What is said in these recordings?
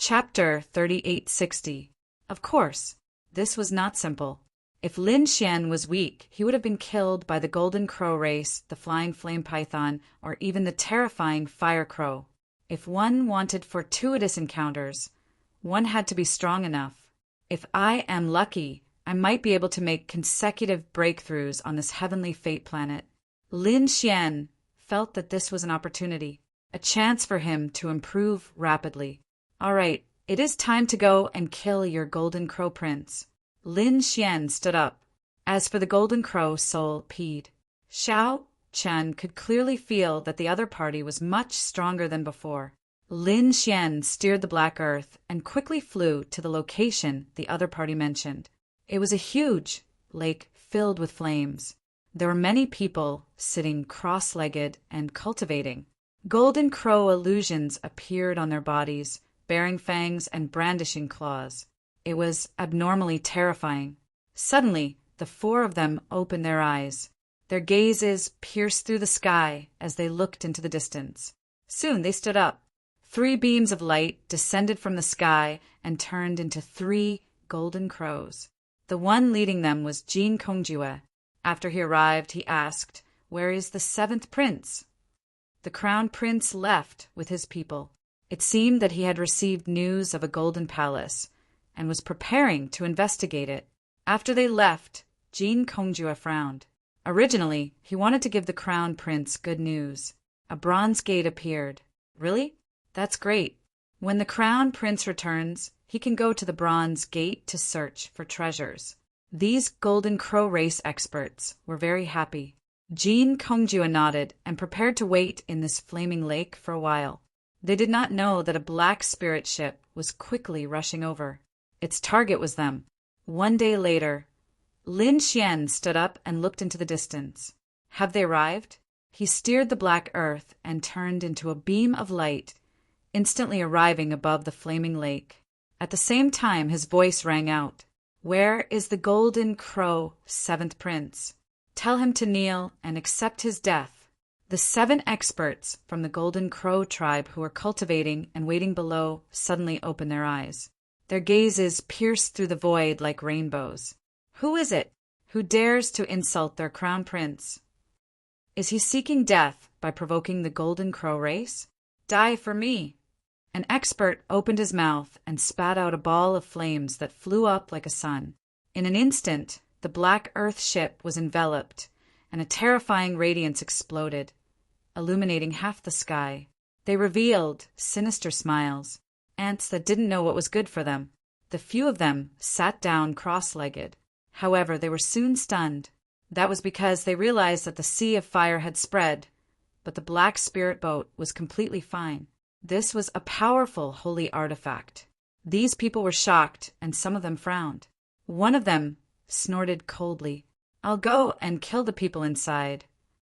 Chapter 3860. Of course, this was not simple. If Lin Xian was weak, he would have been killed by the golden crow race, the flying flame python, or even the terrifying fire crow. If one wanted fortuitous encounters, one had to be strong enough. If I am lucky, I might be able to make consecutive breakthroughs on this heavenly fate planet. Lin Xian felt that this was an opportunity, a chance for him to improve rapidly. All right, it is time to go and kill your golden crow prince. Lin Xian stood up. As for the golden crow, soul peed. Xiao Chen could clearly feel that the other party was much stronger than before. Lin Xian steered the black earth and quickly flew to the location the other party mentioned. It was a huge lake filled with flames. There were many people sitting cross-legged and cultivating. Golden crow illusions appeared on their bodies, bearing fangs and brandishing claws. It was abnormally terrifying. Suddenly, the four of them opened their eyes. Their gazes pierced through the sky as they looked into the distance. Soon they stood up. 3 beams of light descended from the sky and turned into 3 golden crows. The one leading them was Jin Kongjue. After he arrived, he asked, "Where is the 7th prince?" The crown prince left with his people. It seemed that he had received news of a golden palace and was preparing to investigate it. After they left, Jin Kongjue frowned. Originally, he wanted to give the crown prince good news. A bronze gate appeared. Really? That's great. When the crown prince returns, he can go to the bronze gate to search for treasures. These golden crow race experts were very happy. Jin Kongjue nodded and prepared to wait in this flaming lake for a while. They did not know that a black spirit ship was quickly rushing over. Its target was them. One day later, Lin Xian stood up and looked into the distance. Have they arrived? He steered the black earth and turned into a beam of light, instantly arriving above the flaming lake. At the same time, his voice rang out. Where is the golden crow 7th prince? Tell him to kneel and accept his death. The 7 experts from the golden crow tribe who were cultivating and waiting below suddenly opened their eyes. Their gazes pierced through the void like rainbows. Who is it who dares to insult their crown prince? Is he seeking death by provoking the golden crow race? Die for me. An expert opened his mouth and spat out a ball of flames that flew up like a sun. In an instant, the black earth ship was enveloped, and a terrifying radiance exploded, illuminating half the sky. They revealed sinister smiles, ants that didn't know what was good for them. The few of them sat down cross-legged. However, they were soon stunned. That was because they realized that the sea of fire had spread, but the black spirit boat was completely fine. This was a powerful holy artifact. These people were shocked, and some of them frowned. One of them snorted coldly. I'll go and kill the people inside.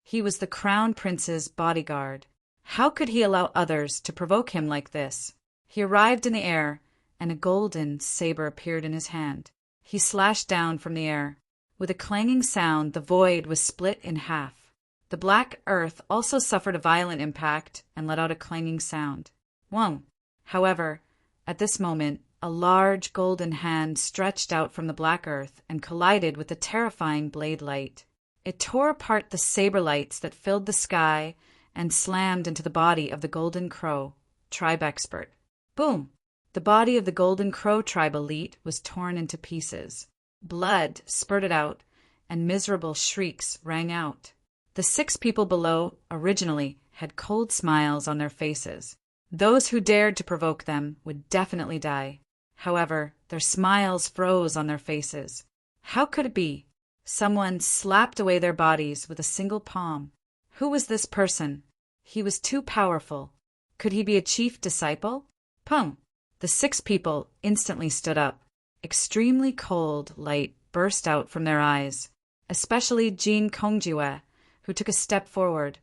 He was the crown prince's bodyguard. How could he allow others to provoke him like this? He arrived in the air, and a golden saber appeared in his hand. He slashed down from the air. With a clanging sound, the void was split in half. The black earth also suffered a violent impact and let out a clanging sound. Whoa! However, at this moment, a large golden hand stretched out from the black earth and collided with the terrifying blade light. It tore apart the saber lights that filled the sky and slammed into the body of the golden crow tribe expert. Boom! The body of the golden crow tribe elite was torn into pieces. Blood spurted out, and miserable shrieks rang out. The 6 people below originally had cold smiles on their faces. Those who dared to provoke them would definitely die. However, their smiles froze on their faces. How could it be? Someone slapped away their bodies with a single palm. Who was this person? He was too powerful. Could he be a chief disciple? Pum! The 6 people instantly stood up. Extremely cold light burst out from their eyes, especially Jin Kongjue, who took a step forward,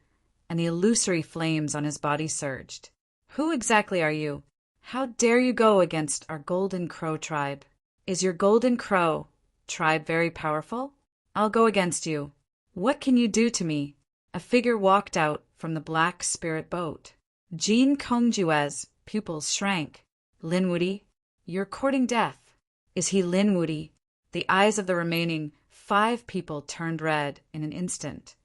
and the illusory flames on his body surged. Who exactly are you? How dare you go against our golden crow tribe? Is your golden crow tribe very powerful? I'll go against you. What can you do to me? A figure walked out from the black spirit boat. Jin Kongjue's pupils shrank. Linwoody, you're courting death. Is he Linwoody? The eyes of the remaining 5 people turned red in an instant.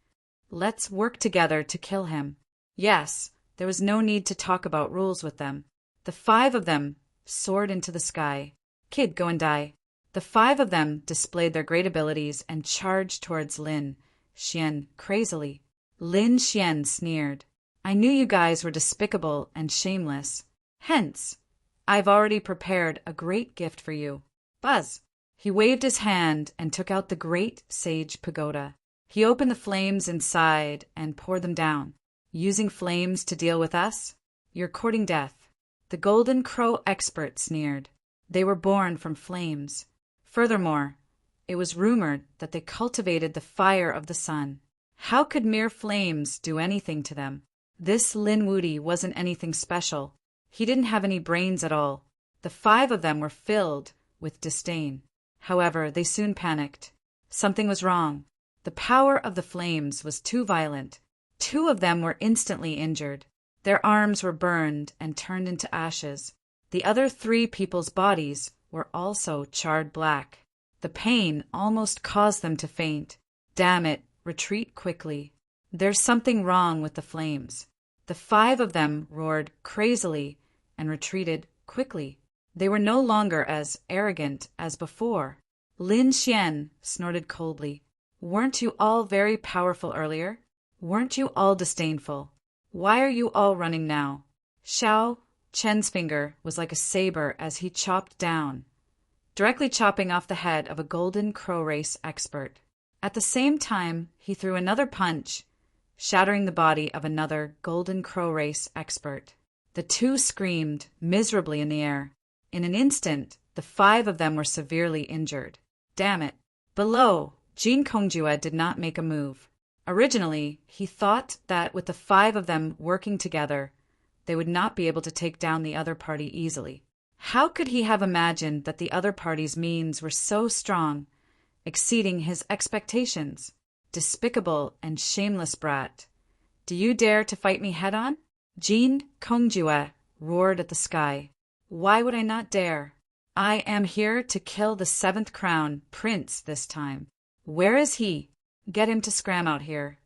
Let's work together to kill him. Yes, there was no need to talk about rules with them. The 5 of them soared into the sky. Kid, go and die. The 5 of them displayed their great abilities and charged towards Lin Xian crazily. Lin Xian sneered. I knew you guys were despicable and shameless. Hence, I've already prepared a great gift for you. Buzz. He waved his hand and took out the great sage pagoda. He opened the flames inside and poured them down. Using flames to deal with us? You're courting death. The Golden Crow expert sneered. They were born from flames. Furthermore, it was rumored that they cultivated the fire of the sun. How could mere flames do anything to them? This Linwoody wasn't anything special. He didn't have any brains at all. The 5 of them were filled with disdain. However, they soon panicked. Something was wrong. The power of the flames was too violent. 2 of them were instantly injured. Their arms were burned and turned into ashes. The other 3 people's bodies were also charred black. The pain almost caused them to faint. Damn it, retreat quickly. There's something wrong with the flames. The 5 of them roared crazily and retreated quickly. They were no longer as arrogant as before. Lin Xian snorted coldly. Weren't you all very powerful earlier? Weren't you all disdainful? Why are you all running now? Xiao Chen's finger was like a saber as he chopped down, directly chopping off the head of a Golden Crow race expert. At the same time, he threw another punch, shattering the body of another Golden Crow race expert. The 2 screamed miserably in the air. In an instant, the 5 of them were severely injured. Damn it. Below, Jean Kongjue did not make a move. Originally, he thought that with the 5 of them working together, they would not be able to take down the other party easily. How could he have imagined that the other party's means were so strong, exceeding his expectations? Despicable and shameless brat. Do you dare to fight me head-on? Jean Kongjue roared at the sky. Why would I not dare? I am here to kill the 7th crown prince this time. Where is he? Get him to scram out here.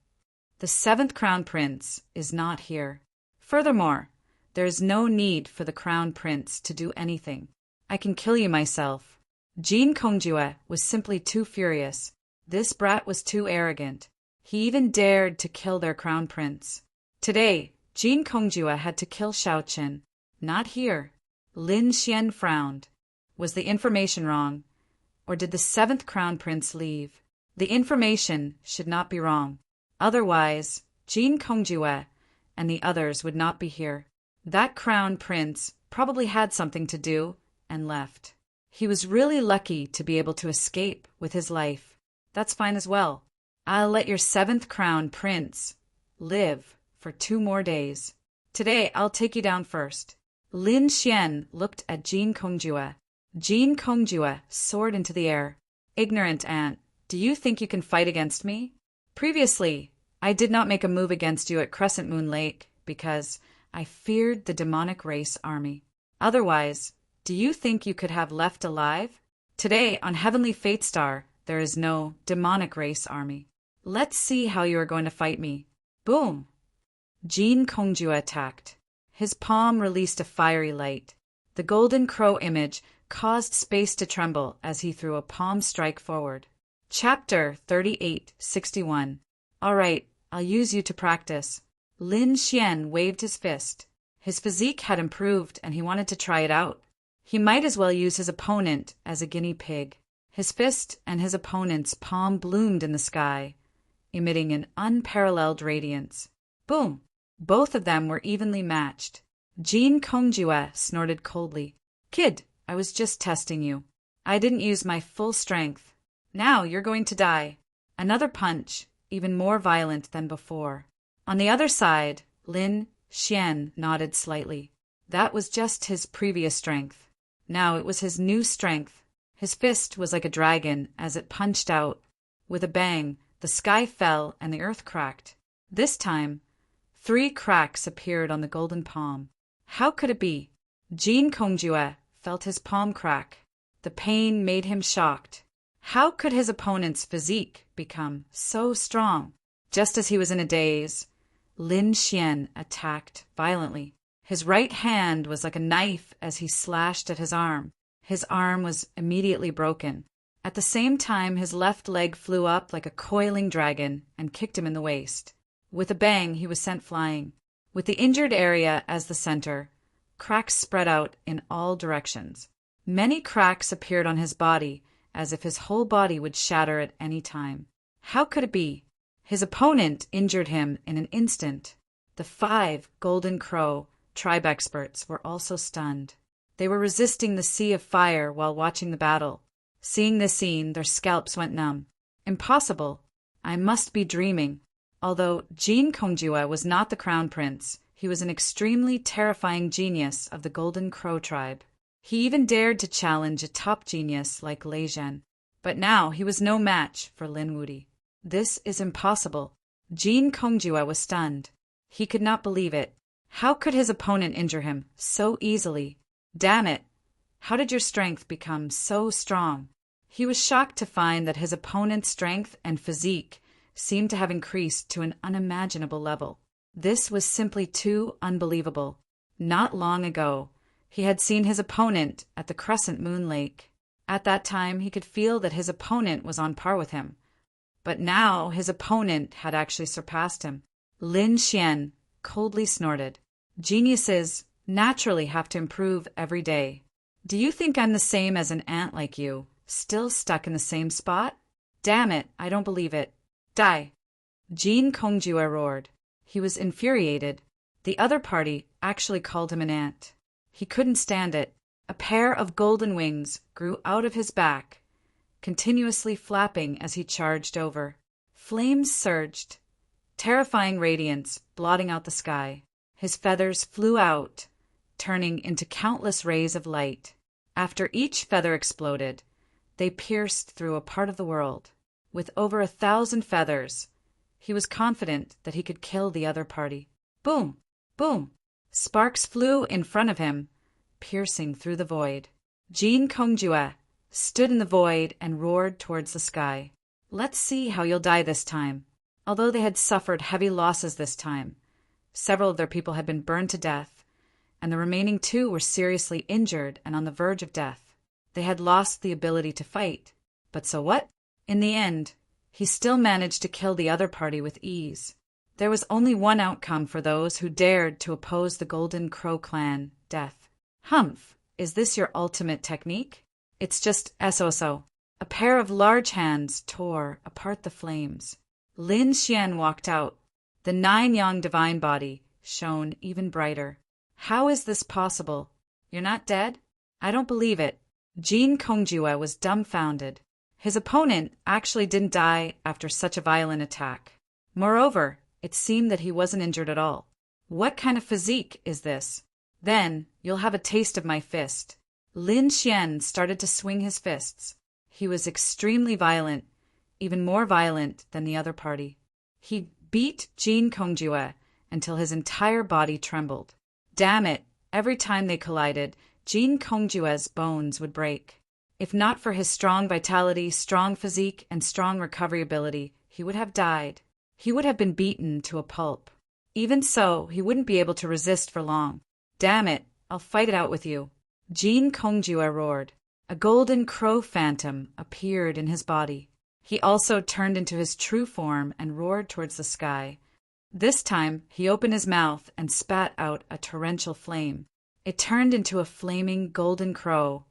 The 7th crown prince is not here. Furthermore, there is no need for the crown prince to do anything. I can kill you myself. Jean Kongjue was simply too furious. This brat was too arrogant. He even dared to kill their crown prince. Today, Jean Kongjue had to kill Xiao Chen. Not here. Lin Xian frowned. Was the information wrong? Or did the 7th crown prince leave? The information should not be wrong. Otherwise, Jean Kongjue and the others would not be here. That crown prince probably had something to do and left. He was really lucky to be able to escape with his life. That's fine as well. I'll let your 7th crown prince live for 2 more days. Today, I'll take you down first. Lin Xian looked at Jean Kongjue. Jean Kongjue soared into the air. Ignorant ant, do you think you can fight against me? Previously, I did not make a move against you at Crescent Moon Lake because I feared the demonic race army. Otherwise, do you think you could have left alive? Today, on Heavenly Fate Star, there is no demonic race army. Let's see how you are going to fight me. Boom! Jean Kongjue attacked. His palm released a fiery light. The Golden Crow image caused space to tremble as he threw a palm strike forward. Chapter 3861. All right, I'll use you to practice. Lin Xian waved his fist. His physique had improved and he wanted to try it out. He might as well use his opponent as a guinea pig. His fist and his opponent's palm bloomed in the sky, emitting an unparalleled radiance. Boom! Both of them were evenly matched. Jean Kongjue snorted coldly. Kid, I was just testing you. I didn't use my full strength. Now you're going to die. Another punch, even more violent than before. On the other side, Lin Xian nodded slightly. That was just his previous strength. Now it was his new strength. His fist was like a dragon as it punched out. With a bang, the sky fell and the earth cracked. This time, 3 cracks appeared on the golden palm. How could it be? Jin Kongjue felt his palm crack. The pain made him shocked. How could his opponent's physique become so strong? Just as he was in a daze, Lin Xian attacked violently. His right hand was like a knife as he slashed at his arm. His arm was immediately broken. At the same time, his left leg flew up like a coiling dragon and kicked him in the waist. With a bang, he was sent flying. With the injured area as the center, cracks spread out in all directions. Many cracks appeared on his body, as if his whole body would shatter at any time. How could it be? His opponent injured him in an instant. The 5 Golden Crow tribe experts were also stunned. They were resisting the sea of fire while watching the battle. Seeing this scene, their scalps went numb. Impossible. I must be dreaming. Although Jin Kongjue was not the crown prince, he was an extremely terrifying genius of the Golden Crow tribe. He even dared to challenge a top genius like Lei Zhen. But now he was no match for Lin Wuti. This is impossible. Jin Kongjue was stunned. He could not believe it. How could his opponent injure him so easily? Damn it! How did your strength become so strong? He was shocked to find that his opponent's strength and physique seemed to have increased to an unimaginable level. This was simply too unbelievable. Not long ago, he had seen his opponent at the Crescent Moon Lake. At that time, he could feel that his opponent was on par with him. But now his opponent had actually surpassed him. Lin Xian coldly snorted. Geniuses naturally have to improve every day. Do you think I'm the same as an ant like you, still stuck in the same spot? Damn it, I don't believe it. Die! Jin Kongjue roared. He was infuriated. The other party actually called him an ant. He couldn't stand it. A pair of golden wings grew out of his back, continuously flapping as he charged over. Flames surged, terrifying radiance blotting out the sky. His feathers flew out, turning into countless rays of light. After each feather exploded, they pierced through a part of the world. With over 1,000 feathers, he was confident that he could kill the other party. Boom! Boom! Sparks flew in front of him, piercing through the void. Jin Kongjue stood in the void and roared towards the sky. Let's see how you'll die this time. Although they had suffered heavy losses this time, several of their people had been burned to death, and the remaining 2 were seriously injured and on the verge of death. They had lost the ability to fight. But so what? In the end, he still managed to kill the other party with ease. There was only one outcome for those who dared to oppose the Golden Crow clan: death. Humph, is this your ultimate technique? It's just so. A pair of large hands tore apart the flames. Lin Xian walked out. The 9-yang divine body shone even brighter. How is this possible? You're not dead? I don't believe it. Jin Kongjue was dumbfounded. His opponent actually didn't die after such a violent attack. Moreover, it seemed that he wasn't injured at all. What kind of physique is this? Then you'll have a taste of my fist. Lin Xian started to swing his fists. He was extremely violent, even more violent than the other party. He beat Jin Kongjue until his entire body trembled. Damn it, every time they collided, Jin Kongjue's bones would break. If not for his strong vitality, strong physique, and strong recovery ability, he would have died. He would have been beaten to a pulp. Even so, he wouldn't be able to resist for long. Damn it, I'll fight it out with you. Jin Kongjue roared. A golden crow phantom appeared in his body. He also turned into his true form and roared towards the sky. This time, he opened his mouth and spat out a torrential flame. It turned into a flaming golden crow,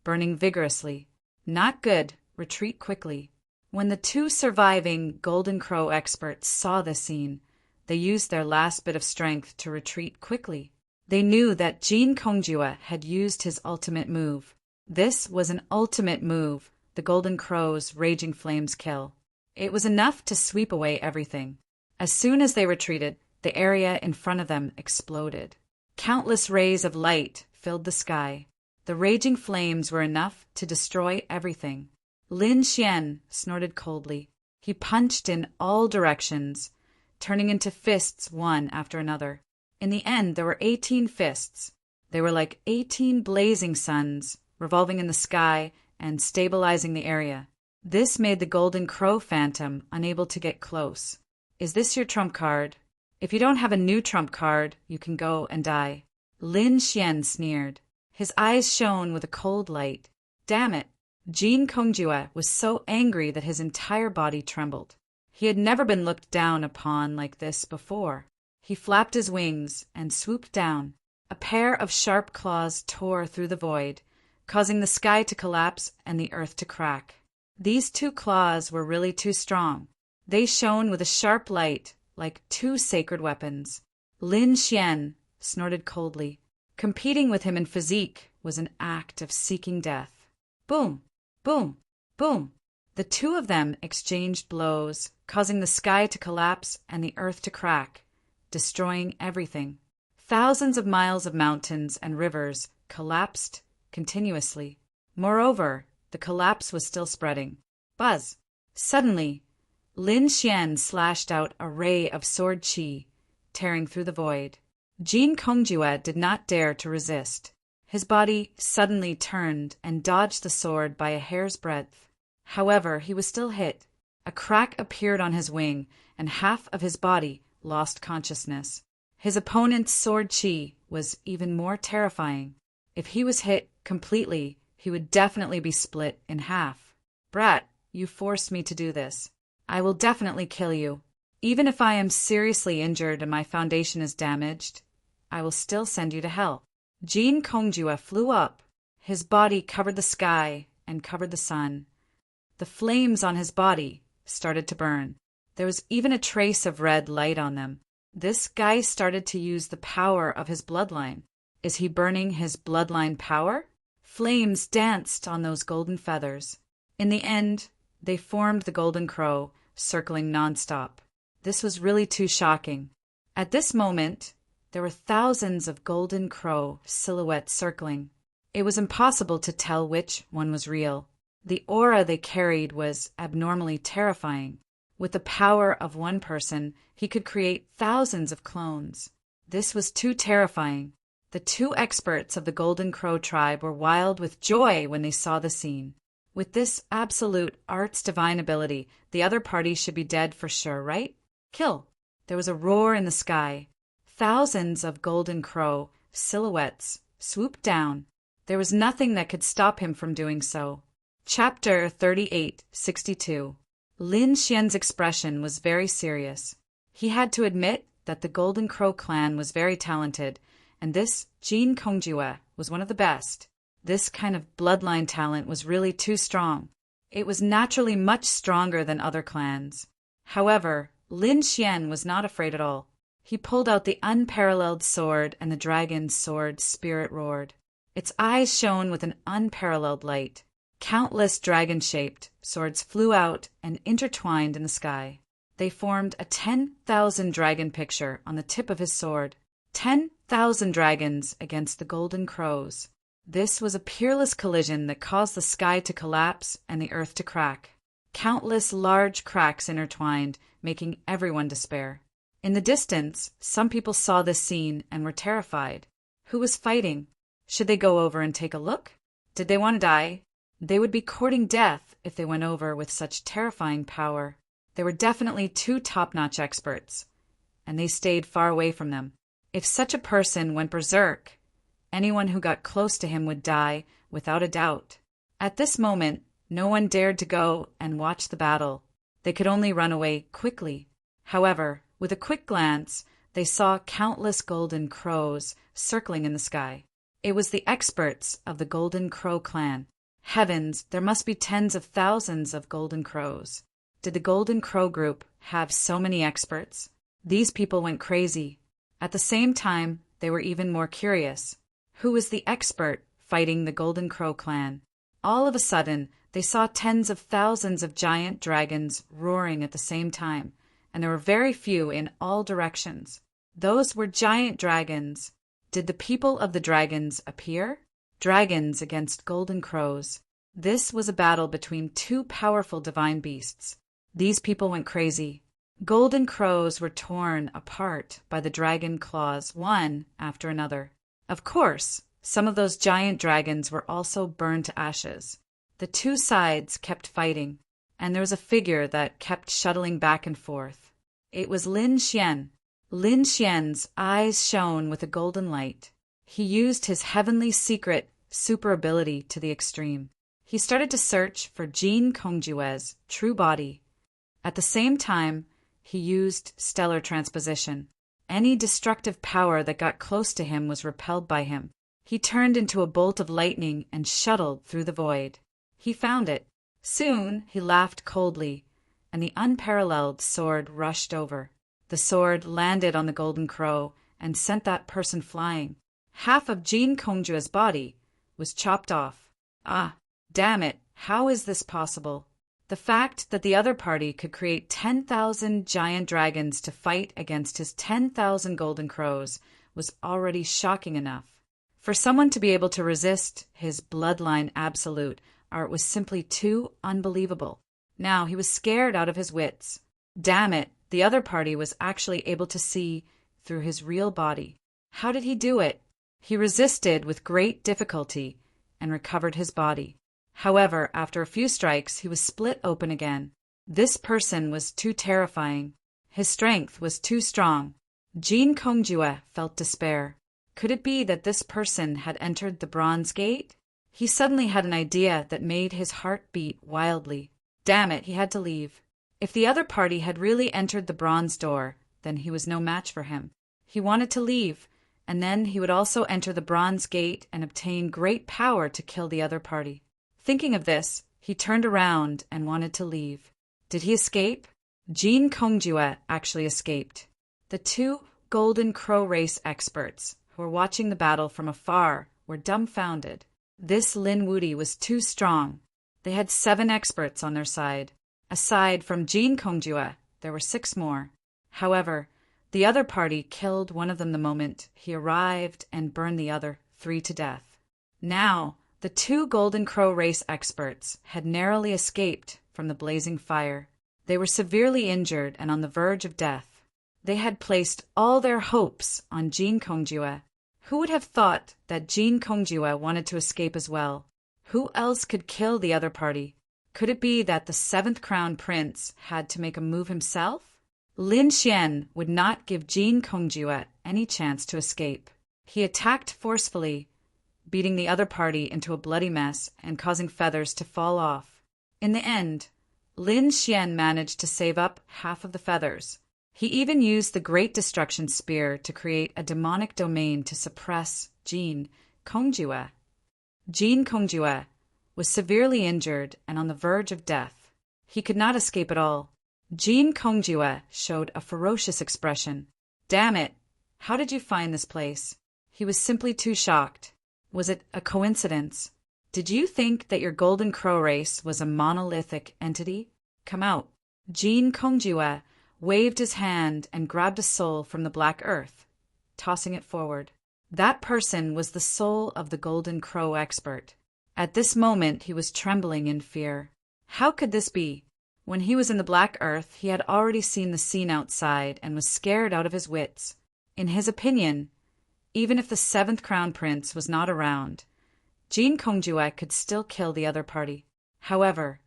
burning vigorously. Not good. Retreat quickly. When the 2 surviving Golden Crow experts saw this scene, they used their last bit of strength to retreat quickly. They knew that Jin Kongjue had used his ultimate move. This was an ultimate move, the Golden Crow's raging flames kill. It was enough to sweep away everything. As soon as they retreated, the area in front of them exploded. Countless rays of light filled the sky. The raging flames were enough to destroy everything. Lin Xian snorted coldly. He punched in all directions, turning into fists one after another. In the end, there were 18 fists. They were like 18 blazing suns, revolving in the sky and stabilizing the area. This made the Golden Crow Phantom unable to get close. Is this your trump card? If you don't have a new trump card, you can go and die. Lin Xian sneered. His eyes shone with a cold light. Damn it! Jin Kongjue was so angry that his entire body trembled. He had never been looked down upon like this before. He flapped his wings and swooped down. A pair of sharp claws tore through the void, causing the sky to collapse and the earth to crack. These two claws were really too strong. They shone with a sharp light, like two sacred weapons. Lin Xian snorted coldly. Competing with him in physique was an act of seeking death. Boom! Boom! Boom! The two of them exchanged blows, causing the sky to collapse and the earth to crack, destroying everything. Thousands of miles of mountains and rivers collapsed continuously. Moreover, the collapse was still spreading. Buzz! Suddenly, Lin Xian slashed out a ray of sword qi, tearing through the void. Jin Kongjue did not dare to resist. His body suddenly turned and dodged the sword by a hair's breadth. However, he was still hit. A crack appeared on his wing, and half of his body lost consciousness. His opponent's sword qi was even more terrifying. If he was hit completely, he would definitely be split in half. Brat, you forced me to do this. I will definitely kill you. Even if I am seriously injured and my foundation is damaged, I will still send you to hell. Jin Kongjue flew up. His body covered the sky and covered the sun. The flames on his body started to burn. There was even a trace of red light on them. This guy started to use the power of his bloodline. Is he burning his bloodline power? Flames danced on those golden feathers. In the end, they formed the Golden Crow, circling nonstop. This was really too shocking. At this moment, there were thousands of Golden Crow silhouettes circling. It was impossible to tell which one was real. The aura they carried was abnormally terrifying. With the power of one person, he could create thousands of clones. This was too terrifying. The two experts of the Golden Crow tribe were wild with joy when they saw the scene. With this absolute art's divine ability, the other party should be dead for sure, right? Kill! There was a roar in the sky. Thousands of Golden Crow silhouettes swooped down. There was nothing that could stop him from doing so. Chapter 3862. Lin Xian's expression was very serious. He had to admit that the Golden Crow clan was very talented, and this Jin Kongjue was one of the best. This kind of bloodline talent was really too strong. It was naturally much stronger than other clans. However, Lin Xian was not afraid at all. He pulled out the unparalleled sword, and the dragon's sword spirit roared. Its eyes shone with an unparalleled light. Countless dragon-shaped swords flew out and intertwined in the sky. They formed a 10,000 dragon picture on the tip of his sword. 10,000 dragons against the Golden Crows. This was a peerless collision that caused the sky to collapse and the earth to crack. Countless large cracks intertwined, making everyone despair. In the distance, some people saw this scene and were terrified. Who was fighting? Should they go over and take a look? Did they want to die? They would be courting death if they went over with such terrifying power. There were definitely two top-notch experts, and they stayed far away from them. If such a person went berserk, anyone who got close to him would die without a doubt. At this moment, no one dared to go and watch the battle. They could only run away quickly. However, with a quick glance, they saw countless Golden Crows circling in the sky. It was the experts of the Golden Crow clan. Heavens, there must be tens of thousands of Golden Crows. Did the Golden Crow group have so many experts? These people went crazy. At the same time, they were even more curious. Who was the expert fighting the Golden Crow clan? All of a sudden, they saw tens of thousands of giant dragons roaring at the same time, and there were very few in all directions. Those were giant dragons. Did the people of the dragons appear? Dragons against Golden Crows. This was a battle between two powerful divine beasts. These people went crazy. Golden Crows were torn apart by the dragon claws one after another. Of course, some of those giant dragons were also burned to ashes. The two sides kept fighting, and there was a figure that kept shuttling back and forth. It was Lin Xian. Lin Xian's eyes shone with a golden light. He used his heavenly secret super ability to the extreme. He started to search for Jin Kongjue's true body. At the same time, he used stellar transposition. Any destructive power that got close to him was repelled by him. He turned into a bolt of lightning and shuttled through the void. He found it. Soon he laughed coldly, and the unparalleled sword rushed over. The sword landed on the golden crow and sent that person flying. Half of Jin Kongjue's body was chopped off. Ah, damn it, how is this possible? The fact that the other party could create 10,000 giant dragons to fight against his 10,000 golden crows was already shocking enough. For someone to be able to resist his bloodline absolute, art was simply too unbelievable. Now he was scared out of his wits. Damn it, the other party was actually able to see through his real body. How did he do it? He resisted with great difficulty and recovered his body. However, after a few strikes, he was split open again. This person was too terrifying. His strength was too strong. Jin Kongjue felt despair. Could it be that this person had entered the Bronze Gate? He suddenly had an idea that made his heart beat wildly. Damn it, he had to leave. If the other party had really entered the bronze door, then he was no match for him. He wanted to leave, and then he would also enter the Bronze Gate and obtain great power to kill the other party. Thinking of this, he turned around and wanted to leave. Did he escape? Jin Kongjue actually escaped. The two Golden Crow race experts who were watching the battle from afar were dumbfounded. This Lin Wudi was too strong. They had 7 experts on their side. Aside from Jin Kongjue, there were 6 more. However, the other party killed one of them the moment he arrived and burned the other 3 to death. Now, the 2 Golden Crow race experts had narrowly escaped from the blazing fire. They were severely injured and on the verge of death. They had placed all their hopes on Jin Kongjue. Who would have thought that Jin Kongjue wanted to escape as well? Who else could kill the other party? Could it be that the 7th Crown Prince had to make a move himself? Lin Xian would not give Jin Kongjue any chance to escape. He attacked forcefully, beating the other party into a bloody mess and causing feathers to fall off. In the end, Lin Xian managed to save up half of the feathers. He even used the Great Destruction Spear to create a demonic domain to suppress Jin Kongjue. Jin Kongjue was severely injured and on the verge of death. He could not escape at all. Jin Kongjue showed a ferocious expression. Damn it! How did you find this place? He was simply too shocked. Was it a coincidence? Did you think that your Golden Crow race was a monolithic entity? Come out. Jin Kongjue waved his hand and grabbed a soul from the black earth, tossing it forward. That person was the soul of the Golden Crow expert. At this moment, he was trembling in fear. How could this be? When he was in the black earth, he had already seen the scene outside and was scared out of his wits. In his opinion, even if the 7th Crown Prince was not around, Jin Kongjue could still kill the other party. However,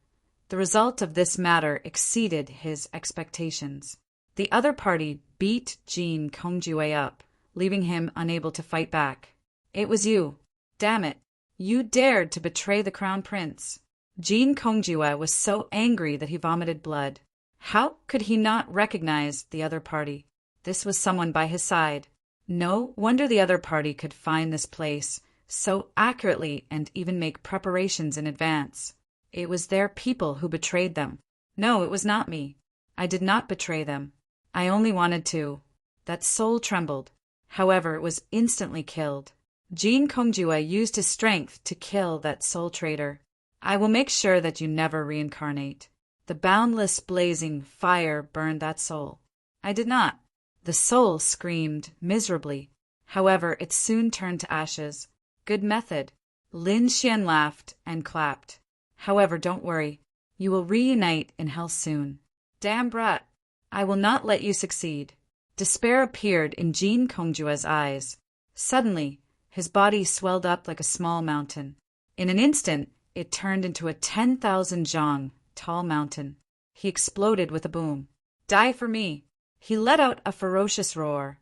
the result of this matter exceeded his expectations. The other party beat Jin Kongjue up, leaving him unable to fight back. It was you. Damn it. You dared to betray the Crown Prince. Jin Kongjue was so angry that he vomited blood. How could he not recognize the other party? This was someone by his side. No wonder the other party could find this place so accurately and even make preparations in advance. It was their people who betrayed them. No, it was not me. I did not betray them. I only wanted to. That soul trembled. However, it was instantly killed. Jin Kongjue used his strength to kill that soul traitor. I will make sure that you never reincarnate. The boundless blazing fire burned that soul. I did not. The soul screamed miserably. However, it soon turned to ashes. Good method. Lin Xian laughed and clapped. However, don't worry. You will reunite in hell soon. Damn brat. I will not let you succeed. Despair appeared in Jin Kongjue's eyes. Suddenly, His body swelled up like a small mountain. In an instant, it turned into a 10,000 zhang tall mountain. He exploded with a boom. Die for me! He let out a ferocious roar,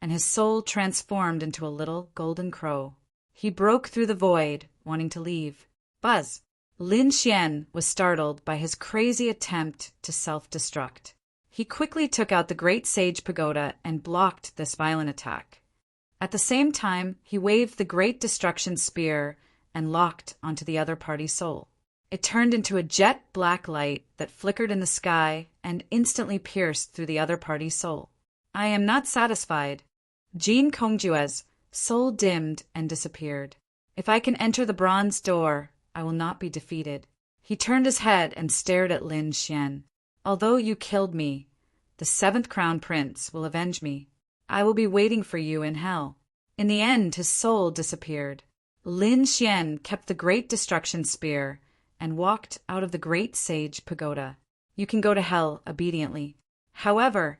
and his soul transformed into a little golden crow. He broke through the void, wanting to leave. Buzz! Lin Xian was startled by his crazy attempt to self-destruct. He quickly took out the Great Sage Pagoda and blocked this violent attack. At the same time, he waved the Great Destruction Spear and locked onto the other party's soul. It turned into a jet-black light that flickered in the sky and instantly pierced through the other party's soul. I am not satisfied. Jin Kongjue's soul dimmed and disappeared. If I can enter the bronze door, I will not be defeated. He turned his head and stared at Lin Xian. Although you killed me, the 7th Crown Prince will avenge me. I will be waiting for you in hell. In the end, his soul disappeared. Lin Xian kept the Great Destruction Spear and walked out of the Great Sage Pagoda. You can go to hell obediently. However,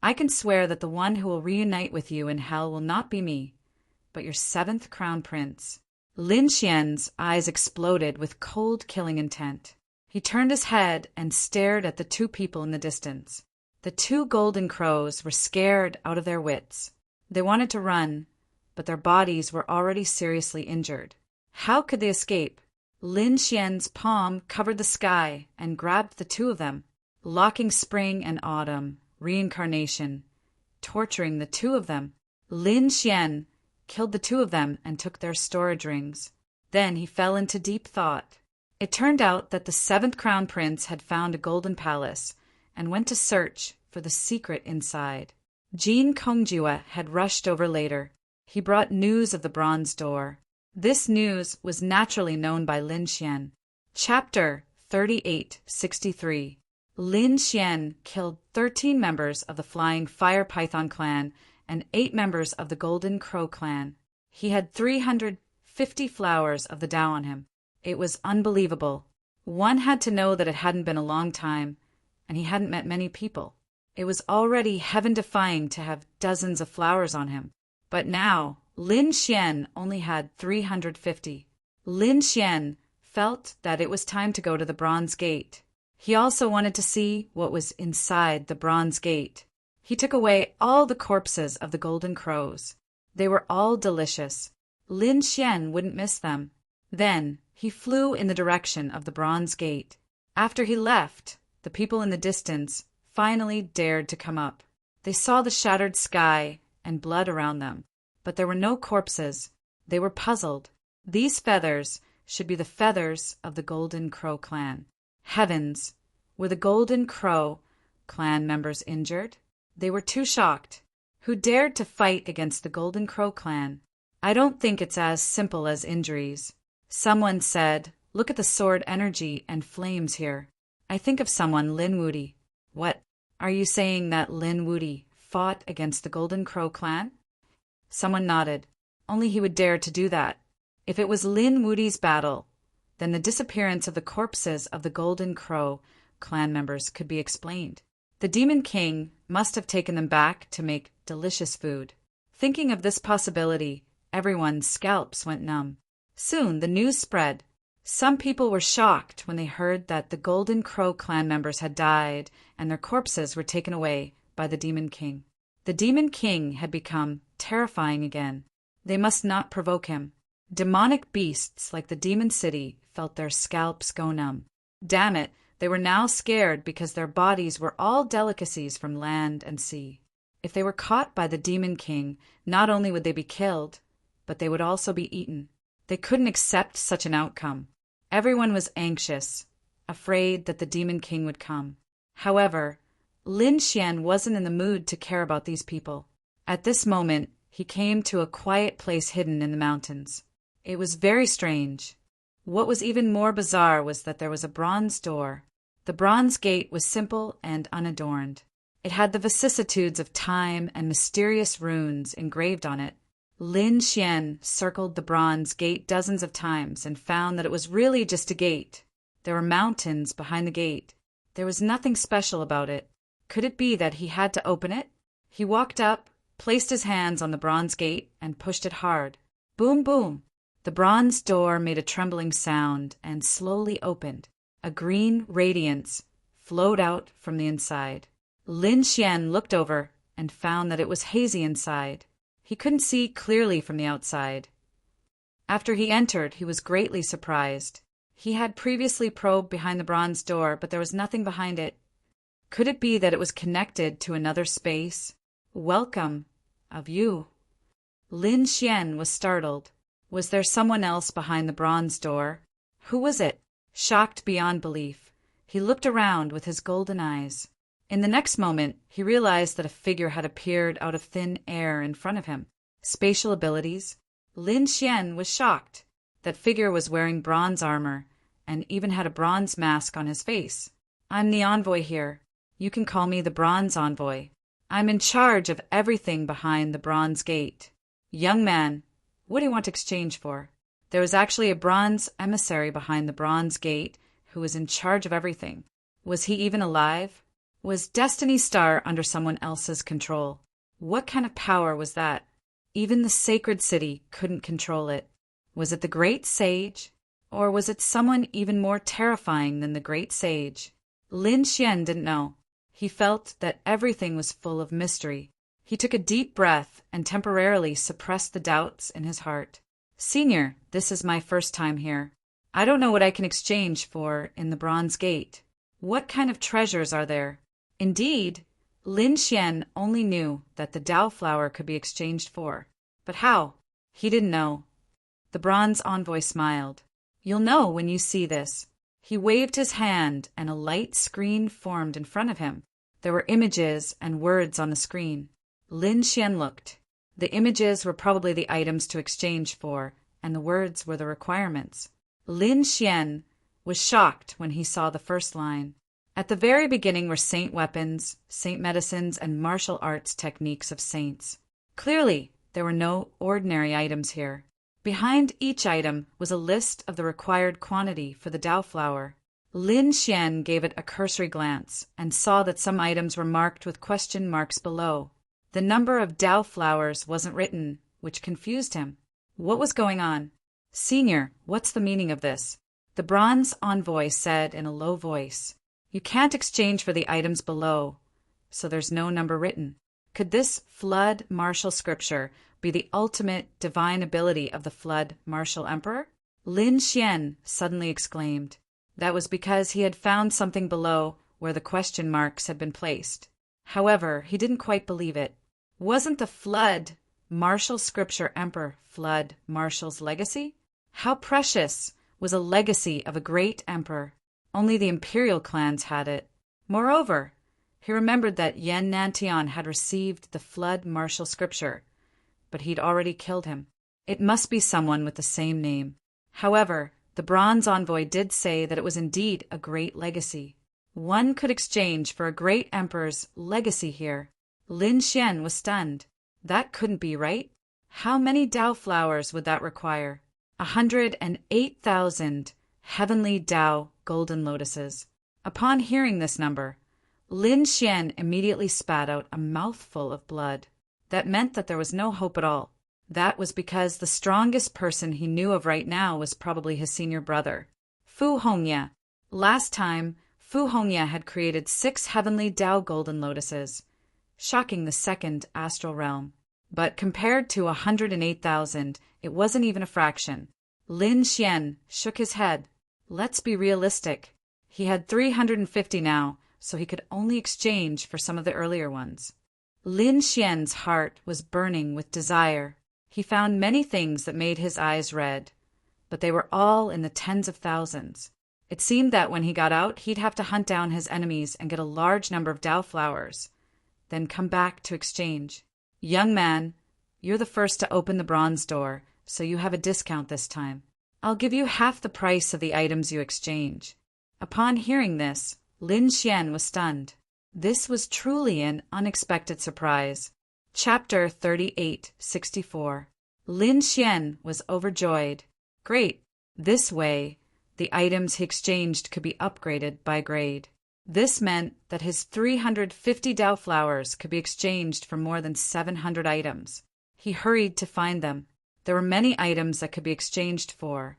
I can swear that the one who will reunite with you in hell will not be me, but your 7th Crown Prince. Lin Xian's eyes exploded with cold, killing intent. He turned his head and stared at the two people in the distance. The two golden crows were scared out of their wits. They wanted to run, but their bodies were already seriously injured. How could they escape? Lin Xian's palm covered the sky and grabbed the two of them, locking spring and autumn, reincarnation, torturing the two of them. Lin Xian killed the two of them and took their storage rings. Then he fell into deep thought. It turned out that the 7th Crown Prince had found a golden palace and went to search for the secret inside. Jin Kongjue had rushed over later. He brought news of the bronze door. This news was naturally known by Lin Xian. Chapter 3863. Lin Xian killed 13 members of the Flying Fire Python clan and 8 members of the Golden Crow clan. He had 350 flowers of the Tao on him. It was unbelievable. One had to know that it hadn't been a long time, and he hadn't met many people. It was already heaven-defying to have dozens of flowers on him. But now, Lin Xian only had 350. Lin Xian felt that it was time to go to the Bronze Gate. He also wanted to see what was inside the Bronze Gate. He took away all the corpses of the golden crows. They were all delicious. Lin Xian wouldn't miss them. Then he flew in the direction of the Bronze Gate. After he left, the people in the distance finally dared to come up. They saw the shattered sky and blood around them, but there were no corpses. They were puzzled. These feathers should be the feathers of the Golden Crow clan. Heavens! Were the Golden Crow clan members injured? They were too shocked. Who dared to fight against the Golden Crow clan? I don't think it's as simple as injuries. Someone said, look at the sword energy and flames here. I think of someone, Lin Wudi. What? Are you saying that Lin Wudi fought against the Golden Crow clan? Someone nodded. Only he would dare to do that. If it was Lin Wudi's battle, then the disappearance of the corpses of the Golden Crow clan members could be explained. The Demon King must have taken them back to make delicious food. Thinking of this possibility, everyone's scalps went numb. Soon the news spread. Some people were shocked when they heard that the Golden Crow clan members had died and their corpses were taken away by the Demon King. The Demon King had become terrifying again. They must not provoke him. Demonic beasts like the Demon City felt their scalps go numb. Damn it, they were now scared because their bodies were all delicacies from land and sea. If they were caught by the Demon King, not only would they be killed, but they would also be eaten. They couldn't accept such an outcome. Everyone was anxious, afraid that the Demon King would come. However, Lin Xian wasn't in the mood to care about these people. At this moment, he came to a quiet place hidden in the mountains. It was very strange. What was even more bizarre was that there was a bronze door. The bronze gate was simple and unadorned. It had the vicissitudes of time and mysterious runes engraved on it. Lin Xian circled the bronze gate dozens of times and found that it was really just a gate. There were mountains behind the gate. There was nothing special about it. Could it be that he had to open it? He walked up, placed his hands on the bronze gate, and pushed it hard. Boom, boom. The bronze door made a trembling sound and slowly opened. A green radiance flowed out from the inside. Lin Xian looked over and found that it was hazy inside. He couldn't see clearly from the outside. After he entered, he was greatly surprised. He had previously probed behind the bronze door, but there was nothing behind it. Could it be that it was connected to another space? Welcome of you. Lin Xian was startled. Was there someone else behind the bronze door? Who was it? Shocked beyond belief, he looked around with his golden eyes. In the next moment, he realized that a figure had appeared out of thin air in front of him. Spatial abilities? Lin Xian was shocked. That figure was wearing bronze armor and even had a bronze mask on his face. I'm the envoy here. You can call me the Bronze Envoy. I'm in charge of everything behind the bronze gate. Young man, what do you want to exchange for? There was actually a bronze emissary behind the bronze gate who was in charge of everything. Was he even alive? Was Destiny's Star under someone else's control? What kind of power was that? Even the sacred city couldn't control it. Was it the great sage? Or was it someone even more terrifying than the great sage? Lin Xian didn't know. He felt that everything was full of mystery. He took a deep breath and temporarily suppressed the doubts in his heart. Senior, this is my first time here. I don't know what I can exchange for in the Bronze Gate. What kind of treasures are there? Indeed, Lin Xian only knew that the Dao flower could be exchanged for. But how? He didn't know. The bronze envoy smiled. You'll know when you see this. He waved his hand and a light screen formed in front of him. There were images and words on the screen. Lin Xian looked. The images were probably the items to exchange for, and the words were the requirements. Lin Xian was shocked when he saw the first line. At the very beginning were saint weapons, saint medicines, and martial arts techniques of saints. Clearly, there were no ordinary items here. Behind each item was a list of the required quantity for the Dao flower. Lin Xian gave it a cursory glance and saw that some items were marked with question marks below. The number of Dao flowers wasn't written, which confused him. What was going on? Senior, what's the meaning of this? The bronze envoy said in a low voice. You can't exchange for the items below, so there's no number written. Could this flood martial scripture be the ultimate divine ability of the flood martial emperor? Lin Xian suddenly exclaimed. That was because he had found something below where the question marks had been placed. However, he didn't quite believe it. Wasn't the flood martial scripture emperor Flood Martial's legacy? How precious was a legacy of a great emperor. Only the imperial clans had it. Moreover, he remembered that Yan Nantian had received the flood martial scripture, but he'd already killed him. It must be someone with the same name. However, the bronze envoy did say that it was indeed a great legacy. One could exchange for a great emperor's legacy here. Lin Xian was stunned. That couldn't be right. How many Dao flowers would that require? 108,000 heavenly Dao golden lotuses. Upon hearing this number, Lin Xian immediately spat out a mouthful of blood. That meant that there was no hope at all. That was because the strongest person he knew of right now was probably his senior brother, Fu Hongya. Last time, Fu Hongya had created 6 heavenly Dao golden lotuses, shocking the second astral realm. But compared to 108,000, it wasn't even a fraction. Lin Xian shook his head. Let's be realistic. He had 350 now, so he could only exchange for some of the earlier ones. Lin Xian's heart was burning with desire. He found many things that made his eyes red, but they were all in the tens of thousands. It seemed that when he got out, he'd have to hunt down his enemies and get a large number of Dao flowers, then come back to exchange. Young man, you're the first to open the bronze door, so you have a discount this time. I'll give you half the price of the items you exchange. Upon hearing this, Lin Xian was stunned. This was truly an unexpected surprise. Chapter 3864. Lin Xian was overjoyed. Great. This way, the items he exchanged could be upgraded by grade. This meant that his 350 Dao flowers could be exchanged for more than 700 items. He hurried to find them. There were many items that could be exchanged for,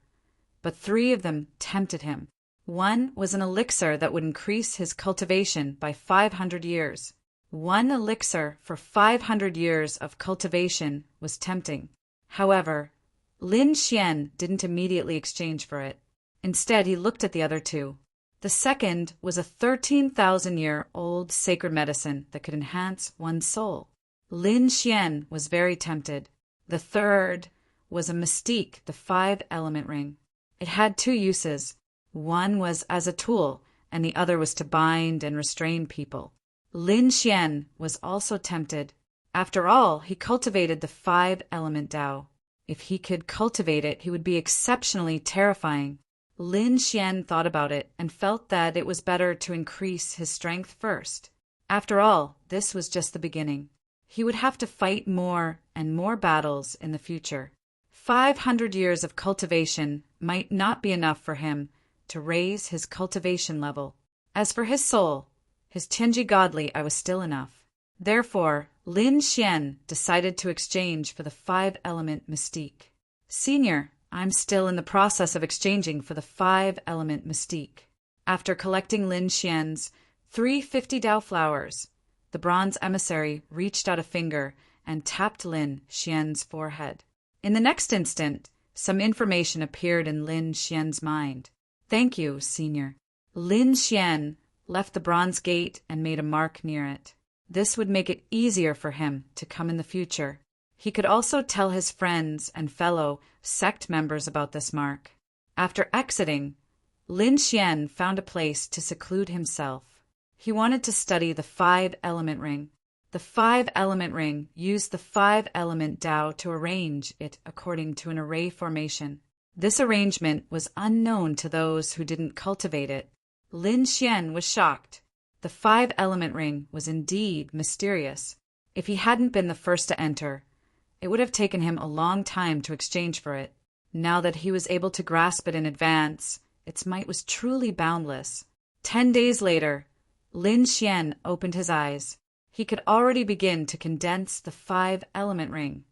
but 3 of them tempted him. One was an elixir that would increase his cultivation by 500 years. 1 elixir for 500 years of cultivation was tempting. However, Lin Xian didn't immediately exchange for it. Instead, he looked at the other 2. The second was a 13,000-year-old sacred medicine that could enhance one's soul. Lin Xian was very tempted. The third was a mystique, the 5-element ring. It had 2 uses. One was as a tool, and the other was to bind and restrain people. Lin Xian was also tempted. After all, he cultivated the 5-element Tao. If he could cultivate it, he would be exceptionally terrifying. Lin Xian thought about it and felt that it was better to increase his strength first. After all, this was just the beginning. He would have to fight more and more battles in the future. 500 years of cultivation might not be enough for him to raise his cultivation level. As for his soul, his Tianji godly, I was still enough. Therefore, Lin Xian decided to exchange for the 5-element mystique. Senior, I'm still in the process of exchanging for the 5-element mystique. After collecting Lin Xian's 350 Dao flowers, the bronze emissary reached out a finger and tapped Lin Xian's forehead. In the next instant, some information appeared in Lin Xian's mind. Thank you, Senior. Lin Xian left the bronze gate and made a mark near it. This would make it easier for him to come in the future. He could also tell his friends and fellow sect members about this mark. After exiting, Lin Xian found a place to seclude himself. He wanted to study the 5-element ring. The 5-element ring used the 5-element Tao to arrange it according to an array formation. This arrangement was unknown to those who didn't cultivate it. Lin Xian was shocked. The 5-element ring was indeed mysterious. If he hadn't been the first to enter, it would have taken him a long time to exchange for it. Now that he was able to grasp it in advance, its might was truly boundless. 10 days later, Lin Xian opened his eyes. He could already begin to condense the 5-element ring.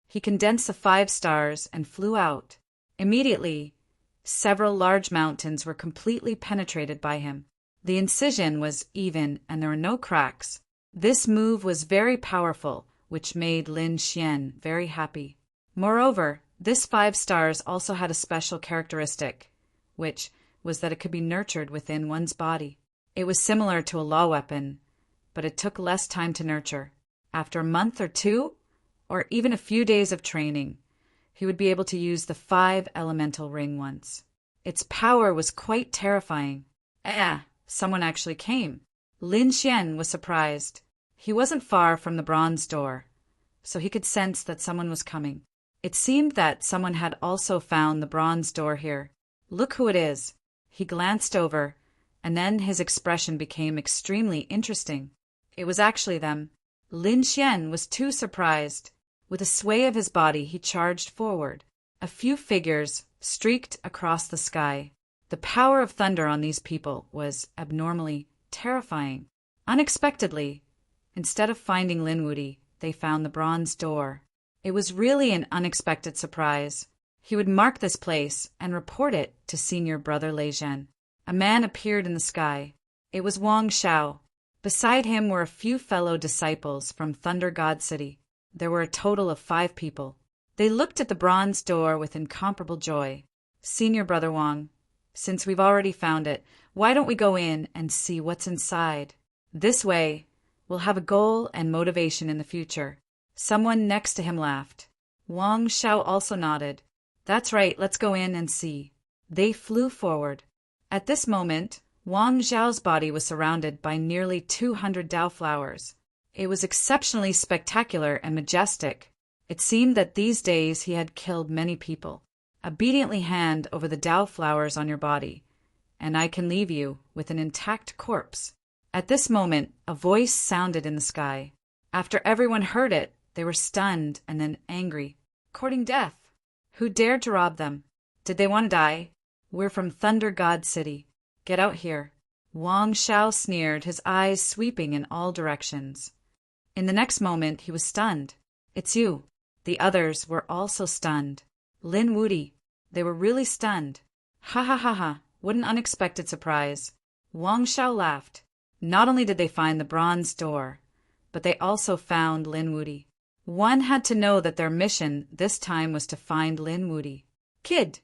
He condensed the 5 stars and flew out. Immediately, several large mountains were completely penetrated by him. The incision was even and there were no cracks. This move was very powerful, which made Lin Xian very happy. Moreover, this 5 stars also had a special characteristic, which was that it could be nurtured within one's body. It was similar to a law weapon, but it took less time to nurture. After a month or 2, or even a few days of training, he would be able to use the 5-elemental ring once. Its power was quite terrifying. Someone actually came. Lin Xian was surprised. He wasn't far from the bronze door, so he could sense that someone was coming. It seemed that someone had also found the bronze door here. Look who it is. He glanced over, and then his expression became extremely interesting. It was actually them. Lin Xian was too surprised. With a sway of his body, he charged forward. A few figures streaked across the sky. The power of thunder on these people was abnormally terrifying. Unexpectedly, instead of finding Lin Wudi, they found the bronze door. It was really an unexpected surprise. He would mark this place and report it to Senior Brother Lei Zhen. A man appeared in the sky. It was Wang Shao. Beside him were a few fellow disciples from Thunder God City. There were a total of 5 people. They looked at the bronze door with incomparable joy. Senior Brother Wang, since we've already found it, why don't we go in and see what's inside? This way, we'll have a goal and motivation in the future. Someone next to him laughed. Wang Shao also nodded. That's right, let's go in and see. They flew forward. At this moment, Wang Zhao's body was surrounded by nearly 200 Dao flowers. It was exceptionally spectacular and majestic. It seemed that these days he had killed many people. Obediently hand over the Dao flowers on your body, and I can leave you with an intact corpse. At this moment, a voice sounded in the sky. After everyone heard it, they were stunned and then angry. Courting death. Who dared to rob them? Did they want to die? We're from Thunder God City. Get out here. Wang Shao sneered, his eyes sweeping in all directions. In the next moment, he was stunned. It's you. The others were also stunned. Lin Wuti. They were really stunned. Ha ha ha ha, what an unexpected surprise. Wang Xiao laughed. Not only did they find the bronze door, but they also found Lin Wuti. One had to know that their mission this time was to find Lin Wuti. Kid,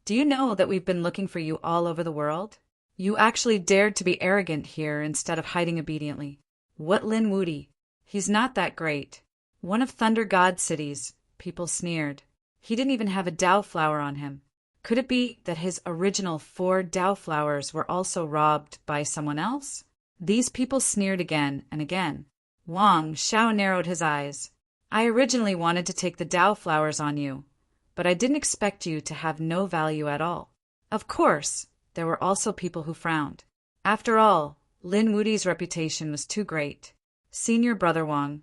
do you know that we've been looking for you all over the world? You actually dared to be arrogant here instead of hiding obediently. What Lin Wuti? He's not that great. One of Thunder God's cities, people sneered. He didn't even have a Dao flower on him. Could it be that his original 4 Dao flowers were also robbed by someone else? These people sneered again and again. Wang Xiao narrowed his eyes. I originally wanted to take the Dao flowers on you, but I didn't expect you to have no value at all. Of course, there were also people who frowned. After all, Lin Wuti's reputation was too great. Senior Brother Wang,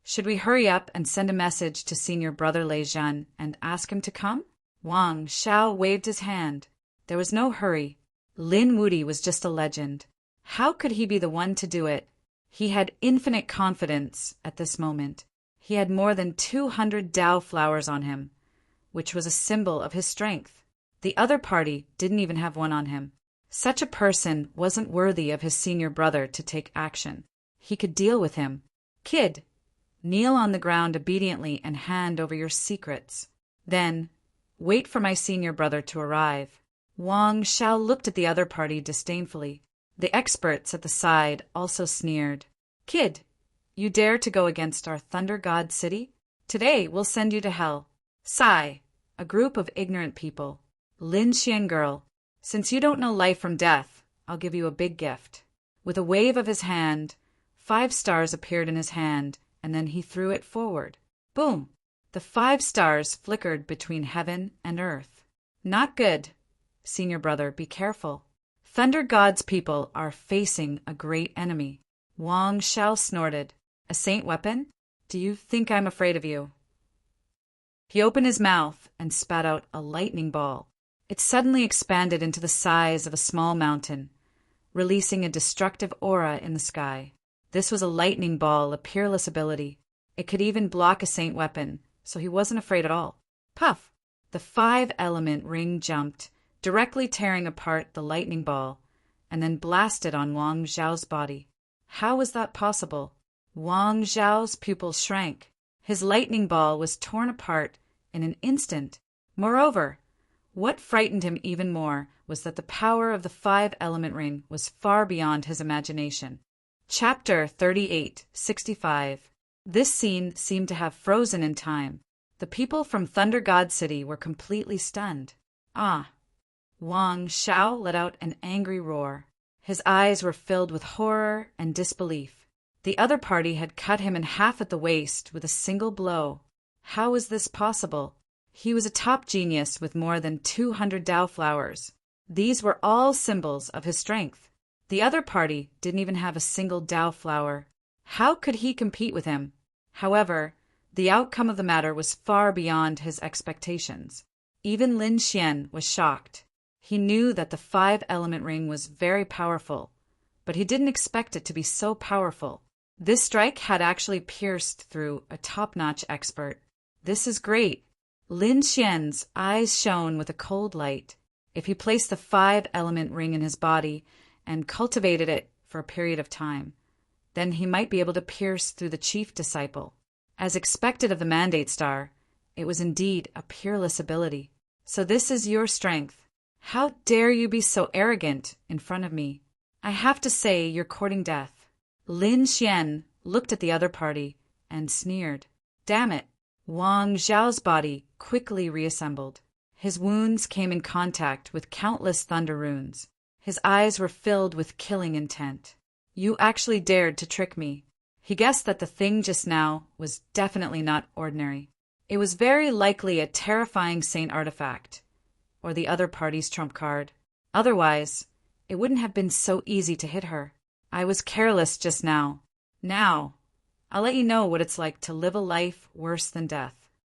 should we hurry up and send a message to Senior Brother Lei Zhan and ask him to come? Wang Xiao waved his hand. There was no hurry. Lin Wuti was just a legend. How could he be the one to do it? He had infinite confidence at this moment. He had more than 200 Dao flowers on him, which was a symbol of his strength. The other party didn't even have one on him. Such a person wasn't worthy of his senior brother to take action. He could deal with him. Kid, kneel on the ground obediently and hand over your secrets. Then, wait for my senior brother to arrive. Wang Xiao looked at the other party disdainfully. The experts at the side also sneered. Kid, you dare to go against our Thunder God city? Today we'll send you to hell. Sigh, a group of ignorant people. Lin Xian girl, since you don't know life from death, I'll give you a big gift. With a wave of his hand, 5 stars appeared in his hand, and then he threw it forward. Boom! The 5 stars flickered between heaven and earth. Not good. Senior brother, be careful. Thunder God's people are facing a great enemy. Wang Xiao snorted. A saint weapon? Do you think I'm afraid of you? He opened his mouth and spat out a lightning ball. It suddenly expanded into the size of a small mountain, releasing a destructive aura in the sky. This was a lightning ball, a peerless ability. It could even block a saint weapon, so he wasn't afraid at all. Puff! The 5-element ring jumped, directly tearing apart the lightning ball, and then blasted on Wang Xiao's body. How was that possible? Wang Xiao's pupils shrank. His lightning ball was torn apart in an instant. Moreover, what frightened him even more was that the power of the 5-element ring was far beyond his imagination. Chapter 38:65. This scene seemed to have frozen in time. The people from Thunder God City were completely stunned. Ah! Wang Xiao let out an angry roar. His eyes were filled with horror and disbelief. The other party had cut him in half at the waist with a single blow. How was this possible? He was a top genius with more than 200 Dao flowers. These were all symbols of his strength. The other party didn't even have a single Dao flower. How could he compete with him? However, the outcome of the matter was far beyond his expectations. Even Lin Xian was shocked. He knew that the 5-element ring was very powerful, but he didn't expect it to be so powerful. This strike had actually pierced through a top-notch expert. This is great. Lin Xian's eyes shone with a cold light. If he placed the 5-element ring in his body and cultivated it for a period of time, then he might be able to pierce through the chief disciple. As expected of the Mandate Star, it was indeed a peerless ability. So this is your strength. How dare you be so arrogant in front of me? I have to say you're courting death. Lin Xian looked at the other party and sneered. Damn it! Wang Xiao's body quickly reassembled. His wounds came in contact with countless thunder runes. His eyes were filled with killing intent. You actually dared to trick me. He guessed that the thing just now was definitely not ordinary. It was very likely a terrifying saint artifact, or the other party's trump card. Otherwise, it wouldn't have been so easy to hit her. I was careless just now. Now, I'll let you know what it's like to live a life worse than death.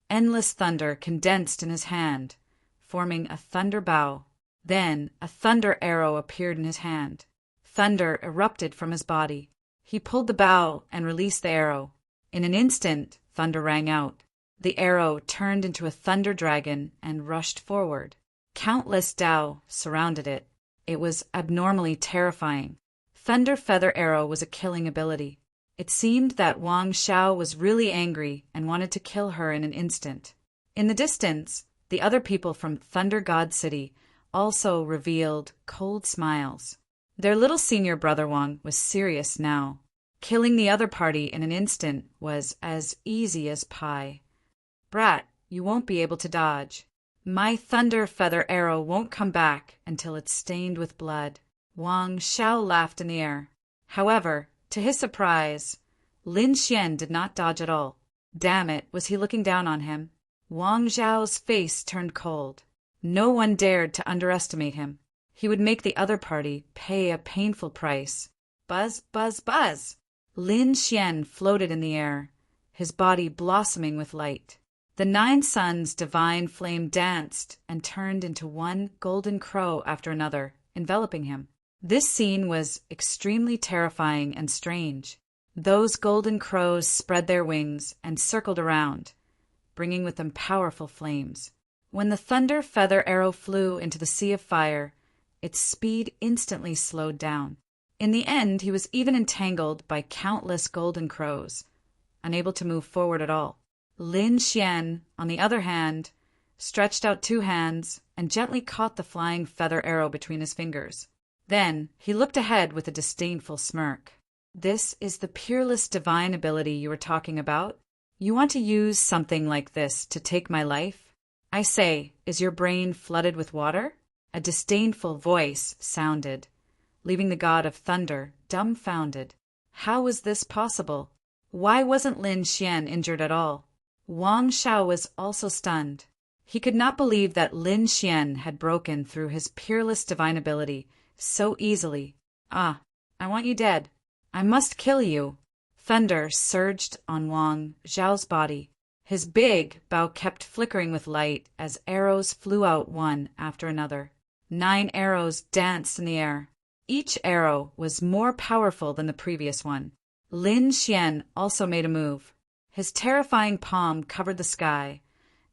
Endless thunder condensed in his hand, forming a thunder bow. Then a thunder arrow appeared in his hand. Thunder erupted from his body. He pulled the bow and released the arrow. In an instant, thunder rang out. The arrow turned into a thunder dragon and rushed forward. Countless Dao surrounded it. It was abnormally terrifying. Thunder Feather Arrow was a killing ability. It seemed that Wang Xiao was really angry and wanted to kill her in an instant. In the distance, the other people from Thunder God City also revealed cold smiles. Their little senior brother Wang was serious now. Killing the other party in an instant was as easy as pie. "Brat, you won't be able to dodge. My Thunder Feather Arrow won't come back until it's stained with blood." Wang Xiao laughed in the air. However, to his surprise, Lin Xian did not dodge at all. Damn it, was he looking down on him? Wang Zhao's face turned cold. No one dared to underestimate him. He would make the other party pay a painful price. Buzz, buzz, buzz! Lin Xian floated in the air, his body blossoming with light. The 9 suns' divine flame danced and turned into one golden crow after another, enveloping him. This scene was extremely terrifying and strange. Those golden crows spread their wings and circled around, bringing with them powerful flames. When the Thunder Feather Arrow flew into the sea of fire, its speed instantly slowed down. In the end, he was even entangled by countless golden crows, unable to move forward at all. Lin Xian, on the other hand, stretched out 2 hands and gently caught the flying feather arrow between his fingers. Then he looked ahead with a disdainful smirk. "This is the peerless divine ability you were talking about? You want to use something like this to take my life? I say, is your brain flooded with water?" A disdainful voice sounded, leaving the god of thunder dumbfounded. How was this possible? Why wasn't Lin Xian injured at all? Wang Xiao was also stunned. He could not believe that Lin Xian had broken through his peerless divine ability so easily. "Ah, I want you dead. I must kill you." Thunder surged on Wang Zhao's body. His big bow kept flickering with light as arrows flew out one after another. 9 arrows danced in the air. Each arrow was more powerful than the previous one. Lin Xian also made a move. His terrifying palm covered the sky,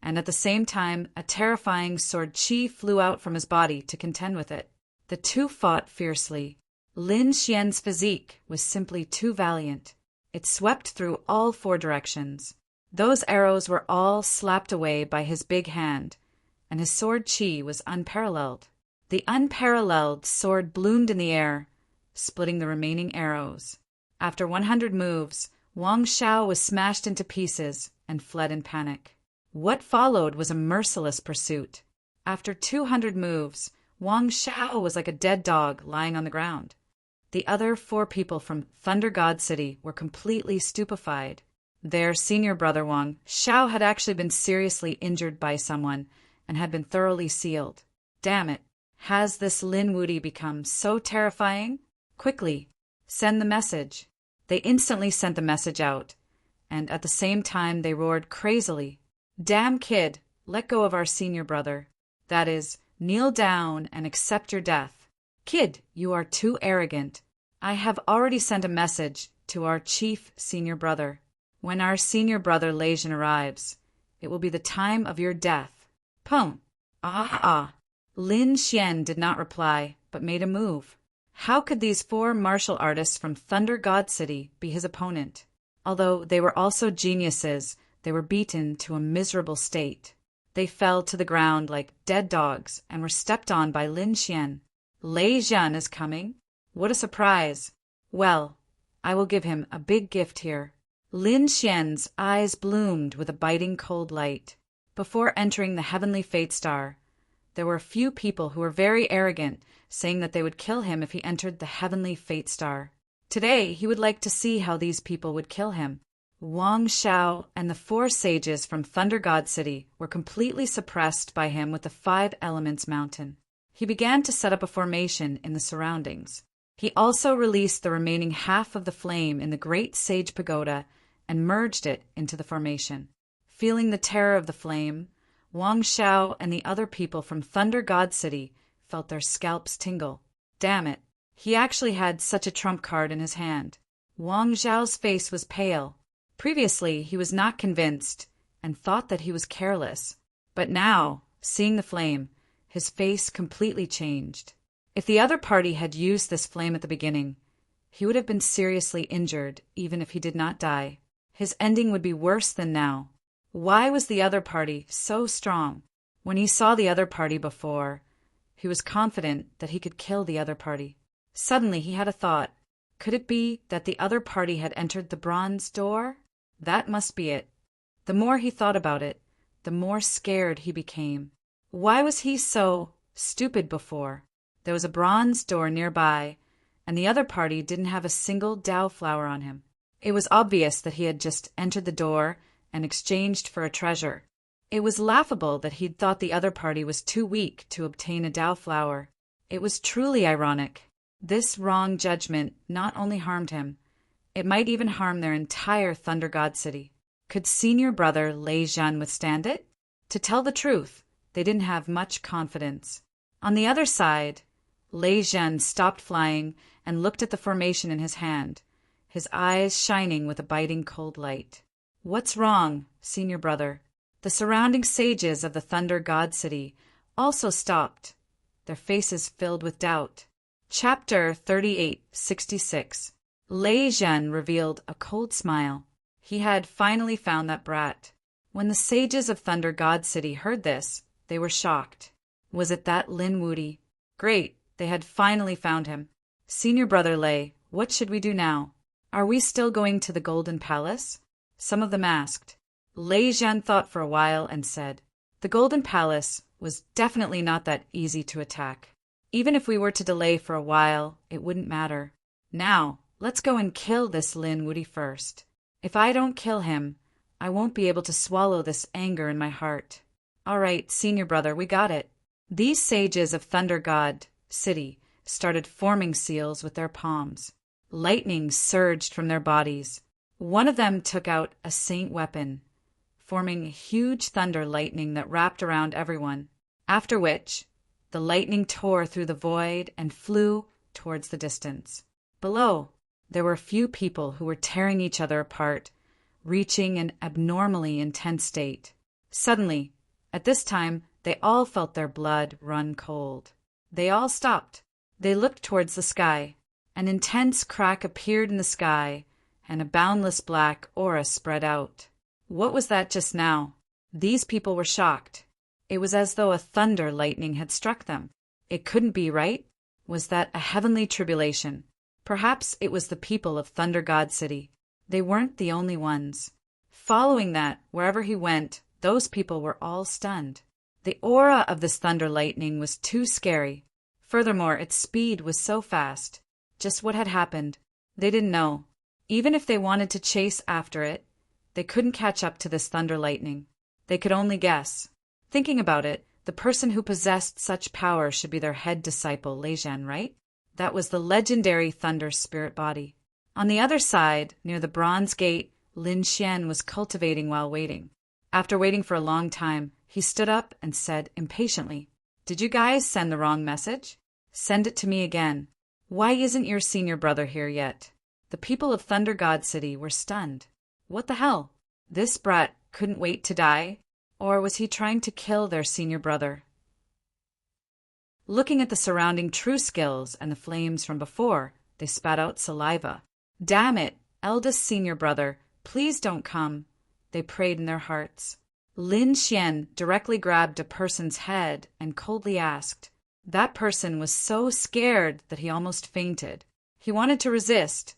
and at the same time a terrifying sword chi flew out from his body to contend with it. The two fought fiercely. Lin Xian's physique was simply too valiant. It swept through all 4 directions. Those arrows were all slapped away by his big hand, and his sword chi was unparalleled. The unparalleled sword bloomed in the air, splitting the remaining arrows. After 100 moves, Wang Xiao was smashed into pieces and fled in panic. What followed was a merciless pursuit. After 200 moves, Wang Xiao was like a dead dog lying on the ground. The other 4 people from Thunder God City were completely stupefied. Their senior brother Wang Xiao had actually been seriously injured by someone and had been thoroughly sealed. Damn it! Has this Lin Wudi become so terrifying? Quickly, send the message. They instantly sent the message out, and at the same time they roared crazily. "Damn kid, let go of our senior brother. That is, kneel down and accept your death. Kid, you are too arrogant. I have already sent a message to our chief senior brother. When our senior brother Leijin arrives, it will be the time of your death." Pum! Ah! Lin Xian did not reply, but made a move. How could these 4 martial artists from Thunder God City be his opponent? Although they were also geniuses, they were beaten to a miserable state. They fell to the ground like dead dogs and were stepped on by Lin Xian. "Lei Zhan is coming? What a surprise! Well, I will give him a big gift here." Lin Xian's eyes bloomed with a biting cold light. Before entering the heavenly fate star, there were a few people who were very arrogant, saying that they would kill him if he entered the heavenly fate star. Today, he would like to see how these people would kill him. Wang Xiao and the 4 sages from Thunder God City were completely suppressed by him with the 5 Elements Mountain. He began to set up a formation in the surroundings. He also released the remaining half of the flame in the Great Sage Pagoda and merged it into the formation. Feeling the terror of the flame, Wang Xiao and the other people from Thunder God City felt their scalps tingle. Damn it, he actually had such a trump card in his hand. Wang Zhao's face was pale. Previously, he was not convinced, and thought that he was careless. But now, seeing the flame, his face completely changed. If the other party had used this flame at the beginning, he would have been seriously injured, even if he did not die. His ending would be worse than now. Why was the other party so strong? When he saw the other party before, he was confident that he could kill the other party. Suddenly he had a thought. Could it be that the other party had entered the bronze door? That must be it. The more he thought about it, the more scared he became. Why was he so stupid before? There was a bronze door nearby, and the other party didn't have a single Dao flower on him. It was obvious that he had just entered the door and exchanged for a treasure. It was laughable that he'd thought the other party was too weak to obtain a Dao flower. It was truly ironic. This wrong judgment not only harmed him, it might even harm their entire Thunder God City. Could senior brother Lei Zhan withstand it? To tell the truth, they didn't have much confidence. On the other side, Lei Zhan stopped flying and looked at the formation in his hand, his eyes shining with a biting cold light. What's wrong, senior brother? The surrounding sages of the Thunder God City also stopped, their faces filled with doubt. Chapter 3866. Lei Zhen revealed a cold smile. He had finally found that brat. When the sages of Thunder God City heard this, they were shocked. Was it that Lin Wuti? Great, they had finally found him. Senior brother Lei, what should we do now? Are we still going to the Golden Palace? Some of them asked. Lei Zhen thought for a while and said, the Golden Palace was definitely not that easy to attack. Even if we were to delay for a while, it wouldn't matter. Now, let's go and kill this Lin Wuti first. If I don't kill him, I won't be able to swallow this anger in my heart. All right, senior brother, we got it. These sages of Thunder God City started forming seals with their palms. Lightning surged from their bodies. One of them took out a saint weapon, forming huge thunder lightning that wrapped around everyone, after which the lightning tore through the void and flew towards the distance. Below, there were a few people who were tearing each other apart, reaching an abnormally intense state. Suddenly, at this time, they all felt their blood run cold. They all stopped. They looked towards the sky. An intense crack appeared in the sky, and a boundless black aura spread out. What was that just now? These people were shocked. It was as though a thunder lightning had struck them. It couldn't be, right? Was that a heavenly tribulation? Perhaps it was the people of Thunder God City. They weren't the only ones. Following that, wherever he went, those people were all stunned. The aura of this thunder lightning was too scary. Furthermore, its speed was so fast. Just what had happened? They didn't know. Even if they wanted to chase after it, they couldn't catch up to this thunder lightning. They could only guess. Thinking about it, the person who possessed such power should be their head disciple, Lei Zhen, right? That was the legendary thunder spirit body. On the other side, near the bronze gate, Lin Xian was cultivating while waiting. After waiting for a long time, he stood up and said impatiently, "Did you guys send the wrong message? Send it to me again. Why isn't your senior brother here yet?" The people of Thunder God City were stunned. What the hell? This brat couldn't wait to die? Or was he trying to kill their senior brother? Looking at the surrounding true skills and the flames from before, they spat out saliva. "Damn it, eldest senior brother, please don't come," they prayed in their hearts. Lin Xian directly grabbed a person's head and coldly asked. That person was so scared that he almost fainted. He wanted to resist,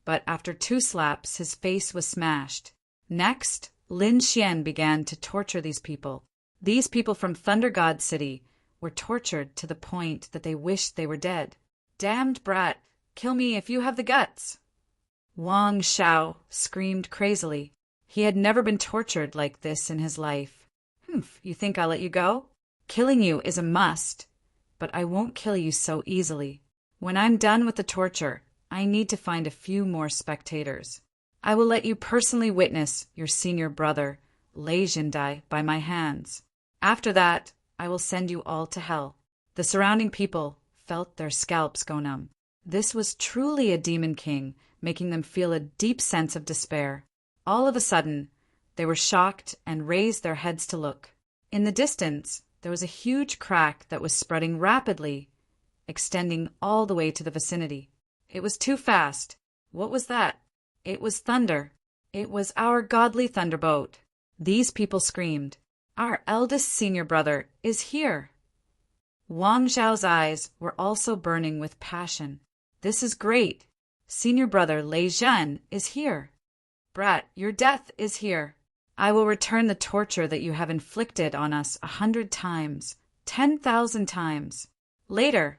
but after 2 slaps, his face was smashed. Next, Lin Xian began to torture these people. These people from Thunder God City were tortured to the point that they wished they were dead. "Damned brat, kill me if you have the guts!" Wang Xiao screamed crazily. He had never been tortured like this in his life. "Humph, you think I'll let you go? Killing you is a must, but I won't kill you so easily. When I'm done with the torture, I need to find a few more spectators. I will let you personally witness your senior brother, Lei Zhen, die by my hands. After that, I will send you all to hell." The surrounding people felt their scalps go numb. This was truly a demon king, making them feel a deep sense of despair. All of a sudden, They were shocked and raised their heads to look. In the distance, there was a huge crack that was spreading rapidly, extending all the way to the vicinity. It was too fast. What was that? It was thunder. It was our godly thunderbolt. These people screamed, "Our eldest senior brother is here!" Wang Zhao's eyes were also burning with passion. "This is great! Senior brother Lei Zhen is here! Brat, your death is here! I will return the torture that you have inflicted on us 100 times, 10,000 times. Later,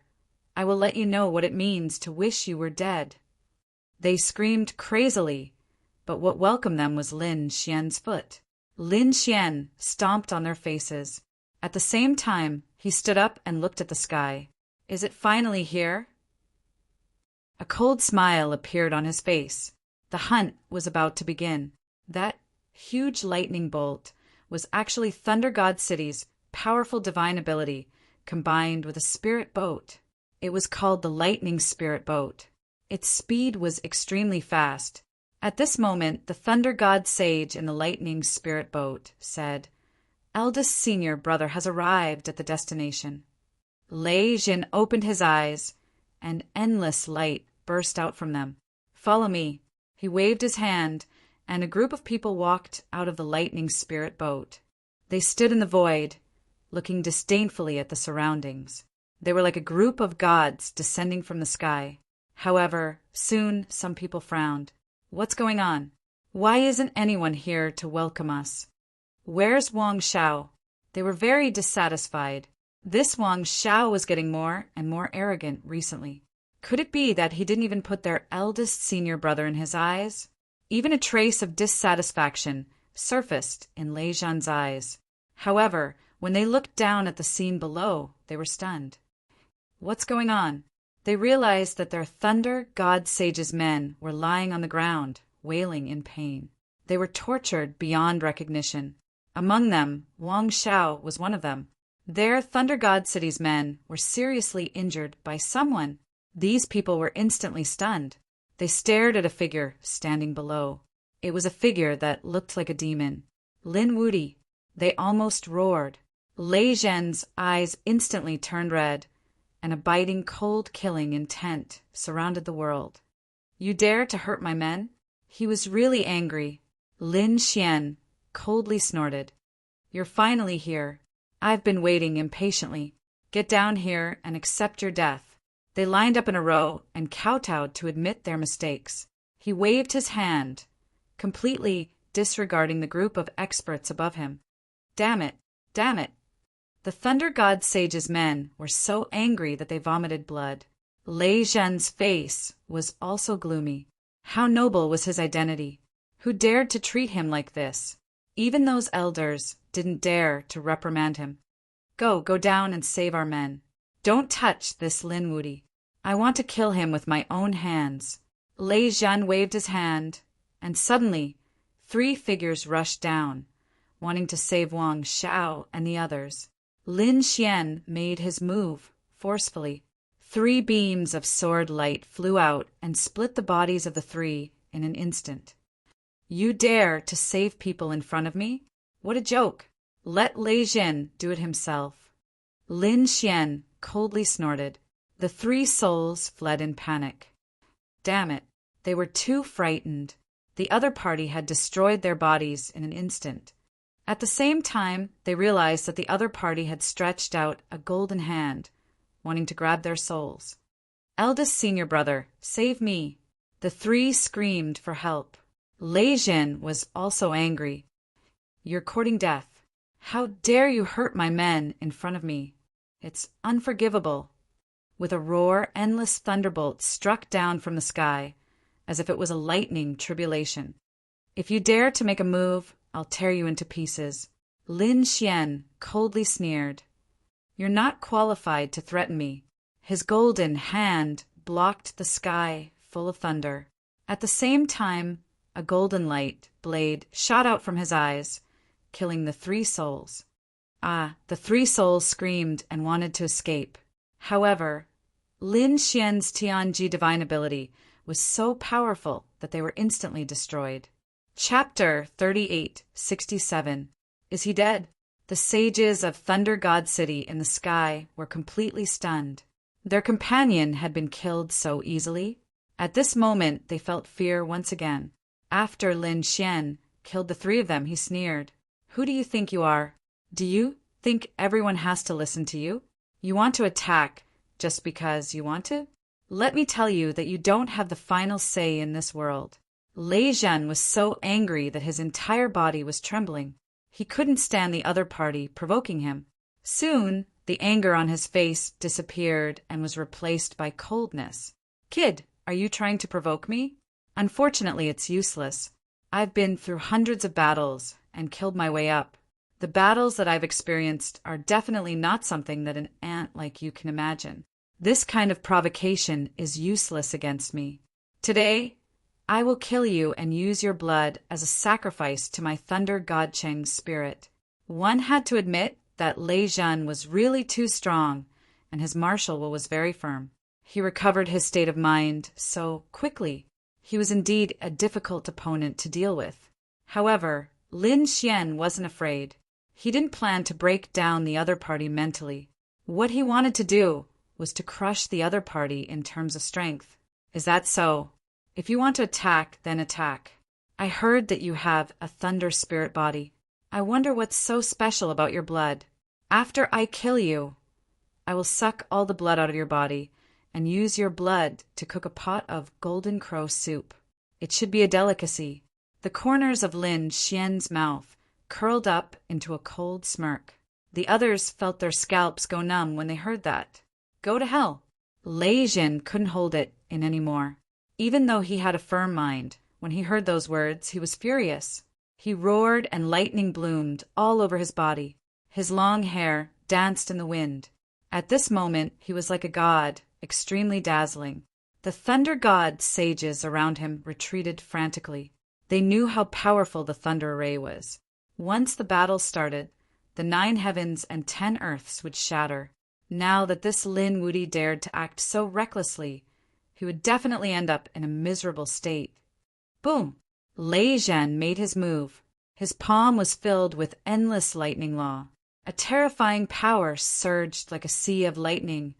I will let you know what it means to wish you were dead." They screamed crazily, but what welcomed them was Lin Xian's foot. Lin Xian stomped on their faces. At the same time, he stood up and looked at the sky. "Is it finally here?" A cold smile appeared on his face. The hunt was about to begin. That huge lightning bolt was actually Thunder God City's powerful divine ability combined with a spirit boat. It was called the Lightning Spirit Boat. Its speed was extremely fast. At this moment, the Thunder God Sage in the Lightning Spirit Boat said, "Eldest senior brother has arrived at the destination." Lei Jin opened his eyes, and endless light burst out from them. "Follow me." He waved his hand, and a group of people walked out of the Lightning Spirit Boat. They stood in the void, looking disdainfully at the surroundings. They were like a group of gods descending from the sky. However, soon some people frowned. "What's going on? Why isn't anyone here to welcome us? Where's Wang Xiao?" They were very dissatisfied. This Wang Xiao was getting more and more arrogant recently. Could it be that he didn't even put their eldest senior brother in his eyes? Even a trace of dissatisfaction surfaced in Lei Zhan's eyes. However, when they looked down at the scene below, they were stunned. What's going on? They realized that their Thunder God Sage's men were lying on the ground, wailing in pain. They were tortured beyond recognition. Among them, Wang Xiao was one of them. Their Thunder God City's men were seriously injured by someone. These people were instantly stunned. They stared at a figure standing below. It was a figure that looked like a demon. Lin Wudi. They almost roared. Lei Zhen's eyes instantly turned red, and a biting, cold killing intent surrounded the world. "You dare to hurt my men?" He was really angry. Lin Xian coldly snorted. "You're finally here. I've been waiting impatiently. Get down here and accept your death." They lined up in a row and kowtowed to admit their mistakes. He waved his hand, completely disregarding the group of experts above him. Damn it! Damn it! The Thunder God Sage's men were so angry that they vomited blood. Lei Zhen's face was also gloomy. How noble was his identity? Who dared to treat him like this? Even those elders didn't dare to reprimand him. Go down and save our men. Don't touch this Lin Wudi. I want to kill him with my own hands." Lei Zhen waved his hand, and suddenly 3 figures rushed down, wanting to save Wang Xiao and the others. Lin Xian made his move forcefully. 3 beams of sword light flew out and split the bodies of the 3 in an instant. "You dare to save people in front of me? What a joke! Let Lei Zhen do it himself." Lin Xian coldly snorted. The 3 souls fled in panic. Damn it! They were too frightened. The other party had destroyed their bodies in an instant. At the same time, they realized that the other party had stretched out a golden hand, wanting to grab their souls. "Eldest senior brother, save me!" The 3 screamed for help. Lei Zhen was also angry. "You're courting death. How dare you hurt my men in front of me? It's unforgivable." With a roar, endless thunderbolts struck down from the sky, as if it was a lightning tribulation. "If you dare to make a move, I'll tear you into pieces." Lin Xian coldly sneered. "You're not qualified to threaten me." His golden hand blocked the sky full of thunder. At the same time, a golden light blade shot out from his eyes, killing the 3 souls. The 3 souls screamed and wanted to escape. However, Lin Xian's Tianji divine ability was so powerful that they were instantly destroyed. Chapter 3867. Is he dead? The sages of Thunder God City in the sky were completely stunned. Their companion had been killed so easily. At this moment they felt fear once again. After Lin Xian killed the three of them, he sneered. Who do you think you are? Do you think everyone has to listen to you? You want to attack just because you want to? Let me tell you that you don't have the final say in this world. Lei Zhen was so angry that his entire body was trembling. He couldn't stand the other party provoking him. Soon, the anger on his face disappeared and was replaced by coldness. Kid, are you trying to provoke me? Unfortunately, it's useless. I've been through hundreds of battles and killed my way up. The battles that I've experienced are definitely not something that an ant like you can imagine. This kind of provocation is useless against me. Today, I will kill you and use your blood as a sacrifice to my Thunder God Cheng's spirit. One had to admit that Lei Zhen was really too strong, and his martial will was very firm. He recovered his state of mind so quickly. He was indeed a difficult opponent to deal with. However, Lin Xian wasn't afraid. He didn't plan to break down the other party mentally. What he wanted to do was to crush the other party in terms of strength. Is that so? If you want to attack, then attack. I heard that you have a thunder spirit body. I wonder what's so special about your blood. After I kill you, I will suck all the blood out of your body and use your blood to cook a pot of golden crow soup. It should be a delicacy. The corners of Lin Xian's mouth curled up into a cold smirk. The others felt their scalps go numb when they heard that. Go to hell. Lei Zhen couldn't hold it in any more. Even though he had a firm mind, when he heard those words, he was furious. He roared and lightning bloomed all over his body. His long hair danced in the wind. At this moment, he was like a god, extremely dazzling. The Thunder God sages around him retreated frantically. They knew how powerful the thunder ray was. Once the battle started, the 9 heavens and 10 earths would shatter. Now that this Lin Wuti dared to act so recklessly, he would definitely end up in a miserable state. Boom! Lei Zhen made his move. His palm was filled with endless lightning law. A terrifying power surged like a sea of lightning,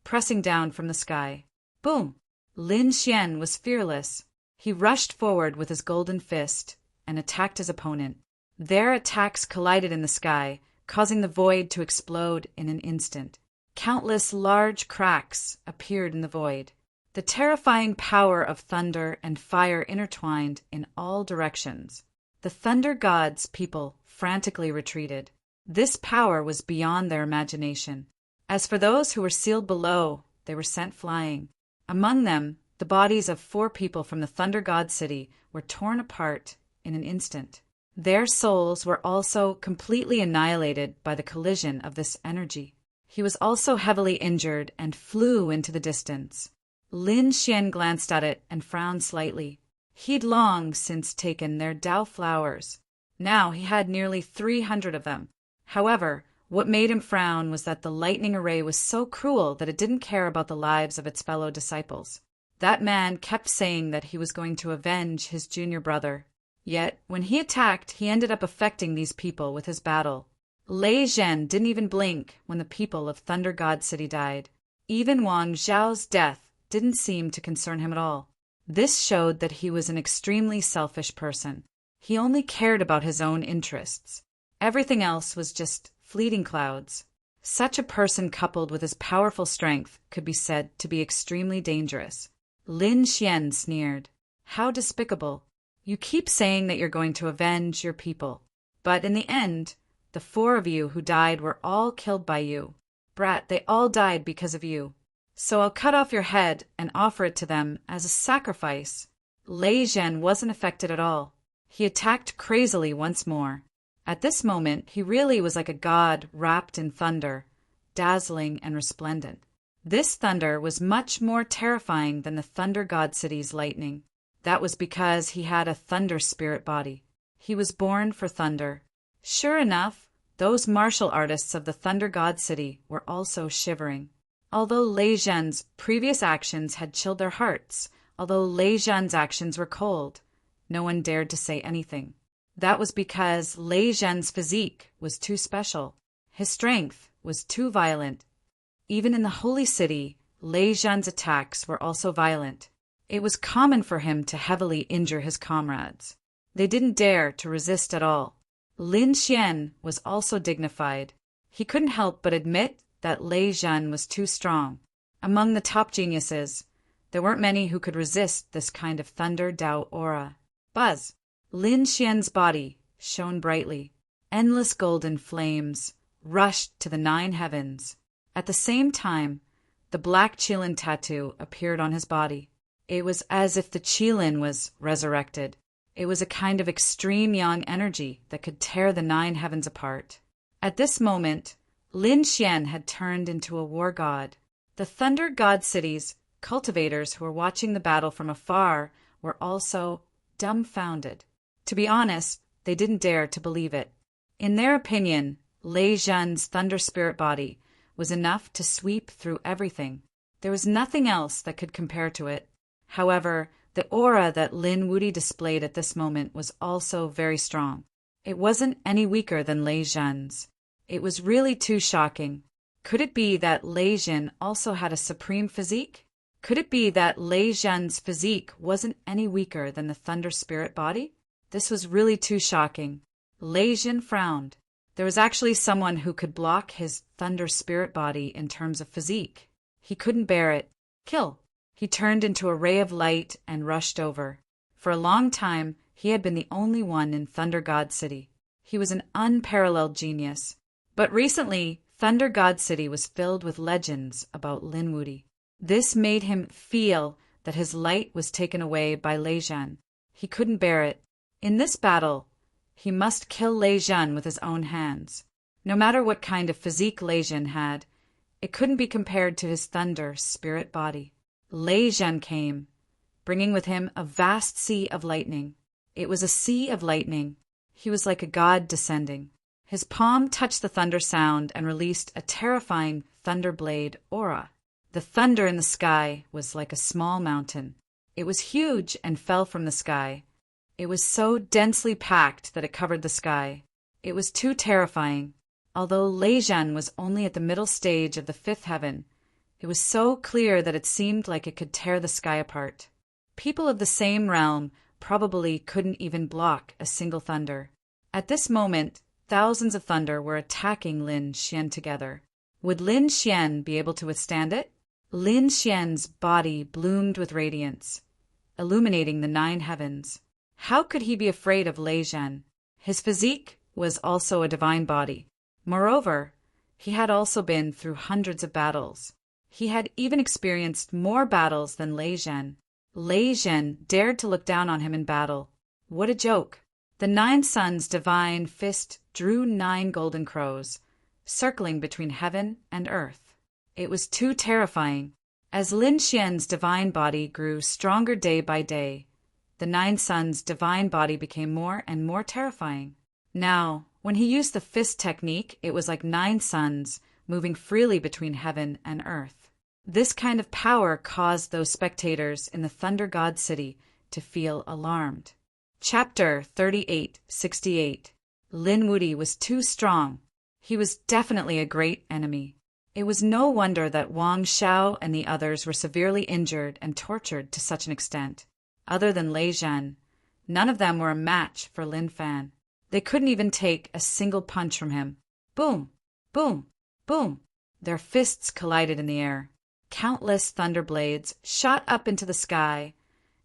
pressing down from the sky. Boom! Lin Xian was fearless. He rushed forward with his golden fist and attacked his opponent. Their attacks collided in the sky, causing the void to explode in an instant. Countless large cracks appeared in the void. The terrifying power of thunder and fire intertwined in all directions. The Thunder God's people frantically retreated. This power was beyond their imagination. As for those who were sealed below, they were sent flying. Among them, the bodies of 4 people from the Thunder God City were torn apart in an instant. Their souls were also completely annihilated by the collision of this energy. He was also heavily injured and flew into the distance. Lin Xian glanced at it and frowned slightly. He'd long since taken their Dao flowers. Now he had nearly 300 of them. However, what made him frown was that the lightning array was so cruel that it didn't care about the lives of its fellow disciples. That man kept saying that he was going to avenge his junior brother. Yet, when he attacked, he ended up affecting these people with his battle. Lei Zhen didn't even blink when the people of Thunder God City died. Even Wang Zhao's death didn't seem to concern him at all. This showed that he was an extremely selfish person. He only cared about his own interests. Everything else was just fleeting clouds. Such a person coupled with his powerful strength could be said to be extremely dangerous. Lin Xian sneered. How despicable. You keep saying that you're going to avenge your people. But in the end, the 4 of you who died were all killed by you. Brat, they all died because of you. So I'll cut off your head and offer it to them as a sacrifice. Lei Zhen wasn't affected at all. He attacked crazily once more. At this moment, he really was like a god wrapped in thunder, dazzling and resplendent. This thunder was much more terrifying than the Thunder God City's lightning. That was because he had a thunder spirit body. He was born for thunder. Sure enough, those martial artists of the Thunder God City were also shivering. Although Lei Zhen's previous actions had chilled their hearts, although Lei Zhen's actions were cold, no one dared to say anything. That was because Lei Zhen's physique was too special. His strength was too violent. Even in the holy city, Lei Zhen's attacks were also violent. It was common for him to heavily injure his comrades. They didn't dare to resist at all. Lin Xian was also dignified. He couldn't help but admit that Lei Zhen was too strong. Among the top geniuses, there weren't many who could resist this kind of thunder Dao aura. Buzz! Lin Xian's body shone brightly. Endless golden flames rushed to the 9 heavens. At the same time, the black qilin tattoo appeared on his body. It was as if the qilin was resurrected. It was a kind of extreme yang energy that could tear the 9 heavens apart. At this moment, Lin Xian had turned into a war god. The Thunder God City's cultivators who were watching the battle from afar were also dumbfounded. To be honest, they didn't dare to believe it. In their opinion, Lei Zhen's thunder spirit body was enough to sweep through everything. There was nothing else that could compare to it. However, the aura that Lin Wuti displayed at this moment was also very strong. It wasn't any weaker than Lei Zhen's. It was really too shocking. Could it be that Lei Zhen also had a supreme physique? Could it be that Lei Zhen's physique wasn't any weaker than the thunder spirit body? This was really too shocking. Lei Zhen frowned. There was actually someone who could block his thunder spirit body in terms of physique. He couldn't bear it. Kill! He turned into a ray of light and rushed over. For a long time, he had been the only one in Thunder God City. He was an unparalleled genius. But recently, Thunder God City was filled with legends about Lin Wuti. This made him feel that his light was taken away by Lei Zhen. He couldn't bear it. In this battle, he must kill Lei Zhen with his own hands. No matter what kind of physique Lei Zhen had, it couldn't be compared to his thunder spirit body. Lei Zhen came, bringing with him a vast sea of lightning. It was a sea of lightning. He was like a god descending. His palm touched the thunder sound and released a terrifying thunder blade aura. The thunder in the sky was like a small mountain. It was huge and fell from the sky. It was so densely packed that it covered the sky. It was too terrifying. Although Lei Zhen was only at the middle stage of the 5th heaven, it was so clear that it seemed like it could tear the sky apart. People of the same realm probably couldn't even block a single thunder. At this moment, thousands of thunder were attacking Lin Xian together. Would Lin Xian be able to withstand it? Lin Xian's body bloomed with radiance, illuminating the 9 heavens. How could he be afraid of Lei Zhen? His physique was also a divine body. Moreover, he had also been through hundreds of battles. He had even experienced more battles than Lei Zhen. Lei Zhen dared to look down on him in battle. What a joke! The 9 suns' divine fist drew 9 golden crows, circling between heaven and earth. It was too terrifying. As Lin Xian's divine body grew stronger day by day, the 9 suns' divine body became more and more terrifying. Now, when he used the fist technique, it was like 9 suns moving freely between heaven and earth. This kind of power caused those spectators in the Thunder God City to feel alarmed. Chapter 3868. Lin Wuti was too strong. He was definitely a great enemy. It was no wonder that Wang Xiao and the others were severely injured and tortured to such an extent. Other than Lei Zhen, none of them were a match for Lin Fan. They couldn't even take a single punch from him. Boom! Boom! Boom! Their fists collided in the air. Countless thunder blades shot up into the sky,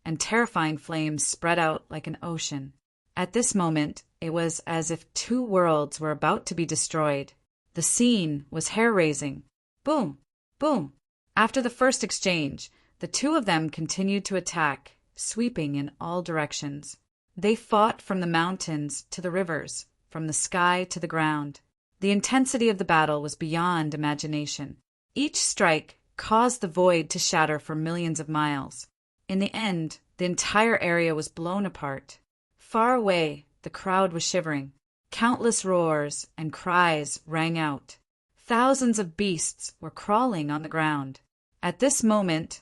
and terrifying flames spread out like an ocean. At this moment, it was as if 2 worlds were about to be destroyed. The scene was hair-raising. Boom! Boom! After the first exchange, the 2 of them continued to attack, sweeping in all directions. They fought from the mountains to the rivers, from the sky to the ground. The intensity of the battle was beyond imagination. Each strike caused the void to shatter for millions of miles. In the end, the entire area was blown apart. Far away, the crowd was shivering. Countless roars and cries rang out. Thousands of beasts were crawling on the ground. At this moment,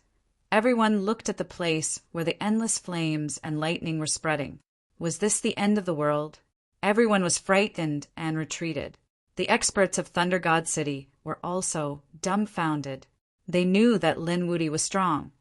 everyone looked at the place where the endless flames and lightning were spreading. Was this the end of the world? Everyone was frightened and retreated. The experts of Thunder God City were also dumbfounded. They knew that Lin Wudy was strong,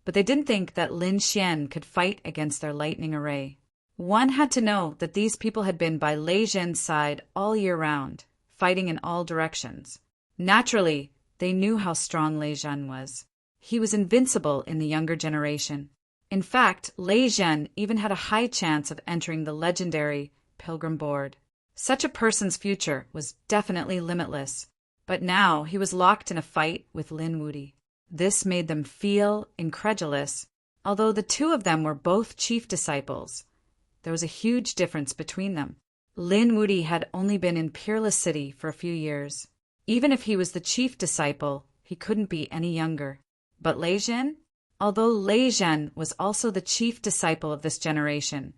but they didn't think that Lin Xian could fight against their lightning array. One had to know that these people had been by Lei Zhen's side all year round, fighting in all directions. Naturally, they knew how strong Lei Zhen was. He was invincible in the younger generation. In fact, Lei Zhen even had a high chance of entering the legendary Pilgrim Board. Such a person's future was definitely limitless. But now he was locked in a fight with Lin Wudy. This made them feel incredulous. Although the two of them were both chief disciples, there was a huge difference between them. Lin Wudy had only been in Peerless City for a few years. Even if he was the chief disciple, he couldn't be any younger. But Lei Zhen? Although Lei Zhen was also the chief disciple of this generation,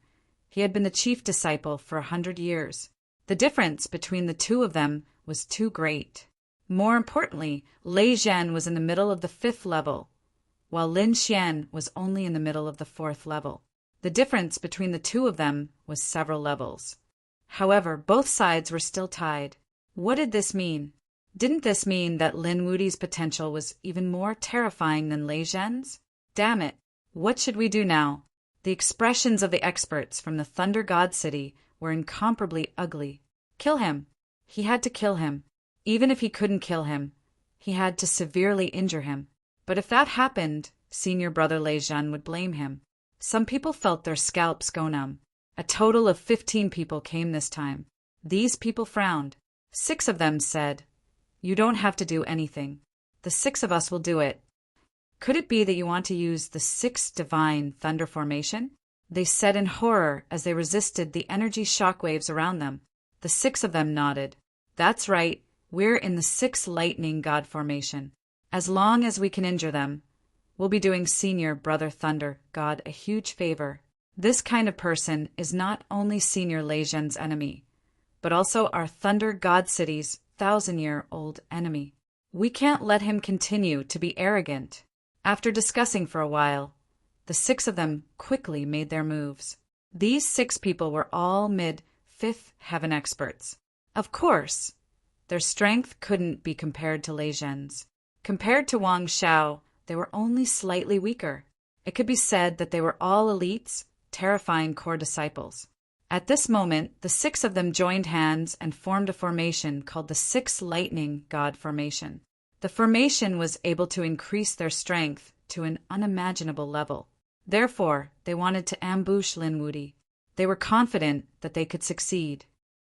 he had been the chief disciple for 100 years. The difference between the two of them was too great. More importantly, Lei Zhen was in the middle of the 5th level, while Lin Xian was only in the middle of the 4th level. The difference between the two of them was several levels. However, both sides were still tied. What did this mean? Didn't this mean that Lin Wudy's potential was even more terrifying than Lei Zhen's? Damn it! What should we do now? The expressions of the experts from the Thunder God City were incomparably ugly. Kill him. He had to kill him. Even if he couldn't kill him, he had to severely injure him. But if that happened, senior brother Lei Zhen would blame him. Some people felt their scalps go numb. A total of 15 people came this time. These people frowned. 6 of them said, "You don't have to do anything. The 6 of us will do it." Could it be that you want to use the 6 divine thunder formation? They said in horror as they resisted the energy shockwaves around them. The 6 of them nodded. That's right, we're in the 6 lightning god formation. As long as we can injure them, we'll be doing senior brother Thunder God a huge favor. This kind of person is not only senior Lei Zhen's enemy, but also our Thunder God City's 1,000-year-old enemy. We can't let him continue to be arrogant. After discussing for a while, the 6 of them quickly made their moves. These 6 people were all mid-5th heaven experts. Of course, their strength couldn't be compared to Lei Zhen's. Compared to Wang Xiao, they were only slightly weaker. It could be said that they were all elites, terrifying core disciples. At this moment, the 6 of them joined hands and formed a formation called the 6 Lightning God Formation. The formation was able to increase their strength to an unimaginable level. Therefore, they wanted to ambush Lin Wudy. They were confident that they could succeed.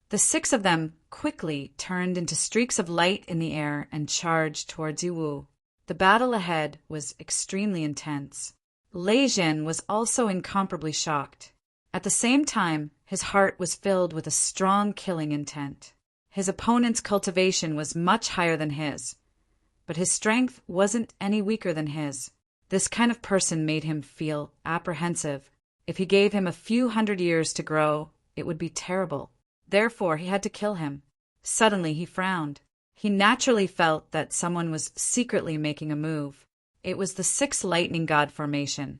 The 6 of them quickly turned into streaks of light in the air and charged towards Yiwu. The battle ahead was extremely intense. Lei Zhen was also incomparably shocked. At the same time, his heart was filled with a strong killing intent. His opponent's cultivation was much higher than his, but his strength wasn't any weaker than his. This kind of person made him feel apprehensive. If he gave him a few hundred years to grow, it would be terrible. Therefore, he had to kill him. Suddenly, he frowned. He naturally felt that someone was secretly making a move. It was the 6 Lightning God Formation.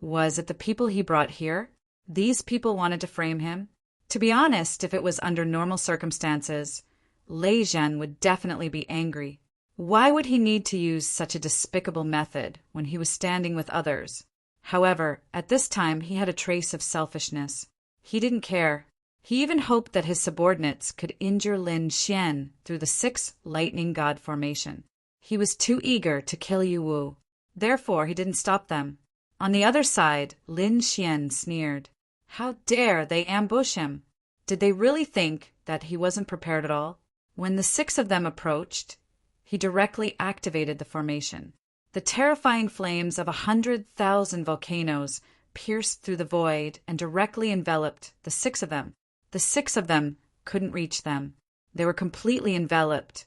Was it the people he brought here? These people wanted to frame him? To be honest, if it was under normal circumstances, Lei Zhen would definitely be angry. Why would he need to use such a despicable method when he was standing with others? However, at this time he had a trace of selfishness. He didn't care. He even hoped that his subordinates could injure Lin Xian through the 6 Lightning God Formation. He was too eager to kill Yiwu. Therefore, he didn't stop them. On the other side, Lin Xian sneered. How dare they ambush him? Did they really think that he wasn't prepared at all? When the 6 of them approached, he directly activated the formation. The terrifying flames of 100,000 volcanoes pierced through the void and directly enveloped the 6 of them. The 6 of them couldn't reach them. They were completely enveloped,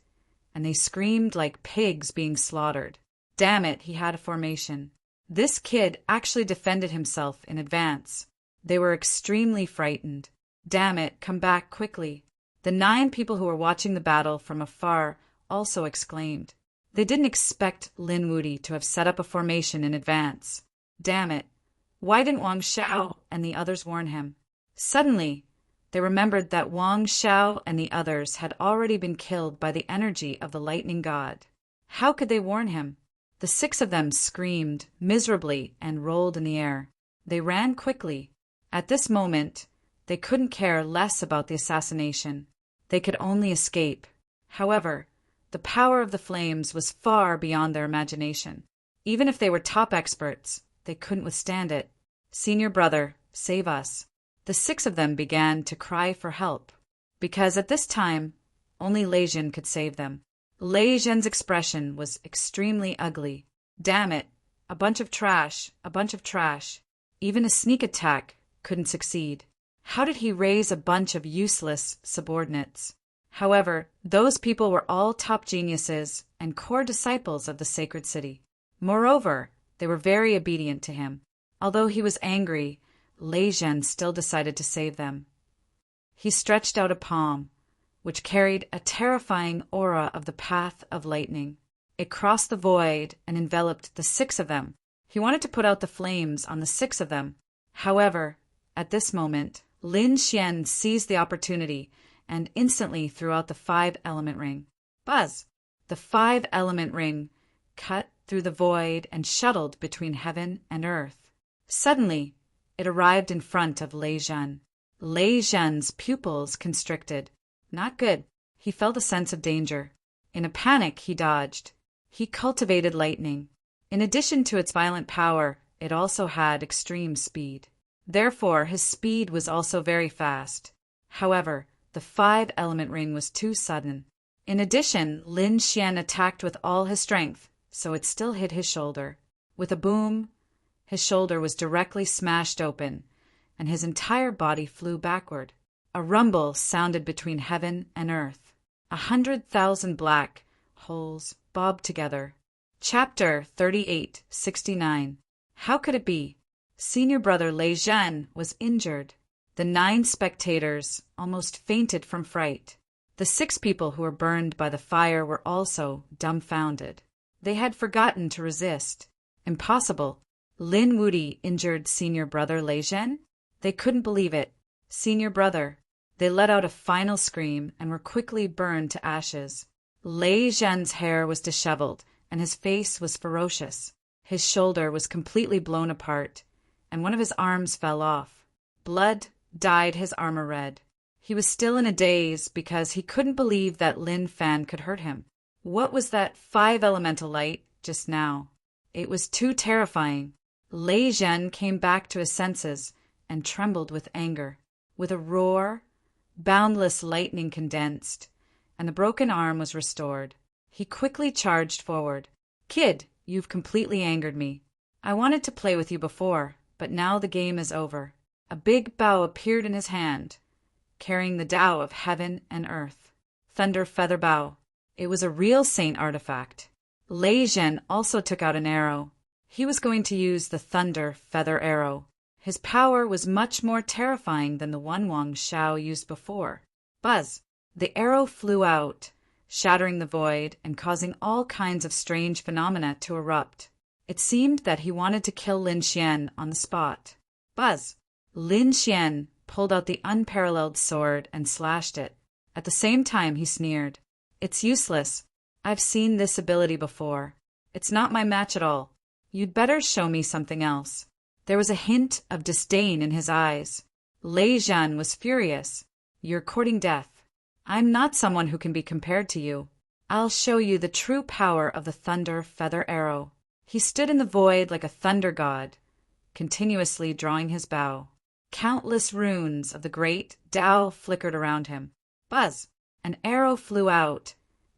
and they screamed like pigs being slaughtered. Damn it, he had a formation. This kid actually defended himself in advance. They were extremely frightened. Damn it, come back quickly. The 9 people who were watching the battle from afar also exclaimed. They didn't expect Lin Wudy to have set up a formation in advance. Damn it. Why didn't Wang Xiao and the others warn him? Suddenly, they remembered that Wang Xiao and the others had already been killed by the energy of the lightning god. How could they warn him? The 6 of them screamed miserably and rolled in the air. They ran quickly. At this moment, they couldn't care less about the assassination. They could only escape. However, the power of the flames was far beyond their imagination. Even if they were top experts, they couldn't withstand it. "Senior brother, save us." The 6 of them began to cry for help, because at this time, only Lei Jin could save them. Lei Jin's expression was extremely ugly. Damn it, a bunch of trash, a bunch of trash. Even a sneak attack couldn't succeed. How did he raise a bunch of useless subordinates? However, those people were all top geniuses and core disciples of the sacred city. Moreover, they were very obedient to him. Although he was angry, Lei Jin still decided to save them. He stretched out a palm, which carried a terrifying aura of the path of lightning. It crossed the void and enveloped the 6 of them. He wanted to put out the flames on the 6 of them. However, at this moment, Lin Xian seized the opportunity and instantly threw out the 5-element ring. Buzz! The 5-element ring cut through the void and shuttled between heaven and earth. Suddenly, it arrived in front of Lei Jin. Lei Jin's pupils constricted. Not good. He felt a sense of danger. In a panic, he dodged. He cultivated lightning. In addition to its violent power, it also had extreme speed. Therefore, his speed was also very fast. However, the 5-element ring was too sudden. In addition, Lin Xian attacked with all his strength, so it still hit his shoulder. With a boom, his shoulder was directly smashed open, and his entire body flew backward. A rumble sounded between heaven and earth. 100,000 black holes bobbed together. Chapter 3869. How could it be? Senior brother Lei Jin was injured. The 9 spectators almost fainted from fright. The 6 people who were burned by the fire were also dumbfounded. They had forgotten to resist. Impossible. Lin Wudi injured senior brother Lei Jin? They couldn't believe it. Senior brother. They let out a final scream and were quickly burned to ashes. Lei Jin's hair was disheveled, and his face was ferocious. His shoulder was completely blown apart, and one of his arms fell off. Blood dyed his armor red. He was still in a daze because he couldn't believe that Lin Fan could hurt him. What was that 5-elemental light just now? It was too terrifying. Lei Jin came back to his senses and trembled with anger. With a roar, boundless lightning condensed, and the broken arm was restored. He quickly charged forward. "Kid, you've completely angered me. I wanted to play with you before, but now the game is over." A big bow appeared in his hand, carrying the Tao of heaven and earth. Thunder Feather Bow. It was a real saint artifact. Lei Jin also took out an arrow. He was going to use the Thunder Feather Arrow. His power was much more terrifying than the one Wang Xiao used before. Buzz! The arrow flew out, shattering the void and causing all kinds of strange phenomena to erupt. It seemed that he wanted to kill Lin Xian on the spot. Buzz! Lin Xian pulled out the unparalleled sword and slashed it. At the same time, he sneered. "It's useless. I've seen this ability before. It's not my match at all. You'd better show me something else." There was a hint of disdain in his eyes. Lei Jin was furious. "You're courting death. I'm not someone who can be compared to you. I'll show you the true power of the Thunder Feather Arrow." He stood in the void like a thunder god, continuously drawing his bow. Countless runes of the great Tao flickered around him. Buzz! An arrow flew out,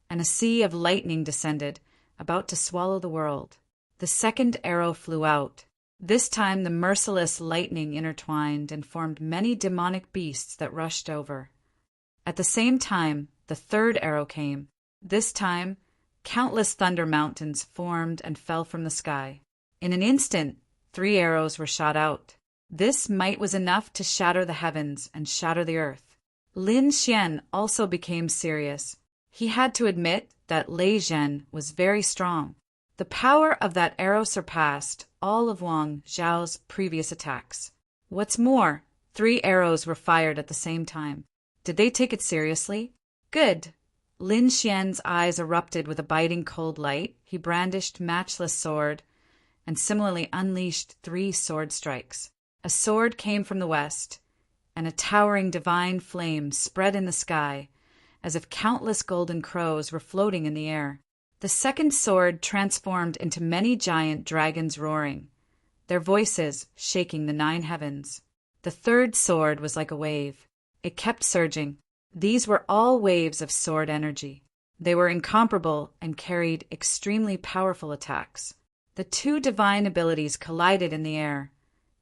and a sea of lightning descended, about to swallow the world. The second arrow flew out. This time the merciless lightning intertwined and formed many demonic beasts that rushed over. At the same time, the third arrow came. This time, countless thunder mountains formed and fell from the sky. In an instant, 3 arrows were shot out. This might was enough to shatter the heavens and shatter the earth. Lin Xian also became serious. He had to admit that Lei Jin was very strong. The power of that arrow surpassed all of Wang Zhao's previous attacks. What's more, 3 arrows were fired at the same time. Did they take it seriously? Good. Lin Xian's eyes erupted with a biting cold light. He brandished matchless sword and similarly unleashed 3 sword strikes. A sword came from the west, and a towering divine flame spread in the sky, as if countless golden crows were floating in the air. The second sword transformed into many giant dragons roaring, their voices shaking the 9 heavens. The third sword was like a wave. It kept surging. These were all waves of sword energy. They were incomparable and carried extremely powerful attacks. The 2 divine abilities collided in the air,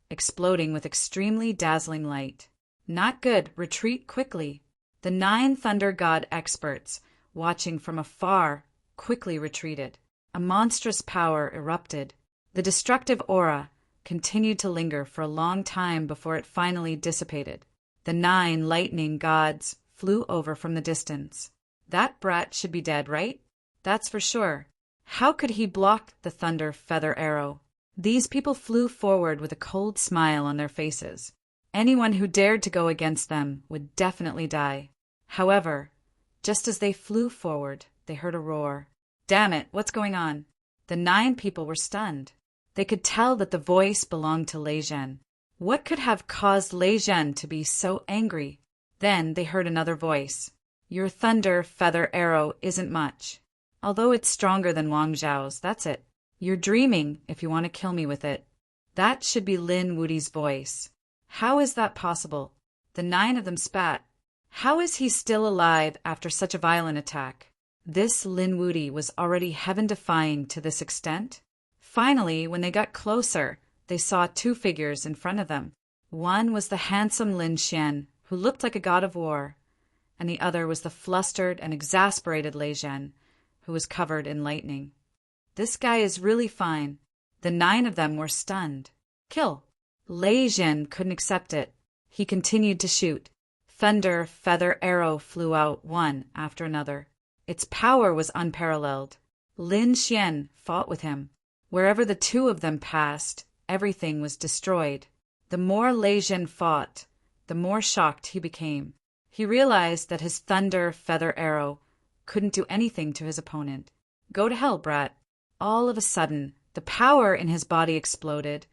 exploding with extremely dazzling light. Not good. Retreat quickly. The 9 Thunder God experts, watching from afar, quickly retreated. A monstrous power erupted. The destructive aura continued to linger for a long time before it finally dissipated. The 9 lightning gods flew over from the distance. That brat should be dead, right? That's for sure. How could he block the thunder feather arrow? These people flew forward with a cold smile on their faces. Anyone who dared to go against them would definitely die. However, just as they flew forward, they heard a roar. Damn it, what's going on? The 9 people were stunned. They could tell that the voice belonged to Lei Zhen. What could have caused Lei Zhen to be so angry? Then they heard another voice. Your thunder feather arrow isn't much. Although it's stronger than Wang Zhao's, that's it. You're dreaming if you want to kill me with it. That should be Lin Wudi's voice. How is that possible? The 9 of them spat. How is he still alive after such a violent attack? This Lin Wudi was already heaven-defying to this extent? Finally, when they got closer, they saw 2 figures in front of them. One was the handsome Lin Xian, who looked like a god of war, and the other was the flustered and exasperated Lei Zhen, who was covered in lightning. This guy is really fine. The 9 of them were stunned. Kill. Lei Zhen couldn't accept it. He continued to shoot. Thunder feather arrow flew out one after another. Its power was unparalleled. Lin Xian fought with him. Wherever the 2 of them passed, everything was destroyed. The more Lei Zhen fought, the more shocked he became. He realized that his thunder feather arrow couldn't do anything to his opponent. Go to hell, brat. All of a sudden, the power in his body exploded,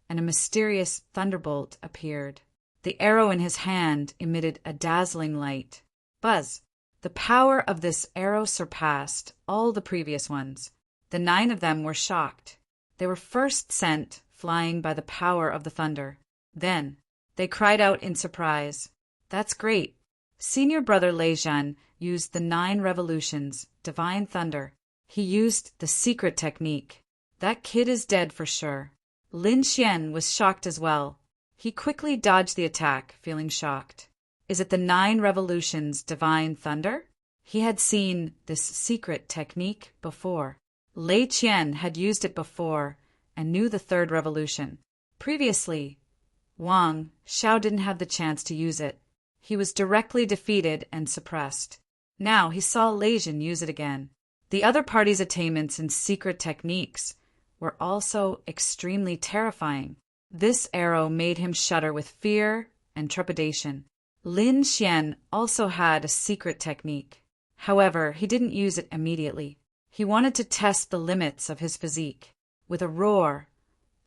and a mysterious thunderbolt appeared. The arrow in his hand emitted a dazzling light. Buzz! The power of this arrow surpassed all the previous ones. The 9 of them were shocked. They were first sent flying by the power of the thunder. Then, they cried out in surprise. That's great. Senior brother Lei Zhen used the 9 revolutions, divine thunder. He used the secret technique. That kid is dead for sure. Lin Xian was shocked as well. He quickly dodged the attack, feeling shocked. Is it the 9 revolutions divine thunder? He had seen this secret technique before. Lei Qian had used it before and knew the 3rd revolution. Previously, Wang Xiao didn't have the chance to use it. He was directly defeated and suppressed. Now he saw Lei Zhen use it again. The other party's attainments and secret techniques were also extremely terrifying. This arrow made him shudder with fear and trepidation. Lin Xian also had a secret technique. However, he didn't use it immediately. He wanted to test the limits of his physique. With a roar,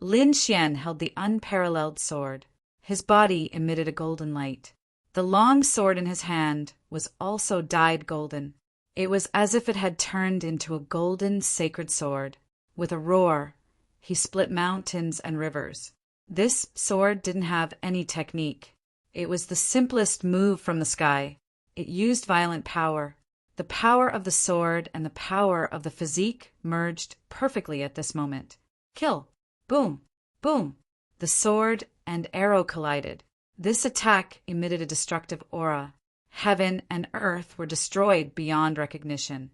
Lin Xian held the unparalleled sword. His body emitted a golden light. The long sword in his hand was also dyed golden. It was as if it had turned into a golden sacred sword. With a roar, he split mountains and rivers. This sword didn't have any technique. It was the simplest move from the sky. It used violent power. The power of the sword and the power of the physique merged perfectly at this moment. Kill! Boom! Boom! The sword and arrow collided. This attack emitted a destructive aura. Heaven and earth were destroyed beyond recognition.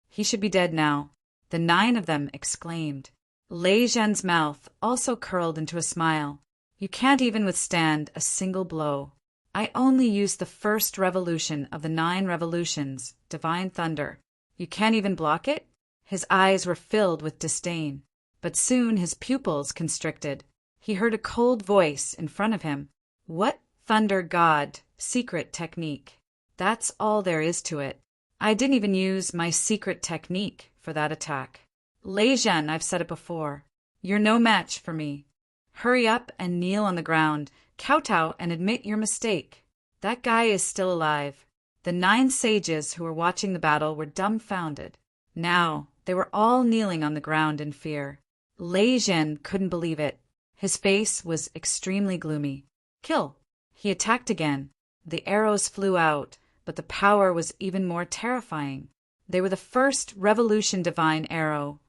He should be dead now. The 9 of them exclaimed. Lei Zhen's mouth also curled into a smile. You can't even withstand a single blow. I only used the 1st revolution of the 9 revolutions, divine thunder. You can't even block it? His eyes were filled with disdain. But soon his pupils constricted. He heard a cold voice in front of him. What Thunder God, secret technique. That's all there is to it. I didn't even use my secret technique for that attack. Lei Zhen, I've said it before. You're no match for me. Hurry up and kneel on the ground, kowtow and admit your mistake. That guy is still alive. The 9 sages who were watching the battle were dumbfounded. Now, they were all kneeling on the ground in fear. Lei Zhen couldn't believe it. His face was extremely gloomy. Kill. He attacked again. The arrows flew out, but the power was even more terrifying. They were the first Revolution Divine Arrow,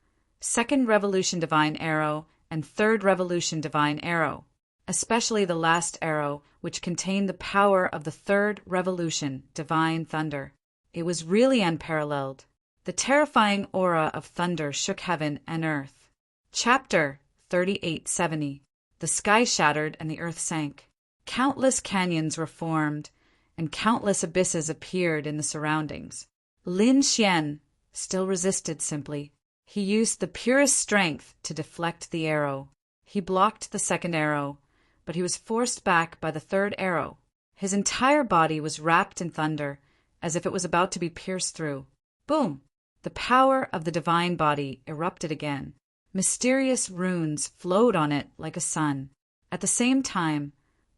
second Revolution Divine Arrow, and third Revolution Divine Arrow, especially the last arrow, which contained the power of the third Revolution Divine Thunder. It was really unparalleled. The terrifying aura of thunder shook heaven and earth. Chapter 3870. The sky shattered and the earth sank. Countless canyons were formed, and countless abysses appeared in the surroundings. Lin Xian still resisted simply. He used the purest strength to deflect the arrow. He blocked the second arrow, but he was forced back by the third arrow. His entire body was wrapped in thunder, as if it was about to be pierced through. Boom! The power of the divine body erupted again. Mysterious runes flowed on it like a sun. At the same time,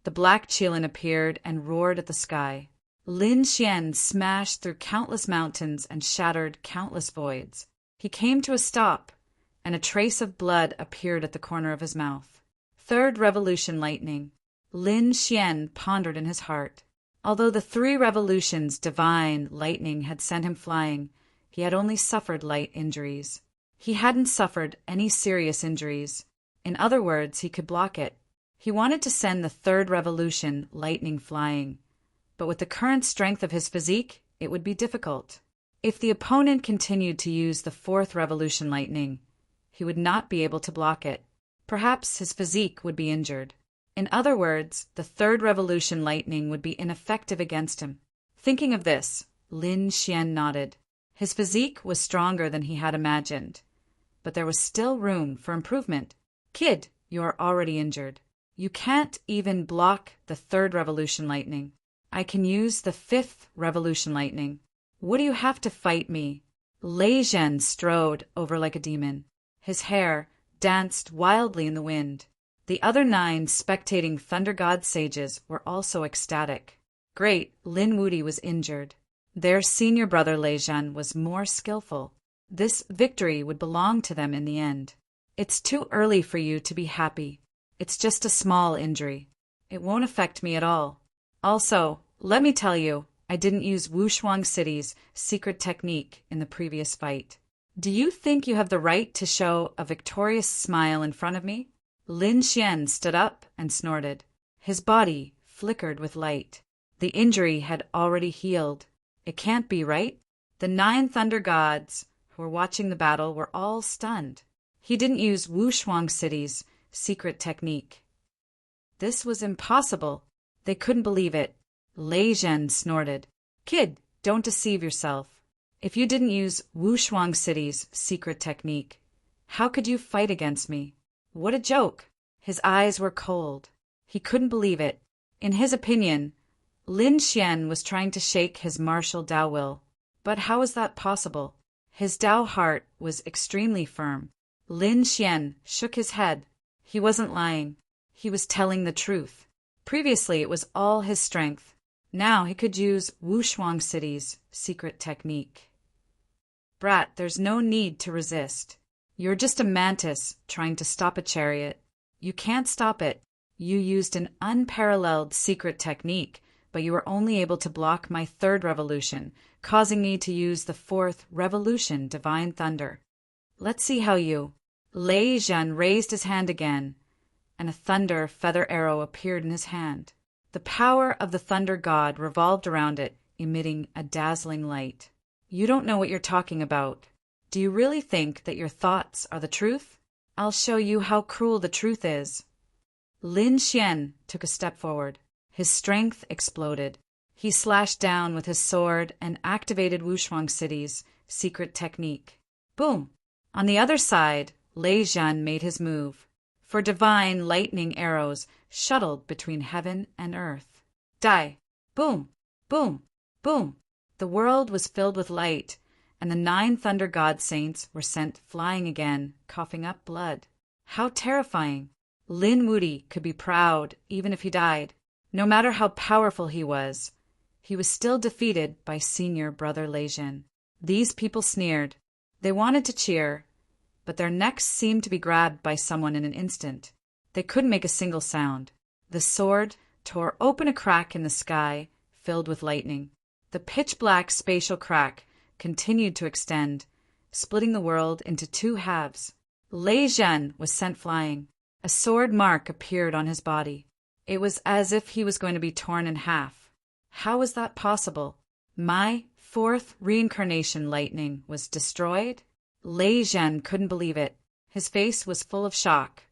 the black Qilin appeared and roared at the sky. Lin Xian smashed through countless mountains and shattered countless voids. He came to a stop, and a trace of blood appeared at the corner of his mouth. Third Revolution Lightning. Lin Xian pondered in his heart. Although the 3 revolutions divine lightning had sent him flying, he had only suffered light injuries. He hadn't suffered any serious injuries. In other words, he could block it. He wanted to send the third revolution lightning flying, but with the current strength of his physique, it would be difficult. If the opponent continued to use the fourth revolution lightning, he would not be able to block it. Perhaps his physique would be injured. In other words, the third revolution lightning would be ineffective against him. Thinking of this, Lin Xian nodded. His physique was stronger than he had imagined, but there was still room for improvement. Kid, you are already injured. You can't even block the third revolution lightning. I can use the 5th revolution lightning. What do you have to fight me? Lei Zhen strode over like a demon. His hair danced wildly in the wind. The other 9 spectating Thunder God sages were also ecstatic. Great, Lin Wudi was injured. Their senior brother Lei Zhen was more skillful. This victory would belong to them in the end. It's too early for you to be happy. It's just a small injury. It won't affect me at all. Also, let me tell you, I didn't use Wushuang City's secret technique in the previous fight. Do you think you have the right to show a victorious smile in front of me? Lin Xian stood up and snorted. His body flickered with light. The injury had already healed. It can't be, right? The 9 Thunder Gods who were watching the battle were all stunned. He didn't use Wushuang City's secret technique. This was impossible. They couldn't believe it. Lei Zhen snorted. Kid, don't deceive yourself. If you didn't use Wushuang City's secret technique, how could you fight against me? What a joke. His eyes were cold. He couldn't believe it. In his opinion, Lin Xian was trying to shake his martial Dao will. But how was that possible? His Dao heart was extremely firm. Lin Xian shook his head. He wasn't lying. He was telling the truth. Previously, it was all his strength. Now he could use Wushuang City's secret technique. Brat, there's no need to resist. You're just a mantis trying to stop a chariot. You can't stop it. You used an unparalleled secret technique, but you were only able to block my third revolution, causing me to use the 4th revolution Divine Thunder. Let's see how you... Lei Zhen raised his hand again, and a thunder feather arrow appeared in his hand. The power of the Thunder God revolved around it, emitting a dazzling light. You don't know what you're talking about. Do you really think that your thoughts are the truth? I'll show you how cruel the truth is. Lin Xian took a step forward. His strength exploded. He slashed down with his sword and activated Wushuang City's secret technique. Boom! On the other side, Lei Zhen made his move. For divine lightning arrows shuttled between heaven and earth. Die! Boom! Boom! Boom! The world was filled with light, and the 9 thunder god saints were sent flying again, coughing up blood. How terrifying! Lin Wudy could be proud even if he died. No matter how powerful he was still defeated by senior brother Lei Zhen. These people sneered. They wanted to cheer, but their necks seemed to be grabbed by someone in an instant. They couldn't make a single sound. The sword tore open a crack in the sky, filled with lightning. The pitch-black spatial crack continued to extend, splitting the world into 2 halves. Lei Zhen was sent flying. A sword mark appeared on his body. It was as if he was going to be torn in half. How was that possible? My 4th reincarnation lightning was destroyed? Lei Zhen couldn't believe it. His face was full of shock.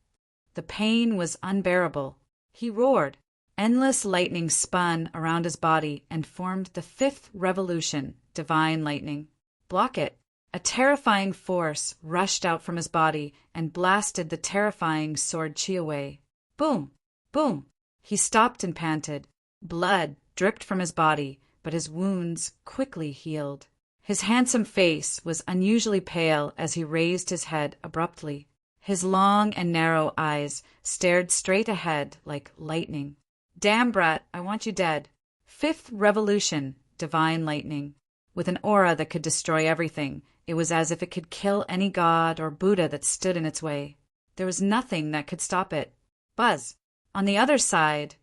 The pain was unbearable. He roared. Endless lightning spun around his body and formed the 5th revolution, divine lightning. Block it. A terrifying force rushed out from his body and blasted the terrifying sword chi away. Boom! Boom! He stopped and panted. Blood dripped from his body, but his wounds quickly healed. His handsome face was unusually pale as he raised his head abruptly. His long and narrow eyes stared straight ahead like lightning. Damn, brat, I want you dead. 5th revolution, divine lightning. With an aura that could destroy everything, it was as if it could kill any god or Buddha that stood in its way. There was nothing that could stop it. Buzz. On the other side,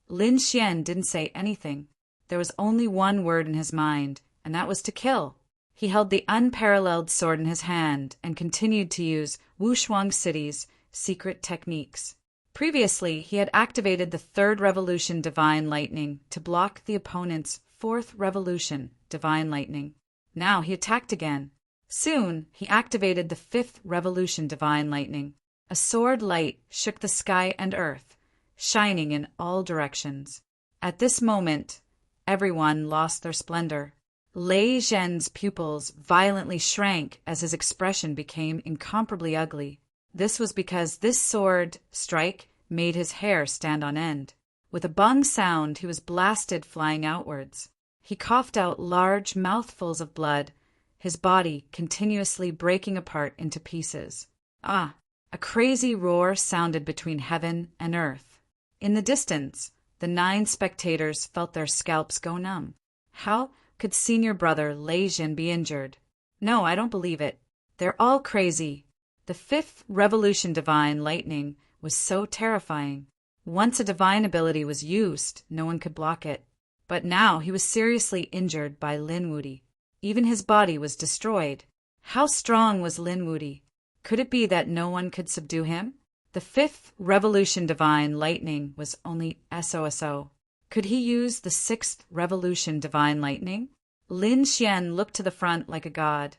Lin Xian didn't say anything. There was only one word in his mind, and that was to kill. He held the unparalleled sword in his hand and continued to use Wushuang City's secret techniques. Previously, he had activated the 3rd revolution divine lightning to block the opponent's 4th revolution divine lightning. Now he attacked again. Soon, he activated the 5th revolution divine lightning. A sword light shook the sky and earth, shining in all directions. At this moment, everyone lost their splendor. Lei Zhen's pupils violently shrank as his expression became incomparably ugly. This was because this sword strike made his hair stand on end. With a bung sound, he was blasted flying outwards. He coughed out large mouthfuls of blood, his body continuously breaking apart into pieces. Ah! A crazy roar sounded between heaven and earth. In the distance, the 9 spectators felt their scalps go numb. How could senior brother Lei Zhen be injured? No, I don't believe it. They're all crazy. The 5th revolution divine lightning was so terrifying. Once a divine ability was used, no one could block it. But now he was seriously injured by Lin Wudy. Even his body was destroyed. How strong was Lin Wudy? Could it be that no one could subdue him? The 5th revolution divine lightning was only SOSO. Could he use the 6th revolution divine lightning? Lin Xian looked to the front like a god,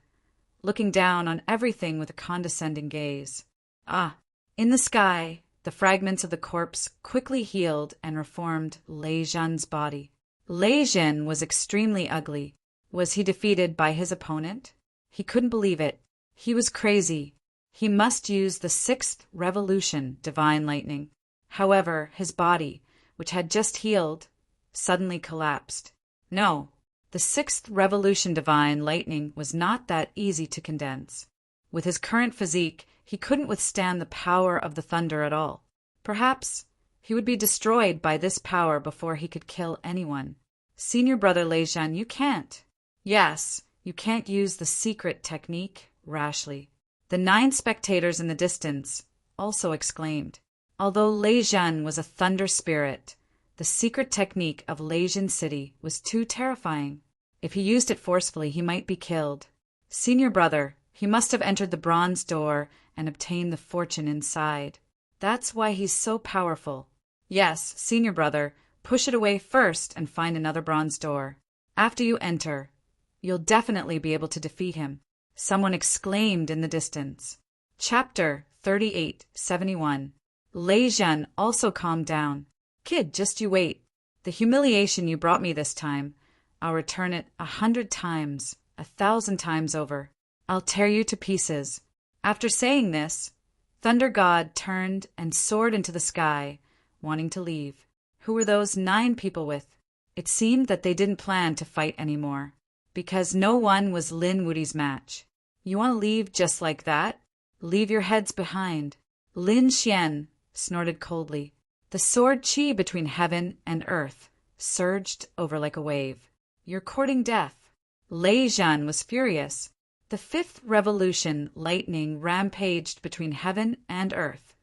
looking down on everything with a condescending gaze. Ah! In the sky, the fragments of the corpse quickly healed and reformed Lei Zhen's body. Lei Zhen was extremely ugly. Was he defeated by his opponent? He couldn't believe it. He was crazy. He must use the 6th revolution divine lightning. However, his body, which had just healed, suddenly collapsed. No, the 6th revolution divine lightning was not that easy to condense. With his current physique, he couldn't withstand the power of the thunder at all. Perhaps he would be destroyed by this power before he could kill anyone. Senior brother Lei Zhen, you can't. Yes, you can't use the secret technique rashly. The 9 spectators in the distance also exclaimed. Although Lei Zhen was a thunder spirit, the secret technique of Lei Zhen City was too terrifying. If he used it forcefully, he might be killed. Senior brother, he must have entered the bronze door and obtained the fortune inside. That's why he's so powerful. Yes, senior brother, push it away first and find another bronze door. After you enter, you'll definitely be able to defeat him. Someone exclaimed in the distance. Chapter 3871. Lei Zhen also calmed down. Kid, just you wait. The humiliation you brought me this time, I'll return it 100 times, 1,000 times over. I'll tear you to pieces. After saying this, Thunder God turned and soared into the sky, wanting to leave. Who were those 9 people with? It seemed that they didn't plan to fight anymore, because no one was Lin Wudi's match. You want to leave just like that? Leave your heads behind. Lin Xian snorted coldly. The sword qi between heaven and earth surged over like a wave. You're courting death. Lei Zhan was furious. The 5th revolution lightning rampaged between heaven and earth,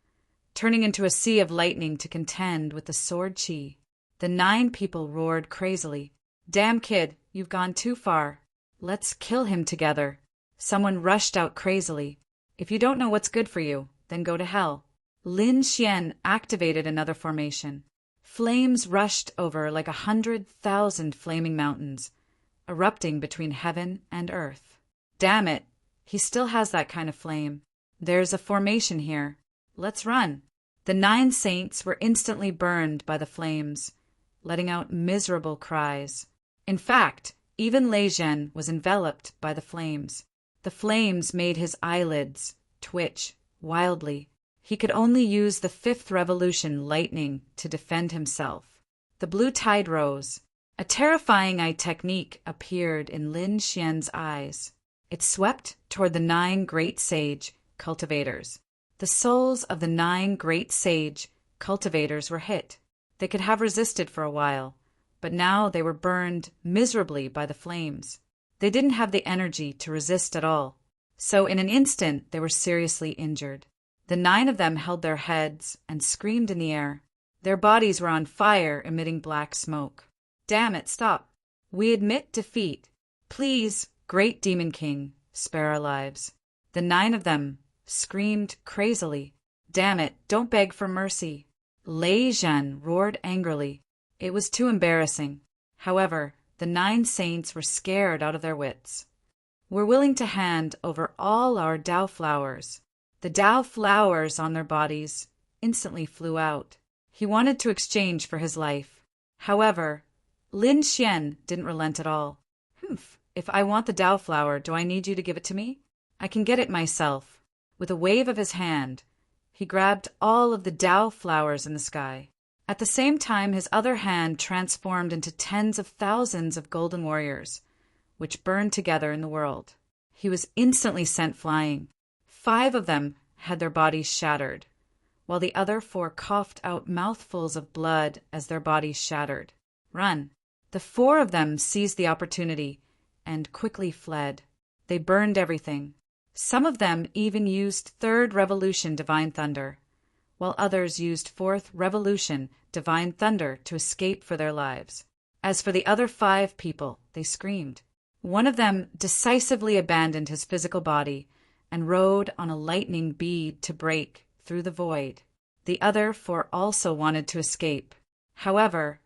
turning into a sea of lightning to contend with the sword qi. The 9 people roared crazily. Damn kid, you've gone too far. Let's kill him together. Someone rushed out crazily. If you don't know what's good for you, then go to hell. Lin Xian activated another formation. Flames rushed over like 100,000 flaming mountains, erupting between heaven and earth. Damn it, he still has that kind of flame. There's a formation here. Let's run. The 9 saints were instantly burned by the flames, letting out miserable cries. In fact, even Lei Zhen was enveloped by the flames. The flames made his eyelids twitch wildly. He could only use the 5th revolution lightning to defend himself. The blue tide rose. A terrifying eye technique appeared in Lin Xian's eyes. It swept toward the 9 great sage cultivators. The souls of the 9 great sage cultivators were hit. They could have resisted for a while, but now they were burned miserably by the flames. They didn't have the energy to resist at all, so in an instant they were seriously injured. The 9 of them held their heads and screamed in the air. Their bodies were on fire, emitting black smoke. Damn it, stop. We admit defeat. Please, Great Demon King, spare our lives. The 9 of them screamed crazily. Damn it, don't beg for mercy. Lei Zhen roared angrily. It was too embarrassing. However, the 9 saints were scared out of their wits. We're willing to hand over all our Dao flowers. The Dao flowers on their bodies instantly flew out. He wanted to exchange for his life. However, Lin Xian didn't relent at all. If I want the Dao flower, do I need you to give it to me? I can get it myself. With a wave of his hand, he grabbed all of the Dao flowers in the sky. At the same time, his other hand transformed into tens of thousands of golden warriors, which burned together in the world. He was instantly sent flying. 5 of them had their bodies shattered, while the other 4 coughed out mouthfuls of blood as their bodies shattered. Run. The 4 of them seized the opportunity and quickly fled. They burned everything. Some of them even used 3rd Revolution Divine Thunder, while others used 4th Revolution Divine Thunder to escape for their lives. As for the other 5 people, they screamed. One of them decisively abandoned his physical body and rode on a lightning bead to break through the void. The other 4 also wanted to escape. However,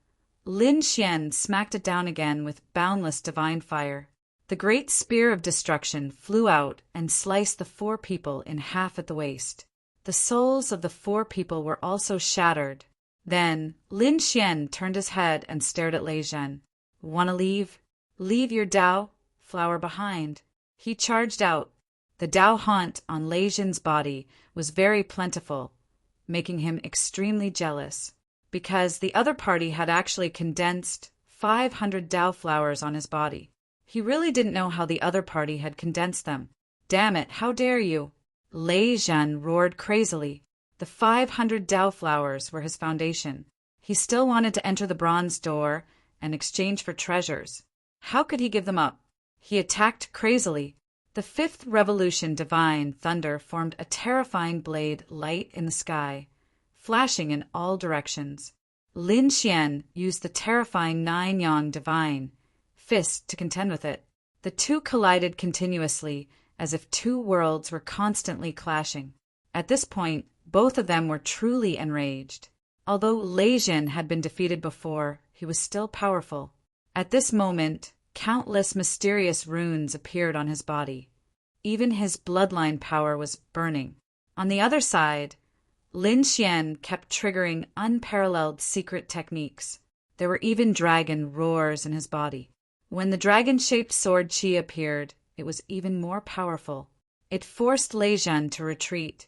Lin Xian smacked it down again with boundless divine fire. The great spear of destruction flew out and sliced the 4 people in half at the waist. The souls of the 4 people were also shattered. Then Lin Xian turned his head and stared at Lei Zhen. "Wanna leave? Leave your Dao flower behind." He charged out. The Dao haunt on Lei Zhen's body was very plentiful, making him extremely jealous, because the other party had actually condensed 500 Dao flowers on his body. He really didn't know how the other party had condensed them. Damn it, how dare you! Lei Zhen roared crazily. The 500 Dao flowers were his foundation. He still wanted to enter the bronze door and exchange for treasures. How could he give them up? He attacked crazily. The 5th Revolution Divine Thunder formed a terrifying blade light in the sky, flashing in all directions. Lin Xian used the terrifying 9 Yang Divine Fist to contend with it. The 2 collided continuously, as if 2 worlds were constantly clashing. At this point, both of them were truly enraged. Although Lei Zhen had been defeated before, he was still powerful. At this moment, countless mysterious runes appeared on his body. Even his bloodline power was burning. On the other side, Lin Xian kept triggering unparalleled secret techniques. There were even dragon roars in his body. When the dragon-shaped sword qi appeared, it was even more powerful. It forced Lei Zhen to retreat,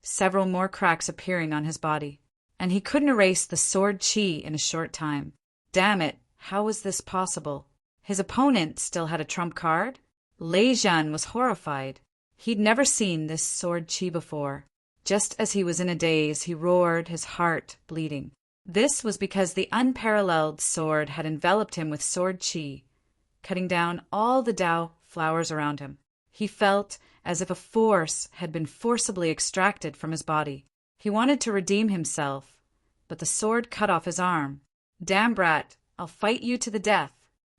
several more cracks appearing on his body. and he couldn't erase the sword chi in a short time. Damn it, how was this possible? His opponent still had a trump card? Lei Zhan was horrified. He'd never seen this sword chi before. Just as he was in a daze, he roared, his heart bleeding. This was because the unparalleled sword had enveloped him with sword chi, cutting down all the Dao flowers around him. He felt as if a force had been forcibly extracted from his body. He wanted to redeem himself, but the sword cut off his arm. Damn brat, I'll fight you to the death.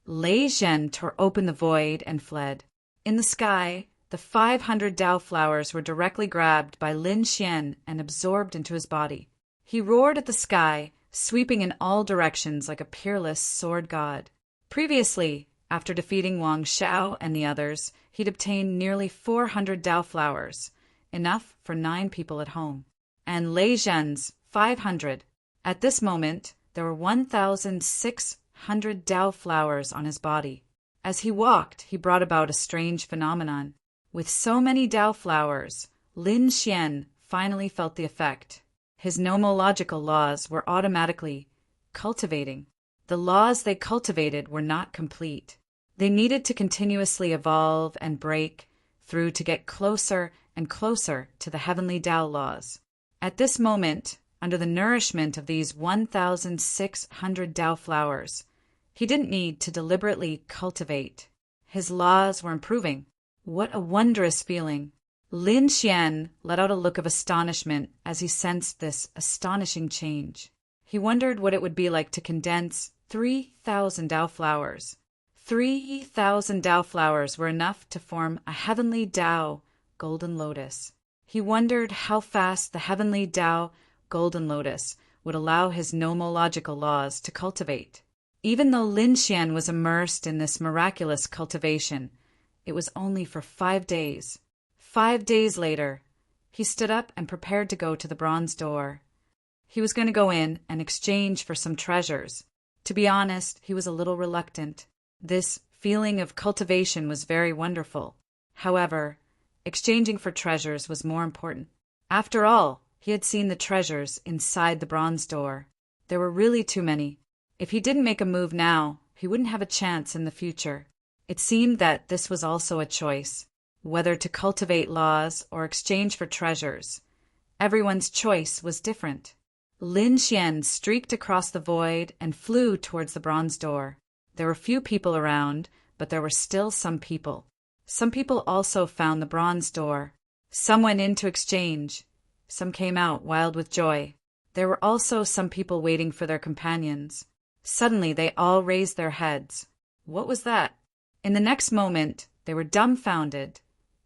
Lei Zhen tore open the void and fled. In the sky, the 500 Dao flowers were directly grabbed by Lin Xian and absorbed into his body. He roared at the sky, sweeping in all directions like a peerless sword god. Previously, after defeating Wang Xiao and the others, he'd obtained nearly 400 Dao flowers, enough for 9 people at home. And Lei Zhen's 500. At this moment, there were 1,600 Dao flowers on his body. As he walked, he brought about a strange phenomenon. With so many Dao flowers, Lin Xian finally felt the effect. His nomological laws were automatically cultivating. The laws they cultivated were not complete. They needed to continuously evolve and break through to get closer and closer to the heavenly Dao laws. At this moment, under the nourishment of these 1,600 Dao flowers, he didn't need to deliberately cultivate. His laws were improving. What a wondrous feeling! Lin Xian let out a look of astonishment as he sensed this astonishing change. He wondered what it would be like to condense 3,000 Dao flowers. 3,000 Dao flowers were enough to form a heavenly Dao golden lotus. He wondered how fast the heavenly Dao golden lotus would allow his nomological laws to cultivate. Even though Lin Xian was immersed in this miraculous cultivation, it was only for 5 days. 5 days later, he stood up and prepared to go to the bronze door. He was going to go in and exchange for some treasures. To be honest, he was a little reluctant. This feeling of cultivation was very wonderful. However, exchanging for treasures was more important. After all, he had seen the treasures inside the bronze door. There were really too many. If he didn't make a move now, he wouldn't have a chance in the future. It seemed that this was also a choice, whether to cultivate laws or exchange for treasures. Everyone's choice was different. Lin Xian streaked across the void and flew towards the bronze door. There were few people around, but there were still some people. Some people also found the bronze door. Some went in to exchange. Some came out wild with joy. There were also some people waiting for their companions. Suddenly they all raised their heads. What was that? In the next moment, they were dumbfounded,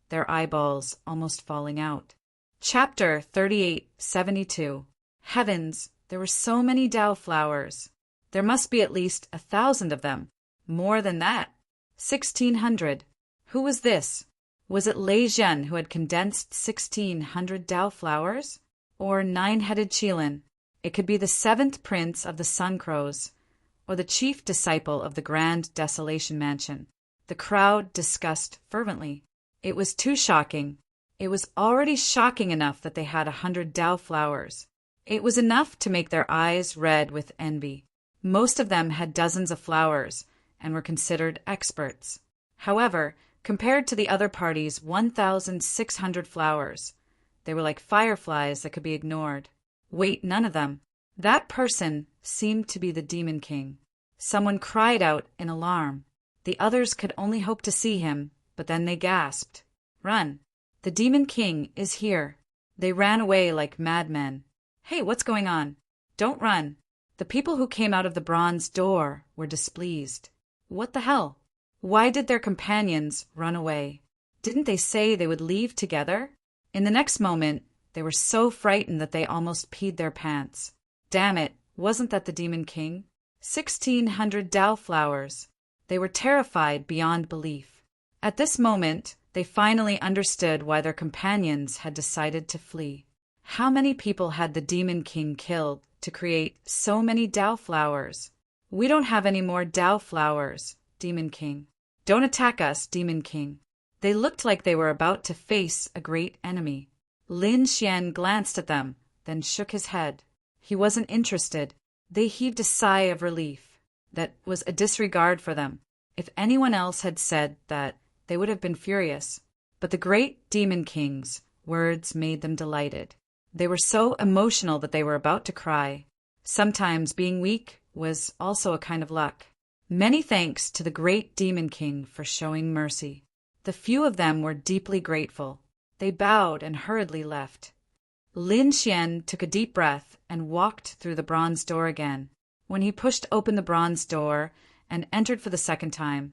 their eyeballs almost falling out. Chapter 3872. Heavens, there were so many Dao flowers. There must be at least 1,000 of them. More than that. 1,600. Who was this? Was it Lei Zhen who had condensed 1,600 Dao flowers? Or 9-headed Qilin? It could be the 7th prince of the Sun Crows, or the chief disciple of the Grand Desolation Mansion. The crowd discussed fervently. It was too shocking. It was already shocking enough that they had 100 Dao flowers. It was enough to make their eyes red with envy. Most of them had dozens of flowers and were considered experts. However, compared to the other party's 1,600 flowers, they were like fireflies that could be ignored. Wait, none of them. That person seemed to be the Demon King. Someone cried out in alarm. The others could only hope to see him, but then they gasped. Run! The Demon King is here. They ran away like madmen. Hey, what's going on? Don't run. The people who came out of the bronze door were displeased. What the hell? Why did their companions run away? Didn't they say they would leave together? In the next moment, they were so frightened that they almost peed their pants. Damn it, wasn't that the Demon King? 1,600 Dao flowers. They were terrified beyond belief. At this moment, they finally understood why their companions had decided to flee. How many people had the Demon King killed to create so many Dao flowers? We don't have any more Dao flowers, Demon King. Don't attack us, Demon King. They looked like they were about to face a great enemy. Lin Xian glanced at them, then shook his head. He wasn't interested. They heaved a sigh of relief. That was a disregard for them. If anyone else had said that, they would have been furious. But the great demon king's words made them delighted. They were so emotional that they were about to cry. Sometimes being weak was also a kind of luck. Many thanks to the great demon king for showing mercy. The few of them were deeply grateful. They bowed and hurriedly left. Lin Xian took a deep breath and walked through the bronze door again. When he pushed open the bronze door and entered for the second time,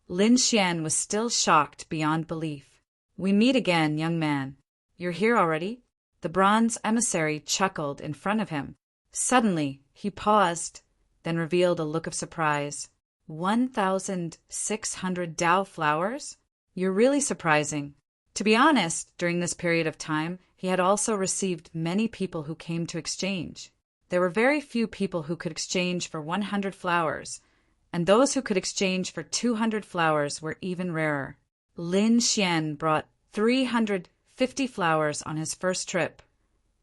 Lin Xian was still shocked beyond belief. "We meet again, young man. You're here already?" The bronze emissary chuckled in front of him. Suddenly, he paused, then revealed a look of surprise. 1,600 Dao flowers? You're really surprising. To be honest, during this period of time, he had also received many people who came to exchange. There were very few people who could exchange for 100 flowers, and those who could exchange for 200 flowers were even rarer. Lin Xian brought 350 flowers on his first trip,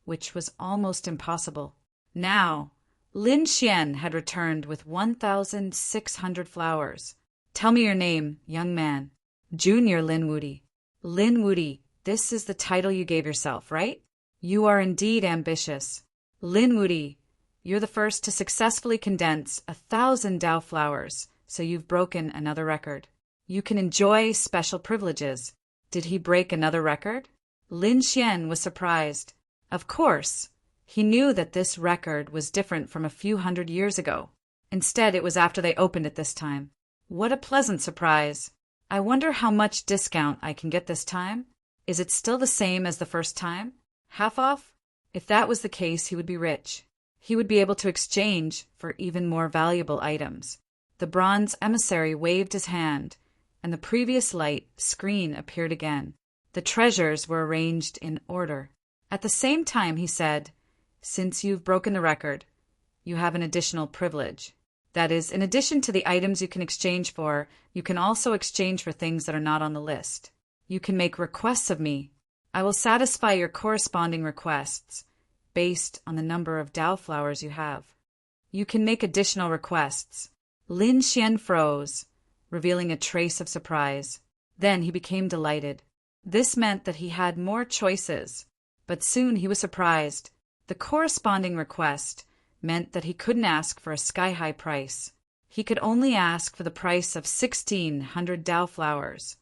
which was almost impossible. Now, Lin Xian had returned with 1,600 flowers. "Tell me your name, young man." "Junior Lin Wudi." "Lin Wudi, this is the title you gave yourself, right? You are indeed ambitious. Lin Wudi, you're the first to successfully condense 1,000 Dao flowers, so you've broken another record. You can enjoy special privileges." Did he break another record? Lin Xian was surprised. Of course, he knew that this record was different from a few hundred years ago. Instead, it was after they opened it this time. What a pleasant surprise. I wonder how much discount I can get this time? Is it still the same as the first time? Half off? If that was the case, he would be rich. He would be able to exchange for even more valuable items. The bronze emissary waved his hand, and the previous light screen appeared again. The treasures were arranged in order. At the same time, he said, "Since you've broken the record, you have an additional privilege. That is, in addition to the items you can exchange for, you can also exchange for things that are not on the list. You can make requests of me. I will satisfy your corresponding requests based on the number of Dao flowers you have. You can make additional requests." Lin Xian froze, revealing a trace of surprise. Then he became delighted. This meant that he had more choices, but soon he was surprised. The corresponding request meant that he couldn't ask for a sky-high price. He could only ask for the price of 1,600 Dao flowers.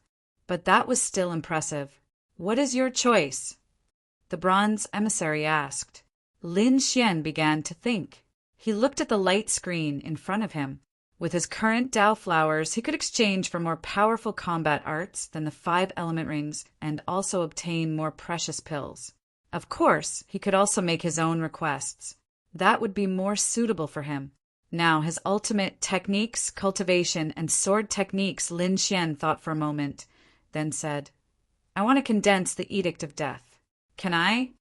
But that was still impressive. "What is your choice?" the bronze emissary asked. Lin Xian began to think. He looked at the light screen in front of him. With his current Dao flowers, he could exchange for more powerful combat arts than the 5 element rings and also obtain more precious pills. Of course, he could also make his own requests. That would be more suitable for him. Now, his ultimate techniques, cultivation, and sword techniques, Lin Xian thought for a moment, then said, "I want to condense the Edict of Death. Can I?"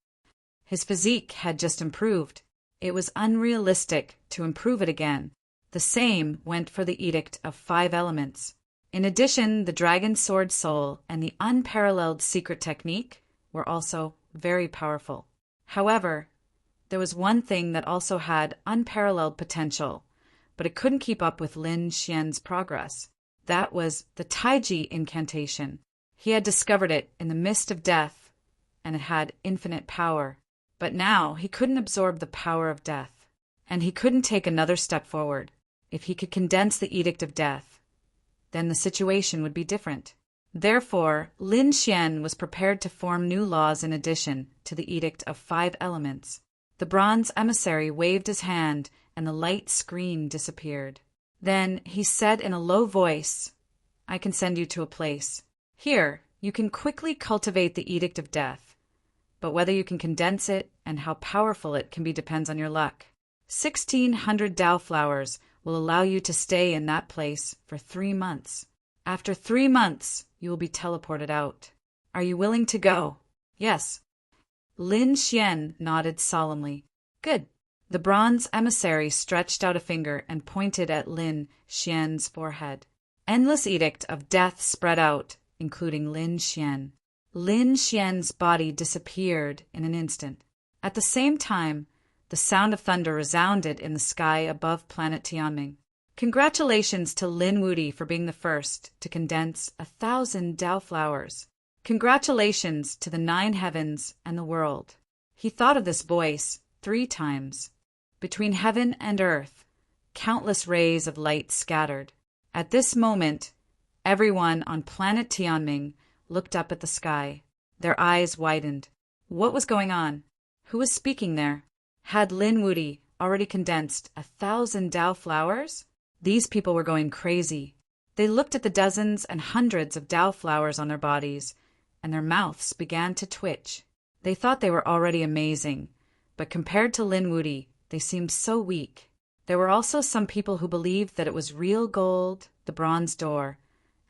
His physique had just improved. It was unrealistic to improve it again. The same went for the Edict of 5 Elements. In addition, the Dragon Sword Soul and the unparalleled secret technique were also very powerful. However, there was one thing that also had unparalleled potential, but it couldn't keep up with Lin Xian's progress. That was the Taiji incantation. He had discovered it in the mist of death, and it had infinite power. But now he couldn't absorb the power of death, and he couldn't take another step forward. If he could condense the Edict of Death, then the situation would be different. Therefore, Lin Xian was prepared to form new laws in addition to the Edict of 5 Elements. The bronze emissary waved his hand, and the light screen disappeared. Then he said in a low voice, "I can send you to a place. Here, you can quickly cultivate the Edict of Death, but whether you can condense it and how powerful it can be depends on your luck. 1,600 Dao flowers will allow you to stay in that place for 3 months. After 3 months, you will be teleported out. Are you willing to go?" "Yes." Lin Xian nodded solemnly. "Good." The bronze emissary stretched out a finger and pointed at Lin Xian's forehead. Endless Edict of Death spread out, including Lin Xian. Lin Xian's body disappeared in an instant. At the same time, the The sound of thunder resounded in the sky above planet Tianming. Congratulations to Lin Wudy for being the first to condense 1,000 Dao flowers. Congratulations to the 9 heavens and the world. He thought of this voice 3 times. Between heaven and earth, countless rays of light scattered. At this moment, everyone on planet Tianming looked up at the sky. Their eyes widened. What was going on? Who was speaking there? Had Lin Wudy already condensed 1,000 Dao flowers? These people were going crazy. They looked at the dozens and hundreds of Dao flowers on their bodies, and their mouths began to twitch. They thought they were already amazing, but compared to Lin Wudy, they seemed so weak. There were also some people who believed that it was real gold, the bronze door,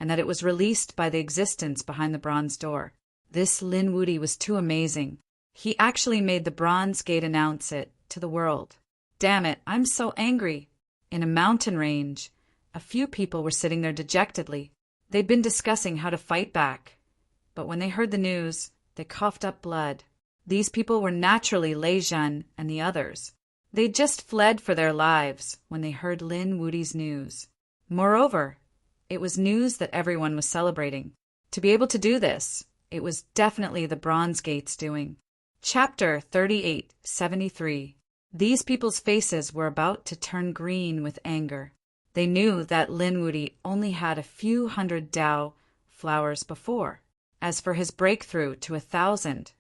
and that it was released by the existence behind the bronze door. This Lin Wudy was too amazing. He actually made the bronze gate announce it to the world. Damn it, I'm so angry. In a mountain range, a few people were sitting there dejectedly. They'd been discussing how to fight back, but when they heard the news, they coughed up blood. These people were naturally Lei Zhan and the others. They'd just fled for their lives when they heard Lin Wudy's news. Moreover, it was news that everyone was celebrating. To be able to do this, it was definitely the Bronze Gate's doing. Chapter 3873. These people's faces were about to turn green with anger. They knew that Lin Wudy only had a few hundred Dao flowers before. As for his breakthrough to 1,000,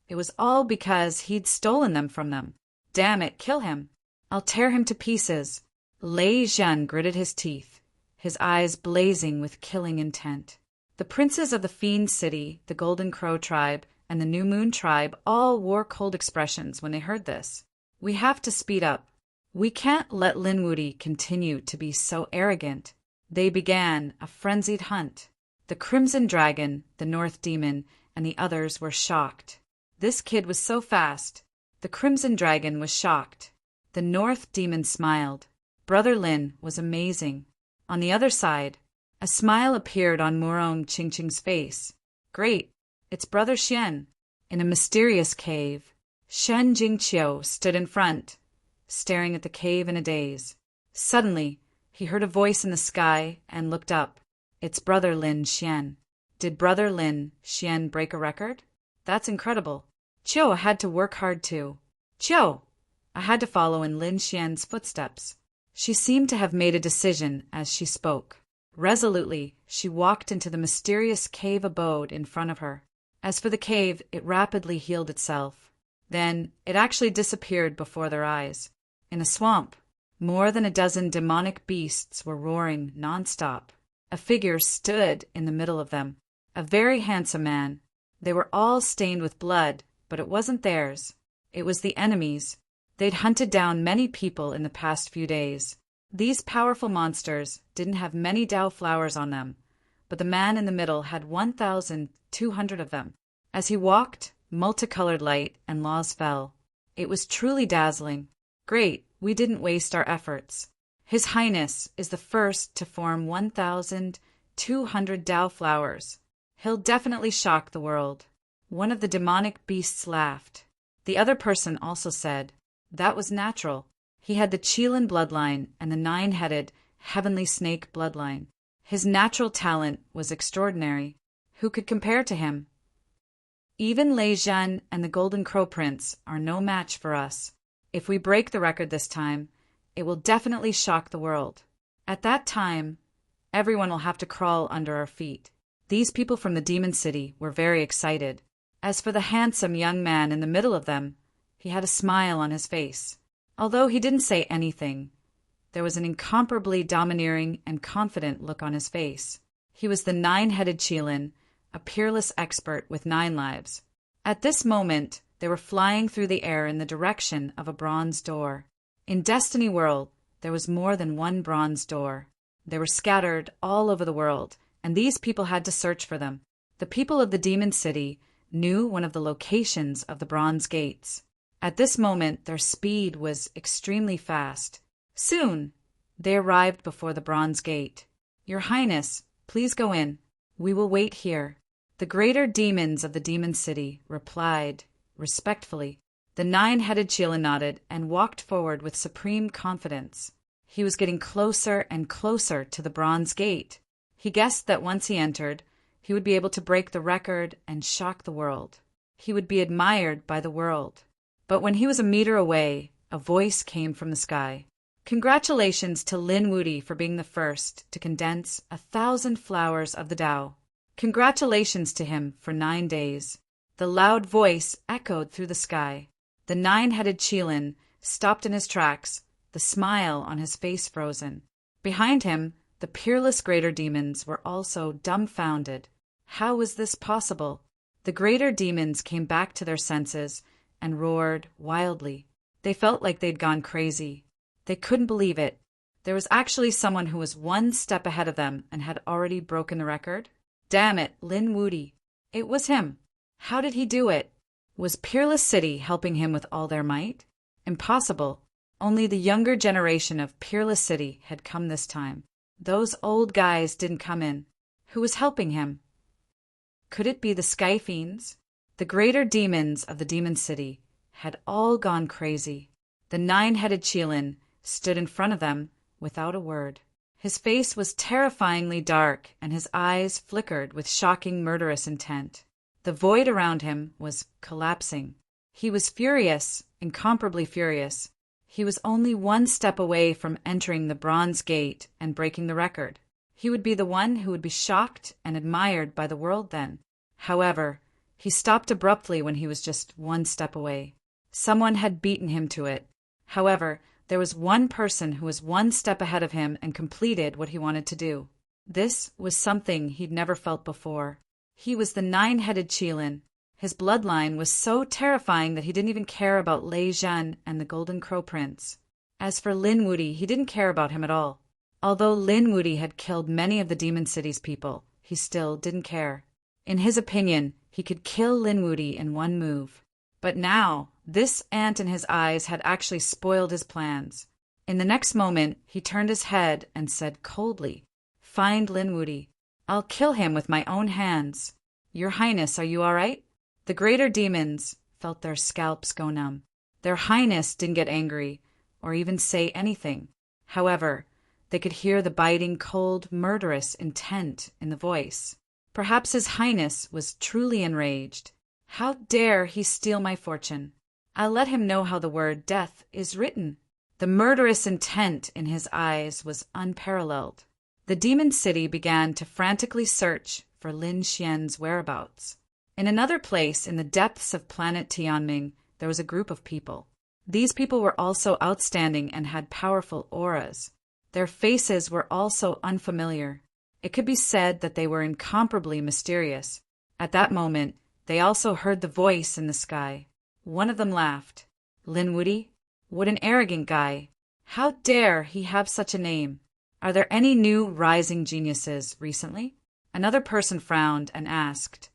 it was all because he'd stolen them from them. Damn it, kill him. I'll tear him to pieces. Lei Zhan gritted his teeth, his eyes blazing with killing intent. The princes of the Fiend City, the Golden Crow tribe, and the New Moon tribe all wore cold expressions when they heard this. We have to speed up. We can't let Lin Wudy continue to be so arrogant. They began a frenzied hunt. The Crimson Dragon, the North Demon, and the others were shocked. This kid was so fast. The Crimson Dragon was shocked. The North Demon smiled. Brother Lin was amazing. On the other side, a smile appeared on Murong Qingqing's face. Great, it's Brother Xian. In a mysterious cave, Shen Jingqiu stood in front, staring at the cave in a daze. Suddenly, he heard a voice in the sky and looked up. It's Brother Lin Xian. Did Brother Lin Xian break a record? That's incredible. Qiu had to work hard too. Qiu! I had to follow in Lin Xian's footsteps. She seemed to have made a decision as she spoke. Resolutely, she walked into the mysterious cave abode in front of her. As for the cave, it rapidly healed itself. Then, it actually disappeared before their eyes. In a swamp, more than a dozen demonic beasts were roaring non-stop. A figure stood in the middle of them. A very handsome man. They were all stained with blood, but it wasn't theirs. It was the enemy's. They'd hunted down many people in the past few days. These powerful monsters didn't have many Dao flowers on them, but the man in the middle had 1,200 of them. As he walked, multicolored light and laws fell. It was truly dazzling. Great, we didn't waste our efforts. His Highness is the first to form 1,200 Dao flowers. He'll definitely shock the world. One of the demonic beasts laughed. The other person also said, that was natural. He had the Qilin bloodline and the 9-headed heavenly snake bloodline. His natural talent was extraordinary. Who could compare to him? Even Lei Zhan and the Golden Crow Prince are no match for us. If we break the record this time, it will definitely shock the world. At that time, everyone will have to crawl under our feet. These people from the Demon City were very excited. As for the handsome young man in the middle of them, he had a smile on his face. Although he didn't say anything, there was an incomparably domineering and confident look on his face. He was the 9-headed Qilin, a peerless expert with 9 lives. At this moment, they were flying through the air in the direction of a bronze door. In Destiny World, there was more than one bronze door. They were scattered all over the world, and these people had to search for them. The people of the Demon City knew one of the locations of the bronze gates. At this moment, their speed was extremely fast. Soon, they arrived before the bronze gate. Your Highness, please go in. We will wait here. The greater demons of the Demon City replied respectfully. The nine-headed Qilin nodded and walked forward with supreme confidence. He was getting closer and closer to the bronze gate. He guessed that once he entered, he would be able to break the record and shock the world. He would be admired by the world. But when he was a meter away, a voice came from the sky. Congratulations to Lin Wudi for being the first to condense 1,000 flowers of the Tao. Congratulations to him for 9 days. The loud voice echoed through the sky. The nine-headed Qilin stopped in his tracks, the smile on his face frozen. Behind him, the peerless greater demons were also dumbfounded. How was this possible? The greater demons came back to their senses and roared wildly. They felt like they'd gone crazy. They couldn't believe it. There was actually someone who was 1 step ahead of them and had already broken the record. Damn it, Lin Wudi. It was him. How did he do it? Was Peerless City helping him with all their might? Impossible. Only the younger generation of Peerless City had come this time. Those old guys didn't come in. Who was helping him? Could it be the Sky Fiends? The greater demons of the Demon City had all gone crazy. The nine-headed Qilin stood in front of them without a word. His face was terrifyingly dark, and his eyes flickered with shocking murderous intent. The void around him was collapsing. He was furious, incomparably furious. He was only 1 step away from entering the bronze gate and breaking the record. He would be the one who would be shocked and admired by the world then. However, he stopped abruptly when he was just 1 step away. Someone had beaten him to it. However, there was one person who was 1 step ahead of him and completed what he wanted to do. This was something he'd never felt before. He was the nine-headed Qilin. His bloodline was so terrifying that he didn't even care about Lei Zhan and the Golden Crow Prince. As for Lin Wudi, he didn't care about him at all. Although Lin Wudi had killed many of the Demon City's people, he still didn't care. In his opinion, he could kill Lin Wudi in 1 move. But now, this ant in his eyes had actually spoiled his plans. In the next moment, he turned his head and said coldly, "Find Lin Wudi. I'll kill him with my own hands. Your Highness, are you all right?" The greater demons felt their scalps go numb. Their Highness didn't get angry or even say anything. However, they could hear the biting, cold, murderous intent in the voice. Perhaps His Highness was truly enraged. How dare he steal my fortune? I'll let him know how the word death is written. The murderous intent in his eyes was unparalleled. The Demon City began to frantically search for Lin Xian's whereabouts. In another place in the depths of planet Tianming, there was a group of people. These people were also outstanding and had powerful auras. Their faces were also unfamiliar. It could be said that they were incomparably mysterious. At that moment, they also heard the voice in the sky. One of them laughed. Lin Wudi? What an arrogant guy. How dare he have such a name? Are there any new rising geniuses recently? Another person frowned and asked.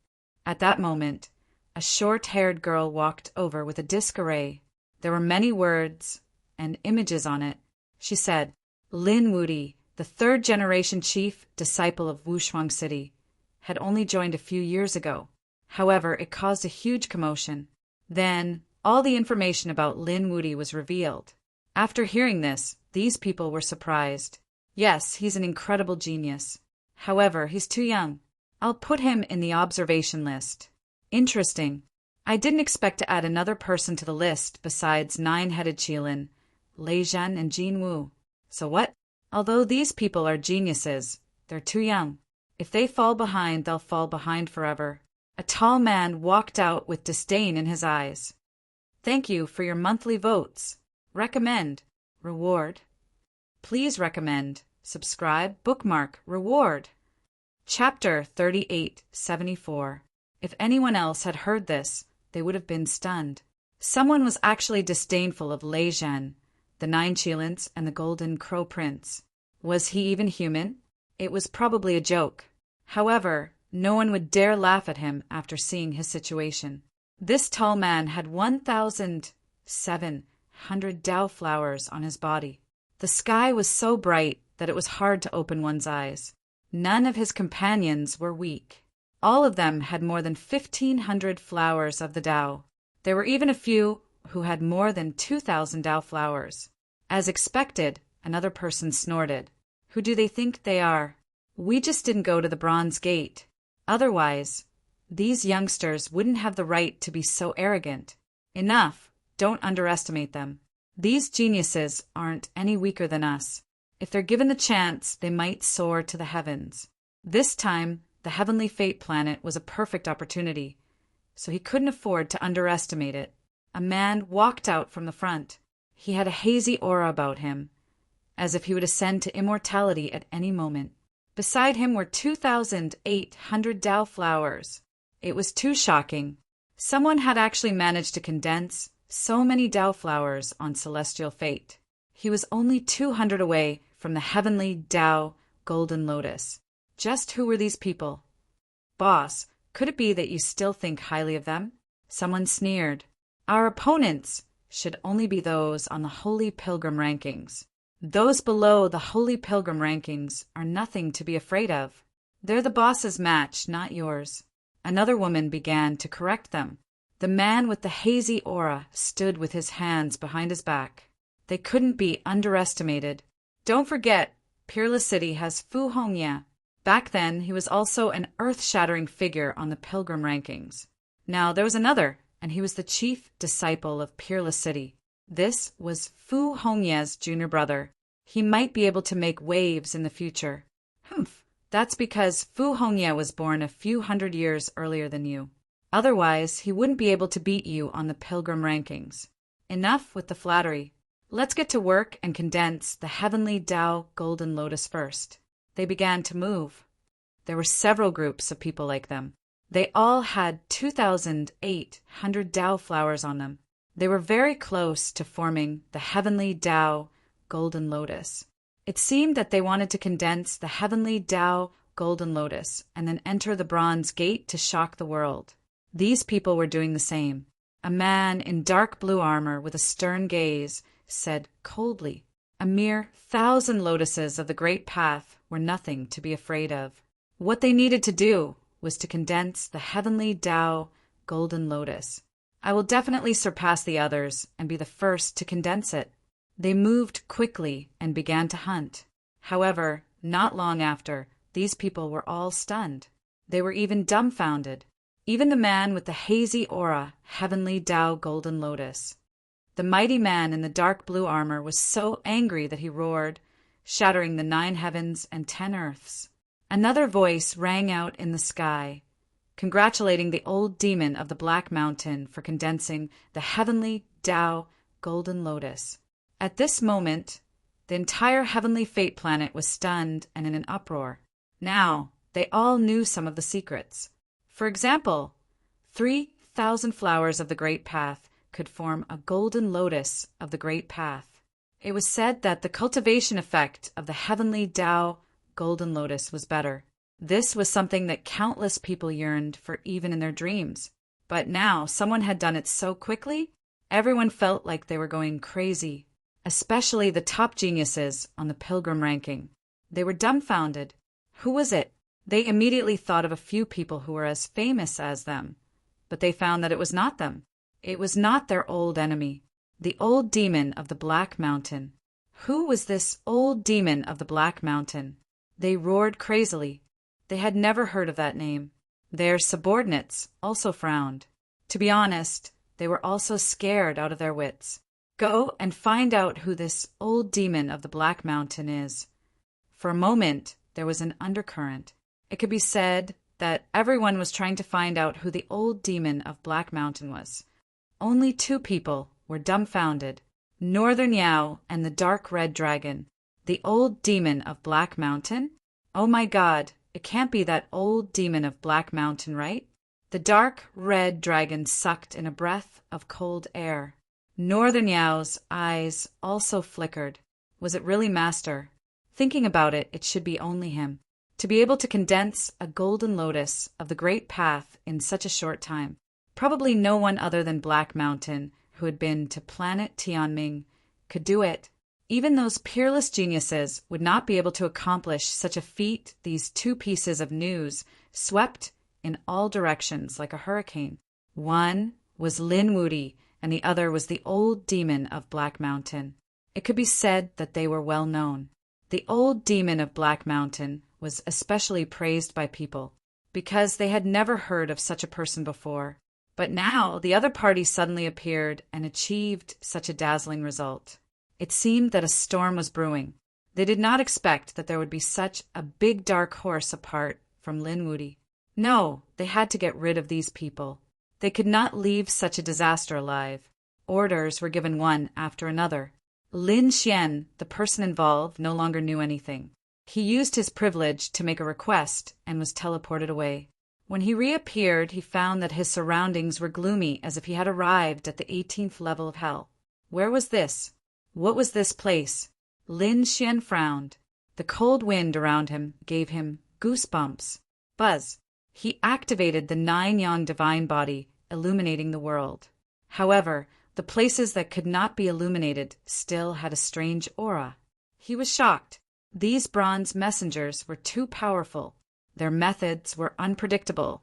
At that moment, a short-haired girl walked over with a disc array. There were many words and images on it. She said, Lin Wudi, the 3rd-generation chief disciple of Wushuang City, had only joined a few years ago. However, it caused a huge commotion. Then, all the information about Lin Wudi was revealed. After hearing this, these people were surprised. Yes, he's an incredible genius. However, he's too young. I'll put him in the observation list. Interesting. I didn't expect to add another person to the list besides nine-headed Qilin, Lei Zhan, and Jin Wu. So what? Although these people are geniuses, they're too young. If they fall behind, they'll fall behind forever. A tall man walked out with disdain in his eyes. Thank you for your monthly votes. Recommend. Reward. Please recommend. Subscribe. Bookmark. Reward. Chapter 3874. If anyone else had heard this, they would have been stunned. Someone was actually disdainful of Lei Zhan, the 9 Qilins, and the Golden Crow Prince. Was he even human? It was probably a joke. However, no one would dare laugh at him after seeing his situation. This tall man had 1,700 Tao flowers on his body. The sky was so bright that it was hard to open one's eyes. None of his companions were weak. All of them had more than 1,500 flowers of the Tao. There were even a few who had more than 2,000 Dao flowers. As expected, another person snorted. Who do they think they are? We just didn't go to the Bronze Gate. Otherwise, these youngsters wouldn't have the right to be so arrogant. Enough, don't underestimate them. These geniuses aren't any weaker than us. If they're given the chance, they might soar to the heavens. This time, the heavenly fate planet was a perfect opportunity, so he couldn't afford to underestimate it. A man walked out from the front. He had a hazy aura about him, as if he would ascend to immortality at any moment. Beside him were 2,800 Dao flowers. It was too shocking. Someone had actually managed to condense so many Dao flowers on celestial fate. He was only 200 away from the heavenly Dao golden lotus. Just who were these people? Boss, could it be that you still think highly of them? Someone sneered. Our opponents should only be those on the Holy Pilgrim rankings. Those below the Holy Pilgrim rankings are nothing to be afraid of. They're the boss's match, not yours. Another woman began to correct them. The man with the hazy aura stood with his hands behind his back. They couldn't be underestimated. Don't forget, Peerless City has Fu Hongya. Back then, he was also an earth-shattering figure on the Pilgrim rankings. Now, there was another, and he was the chief disciple of Peerless City. This was Fu Hongya's junior brother. He might be able to make waves in the future. Humph, that's because Fu Hongya was born a few hundred years earlier than you. Otherwise, he wouldn't be able to beat you on the Pilgrim rankings. Enough with the flattery. Let's get to work and condense the heavenly Dao golden lotus first. They began to move. There were several groups of people like them. They all had 2,800 Dao flowers on them. They were very close to forming the heavenly Dao golden lotus. It seemed that they wanted to condense the heavenly Dao golden lotus and then enter the Bronze Gate to shock the world. These people were doing the same. A man in dark blue armor with a stern gaze said coldly, "A mere 1,000 lotuses of the Great Path were nothing to be afraid of." What they needed to do was to condense the heavenly Dao golden lotus. I will definitely surpass the others and be the first to condense it. They moved quickly and began to hunt. However, not long after, these people were all stunned. They were even dumbfounded. Even the man with the hazy aura, heavenly Dao golden lotus. The mighty man in the dark blue armor was so angry that he roared, shattering the 9 heavens and 10 earths. Another voice rang out in the sky, congratulating the old demon of the Black Mountain for condensing the heavenly Dao golden lotus. At this moment, the entire heavenly fate planet was stunned and in an uproar. Now, they all knew some of the secrets. For example, 3,000 flowers of the Great Path could form a golden lotus of the Great Path. It was said that the cultivation effect of the heavenly Dao golden lotus was better. This was something that countless people yearned for even in their dreams. But now someone had done it so quickly, everyone felt like they were going crazy, especially the top geniuses on the Pilgrim ranking. They were dumbfounded. Who was it? They immediately thought of a few people who were as famous as them, but they found that it was not them. It was not their old enemy, the old demon of the Black Mountain. Who was this old demon of the Black Mountain? They roared crazily. They had never heard of that name. Their subordinates also frowned. To be honest, they were also scared out of their wits. Go and find out who this old demon of the Black Mountain is. For a moment, there was an undercurrent. It could be said that everyone was trying to find out who the old demon of Black Mountain was. Only 2 people were dumbfounded, Northern Yao and the dark red dragon. The old demon of Black Mountain? Oh my God, it can't be that old demon of Black Mountain, right? The dark red dragon sucked in a breath of cold air. Northern Yao's eyes also flickered. Was it really Master? Thinking about it, it should be only him. To be able to condense a golden lotus of the Great Path in such a short time. Probably no one other than Black Mountain, who had been to planet Tianming, could do it. Even those peerless geniuses would not be able to accomplish such a feat. These 2 pieces of news swept in all directions like a hurricane. One was Lin Wudi and the other was the old demon of Black Mountain. It could be said that they were well known. The old demon of Black Mountain was especially praised by people because they had never heard of such a person before. But now the other party suddenly appeared and achieved such a dazzling result. It seemed that a storm was brewing. They did not expect that there would be such a big dark horse apart from Linwoody. No, they had to get rid of these people. They could not leave such a disaster alive. Orders were given one after another. Lin Xian, the person involved, no longer knew anything. He used his privilege to make a request and was teleported away. When he reappeared, he found that his surroundings were gloomy, as if he had arrived at the 18th level of hell. Where was this? What was this place? Lin Xian frowned. The cold wind around him gave him goosebumps. Buzz. He activated the 9-yang divine body, illuminating the world. However, the places that could not be illuminated still had a strange aura. He was shocked. These bronze messengers were too powerful. Their methods were unpredictable,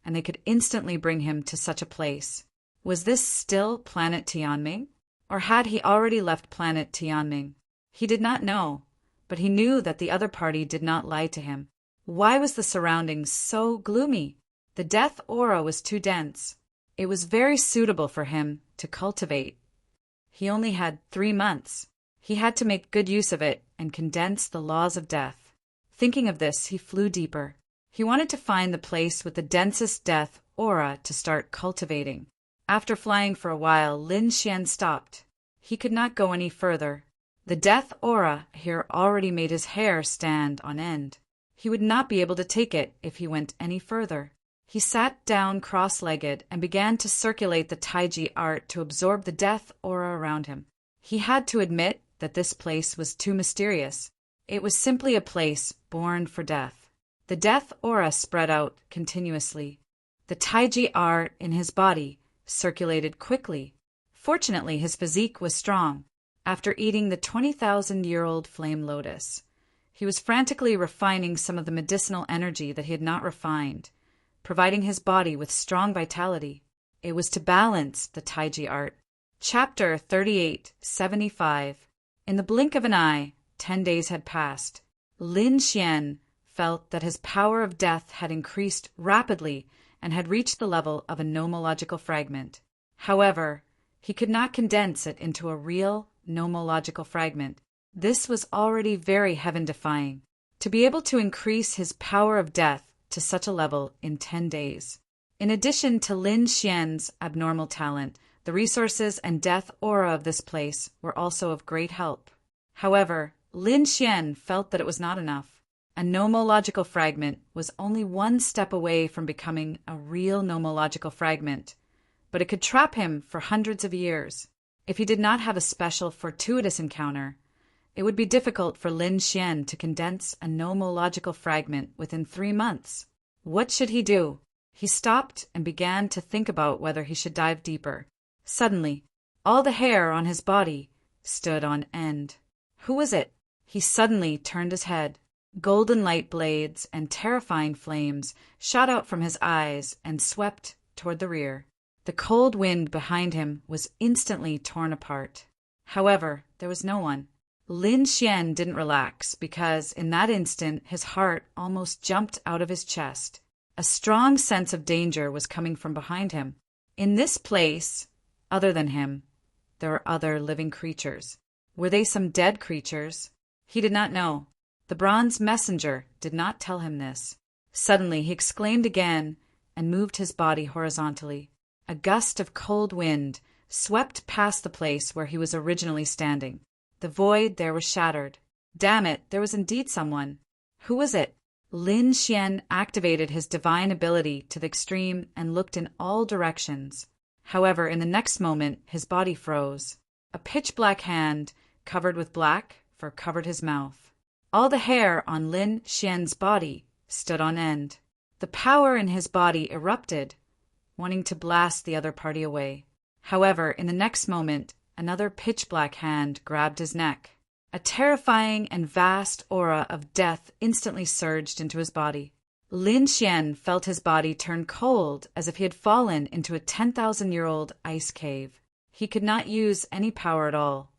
and they could instantly bring him to such a place. Was this still planet Tianming? Or had he already left planet Tianming? He did not know, but he knew that the other party did not lie to him. Why was the surroundings so gloomy? The death aura was too dense. It was very suitable for him to cultivate. He only had 3 months. He had to make good use of it and condense the laws of death. Thinking of this, he flew deeper. He wanted to find the place with the densest death aura to start cultivating. After flying for a while, Lin Xian stopped. He could not go any further. The death aura here already made his hair stand on end. He would not be able to take it if he went any further. He sat down cross-legged and began to circulate the Taiji art to absorb the death aura around him. He had to admit that this place was too mysterious. It was simply a place born for death. The death aura spread out continuously. The Taiji art in his body circulated quickly. Fortunately, his physique was strong. After eating the 20,000-year-old flame lotus, he was frantically refining some of the medicinal energy that he had not refined, providing his body with strong vitality. It was to balance the Taiji art. Chapter 3875. In the blink of an eye, 10 days had passed. Lin Xian felt that his power of death had increased rapidly and had reached the level of a nomological fragment. However, he could not condense it into a real nomological fragment. This was already very heaven-defying. To be able to increase his power of death to such a level in 10 days. In addition to Lin Xian's abnormal talent, the resources and death aura of this place were also of great help. However, Lin Xian felt that it was not enough. A nomological fragment was only one step away from becoming a real nomological fragment, but it could trap him for hundreds of years. If he did not have a special fortuitous encounter, it would be difficult for Lin Xian to condense a nomological fragment within 3 months. What should he do? He stopped and began to think about whether he should dive deeper. Suddenly, all the hair on his body stood on end. Who was it? He suddenly turned his head. Golden light blades and terrifying flames shot out from his eyes and swept toward the rear. The cold wind behind him was instantly torn apart. However, there was no one. Lin Xian didn't relax because, in that instant, his heart almost jumped out of his chest. A strong sense of danger was coming from behind him. In this place, other than him, there were other living creatures. Were they some dead creatures? He did not know. The bronze messenger did not tell him this. Suddenly, he exclaimed again and moved his body horizontally. A gust of cold wind swept past the place where he was originally standing. The void there was shattered. Damn it, there was indeed someone. Who was it? Lin Xian activated his divine ability to the extreme and looked in all directions. However, in the next moment, his body froze. A pitch-black hand, covered with black fur, covered his mouth. All the hair on Lin Xian's body stood on end. The power in his body erupted, wanting to blast the other party away. However, in the next moment, another pitch-black hand grabbed his neck. A terrifying and vast aura of death instantly surged into his body. Lin Xian felt his body turn cold as if he had fallen into a 10,000-year-old ice cave. He could not use any power at all.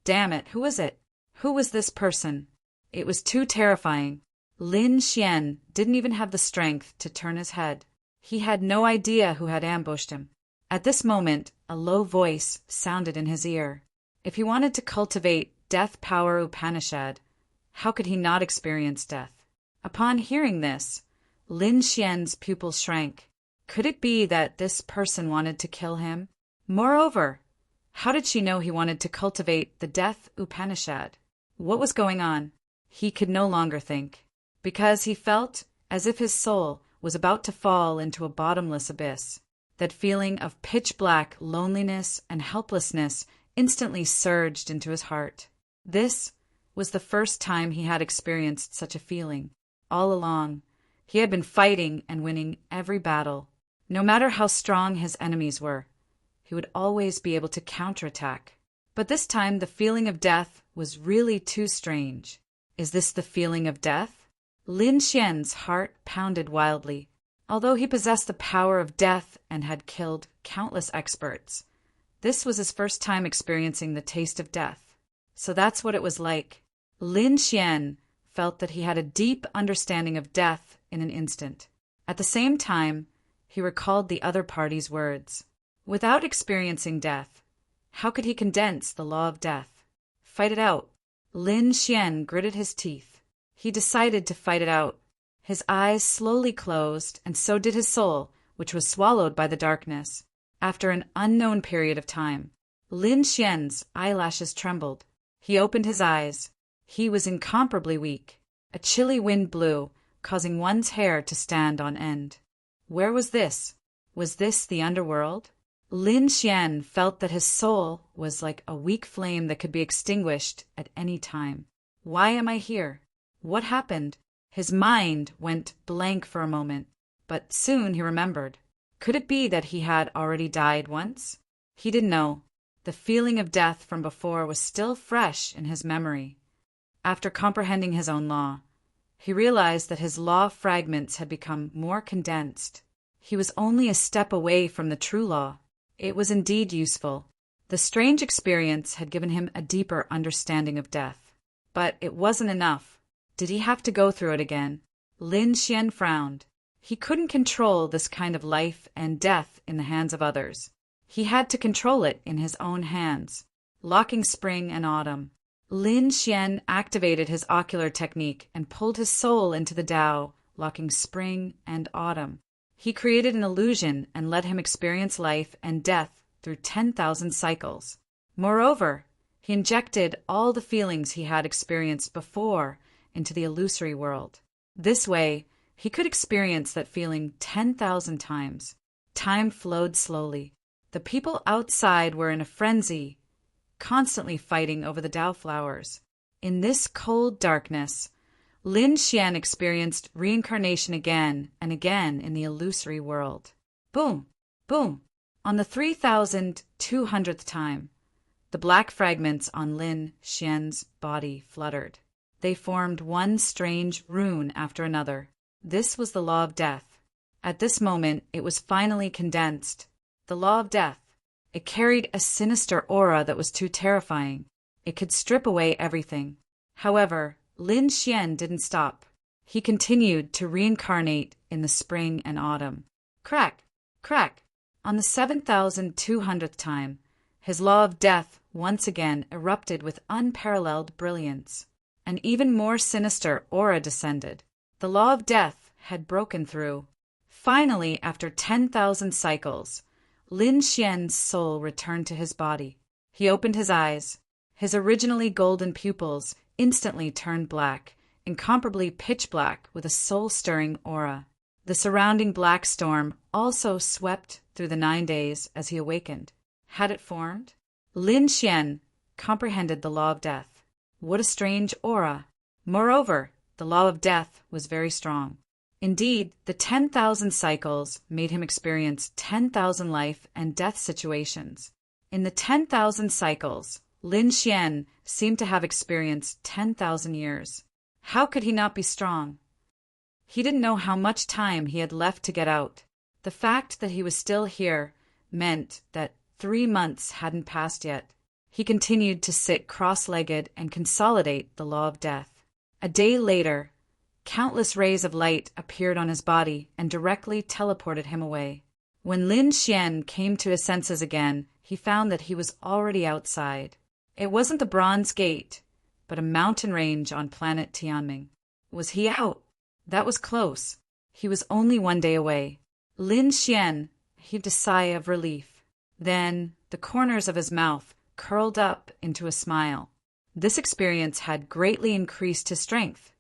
Damn it, who was it? Who was this person? It was too terrifying. Lin Xian didn't even have the strength to turn his head. He had no idea who had ambushed him. At this moment, a low voice sounded in his ear. If he wanted to cultivate Death Power Upanishad, how could he not experience death? Upon hearing this, Lin Xian's pupils shrank. Could it be that this person wanted to kill him? Moreover, how did she know he wanted to cultivate the Death Upanishad? What was going on? He could no longer think, because he felt as if his soul was about to fall into a bottomless abyss. That feeling of pitch-black loneliness and helplessness instantly surged into his heart. This was the first time he had experienced such a feeling. All along, he had been fighting and winning every battle. No matter how strong his enemies were, he would always be able to counterattack. But this time the feeling of death was really too strange. Is this the feeling of death? Lin Xian's heart pounded wildly. Although he possessed the power of death and had killed countless experts, this was his first time experiencing the taste of death. So that's what it was like. Lin Xian felt that he had a deep understanding of death in an instant. At the same time, he recalled the other party's words. Without experiencing death, how could he condense the law of death? Fight it out. Lin Xian gritted his teeth. He decided to fight it out. His eyes slowly closed, and so did his soul, which was swallowed by the darkness. After an unknown period of time, Lin Xian's eyelashes trembled. He opened his eyes. He was incomparably weak. A chilly wind blew, causing one's hair to stand on end. Where was this? Was this the underworld? Lin Xian felt that his soul was like a weak flame that could be extinguished at any time. Why am I here? What happened? His mind went blank for a moment, but soon he remembered. Could it be that he had already died once? He didn't know. The feeling of death from before was still fresh in his memory. After comprehending his own law, he realized that his law fragments had become more condensed. He was only a step away from the true law. It was indeed useful. The strange experience had given him a deeper understanding of death. But it wasn't enough. Did he have to go through it again? Lin Xian frowned. He couldn't control this kind of life and death in the hands of others. He had to control it in his own hands. Locking spring and autumn. Lin Xian activated his ocular technique and pulled his soul into the Tao, locking spring and autumn. He created an illusion and let him experience life and death through 10,000 cycles. Moreover, he injected all the feelings he had experienced before into the illusory world. This way, he could experience that feeling 10,000 times. Time flowed slowly. The people outside were in a frenzy, constantly fighting over the Tao flowers. In this cold darkness, Lin Xian experienced reincarnation again and again in the illusory world. Boom! Boom! On the 3,200th time, the black fragments on Lin Xian's body fluttered. They formed one strange rune after another. This was the law of death. At this moment, it was finally condensed. The law of death. It carried a sinister aura that was too terrifying. It could strip away everything. However, Lin Xian didn't stop. He continued to reincarnate in the spring and autumn. Crack! Crack! On the 7,200th time, his law of death once again erupted with unparalleled brilliance. An even more sinister aura descended. The law of death had broken through. Finally, after 10,000 cycles, Lin Xian's soul returned to his body. He opened his eyes. His originally golden pupils instantly turned black, incomparably pitch black with a soul-stirring aura. The surrounding black storm also swept through the 9 days as he awakened. Had it formed? Lin Xian comprehended the law of death. What a strange aura! Moreover, the law of death was very strong. Indeed, the 10,000 cycles made him experience 10,000 life and death situations. In the 10,000 cycles, Lin Xian seemed to have experienced 10,000 years. How could he not be strong? He didn't know how much time he had left to get out. The fact that he was still here meant that 3 months hadn't passed yet. He continued to sit cross-legged and consolidate the law of death. A day later, countless rays of light appeared on his body and directly teleported him away. When Lin Xian came to his senses again, he found that he was already outside. It wasn't the Bronze Gate, but a mountain range on planet Tianming. Was he out? That was close. He was only 1 day away. Lin Xian heaved a sigh of relief. Then the corners of his mouth curled up into a smile. This experience had greatly increased his strength,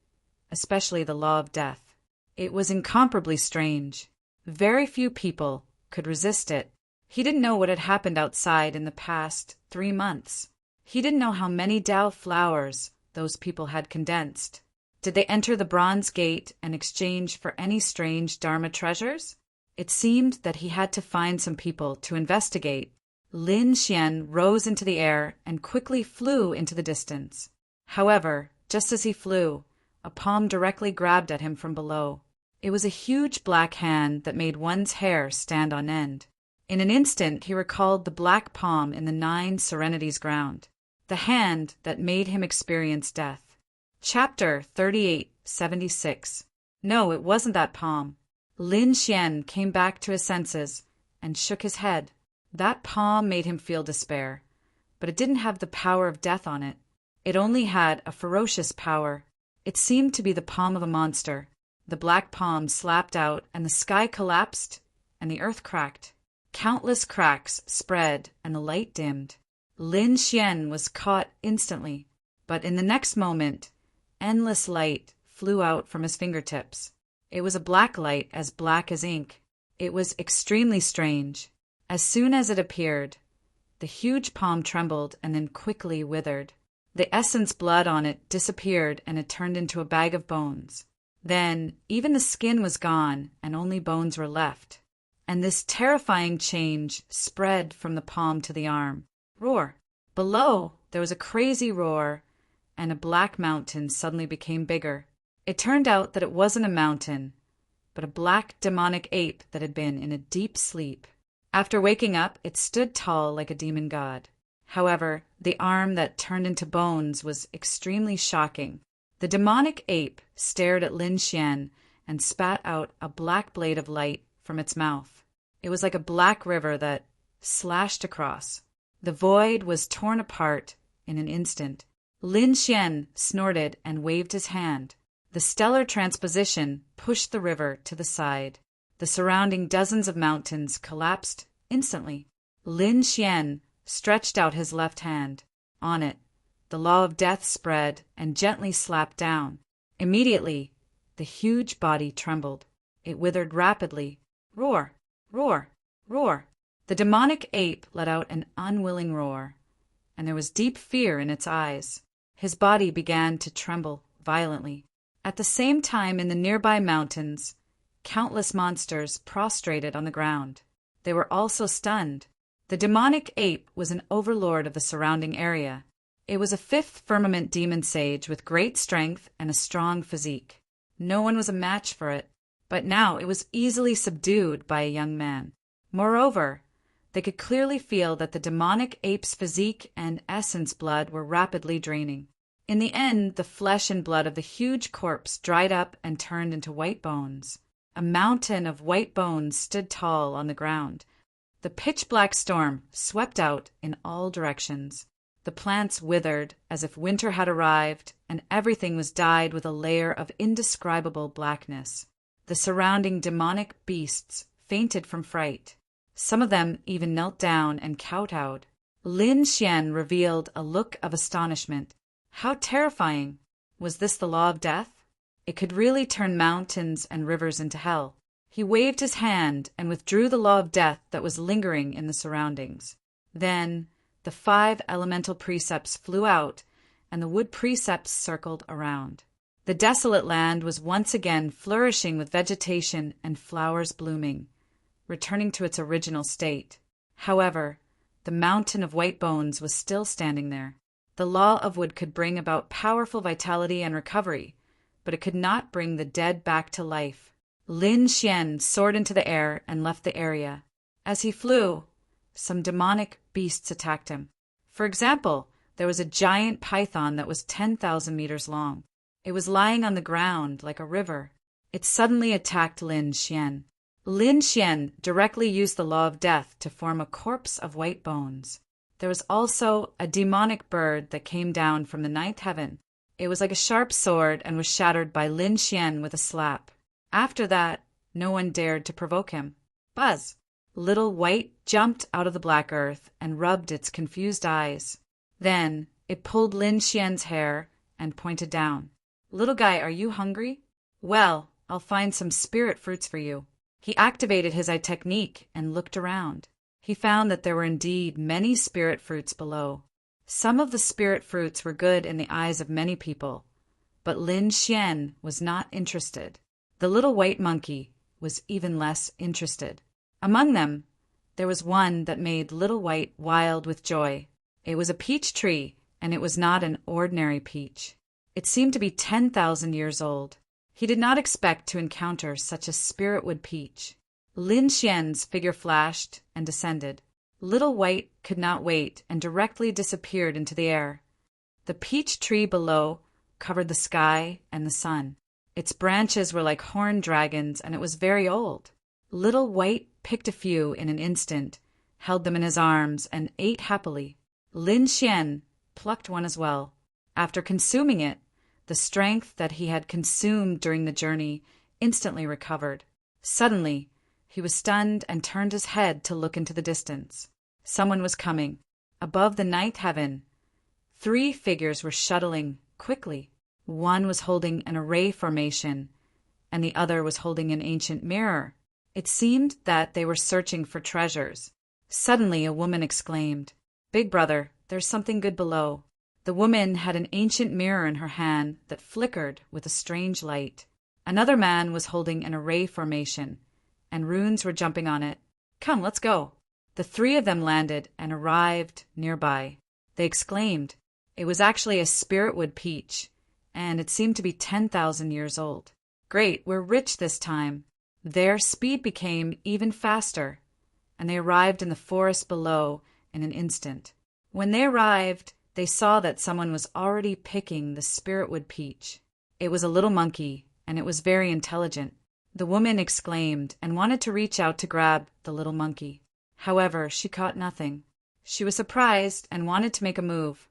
especially the law of death. It was incomparably strange. Very few people could resist it. He didn't know what had happened outside in the past 3 months. He didn't know how many Dao flowers those people had condensed. Did they enter the Bronze Gate and exchange for any strange Dharma treasures? It seemed that he had to find some people to investigate. Lin Xian rose into the air and quickly flew into the distance. However, just as he flew, a palm directly grabbed at him from below. It was a huge black hand that made one's hair stand on end. In an instant, he recalled the black palm in the 9 Serenities ground, the hand that made him experience death. Chapter 3876. No, it wasn't that palm. Lin Xian came back to his senses and shook his head. That palm made him feel despair, but it didn't have the power of death on it. It only had a ferocious power. It seemed to be the palm of a monster. The black palm slapped out, and the sky collapsed, and the earth cracked. Countless cracks spread, and the light dimmed. Lin Xian was caught instantly, but in the next moment, endless light flew out from his fingertips. It was a black light as black as ink. It was extremely strange. As soon as it appeared, the huge palm trembled and then quickly withered. The essence blood on it disappeared and it turned into a bag of bones. Then even the skin was gone and only bones were left. And this terrifying change spread from the palm to the arm. Roar! Below, there was a crazy roar, and a black mountain suddenly became bigger. It turned out that it wasn't a mountain, but a black demonic ape that had been in a deep sleep. After waking up, it stood tall like a demon god. However, the arm that turned into bones was extremely shocking. The demonic ape stared at Lin Xian and spat out a black blade of light from its mouth. It was like a black river that slashed across. The void was torn apart in an instant. Lin Xian snorted and waved his hand. The stellar transposition pushed the river to the side. The surrounding dozens of mountains collapsed instantly. Lin Xian stretched out his left hand. On it, the law of death spread and gently slapped down. Immediately, the huge body trembled. It withered rapidly. Roar! Roar! Roar! The demonic ape let out an unwilling roar, and there was deep fear in its eyes. His body began to tremble violently. At the same time, in the nearby mountains, countless monsters prostrated on the ground. They were also stunned. The demonic ape was an overlord of the surrounding area. It was a 5th firmament demon sage with great strength and a strong physique. No one was a match for it, but now it was easily subdued by a young man. Moreover, they could clearly feel that the demonic ape's physique and essence blood were rapidly draining. In the end, the flesh and blood of the huge corpse dried up and turned into white bones. A mountain of white bones stood tall on the ground. The pitch-black storm swept out in all directions. The plants withered as if winter had arrived, and everything was dyed with a layer of indescribable blackness. The surrounding demonic beasts fainted from fright. Some of them even knelt down and kowtowed. Lin Xian revealed a look of astonishment. How terrifying! Was this the law of death? It could really turn mountains and rivers into hell. He waved his hand and withdrew the law of death that was lingering in the surroundings. Then the 5 elemental precepts flew out, and the wood precepts circled around. The desolate land was once again flourishing with vegetation and flowers blooming, returning to its original state. However, the mountain of white bones was still standing there. The law of wood could bring about powerful vitality and recovery, but it could not bring the dead back to life. Lin Xian soared into the air and left the area. As he flew, some demonic beasts attacked him. For example, there was a giant python that was 10,000 meters long. It was lying on the ground like a river. It suddenly attacked Lin Xian. Lin Xian directly used the law of death to form a corpse of white bones. There was also a demonic bird that came down from the ninth heaven. It was like a sharp sword and was shattered by Lin Xian with a slap. After that, no one dared to provoke him. Buzz! Little White jumped out of the black earth and rubbed its confused eyes. Then it pulled Lin Xian's hair and pointed down. Little guy, are you hungry? Well, I'll find some spirit fruits for you. He activated his eye technique and looked around. He found that there were indeed many spirit fruits below. Some of the spirit fruits were good in the eyes of many people, but Lin Xian was not interested. The little white monkey was even less interested. Among them, there was one that made Little White wild with joy. It was a peach tree, and it was not an ordinary peach. It seemed to be 10,000 years old. He did not expect to encounter such a spiritwood peach. Lin Xian's figure flashed and descended. Little White could not wait and directly disappeared into the air. The peach tree below covered the sky and the sun. Its branches were like horned dragons, and it was very old. Little White picked a few in an instant, held them in his arms, and ate happily. Lin Xian plucked one as well. After consuming it, the strength that he had consumed during the journey instantly recovered. Suddenly, he was stunned and turned his head to look into the distance. Someone was coming. Above the ninth heaven, 3 figures were shuttling quickly. One was holding an array formation, and the other was holding an ancient mirror. It seemed that they were searching for treasures. Suddenly, a woman exclaimed, "Big brother, there's something good below." The woman had an ancient mirror in her hand that flickered with a strange light. Another man was holding an array formation, and runes were jumping on it. "Come, let's go." The 3 of them landed and arrived nearby. They exclaimed. It was actually a spiritwood peach, and it seemed to be 10,000 years old. "Great, we're rich this time." Their speed became even faster, and they arrived in the forest below in an instant. When they arrived, they saw that someone was already picking the spiritwood peach. It was a little monkey, and it was very intelligent. The woman exclaimed and wanted to reach out to grab the little monkey. However, she caught nothing. She was surprised and wanted to make a move,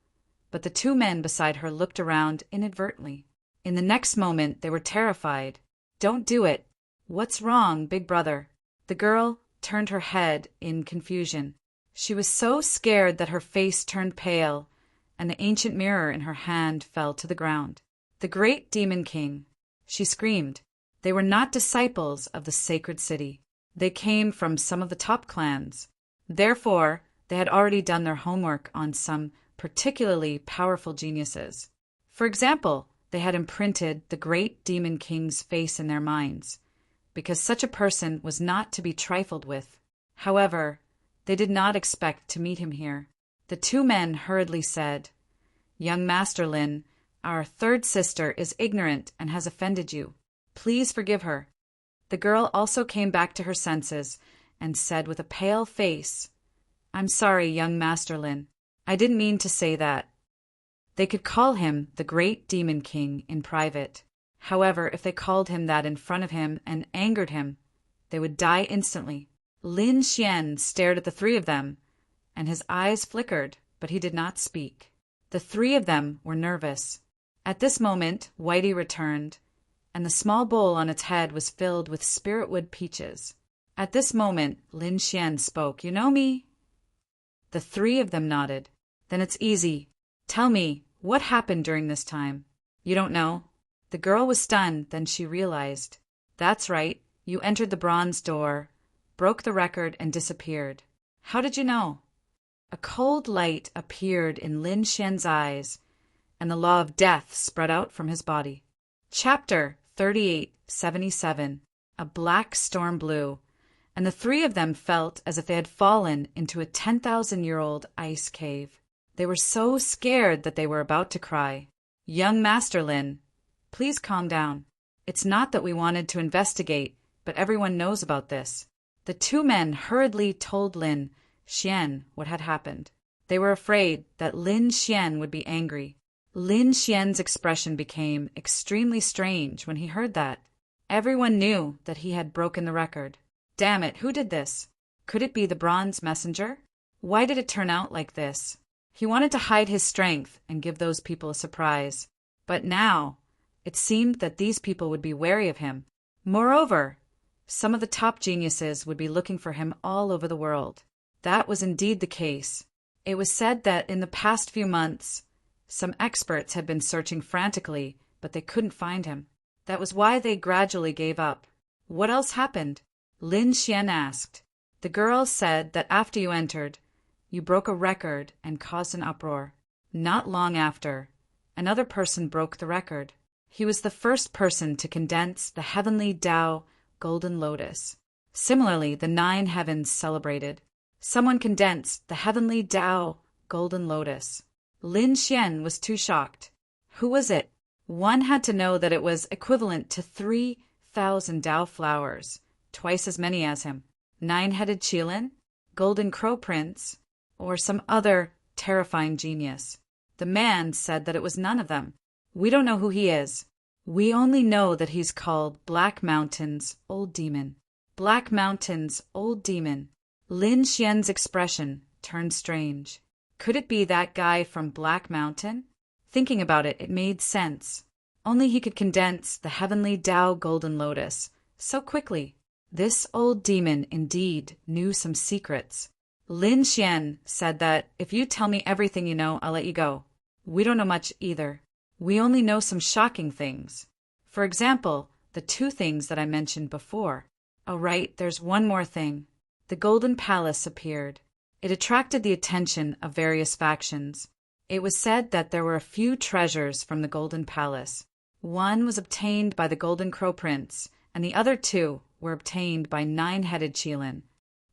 but the 2 men beside her looked around inadvertently. In the next moment, they were terrified. "Don't do it. What's wrong, big brother?" The girl turned her head in confusion. She was so scared that her face turned pale, and the ancient mirror in her hand fell to the ground. "The great demon king!" she screamed. They were not disciples of the sacred city. They came from some of the top clans. Therefore, they had already done their homework on some particularly powerful geniuses. For example, they had imprinted the great demon king's face in their minds, because such a person was not to be trifled with. However, they did not expect to meet him here. The 2 men hurriedly said, "Young Master Lin, our 3rd sister is ignorant and has offended you. Please forgive her." The girl also came back to her senses and said with a pale face, "I'm sorry, young Master Lin. I didn't mean to say that." They could call him the Great Demon King in private. However, if they called him that in front of him and angered him, they would die instantly. Lin Xian stared at the 3 of them, and his eyes flickered, but he did not speak. The 3 of them were nervous. At this moment, Whitey returned, and the small bowl on its head was filled with spiritwood peaches. At this moment, Lin Xian spoke. "You know me?" The 3 of them nodded. "Then it's easy. Tell me, what happened during this time?" "You don't know?" The girl was stunned, then she realized. "That's right. You entered the bronze door, broke the record, and disappeared. How did you know?" A cold light appeared in Lin Xian's eyes, and the law of death spread out from his body. Chapter 3877. A black storm blew, and the 3 of them felt as if they had fallen into a 10,000-year-old ice cave. They were so scared that they were about to cry. "Young Master Lin, please calm down. It's not that we wanted to investigate, but everyone knows about this." The 2 men hurriedly told Lin Xian what had happened. They were afraid that Lin Xian would be angry. Lin Xian's expression became extremely strange when he heard that. Everyone knew that he had broken the record. Damn it, who did this? Could it be the bronze messenger? Why did it turn out like this? He wanted to hide his strength and give those people a surprise. But now, it seemed that these people would be wary of him. Moreover, some of the top geniuses would be looking for him all over the world. That was indeed the case. It was said that in the past few months, some experts had been searching frantically, but they couldn't find him. That was why they gradually gave up. What else happened? Lin Xian asked. The girl said that after you entered, you broke a record and caused an uproar. Not long after, another person broke the record. He was the first person to condense the heavenly Tao golden lotus. Similarly, the 9 heavens celebrated. Someone condensed the heavenly Tao golden lotus. Lin Xian was too shocked. Who was it? One had to know that it was equivalent to 3,000 Tao flowers, twice as many as him. 9-headed Qilin, Golden Crow Prince, or some other terrifying genius. The man said that it was none of them. We don't know who he is. We only know that he's called Black Mountain's Old Demon. Black Mountain's Old Demon. Lin Xian's expression turned strange. Could it be that guy from Black Mountain? Thinking about it, it made sense. Only he could condense the heavenly Tao golden lotus so quickly. This old demon indeed knew some secrets. Lin Xian said that if you tell me everything you know, I'll let you go. We don't know much either. We only know some shocking things. For example, the 2 things that I mentioned before. Oh right, there's one more thing. The Golden Palace appeared. It attracted the attention of various factions. It was said that there were a few treasures from the Golden Palace. One was obtained by the Golden Crow Prince, and the other 2 were obtained by 9-headed Qilin.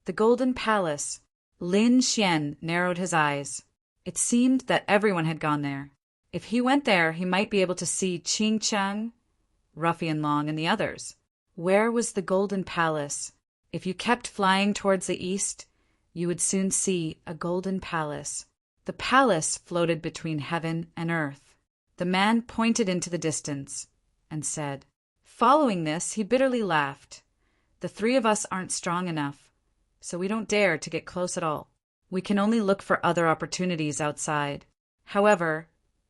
The Golden Palace. Lin Xian narrowed his eyes. It seemed that everyone had gone there. If he went there, he might be able to see Qing Chang, Ruffian Long, and the others. Where was the Golden Palace? If you kept flying towards the east, you would soon see a golden palace. The palace floated between heaven and earth. The man pointed into the distance and said. Following this, he bitterly laughed. The 3 of us aren't strong enough, so we don't dare to get close at all. We can only look for other opportunities outside. However,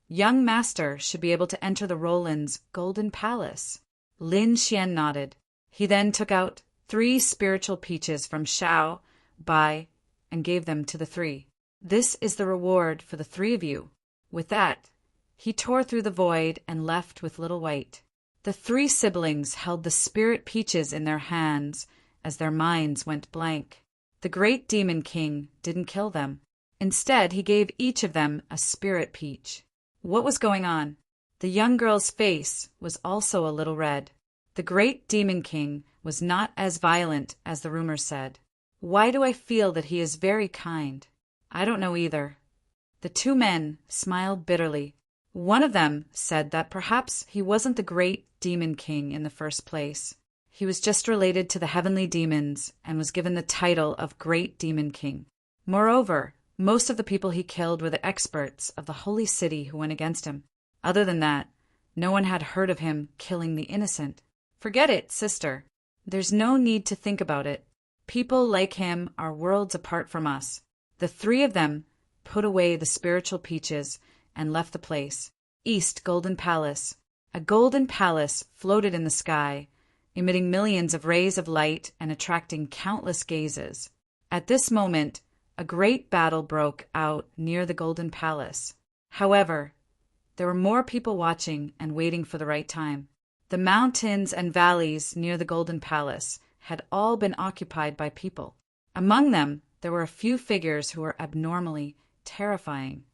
young master should be able to enter the Roland's golden palace. Lin Xian nodded. He then took out 3 spiritual peaches from Shao Bai and gave them to the 3. This is the reward for the 3 of you. With that, he tore through the void and left with Little White. The 3 siblings held the spirit peaches in their hands as their minds went blank. The great demon king didn't kill them. Instead, he gave each of them a spirit peach. What was going on? The young girl's face was also a little red. The great demon king was not as violent as the rumors said. Why do I feel that he is very kind? I don't know either. The 2 men smiled bitterly. One of them said that perhaps he wasn't the great demon king in the first place. He was just related to the heavenly demons and was given the title of Great Demon King. Moreover, most of the people he killed were the experts of the holy city who went against him. Other than that, no one had heard of him killing the innocent. Forget it, sister. There's no need to think about it. People like him are worlds apart from us. The 3 of them put away the spiritual peaches and left the place. East Golden Palace. A golden palace floated in the sky, emitting millions of rays of light and attracting countless gazes. At this moment, a great battle broke out near the Golden Palace. However, there were more people watching and waiting for the right time. The mountains and valleys near the Golden Palace had all been occupied by people. Among them, there were a few figures who were abnormally terrifying.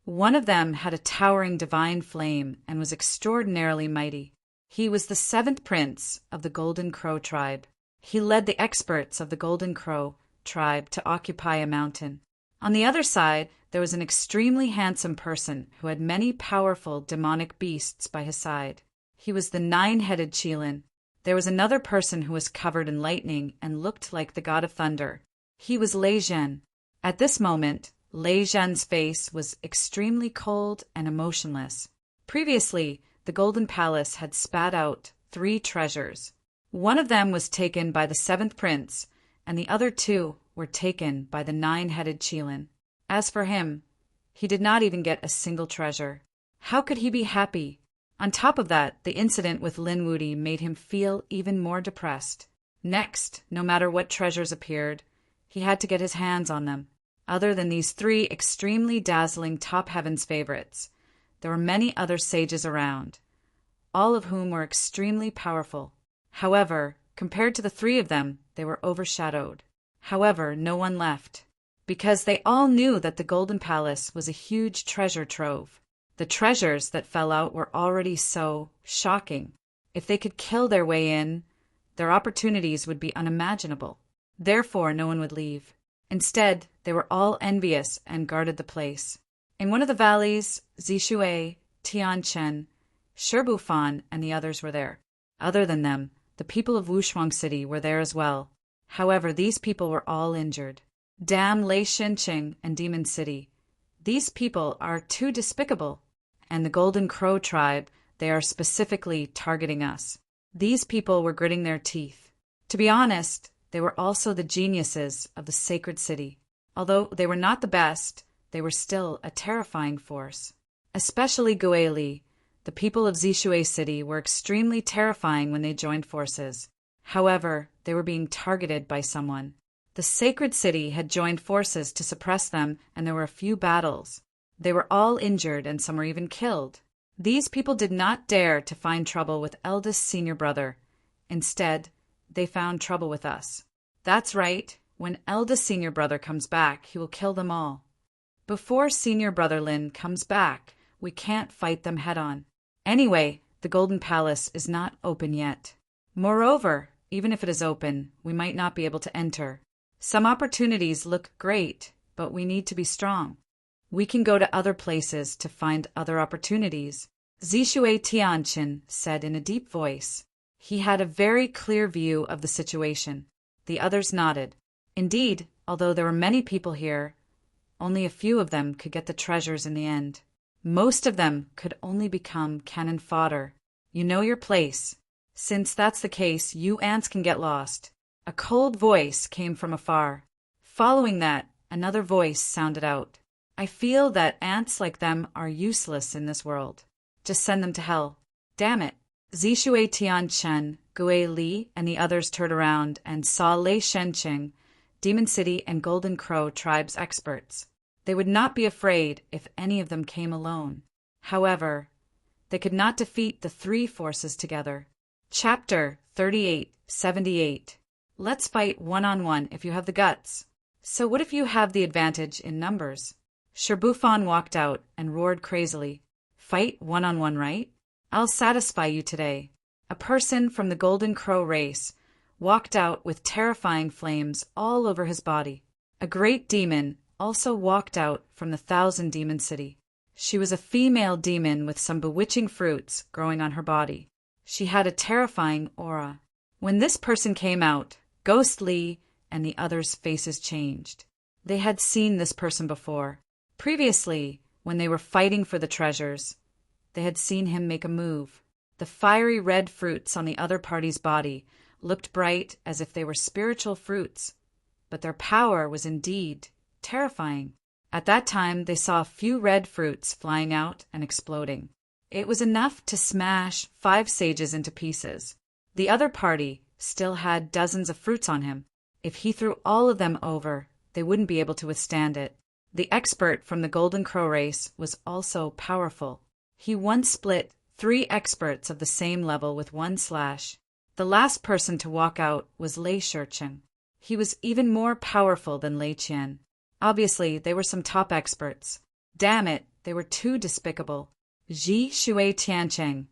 One of them had a towering divine flame and was extraordinarily mighty. He was the 7th prince of the Golden Crow tribe. He led the experts of the Golden Crow tribe to occupy a mountain. On the other side, there was an extremely handsome person who had many powerful demonic beasts by his side. He was the 9-headed Qilin. There was another person who was covered in lightning and looked like the god of thunder. He was Lei Zhen. At this moment, Lei Zhen's face was extremely cold and emotionless. Previously, the Golden Palace had spat out 3 treasures. One of them was taken by the 7th prince, and the other 2 were taken by the 9-headed Qilin. As for him, he did not even get a single treasure. How could he be happy? On top of that, the incident with Lin Wudi made him feel even more depressed. Next, no matter what treasures appeared, he had to get his hands on them. Other than these 3 extremely dazzling top heavens favorites, there were many other sages around, all of whom were extremely powerful. However, compared to the 3 of them, they were overshadowed. However, no one left, because they all knew that the Golden Palace was a huge treasure trove. The treasures that fell out were already so shocking. If they could kill their way in, their opportunities would be unimaginable. Therefore, no one would leave. Instead, they were all envious and guarded the place. In one of the valleys, Zishui, Tianchen, Shibufan, and the others were there. Other than them, the people of Wushuang City were there as well. However, these people were all injured. Damn Lei Shenqing and Demon City. These people are too despicable. And the Golden Crow tribe, they are specifically targeting us. These people were gritting their teeth. To be honest, they were also the geniuses of the sacred city. Although they were not the best, they were still a terrifying force. Especially Guili, the people of Zishui City were extremely terrifying when they joined forces. However, they were being targeted by someone. The sacred city had joined forces to suppress them, and there were a few battles. They were all injured, and some were even killed. These people did not dare to find trouble with eldest senior brother. Instead, they found trouble with us. That's right. When eldest senior brother comes back, he will kill them all. Before senior brother Lin comes back, we can't fight them head-on. Anyway, the Golden Palace is not open yet. Moreover, even if it is open, we might not be able to enter. Some opportunities look great, but we need to be strong. We can go to other places to find other opportunities, Zishui Tianqin said in a deep voice. He had a very clear view of the situation. The others nodded. Indeed, although there were many people here, only a few of them could get the treasures in the end. Most of them could only become cannon fodder. You know your place. Since that's the case, you ants can get lost. A cold voice came from afar. Following that, another voice sounded out. I feel that ants like them are useless in this world. Just send them to hell. Damn it. Zishui Tianchen, Gue Li, and the others turned around and saw Lei Shenqing, Demon City and Golden Crow tribes experts. They would not be afraid if any of them came alone. However, they could not defeat the 3 forces together. Chapter 3878. Let's fight one-on-one if you have the guts. So what if you have the advantage in numbers? Shibufan walked out and roared crazily. Fight one-on-one, right? I'll satisfy you today. A person from the Golden Crow race walked out with terrifying flames all over his body. A great demon also walked out from the 1,000 Demon City. She was a female demon with some bewitching fruits growing on her body. She had a terrifying aura. When this person came out, Ghost Li and the others' faces changed. They had seen this person before. Previously, when they were fighting for the treasures, they had seen him make a move. The fiery red fruits on the other party's body looked bright as if they were spiritual fruits, but their power was indeed terrifying. At that time, they saw a few red fruits flying out and exploding. It was enough to smash 5 sages into pieces. The other party still had dozens of fruits on him. If he threw all of them over, they wouldn't be able to withstand it. The expert from the Golden Crow race was also powerful. He once split 3 experts of the same level with 1 slash. The last person to walk out was Lei Shenqing. He was even more powerful than Lei Qian. Obviously, they were some top experts. Damn it, they were too despicable. Zishui Tianqing,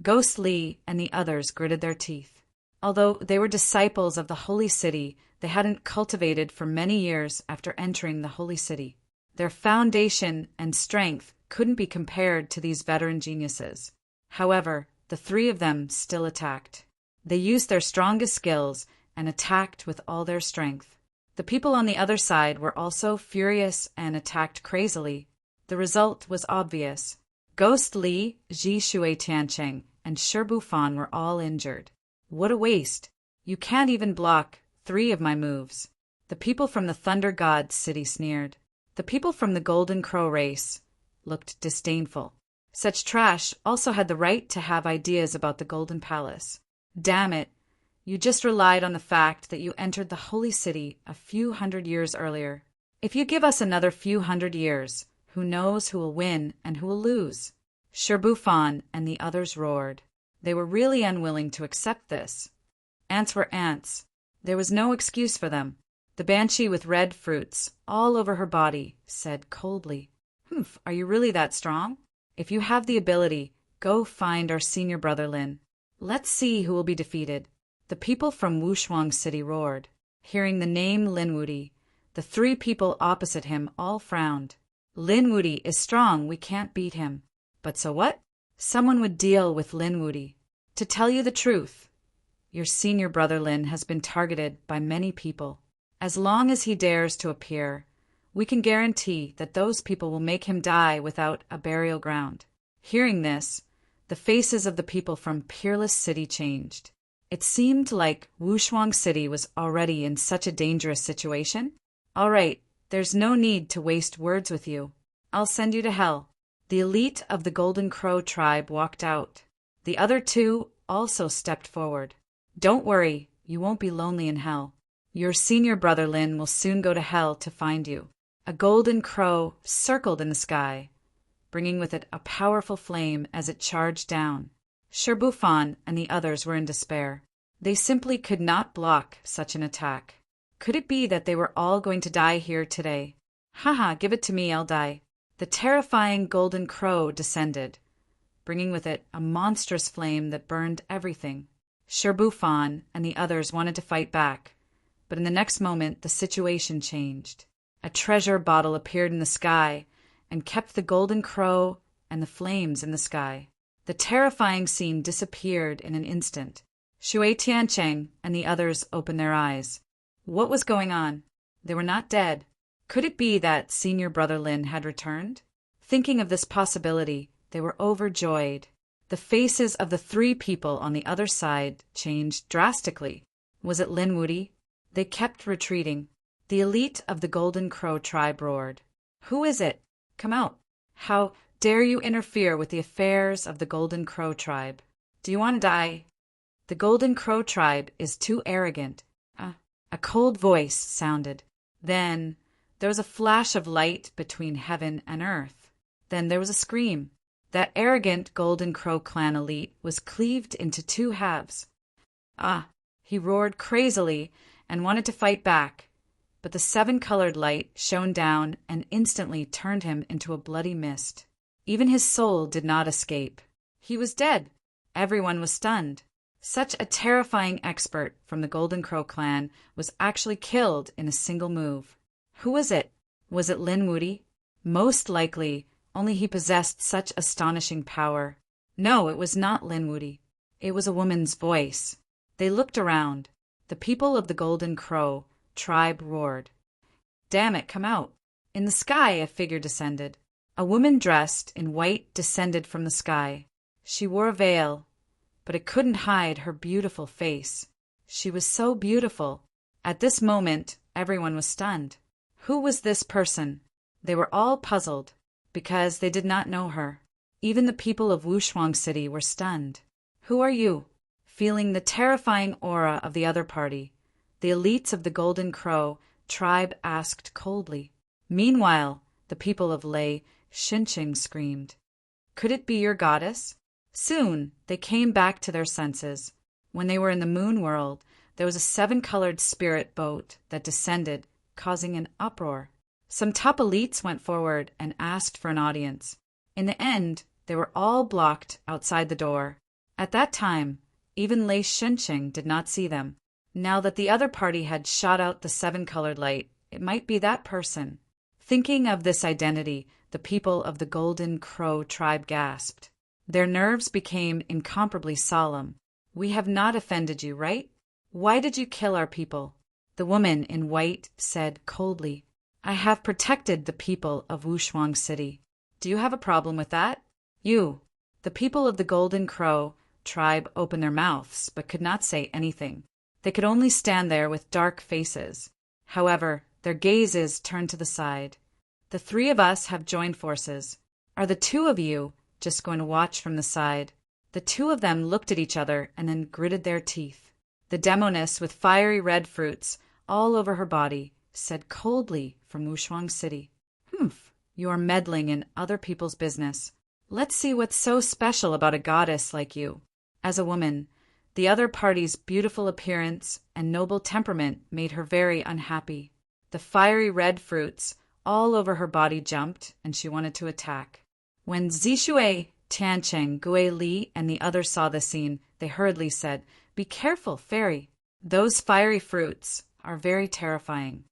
Ghost Li, and the others gritted their teeth. Although they were disciples of the Holy City, they hadn't cultivated for many years after entering the Holy City. Their foundation and strength couldn't be compared to these veteran geniuses. However, the 3 of them still attacked. They used their strongest skills and attacked with all their strength. The people on the other side were also furious and attacked crazily. The result was obvious. Ghost Li, Ji Shui Tiancheng, and Sherbu Fan were all injured. What a waste! You can't even block 3 of my moves. The people from the Thunder God's city sneered. The people from the Golden Crow race looked disdainful. Such trash also had the right to have ideas about the Golden Palace. Damn it! You just relied on the fact that you entered the Holy City a few hundred years earlier. If you give us another few hundred years, who knows who will win and who will lose? Sherbu Fan and the others roared. They were really unwilling to accept this. Ants were ants. There was no excuse for them. The banshee with red fruits all over her body said coldly, "Humph, are you really that strong? If you have the ability, go find our senior brother Lin. Let's see who will be defeated." The people from Wushuang City roared. Hearing the name Lin Wudi, the 3 people opposite him all frowned. Lin Wudi is strong, we can't beat him. But so what? Someone would deal with Lin Wudi. To tell you the truth, your senior brother Lin has been targeted by many people. As long as he dares to appear, we can guarantee that those people will make him die without a burial ground. Hearing this, the faces of the people from Peerless City changed. It seemed like Wushuang City was already in such a dangerous situation. All right, there's no need to waste words with you. I'll send you to hell. The elite of the Golden Crow tribe walked out. The other 2 also stepped forward. Don't worry, you won't be lonely in hell. Your senior brother Lin will soon go to hell to find you. A golden crow circled in the sky, bringing with it a powerful flame as it charged down. Sherbu Fan and the others were in despair. They simply could not block such an attack. Could it be that they were all going to die here today? Haha, give it to me, I'll die. The terrifying golden crow descended, bringing with it a monstrous flame that burned everything. Sherbu Fan and the others wanted to fight back, but in the next moment the situation changed. A treasure bottle appeared in the sky and kept the golden crow and the flames in the sky. The terrifying scene disappeared in an instant. Shui Tiancheng and the others opened their eyes. What was going on? They were not dead. Could it be that senior brother Lin had returned? Thinking of this possibility, they were overjoyed. The faces of the 3 people on the other side changed drastically. Was it Lin Wudi? They kept retreating. The elite of the Golden Crow tribe roared. Who is it? Come out. How dare you interfere with the affairs of the Golden Crow tribe? Do you want to die? The Golden Crow tribe is too arrogant. A cold voice sounded. Then there was a flash of light between heaven and earth. Then there was a scream. That arrogant Golden Crow clan elite was cleaved into 2 halves. He roared crazily and wanted to fight back, but the 7-colored light shone down and instantly turned him into a bloody mist. Even his soul did not escape. He was dead. Everyone was stunned. Such a terrifying expert from the Golden Crow clan was actually killed in a single move. Who was it? Was it Lin Wudi? Most likely, only he possessed such astonishing power. No, it was not Lin Wudi. It was a woman's voice. They looked around. The people of the Golden Crow tribe roared. Damn it, come out. In the sky, a figure descended. A woman dressed in white descended from the sky. She wore a veil, but it couldn't hide her beautiful face. She was so beautiful. At this moment, everyone was stunned. Who was this person? They were all puzzled, because they did not know her. Even the people of Wushuang City were stunned. Who are you? Feeling the terrifying aura of the other party, the elites of the Golden Crow tribe asked coldly. Meanwhile, the people of Lei Shinching screamed. Could it be your goddess? Soon, they came back to their senses. When they were in the moon world, there was a 7-colored spirit boat that descended, causing an uproar. Some top elites went forward and asked for an audience. In the end, they were all blocked outside the door. At that time, even Lei Shinching did not see them. Now that the other party had shot out the 7-colored light, it might be that person. Thinking of this identity, the people of the Golden Crow tribe gasped. Their nerves became incomparably solemn. We have not offended you, right? Why did you kill our people? The woman in white said coldly, I have protected the people of Wushuang City. Do you have a problem with that? You. The people of the Golden Crow tribe opened their mouths, but could not say anything. They could only stand there with dark faces. However, their gazes turned to the side. The three of us have joined forces. Are the two of you just going to watch from the side? The two of them looked at each other and then gritted their teeth. The demoness with fiery red fruits all over her body said coldly from Wushuang City, Humph, you are meddling in other people's business. Let's see what's so special about a goddess like you. As a woman, the other party's beautiful appearance and noble temperament made her very unhappy. The fiery red fruits all over her body jumped, and she wanted to attack. When Zishui, Tiancheng, Gui Li, and the others saw the scene, they hurriedly said, Be careful, fairy. Those fiery fruits are very terrifying.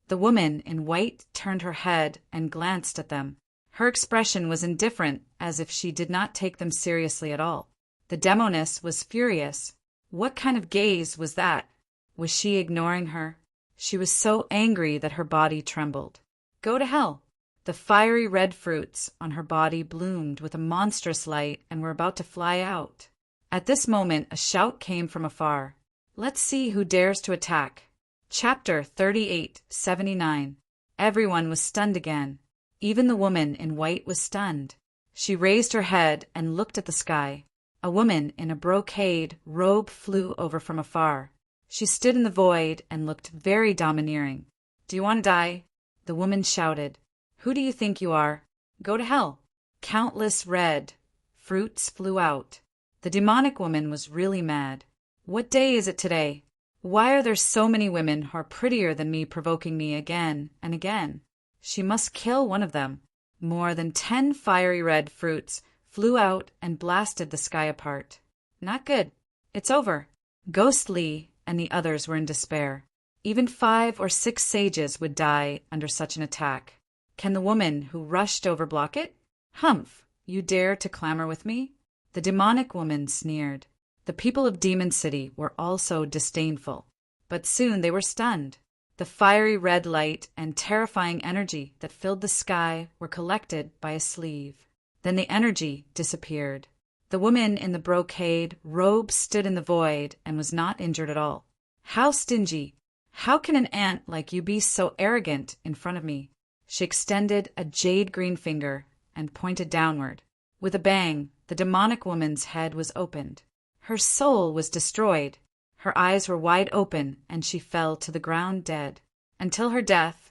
The woman in white turned her head and glanced at them. Her expression was indifferent, as if she did not take them seriously at all. The demoness was furious. What kind of gaze was that? Was she ignoring her? She was so angry that her body trembled. Go to hell! The fiery red fruits on her body bloomed with a monstrous light and were about to fly out. At this moment, a shout came from afar. Let's see who dares to attack. Chapter 38:79. Everyone was stunned again. Even the woman in white was stunned. She raised her head and looked at the sky. A woman in a brocade robe flew over from afar. She stood in the void and looked very domineering. Do you want to die? The woman shouted. Who do you think you are? Go to hell. Countless red fruits flew out. The demonic woman was really mad. What day is it today? Why are there so many women who are prettier than me provoking me again and again? She must kill one of them. More than 10 fiery red fruits flew out and blasted the sky apart. Not good. It's over. Ghost Li and the others were in despair. Even 5 or 6 sages would die under such an attack. Can the woman who rushed over block it? Humph! You dare to clamor with me? The demonic woman sneered. The people of Demon City were also disdainful. But soon they were stunned. The fiery red light and terrifying energy that filled the sky were collected by a sleeve. Then the energy disappeared. The woman in the brocade robe stood in the void and was not injured at all. How stingy! How can an ant like you be so arrogant in front of me? She extended a jade green finger and pointed downward. With a bang, the demonic woman's head was opened. Her soul was destroyed. Her eyes were wide open, and she fell to the ground dead. Until her death,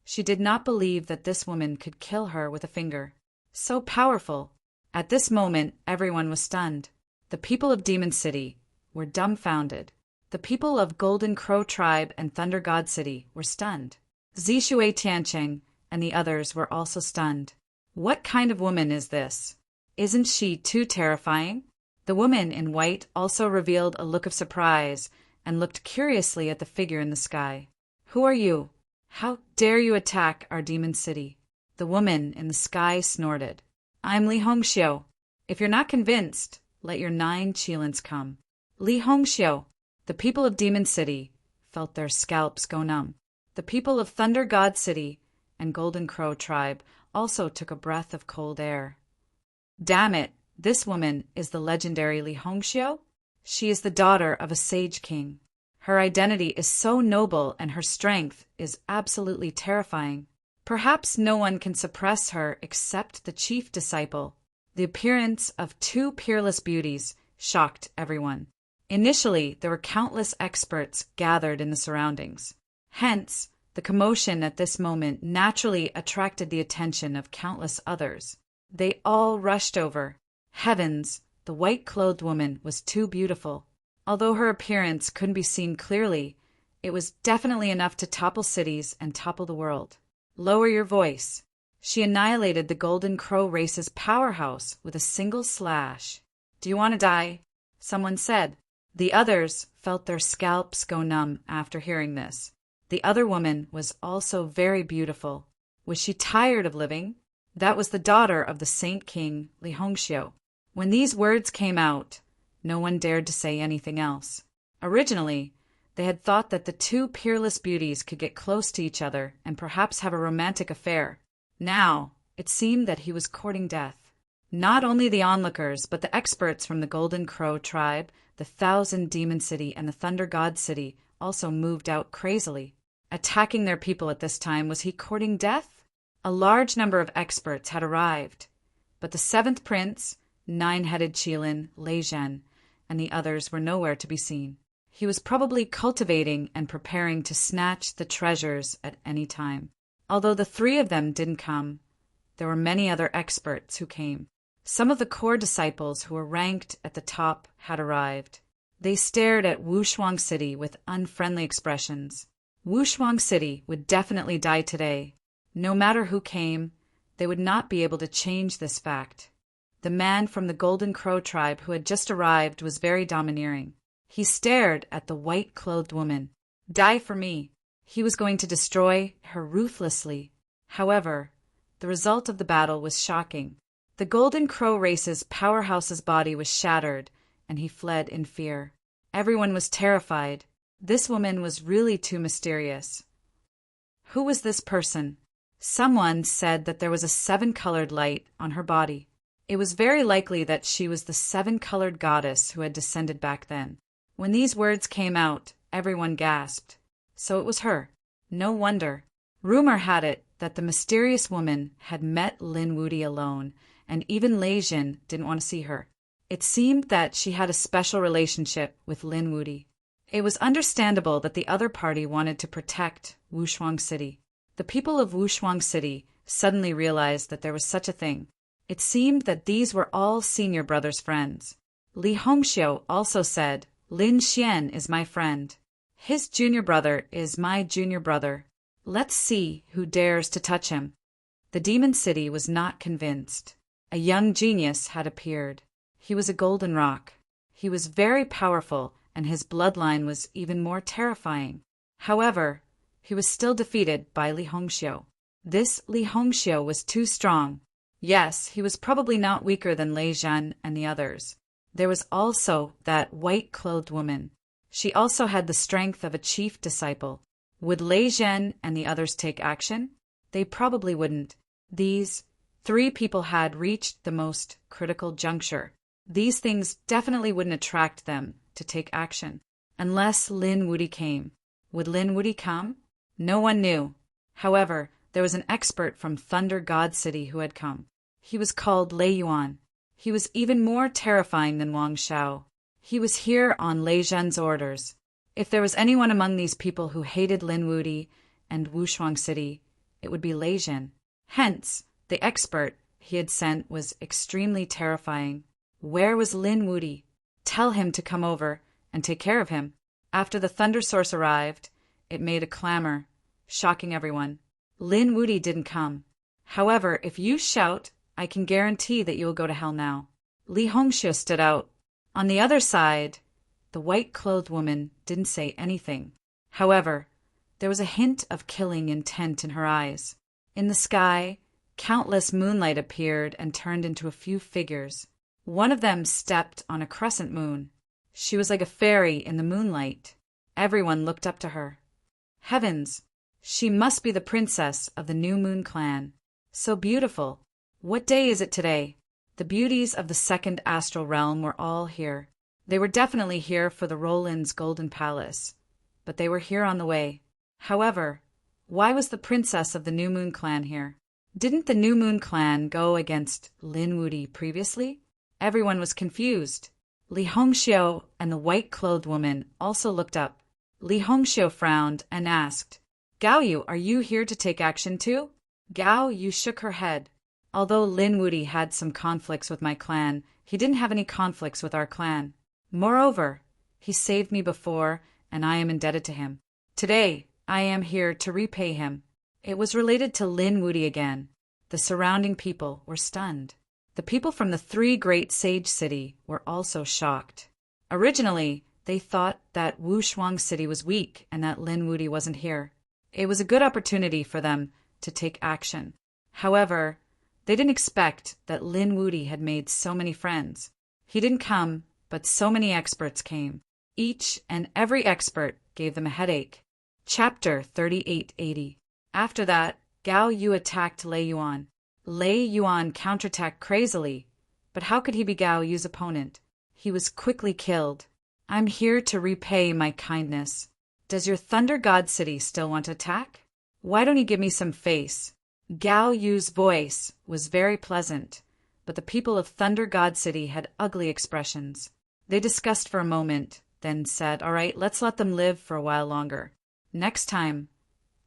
she did not believe that this woman could kill her with a finger. So powerful! At this moment, everyone was stunned. The people of Demon City were dumbfounded. The people of Golden Crow Tribe and Thunder God City were stunned. Zishui Tiancheng and the others were also stunned. What kind of woman is this? Isn't she too terrifying? The woman in white also revealed a look of surprise and looked curiously at the figure in the sky. Who are you? How dare you attack our Demon City? The woman in the sky snorted. I'm Li Hongxiu. If you're not convinced, let your 9 Qilins come. Li Hongxiu. The people of Demon City felt their scalps go numb. The people of Thunder God City and Golden Crow Tribe also took a breath of cold air. Damn it, this woman is the legendary Li Hongxiu? She is the daughter of a sage king. Her identity is so noble and her strength is absolutely terrifying. Perhaps no one can suppress her except the chief disciple. The appearance of 2 peerless beauties shocked everyone. Initially, there were countless experts gathered in the surroundings. Hence, the commotion at this moment naturally attracted the attention of countless others. They all rushed over. Heavens, the white-clothed woman was too beautiful. Although her appearance couldn't be seen clearly, it was definitely enough to topple cities and topple the world. Lower your voice. She annihilated the Golden Crow race's powerhouse with a single slash. Do you want to die? Someone said. The others felt their scalps go numb after hearing this. The other woman was also very beautiful. Was she tired of living? That was the daughter of the Saint King, Li Hongxiu. When these words came out, no one dared to say anything else. Originally, They had thought that the two peerless beauties could get close to each other and perhaps have a romantic affair. Now, it seemed that he was courting death. Not only the onlookers, but the experts from the Golden Crow tribe, the Thousand Demon City, and the Thunder God City also moved out crazily. Attacking their people at this time, was he courting death? A large number of experts had arrived, but the seventh prince, nine-headed Qilin, Lei Zhen, and the others were nowhere to be seen. He was probably cultivating and preparing to snatch the treasures at any time. Although the three of them didn't come, there were many other experts who came. Some of the core disciples who were ranked at the top had arrived. They stared at Wushuang City with unfriendly expressions. Wushuang City would definitely die today. No matter who came, they would not be able to change this fact. The man from the Golden Crow tribe who had just arrived was very domineering. He stared at the white-clothed woman. Die for me. He was going to destroy her ruthlessly. However, the result of the battle was shocking. The Golden Crow race's powerhouse's body was shattered, and he fled in fear. Everyone was terrified. This woman was really too mysterious. Who was this person? Someone said that there was a seven-colored light on her body. It was very likely that she was the seven-colored goddess who had descended back then. When these words came out, everyone gasped. So it was her. No wonder. Rumor had it that the mysterious woman had met Lin Wuti alone, and even Lei Zhen didn't want to see her. It seemed that she had a special relationship with Lin Wuti. It was understandable that the other party wanted to protect Wushuang City. The people of Wushuang City suddenly realized that there was such a thing. It seemed that these were all senior brothers' friends. Li Hongxiu also said, Lin Xian is my friend. His junior brother is my junior brother. Let's see who dares to touch him. The Demon City was not convinced. A young genius had appeared. He was a golden rock. He was very powerful, and his bloodline was even more terrifying. However, he was still defeated by Li Hongxiu. This Li Hongxiu was too strong. Yes, he was probably not weaker than Lei Zhen and the others. There was also that white-clothed woman. She also had the strength of a chief disciple. Would Lei Zhen and the others take action? They probably wouldn't. These three people had reached the most critical juncture. These things definitely wouldn't attract them to take action. Unless Lin Wuti came. Would Lin Wuti come? No one knew. However, there was an expert from Thunder God City who had come. He was called Lei Yuan. He was even more terrifying than Wang Shao. He was here on Lei Zhen's orders. If there was anyone among these people who hated Lin Wuti and Wushuang City, it would be Lei Zhen. Hence, the expert he had sent was extremely terrifying. Where was Lin Wuti? Tell him to come over and take care of him. After the Thunder Source arrived, it made a clamor, shocking everyone. Lin Wuti didn't come. However, if you shout, I can guarantee that you will go to hell now. Li Hongxiu stood out. On the other side, the white-clothed woman didn't say anything. However, there was a hint of killing intent in her eyes. In the sky, countless moonlight appeared and turned into a few figures. One of them stepped on a crescent moon. She was like a fairy in the moonlight. Everyone looked up to her. Heavens! She must be the princess of the New Moon clan. So beautiful. What day is it today? The beauties of the second astral realm were all here. They were definitely here for the Roland's Golden Palace, but they were here on the way. However, why was the princess of the New Moon clan here? Didn't the New Moon clan go against Lin Wuti previously? Everyone was confused. Li Hongxiu and the white-clothed woman also looked up. Li Hongxiu frowned and asked, Gao Yu, are you here to take action too? Gao Yu shook her head. Although Lin Wuti had some conflicts with my clan, he didn't have any conflicts with our clan. Moreover, he saved me before, and I am indebted to him. Today, I am here to repay him. It was related to Lin Wuti again. The surrounding people were stunned. The people from the three great sage city were also shocked. Originally, they thought that Wushuang City was weak and that Lin Wuti wasn't here. It was a good opportunity for them to take action. However, they didn't expect that Lin Wuti had made so many friends. He didn't come, but so many experts came. Each and every expert gave them a headache. Chapter 3880. After that, Gao Yu attacked Lei Yuan. Lei Yuan counterattacked crazily, but how could he be Gao Yu's opponent? He was quickly killed. I'm here to repay my kindness. Does your Thunder God City still want to attack? Why don't you give me some face? Gao Yu's voice was very pleasant, but the people of Thunder God City had ugly expressions. They discussed for a moment, then said, all right, let's let them live for a while longer. Next time,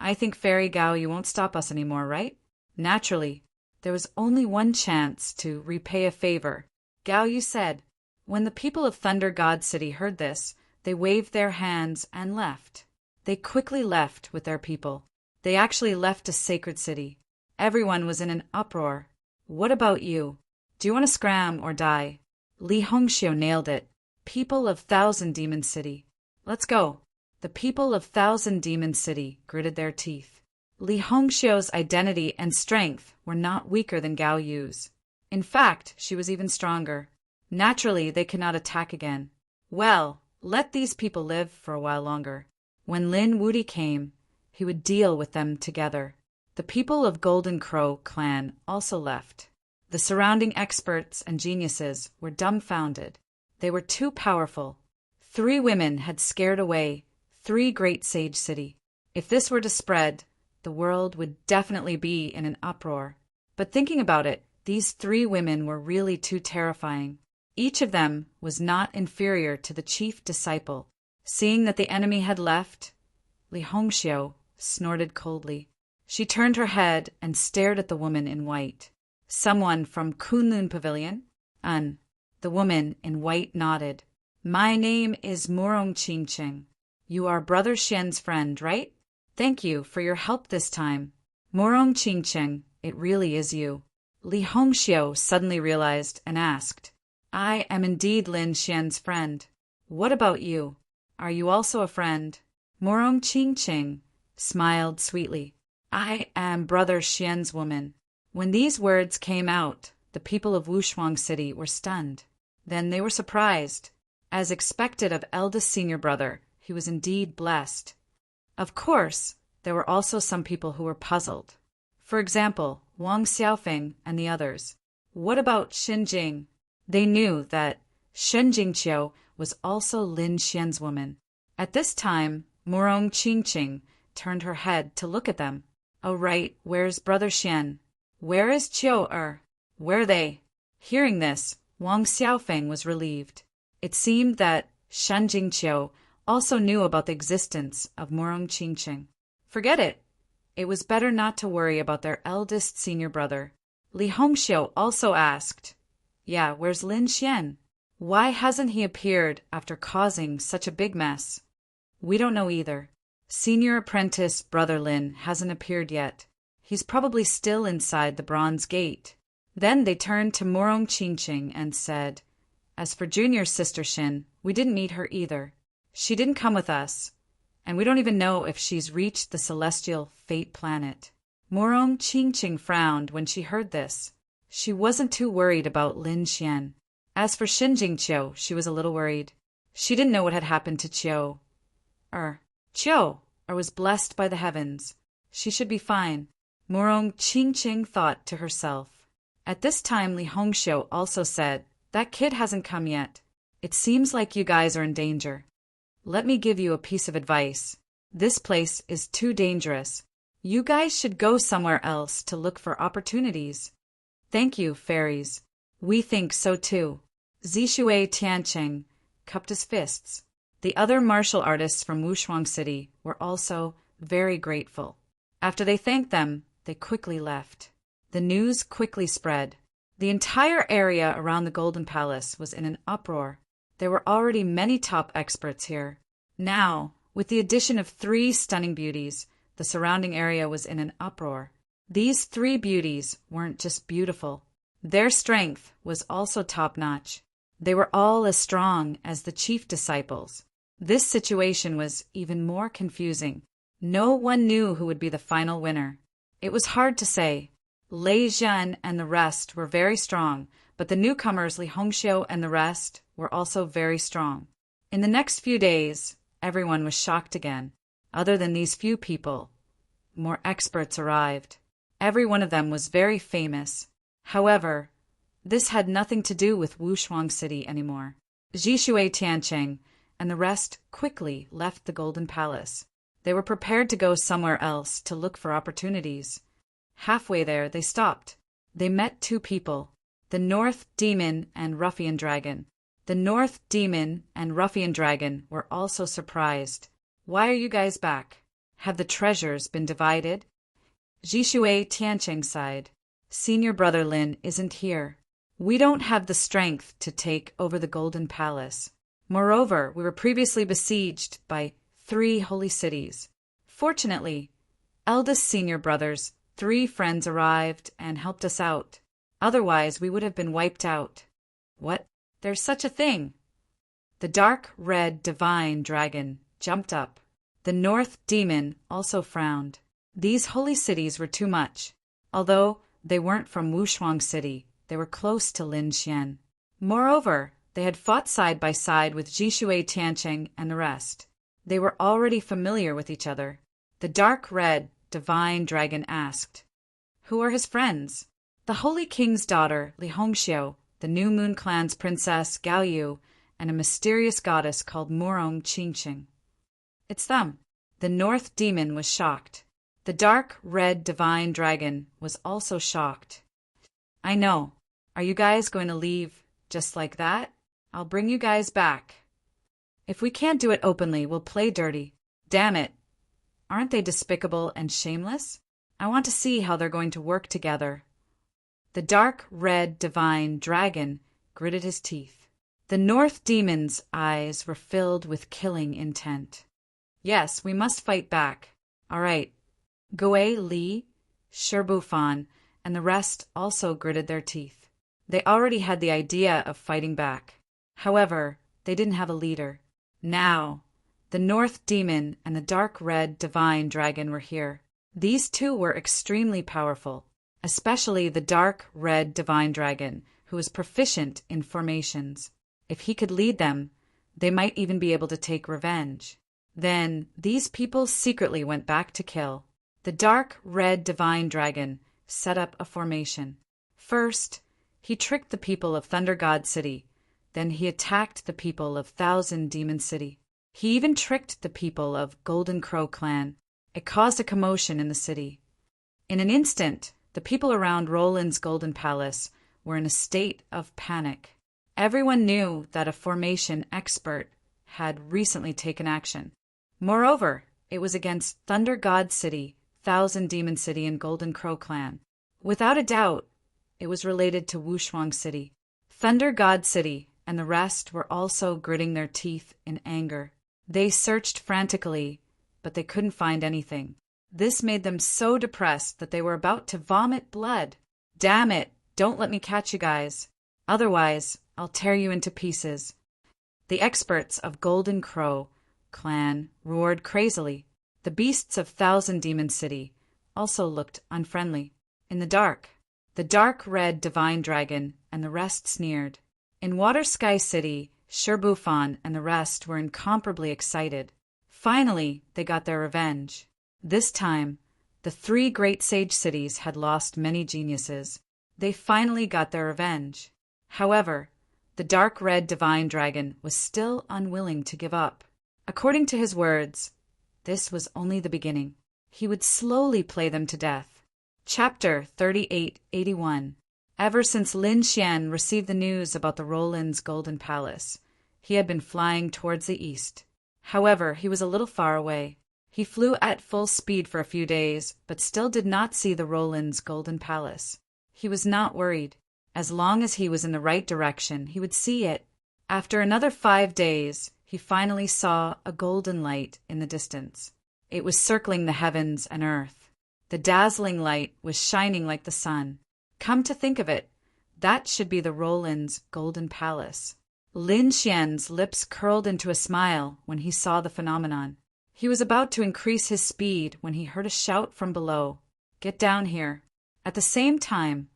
I think Fairy Gao Yu won't stop us anymore, right? Naturally, there was only one chance to repay a favor. Gao Yu said. When the people of Thunder God City heard this, they waved their hands and left. They quickly left with their people. They actually left a sacred city. Everyone was in an uproar. What about you? Do you want to scram or die? Li Hongxiu nailed it. People of Thousand Demon City. Let's go. The people of Thousand Demon City gritted their teeth. Li Hongxiu's identity and strength were not weaker than Gao Yu's. In fact, she was even stronger. Naturally, they could not attack again. Well, let these people live for a while longer. When Lin Wudi came, he would deal with them together. The people of Golden Crow clan also left. The surrounding experts and geniuses were dumbfounded. They were too powerful. 3 women had scared away 3 great sage city. If this were to spread, the world would definitely be in an uproar. But thinking about it, these 3 women were really too terrifying. Each of them was not inferior to the chief disciple. Seeing that the enemy had left, Li Hongxiu snorted coldly. She turned her head and stared at the woman in white. Someone from Kunlun Pavilion? The woman in white nodded. My name is Morong Qingqing. You are Brother Xian's friend, right? Thank you for your help this time. Morong Qingqing, it really is you. Li Hongxiu suddenly realized and asked, I am indeed Lin Xian's friend. What about you? Are you also a friend? Morong Qingqing smiled sweetly. I am Brother Xian's woman. When these words came out, the people of Wushuang City were stunned. Then they were surprised. As expected of eldest senior brother, he was indeed blessed. Of course, there were also some people who were puzzled. For example, Wang Xiaofeng and the others. What about Xinjing? They knew that Shen Jingqiu was also Lin Xian's woman. At this time, Morong Qingqing turned her head to look at them. Oh right, where's Brother Xian? Where is Qiu Er? Where are they? Hearing this, Wang Xiaofeng was relieved. It seemed that Shen Jingqiu also knew about the existence of Morong Qingqing. Forget it. It was better not to worry about their eldest senior brother. Li Hongxiu also asked, yeah, where's Lin Xian? Why hasn't he appeared after causing such a big mess? We don't know either. Senior apprentice Brother Lin hasn't appeared yet. He's probably still inside the Bronze Gate. Then they turned to Morong Qingqing and said, as for junior sister Shin, we didn't meet her either. She didn't come with us, and we don't even know if she's reached the celestial fate planet. Morong Qingqing frowned when she heard this. She wasn't too worried about Lin Xian. As for Shin Jingqiu, she was a little worried. She didn't know what had happened to Qiu Er was blessed by the heavens. She should be fine. Morong Qingqing thought to herself. At this time, Li Hongxiu also said, that kid hasn't come yet. It seems like you guys are in danger. Let me give you a piece of advice. This place is too dangerous. You guys should go somewhere else to look for opportunities. Thank you, fairies. We think so too. Zishui Tianqing cupped his fists. The other martial artists from Wushuang City were also very grateful. After they thanked them, they quickly left. The news quickly spread. The entire area around the Golden Palace was in an uproar. There were already many top experts here. Now, with the addition of 3 stunning beauties, the surrounding area was in an uproar. These 3 beauties weren't just beautiful. Their strength was also top-notch. They were all as strong as the chief disciples. This situation was even more confusing. No one knew who would be the final winner. It was hard to say. Lei Zhen and the rest were very strong, but the newcomers Li Hongxiu and the rest were also very strong. In the next few days, everyone was shocked again. Other than these few people, more experts arrived. Every one of them was very famous. However, this had nothing to do with Wushuang City anymore. Zhishui Tiancheng and the rest quickly left the Golden Palace. They were prepared to go somewhere else to look for opportunities. Halfway there, they stopped. They met two people, the North Demon and Ruffian Dragon. The North Demon and Ruffian Dragon were also surprised. "Why are you guys back? Have the treasures been divided?" Zhishui Tiancheng sighed. "Senior brother Lin isn't here. We don't have the strength to take over the Golden Palace. Moreover, we were previously besieged by 3 holy cities. Fortunately, eldest senior brother's 3 friends arrived and helped us out. Otherwise, we would have been wiped out." "What? There's such a thing?" The dark red divine dragon jumped up. The North Demon also frowned. These holy cities were too much. Although they weren't from Wushuang City, they were close to Lin Xian. Moreover, they had fought side by side with Zhishui Tiancheng and the rest. They were already familiar with each other. The dark red divine dragon asked, "Who are his friends?" "The Holy King's daughter, Li Hongxiu, the New Moon Clan's princess, Gao Yu, and a mysterious goddess called Murong Qingqing." "It's them." The North Demon was shocked. The dark red divine dragon was also shocked. "I know. Are you guys going to leave just like that? I'll bring you guys back. If we can't do it openly, we'll play dirty. Damn it. Aren't they despicable and shameless? I want to see how they're going to work together." The dark red divine dragon gritted his teeth. The North Demon's eyes were filled with killing intent. "Yes, we must fight back. All right." Gui Li, Sherbufan, and the rest also gritted their teeth. They already had the idea of fighting back. However, they didn't have a leader. Now, the North Demon and the dark red divine dragon were here. These two were extremely powerful, especially the dark red divine dragon, who was proficient in formations. If he could lead them, they might even be able to take revenge. Then, these people secretly went back to kill. The dark red divine dragon set up a formation. First, he tricked the people of Thunder God City. Then he attacked the people of Thousand Demon City. He even tricked the people of Golden Crow Clan. It caused a commotion in the city. In an instant, the people around Roland's Golden Palace were in a state of panic. Everyone knew that a formation expert had recently taken action. Moreover, it was against Thunder God City, Thousand Demon City, and Golden Crow Clan. Without a doubt, it was related to Wushuang City. Thunder God City and the rest were also gritting their teeth in anger. They searched frantically, but they couldn't find anything. This made them so depressed that they were about to vomit blood. "Damn it, don't let me catch you guys. Otherwise, I'll tear you into pieces." The experts of Golden Crow Clan roared crazily. The beasts of Thousand Demon City also looked unfriendly. In the dark red divine dragon and the rest sneered. In Water Sky City, Sherbufan and the rest were incomparably excited. Finally, they got their revenge. This time, the 3 great sage cities had lost many geniuses. They finally got their revenge. However, the dark red divine dragon was still unwilling to give up. According to his words, this was only the beginning. He would slowly play them to death. Chapter 3881. Ever since Lin Xian received the news about the Roland's Golden Palace, he had been flying towards the east. However, he was a little far away. He flew at full speed for a few days, but still did not see the Roland's Golden Palace. He was not worried. As long as he was in the right direction, he would see it. After another 5 days, he finally saw a golden light in the distance. It was circling the heavens and earth. The dazzling light was shining like the sun. Come to think of it, that should be the Roland's Golden Palace. Lin Xian's lips curled into a smile when he saw the phenomenon. He was about to increase his speed when he heard a shout from below. "Get down here." At the same time,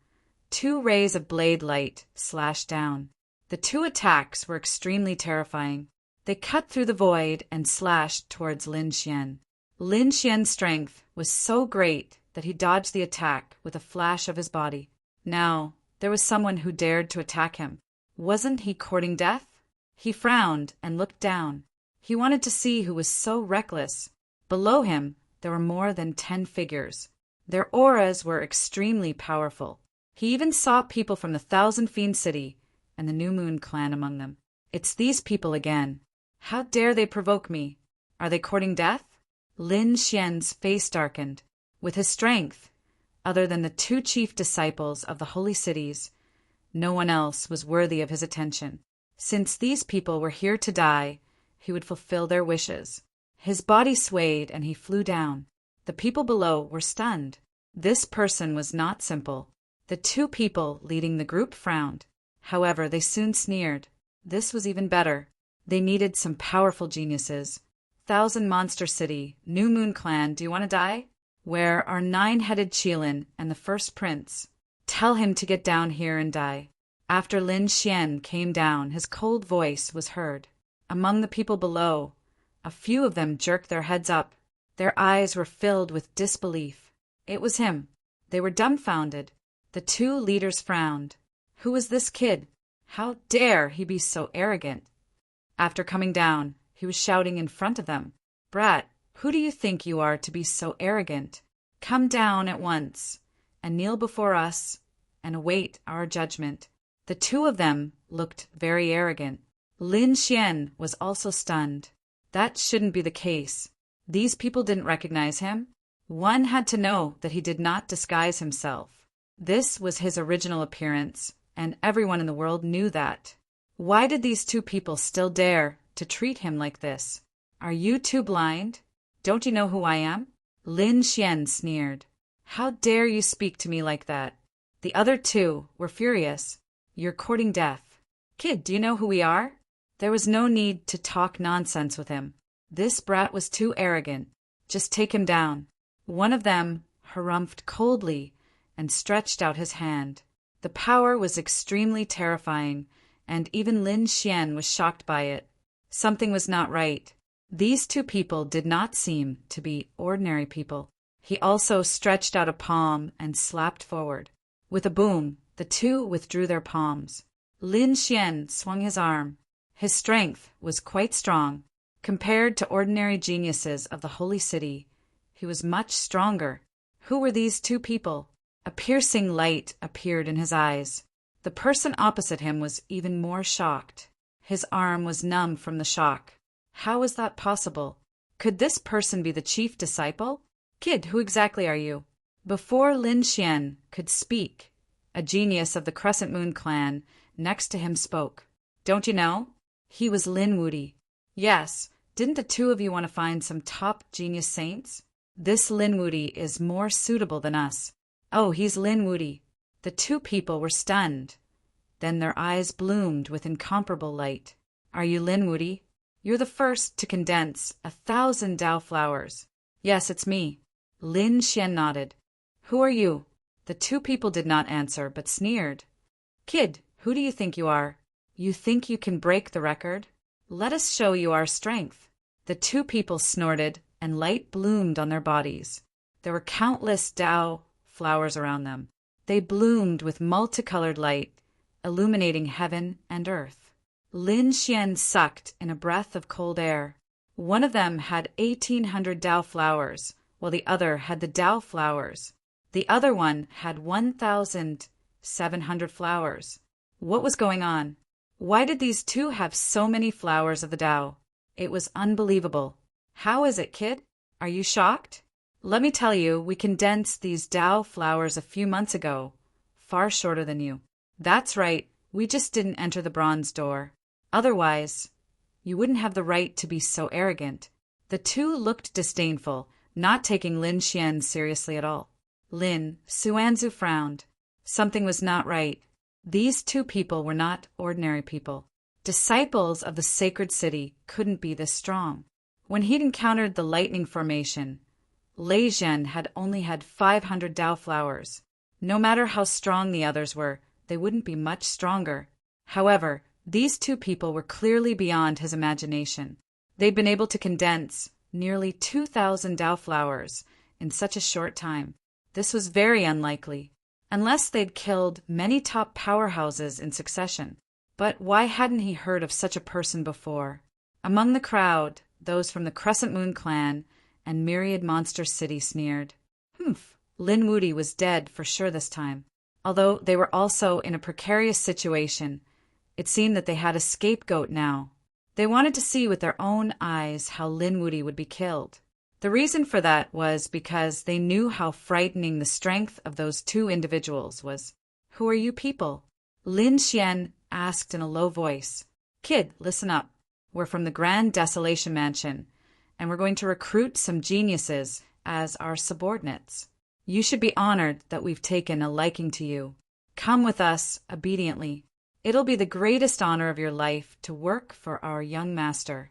2 rays of blade light slashed down. The 2 attacks were extremely terrifying. They cut through the void and slashed towards Lin Xian. Lin Xian's strength was so great that he dodged the attack with a flash of his body. Now, there was someone who dared to attack him. Wasn't he courting death? He frowned and looked down. He wanted to see who was so reckless. Below him, there were more than 10 figures. Their auras were extremely powerful. He even saw people from the Thousand Fiend City and the New Moon clan among them. It's these people again. How dare they provoke me? Are they courting death? Lin Xian's face darkened. With his strength, other than the 2 chief disciples of the holy cities, no one else was worthy of his attention. Since these people were here to die, he would fulfill their wishes. His body swayed and he flew down. The people below were stunned. This person was not simple. The 2 people leading the group frowned. However, they soon sneered. This was even better. They needed some powerful geniuses. Thousand Monster City, New Moon Clan, do you want to die? Where are 9-headed Qilin and the first prince? Tell him to get down here and die. After Lin Xian came down, his cold voice was heard. Among the people below, a few of them jerked their heads up. Their eyes were filled with disbelief. It was him. They were dumbfounded. The 2 leaders frowned. Who was this kid? How dare he be so arrogant? After coming down, he was shouting in front of them. Brat, who do you think you are to be so arrogant? Come down at once, and kneel before us, and await our judgment. The 2 of them looked very arrogant. Lin Xian was also stunned. That shouldn't be the case. These people didn't recognize him. One had to know that he did not disguise himself. This was his original appearance, and everyone in the world knew that. Why did these 2 people still dare to treat him like this? Are you 2 blind? Don't you know who I am? Lin Xian sneered. How dare you speak to me like that? The other 2 were furious. You're courting death. Kid, do you know who we are? There was no need to talk nonsense with him. This brat was too arrogant. Just take him down. One of them harumphed coldly and stretched out his hand. The power was extremely terrifying, and even Lin Xian was shocked by it. Something was not right. These 2 people did not seem to be ordinary people. He also stretched out a palm and slapped forward. With a boom, the 2 withdrew their palms. Lin Xian swung his arm. His strength was quite strong. Compared to ordinary geniuses of the holy city, he was much stronger. Who were these 2 people? A piercing light appeared in his eyes. The person opposite him was even more shocked. His arm was numb from the shock. How was that possible? Could this person be the chief disciple? Kid, who exactly are you? Before Lin Xian could speak, a genius of the Crescent Moon clan next to him spoke. Don't you know? He was Lin Wudi. Yes, didn't the 2 of you want to find some top genius saints? This Lin Wudi is more suitable than us. Oh, he's Lin Wudi. The 2 people were stunned. Then their eyes bloomed with incomparable light. Are you Lin Wudi? You're the first to condense 1,000 Tao flowers. Yes, it's me. Lin Xian nodded. Who are you? The 2 people did not answer, but sneered. Kid, who do you think you are? You think you can break the record? Let us show you our strength. The 2 people snorted, and light bloomed on their bodies. There were countless Tao flowers around them. They bloomed with multicolored light, illuminating heaven and earth. Lin Xian sucked in a breath of cold air. One of them had 1,800 Tao flowers, while the other had the Tao flowers. The other one had 1,700 flowers. What was going on? Why did these 2 have so many flowers of the Tao? It was unbelievable. How is it, kid? Are you shocked? Let me tell you, we condensed these Tao flowers a few months ago, far shorter than you. That's right, we just didn't enter the bronze door. Otherwise, you wouldn't have the right to be so arrogant. The 2 looked disdainful, not taking Lin Xian seriously at all. Lin Xuanzu frowned. Something was not right. These 2 people were not ordinary people. Disciples of the sacred city couldn't be this strong. When he'd encountered the lightning formation, Lei Zhen had only had 500 Tao flowers. No matter how strong the others were, they wouldn't be much stronger. However, These two people were clearly beyond his imagination. They'd been able to condense nearly 2,000 Dao flowers in such a short time. This was very unlikely, unless they'd killed many top powerhouses in succession. But why hadn't he heard of such a person before? Among the crowd, those from the Crescent Moon clan and Myriad Monster City sneered. Lin Wudy was dead for sure this time. Although they were also in a precarious situation, it seemed that they had a scapegoat now. They wanted to see with their own eyes how Lin Wudy would be killed. The reason for that was because they knew how frightening the strength of those two individuals was. "Who are you people?" Lin Xian asked in a low voice. "Kid, listen up. We're from the Grand Desolation Mansion, and we're going to recruit some geniuses as our subordinates. You should be honored that we've taken a liking to you. Come with us obediently. It'll be the greatest honor of your life to work for our young master."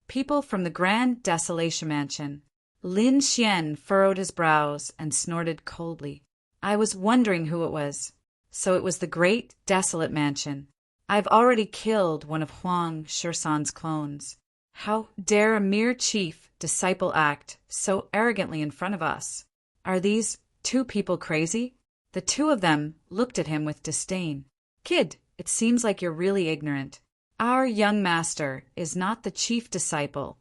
People from the Grand Desolation Mansion. Lin Xian furrowed his brows and snorted coldly. "I was wondering who it was. So it was the Great Desolate Mansion. I've already killed one of Huang Shursan's clones. How dare a mere chief disciple act so arrogantly in front of us? Are these two people crazy?" The two of them looked at him with disdain. "Kid, it seems like you're really ignorant. Our young master is not the chief disciple,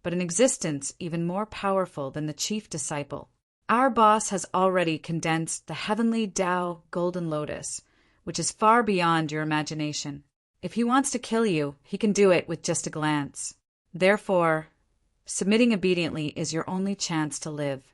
but an existence even more powerful than the chief disciple. Our boss has already condensed the heavenly Tao Golden Lotus, which is far beyond your imagination. If he wants to kill you, he can do it with just a glance. Therefore, submitting obediently is your only chance to live."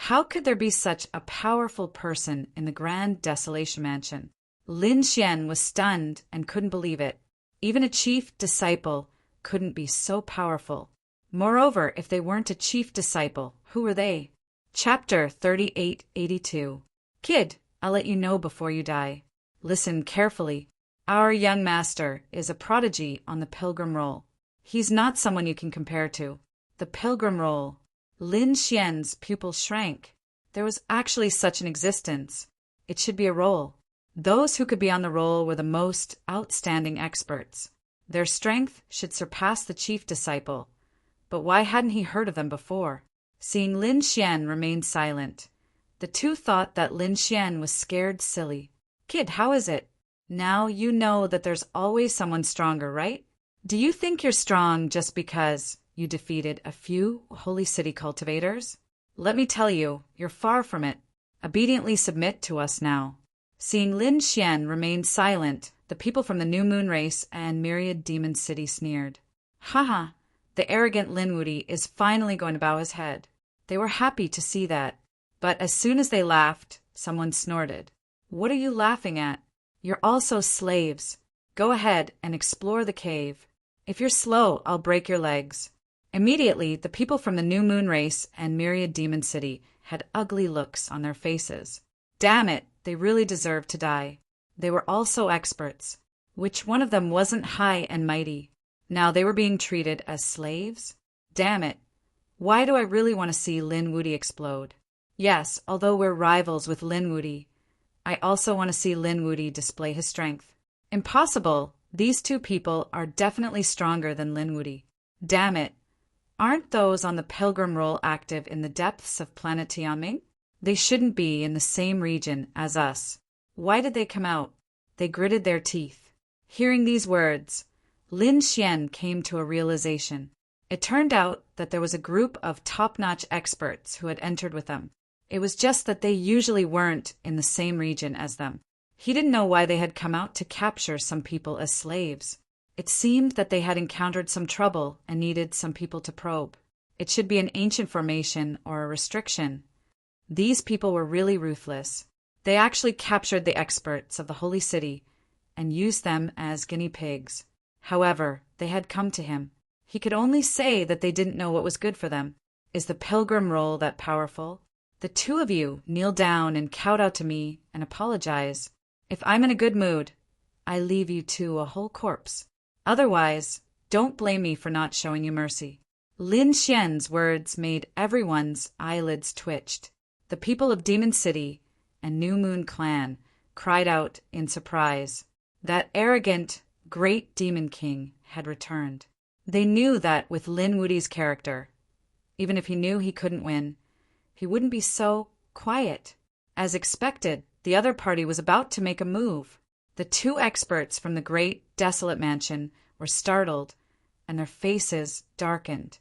How could there be such a powerful person in the Grand Desolation Mansion? Lin Xian was stunned and couldn't believe it. Even a chief disciple couldn't be so powerful. Moreover, if they weren't a chief disciple, who were they? Chapter 3882. Kid, I'll let you know before you die. Listen carefully. Our young master is a prodigy on the pilgrim roll. He's not someone you can compare to. The pilgrim roll. Lin Xian's pupils shrank. There was actually such an existence. It should be a roll. Those who could be on the roll were the most outstanding experts. Their strength should surpass the chief disciple. But why hadn't he heard of them before? Seeing Lin Xian remain silent, the two thought that Lin Xian was scared silly. "Kid, how is it? Now you know that there's always someone stronger, right? Do you think you're strong just because you defeated a few Holy City cultivators? Let me tell you, you're far from it. Obediently submit to us now." Seeing Lin Xian remain silent, the people from the New Moon race and Myriad Demon City sneered. "Haha, the arrogant Lin Wudy is finally going to bow his head." They were happy to see that. But as soon as they laughed, someone snorted. "What are you laughing at? You're also slaves. Go ahead and explore the cave. If you're slow, I'll break your legs." Immediately, the people from the New Moon race and Myriad Demon City had ugly looks on their faces. Damn it, they really deserved to die. They were also experts. Which one of them wasn't high and mighty? Now they were being treated as slaves? Damn it. Why do I really want to see Lin Wudy explode? Yes, although we're rivals with Lin Wudy, I also want to see Lin Wudy display his strength. Impossible. These two people are definitely stronger than Lin Wudy. Damn it. Aren't those on the pilgrim roll active in the depths of planet Tianming? They shouldn't be in the same region as us. Why did they come out? They gritted their teeth. Hearing these words, Lin Xian came to a realization. It turned out that there was a group of top-notch experts who had entered with them. It was just that they usually weren't in the same region as them. He didn't know why they had come out to capture some people as slaves. It seemed that they had encountered some trouble and needed some people to probe. It should be an ancient formation or a restriction. These people were really ruthless. They actually captured the experts of the Holy City and used them as guinea pigs. However, they had come to him. He could only say that they didn't know what was good for them. Is the pilgrim roll that powerful? The two of you kneel down and kowtow to me and apologize. If I'm in a good mood, I leave you to a whole corpse. Otherwise, don't blame me for not showing you mercy. Lin Xian's words made everyone's eyelids twitched. The people of Demon City and New Moon Clan cried out in surprise. That arrogant, great Demon King, had returned. They knew that with Lin Wudi's character, even if he knew he couldn't win, he wouldn't be so quiet. As expected, the other party was about to make a move. The two experts from the great, desolate mansion were startled, and their faces darkened.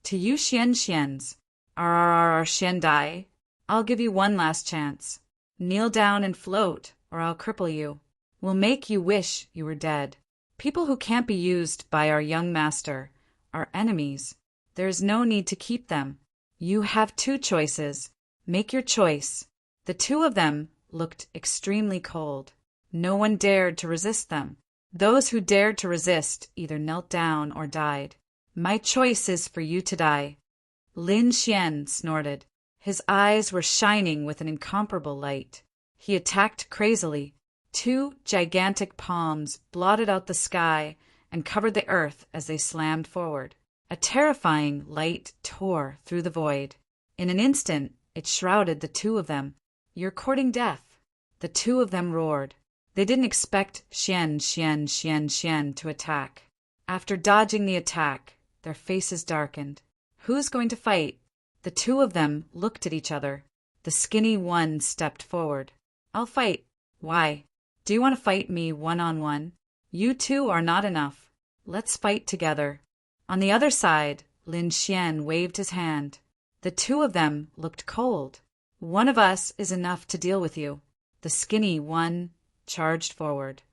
To you Xians, Xian Dai, I'll give you one last chance. Kneel down and float, or I'll cripple you. We'll make you wish you were dead. People who can't be used by our young master are enemies. There is no need to keep them. You have two choices. Make your choice. The two of them looked extremely cold. No one dared to resist them. Those who dared to resist either knelt down or died. My choice is for you to die. Lin Xian snorted. His eyes were shining with an incomparable light. He attacked crazily. Two gigantic palms blotted out the sky and covered the earth as they slammed forward. A terrifying light tore through the void. In an instant, it shrouded the two of them. You're courting death. The two of them roared. They didn't expect Xian to attack. After dodging the attack, their faces darkened. Who's going to fight? The two of them looked at each other. The skinny one stepped forward. I'll fight. Why? Do you want to fight me one-on-one? You two are not enough. Let's fight together. On the other side, Lin Xian waved his hand. The two of them looked cold. One of us is enough to deal with you. The skinny one charged forward.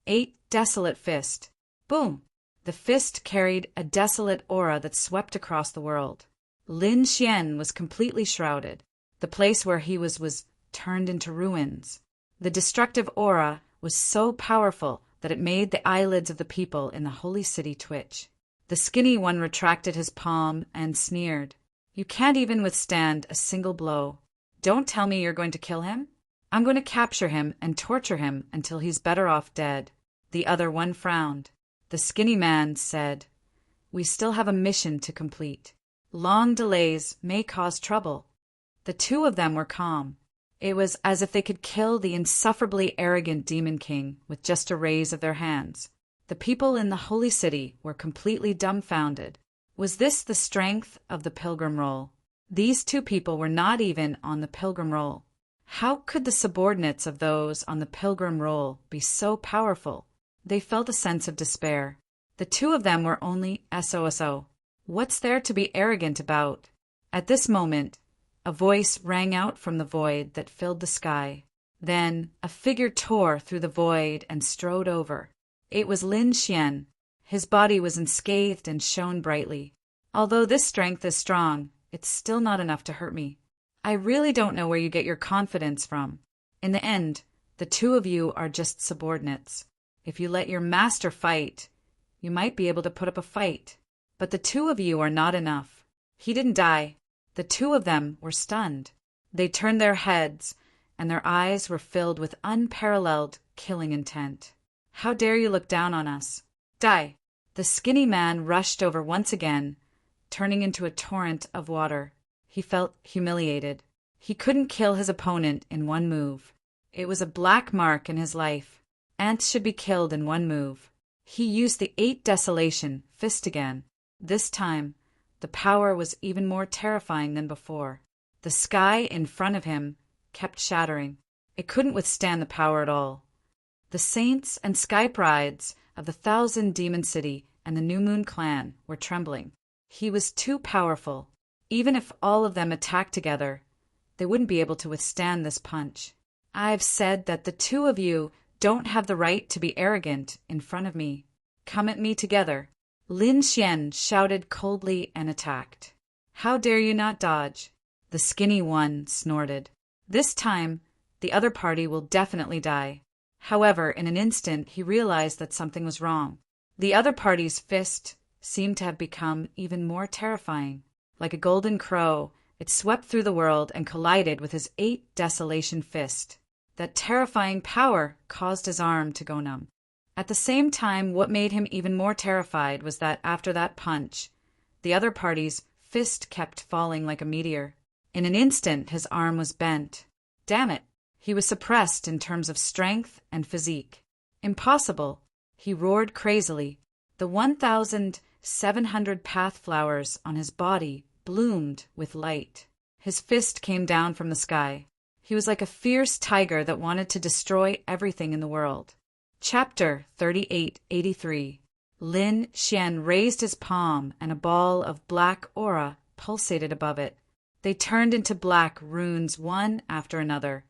8 desolate fist. Boom! The fist carried a desolate aura that swept across the world. Lin Xian was completely shrouded. The place where he was turned into ruins. The destructive aura was so powerful that it made the eyelids of the people in the holy city twitch. The skinny one retracted his palm and sneered. You can't even withstand a single blow. Don't tell me you're going to kill him. I'm going to capture him and torture him until he's better off dead. The other one frowned. The skinny man said, We still have a mission to complete. Long delays may cause trouble. The two of them were calm. It was as if they could kill the insufferably arrogant Demon King with just a raise of their hands. The people in the holy city were completely dumbfounded. Was this the strength of the pilgrim roll? These two people were not even on the pilgrim roll. How could the subordinates of those on the pilgrim roll be so powerful? They felt a sense of despair. The two of them were only SOSO. What's there to be arrogant about? At this moment, a voice rang out from the void that filled the sky. Then a figure tore through the void and strode over. It was Lin Xian. His body was unscathed and shone brightly. Although this strength is strong, it's still not enough to hurt me. I really don't know where you get your confidence from. In the end, the two of you are just subordinates. If you let your master fight, you might be able to put up a fight. But the two of you are not enough. He didn't die. The two of them were stunned. They turned their heads, and their eyes were filled with unparalleled killing intent. How dare you look down on us? Die! The skinny man rushed over once again, turning into a torrent of water. He felt humiliated. He couldn't kill his opponent in one move. It was a black mark in his life. Ants should be killed in one move. He used the 8 desolation fist again. This time, the power was even more terrifying than before. The sky in front of him kept shattering. It couldn't withstand the power at all. The saints and sky prides of the 1,000 Demon City and the New Moon clan were trembling. He was too powerful. Even if all of them attacked together, they wouldn't be able to withstand this punch. I've said that the two of you don't have the right to be arrogant in front of me. Come at me together. Lin Xian shouted coldly and attacked. How dare you not dodge? The skinny one snorted. This time, the other party will definitely die. However, in an instant, he realized that something was wrong. The other party's fist seemed to have become even more terrifying. Like a golden crow, it swept through the world and collided with his 8 desolation fist. That terrifying power caused his arm to go numb. At the same time, what made him even more terrified was that after that punch, the other party's fist kept falling like a meteor. In an instant, his arm was bent. Damn it! He was suppressed in terms of strength and physique. Impossible! He roared crazily. The 1,700 path flowers on his body bloomed with light. His fist came down from the sky. He was like a fierce tiger that wanted to destroy everything in the world. Chapter 3883. Lin Xian raised his palm, and a ball of black aura pulsated above it. They turned into black runes one after another,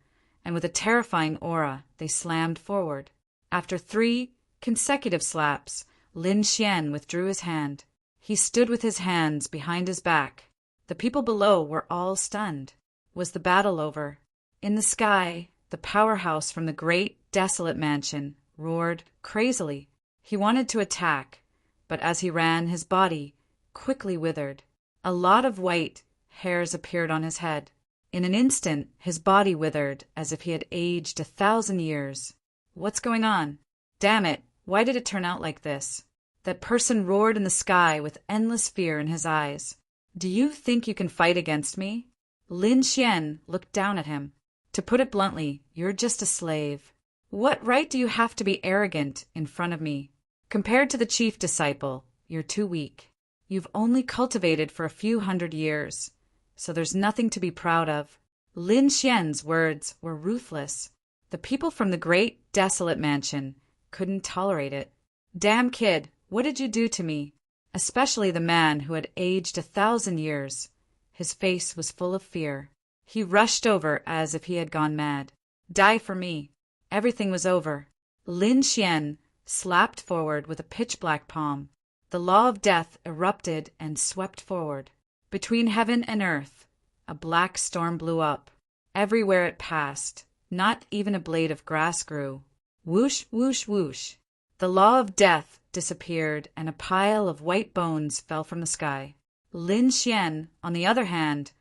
and with a terrifying aura, they slammed forward. After 3 consecutive slaps, Lin Xian withdrew his hand. He stood with his hands behind his back. The people below were all stunned. Was the battle over? In the sky, the powerhouse from the great, desolate mansion roared crazily. He wanted to attack, but as he ran, his body quickly withered. A lot of white hairs appeared on his head. In an instant, his body withered as if he had aged 1,000 years. What's going on? Damn it, why did it turn out like this? That person roared in the sky with endless fear in his eyes. Do you think you can fight against me? Lin Xian looked down at him. To put it bluntly, you're just a slave. What right do you have to be arrogant in front of me? Compared to the chief disciple, you're too weak. You've only cultivated for a few hundred years, so there's nothing to be proud of. Lin Xian's words were ruthless. The people from the great, desolate mansion couldn't tolerate it. Damn kid, what did you do to me? Especially the man who had aged 1,000 years. His face was full of fear. He rushed over as if he had gone mad. Die for me. Everything was over. Lin Xian slapped forward with a pitch-black palm. The law of death erupted and swept forward. Between heaven and earth, a black storm blew up. Everywhere it passed, not even a blade of grass grew. Whoosh, whoosh, whoosh. The law of death disappeared, and a pile of white bones fell from the sky. Lin Xian, on the other hand,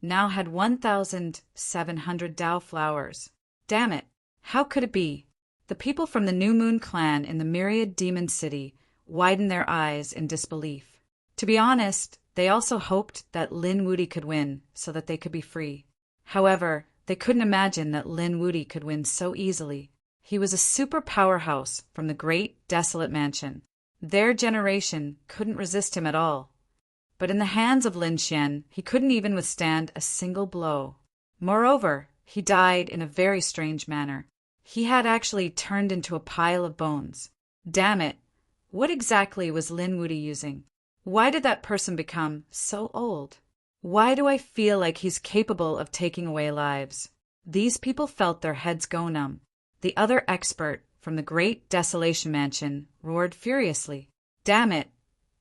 now had 1,700 Dao flowers. Damn it! How could it be? The people from the New Moon clan in the Myriad Demon City widened their eyes in disbelief. To be honest, they also hoped that Lin Wudy could win so that they could be free. However, they couldn't imagine that Lin Wudy could win so easily. He was a super powerhouse from the great, desolate mansion. Their generation couldn't resist him at all. But in the hands of Lin Xian, he couldn't even withstand a single blow. Moreover, he died in a very strange manner. He had actually turned into a pile of bones. Damn it! What exactly was Lin Wudy using? Why did that person become so old? Why do I feel like he's capable of taking away lives? These people felt their heads go numb. The other expert from the great desolation mansion roared furiously. Damn it!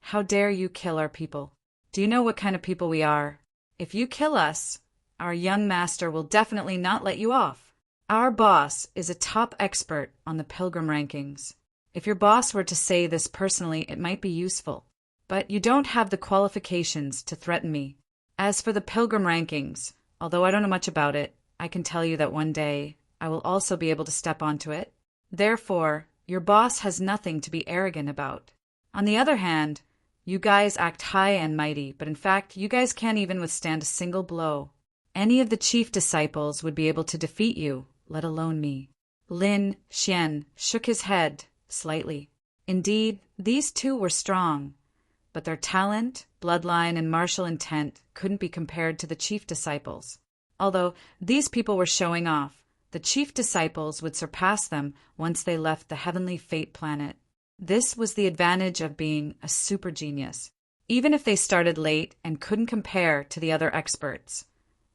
How dare you kill our people? Do you know what kind of people we are? If you kill us, our young master will definitely not let you off. Our boss is a top expert on the pilgrim rankings. If your boss were to say this personally, it might be useful. But you don't have the qualifications to threaten me. As for the pilgrim rankings, although I don't know much about it, I can tell you that one day I will also be able to step onto it. Therefore, your boss has nothing to be arrogant about. On the other hand, you guys act high and mighty, but in fact, you guys can't even withstand a single blow. Any of the chief disciples would be able to defeat you, let alone me. Lin Xian shook his head slightly. Indeed, these two were strong, but their talent, bloodline, and martial intent couldn't be compared to the chief disciples. Although these people were showing off, the chief disciples would surpass them once they left the heavenly fate planet. This was the advantage of being a super genius, even if they started late and couldn't compare to the other experts.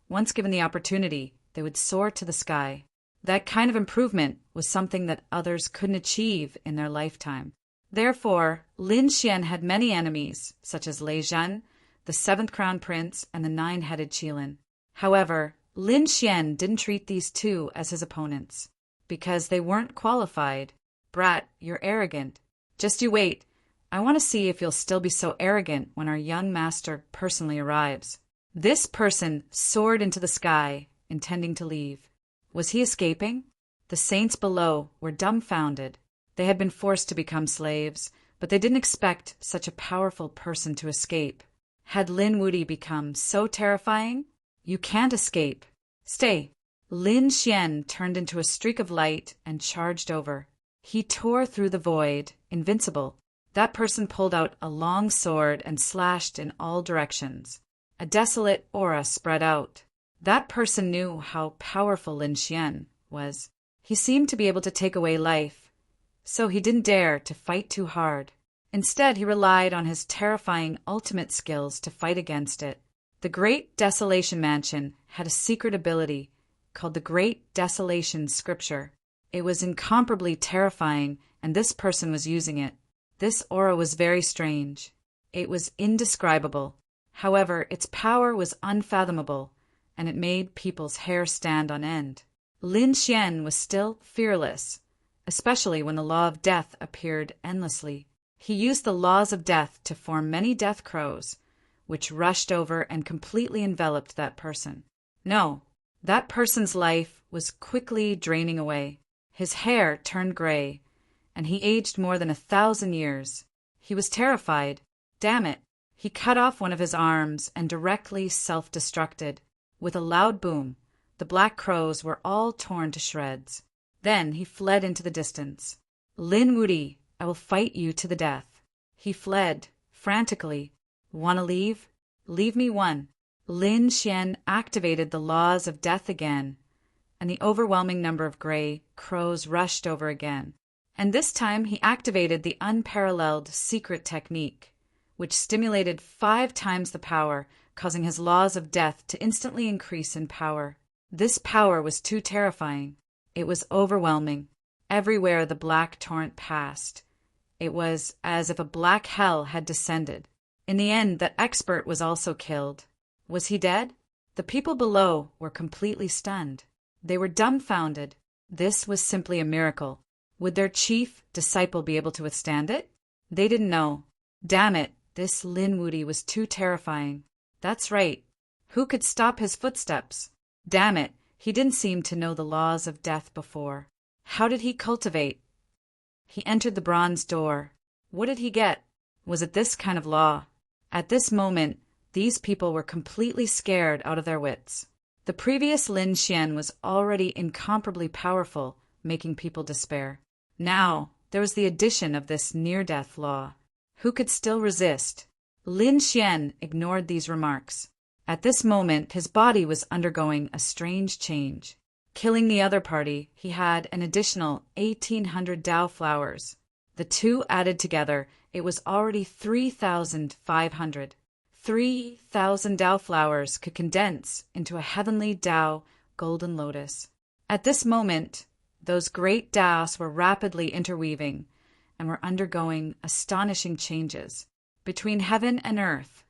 Once given the opportunity, they would soar to the sky. That kind of improvement was something that others couldn't achieve in their lifetime. Therefore, Lin Xian had many enemies, such as Lei Zhan, the 7th Crown Prince, and the 9-headed Qilin. However, Lin Xian didn't treat these two as his opponents, because they weren't qualified. Brat, you're arrogant. Just you wait. I want to see if you'll still be so arrogant when our young master personally arrives. This person soared into the sky, intending to leave. Was he escaping? The saints below were dumbfounded. They had been forced to become slaves, but they didn't expect such a powerful person to escape. Had Lin Wudy become so terrifying? You can't escape. Stay. Lin Xian turned into a streak of light and charged over. He tore through the void, invincible. That person pulled out a long sword and slashed in all directions. A desolate aura spread out. That person knew how powerful Lin Xian was. He seemed to be able to take away life, so he didn't dare to fight too hard. Instead, he relied on his terrifying ultimate skills to fight against it. The Great Desolation Mansion had a secret ability called the Great Desolation Scripture. It was incomparably terrifying, and this person was using it. This aura was very strange. It was indescribable. However, its power was unfathomable, and it made people's hair stand on end. Lin Xian was still fearless, especially when the law of death appeared endlessly. He used the laws of death to form many death crows, which rushed over and completely enveloped that person. No, that person's life was quickly draining away. His hair turned gray, and he aged more than 1,000 years. He was terrified. Damn it! He cut off one of his arms and directly self-destructed. With a loud boom, the black crows were all torn to shreds. Then he fled into the distance. Lin Wuti, I will fight you to the death. He fled, frantically. Wanna leave? Leave me one. Lin Xian activated the laws of death again, and the overwhelming number of gray crows rushed over again. And this time he activated the unparalleled secret technique, which stimulated 5 times the power, causing his laws of death to instantly increase in power. This power was too terrifying. It was overwhelming. Everywhere the black torrent passed, it was as if a black hell had descended. In the end, that expert was also killed. Was he dead? The people below were completely stunned. They were dumbfounded. This was simply a miracle. Would their chief disciple be able to withstand it? They didn't know. Damn it, this Lin Wuti was too terrifying. That's right. Who could stop his footsteps? Damn it, he didn't seem to know the laws of death before. How did he cultivate? He entered the bronze door. What did he get? Was it this kind of law? At this moment, these people were completely scared out of their wits. The previous Lin Xian was already incomparably powerful, making people despair. Now, there was the addition of this near-death law. Who could still resist? Lin Xian ignored these remarks. At this moment, his body was undergoing a strange change. Killing the other party, he had an additional 1,800 Dao flowers. The two added together, it was already 3,500. 3,000 Dao flowers could condense into a heavenly Dao golden lotus. At this moment, those great Daos were rapidly interweaving and were undergoing astonishing changes. Between heaven and earth,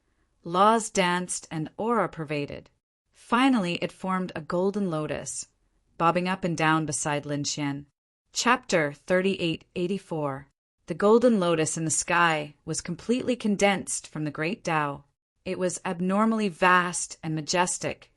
laws danced and aura pervaded. Finally, it formed a golden lotus, bobbing up and down beside Lin Xian. Chapter 3884. The golden lotus in the sky was completely condensed from the great Tao. It was abnormally vast and majestic,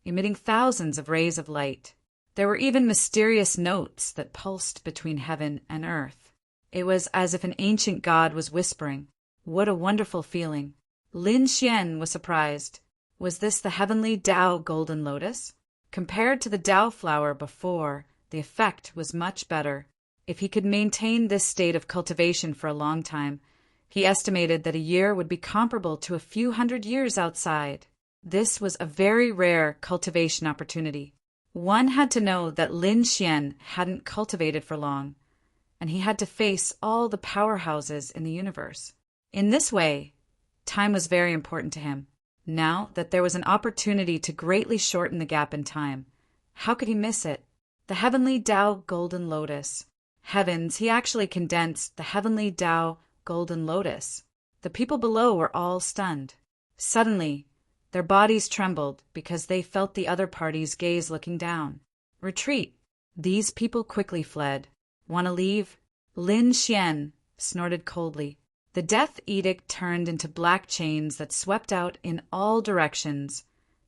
emitting thousands of rays of light. There were even mysterious notes that pulsed between heaven and earth. It was as if an ancient god was whispering. What a wonderful feeling. Lin Xian was surprised. Was this the heavenly Dao golden lotus? Compared to the Dao flower before, the effect was much better. If he could maintain this state of cultivation for a long time, he estimated that a year would be comparable to a few hundred years outside. This was a very rare cultivation opportunity. One had to know that Lin Xian hadn't cultivated for long, and he had to face all the powerhouses in the universe. In this way, time was very important to him. Now that there was an opportunity to greatly shorten the gap in time, how could he miss it? The heavenly Dao golden lotus. Heavens, he actually condensed the heavenly Dao golden lotus. The people below were all stunned. Suddenly, their bodies trembled because they felt the other party's gaze looking down. Retreat. These people quickly fled. Wanna leave? Lin Xian snorted coldly. The death edict turned into black chains that swept out in all directions,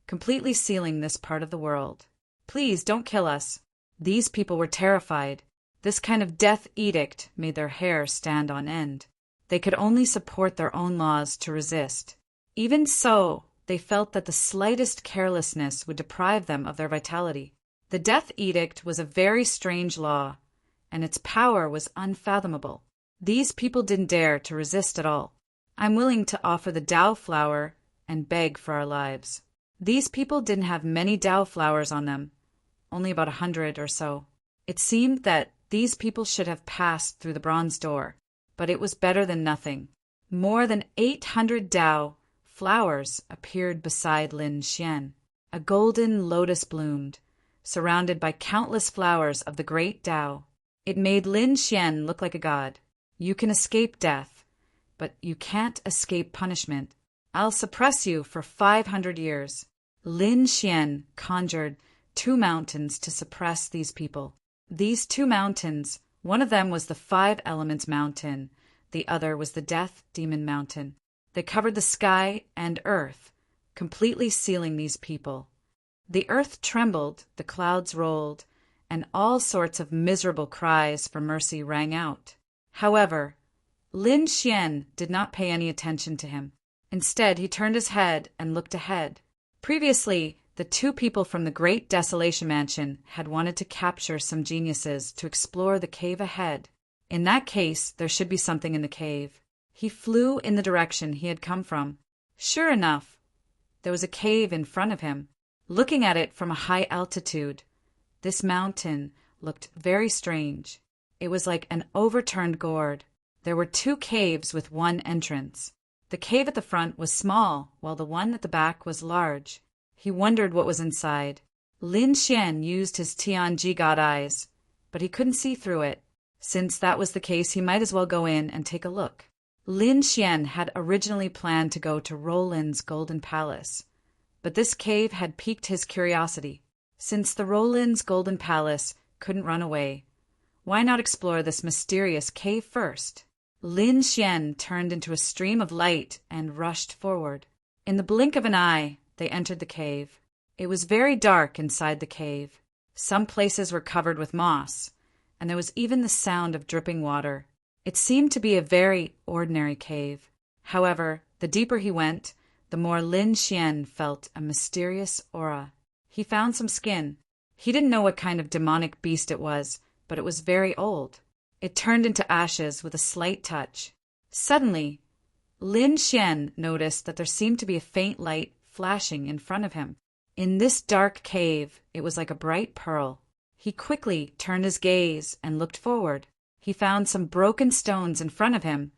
completely sealing this part of the world. Please don't kill us. These people were terrified. This kind of death edict made their hair stand on end. They could only support their own laws to resist. Even so, they felt that the slightest carelessness would deprive them of their vitality. The death edict was a very strange law, and its power was unfathomable. These people didn't dare to resist at all. "I'm willing to offer the Tao flower and beg for our lives." These people didn't have many Tao flowers on them, only about 100 or so. It seemed that these people should have passed through the bronze door, but it was better than nothing. More than 800 Tao flowers appeared beside Lin Xian. A golden lotus bloomed, surrounded by countless flowers of the great Tao. It made Lin Xian look like a god. "You can escape death, but you can't escape punishment. I'll suppress you for 500 years. Lin Xian conjured 2 mountains to suppress these people. These 2 mountains, one of them was the 5 Elements Mountain, the other was the Death Demon Mountain. They covered the sky and earth, completely sealing these people. The earth trembled, the clouds rolled, and all sorts of miserable cries for mercy rang out. However, Lin Xian did not pay any attention to him. Instead, he turned his head and looked ahead. Previously, the 2 people from the Great Desolation Mansion had wanted to capture some geniuses to explore the cave ahead. In that case, there should be something in the cave. He flew in the direction he had come from. Sure enough, there was a cave in front of him. Looking at it from a high altitude, this mountain looked very strange. It was like an overturned gourd. There were 2 caves with 1 entrance. The cave at the front was small, while the one at the back was large. He wondered what was inside. Lin Xian used his Tianji God eyes, but he couldn't see through it. Since that was the case, he might as well go in and take a look. Lin Xian had originally planned to go to Roland's Golden Palace, but this cave had piqued his curiosity. Since the Roland's Golden Palace couldn't run away, why not explore this mysterious cave first? Lin Xian turned into a stream of light and rushed forward. In the blink of an eye, they entered the cave. It was very dark inside the cave. Some places were covered with moss, and there was even the sound of dripping water. It seemed to be a very ordinary cave. However, the deeper he went, the more Lin Xian felt a mysterious aura. He found some skin. He didn't know what kind of demonic beast it was, but it was very old. It turned into ashes with a slight touch. Suddenly, Lin Xian noticed that there seemed to be a faint light flashing in front of him. In this dark cave, it was like a bright pearl. He quickly turned his gaze and looked forward. He found some broken stones in front of him,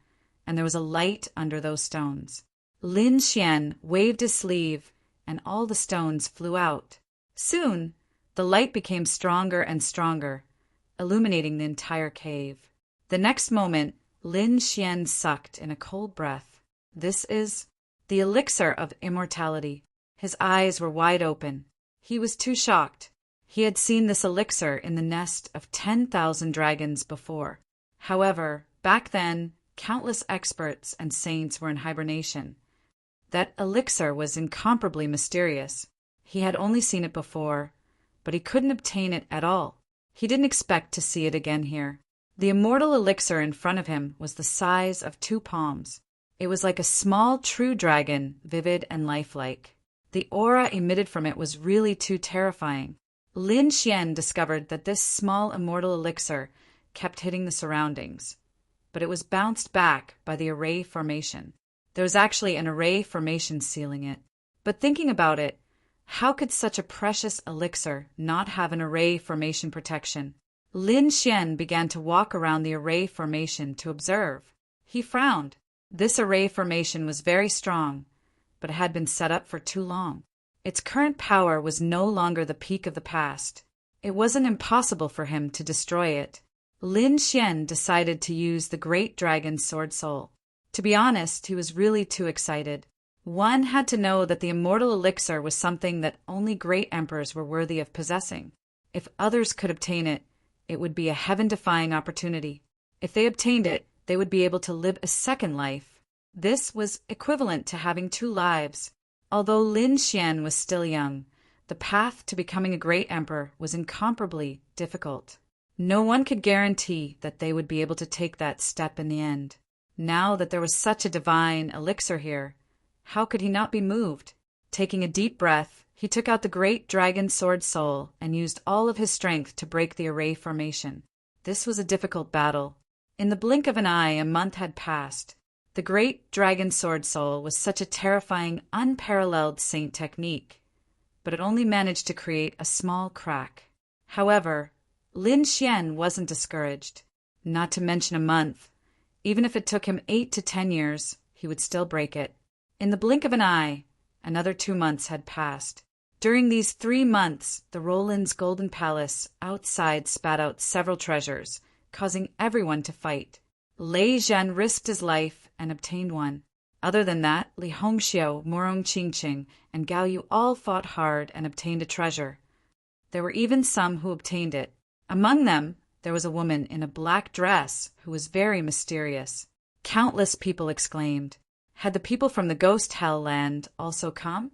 and there was a light under those stones. Lin Xian waved his sleeve, and all the stones flew out. Soon, the light became stronger and stronger, illuminating the entire cave. The next moment, Lin Xian sucked in a cold breath. This is the elixir of immortality. His eyes were wide open. He was too shocked. He had seen this elixir in the nest of 10,000 dragons before. However, back then, countless experts and saints were in hibernation. That elixir was incomparably mysterious. He had only seen it before, but he couldn't obtain it at all. He didn't expect to see it again here. The immortal elixir in front of him was the size of 2 palms. It was like a small true dragon, vivid and lifelike. The aura emitted from it was really too terrifying. Lin Xian discovered that this small immortal elixir kept hitting the surroundings, but it was bounced back by the array formation. There was actually an array formation sealing it. But thinking about it, how could such a precious elixir not have an array formation protection? Lin Xian began to walk around the array formation to observe. He frowned. This array formation was very strong, but it had been set up for too long. Its current power was no longer the peak of the past. It wasn't impossible for him to destroy it. Lin Xian decided to use the Great Dragon's Sword Soul. To be honest, he was really too excited. One had to know that the immortal elixir was something that only great emperors were worthy of possessing. If others could obtain it, it would be a heaven-defying opportunity. If they obtained it, they would be able to live a second life. This was equivalent to having 2 lives. Although Lin Xian was still young, the path to becoming a great emperor was incomparably difficult. No one could guarantee that they would be able to take that step in the end. Now that there was such a divine elixir here, how could he not be moved? Taking a deep breath, he took out the Great Dragon Sword Soul and used all of his strength to break the array formation. This was a difficult battle. In the blink of an eye, a month had passed. The great dragon sword soul was such a terrifying, unparalleled saint technique, but it only managed to create a small crack. However, Lin Xian wasn't discouraged. Not to mention a month. Even if it took him 8 to 10 years, he would still break it. In the blink of an eye, another 2 months had passed. During these 3 months, the Roland's golden palace outside spat out several treasures, causing everyone to fight. Lei Zhen risked his life and obtained one. Other than that, Li Hongxiu, Morong Qingqing, and Gao Yu all fought hard and obtained a treasure. There were even some who obtained it. Among them, there was a woman in a black dress who was very mysterious. Countless people exclaimed. Had the people from the ghost hell land also come?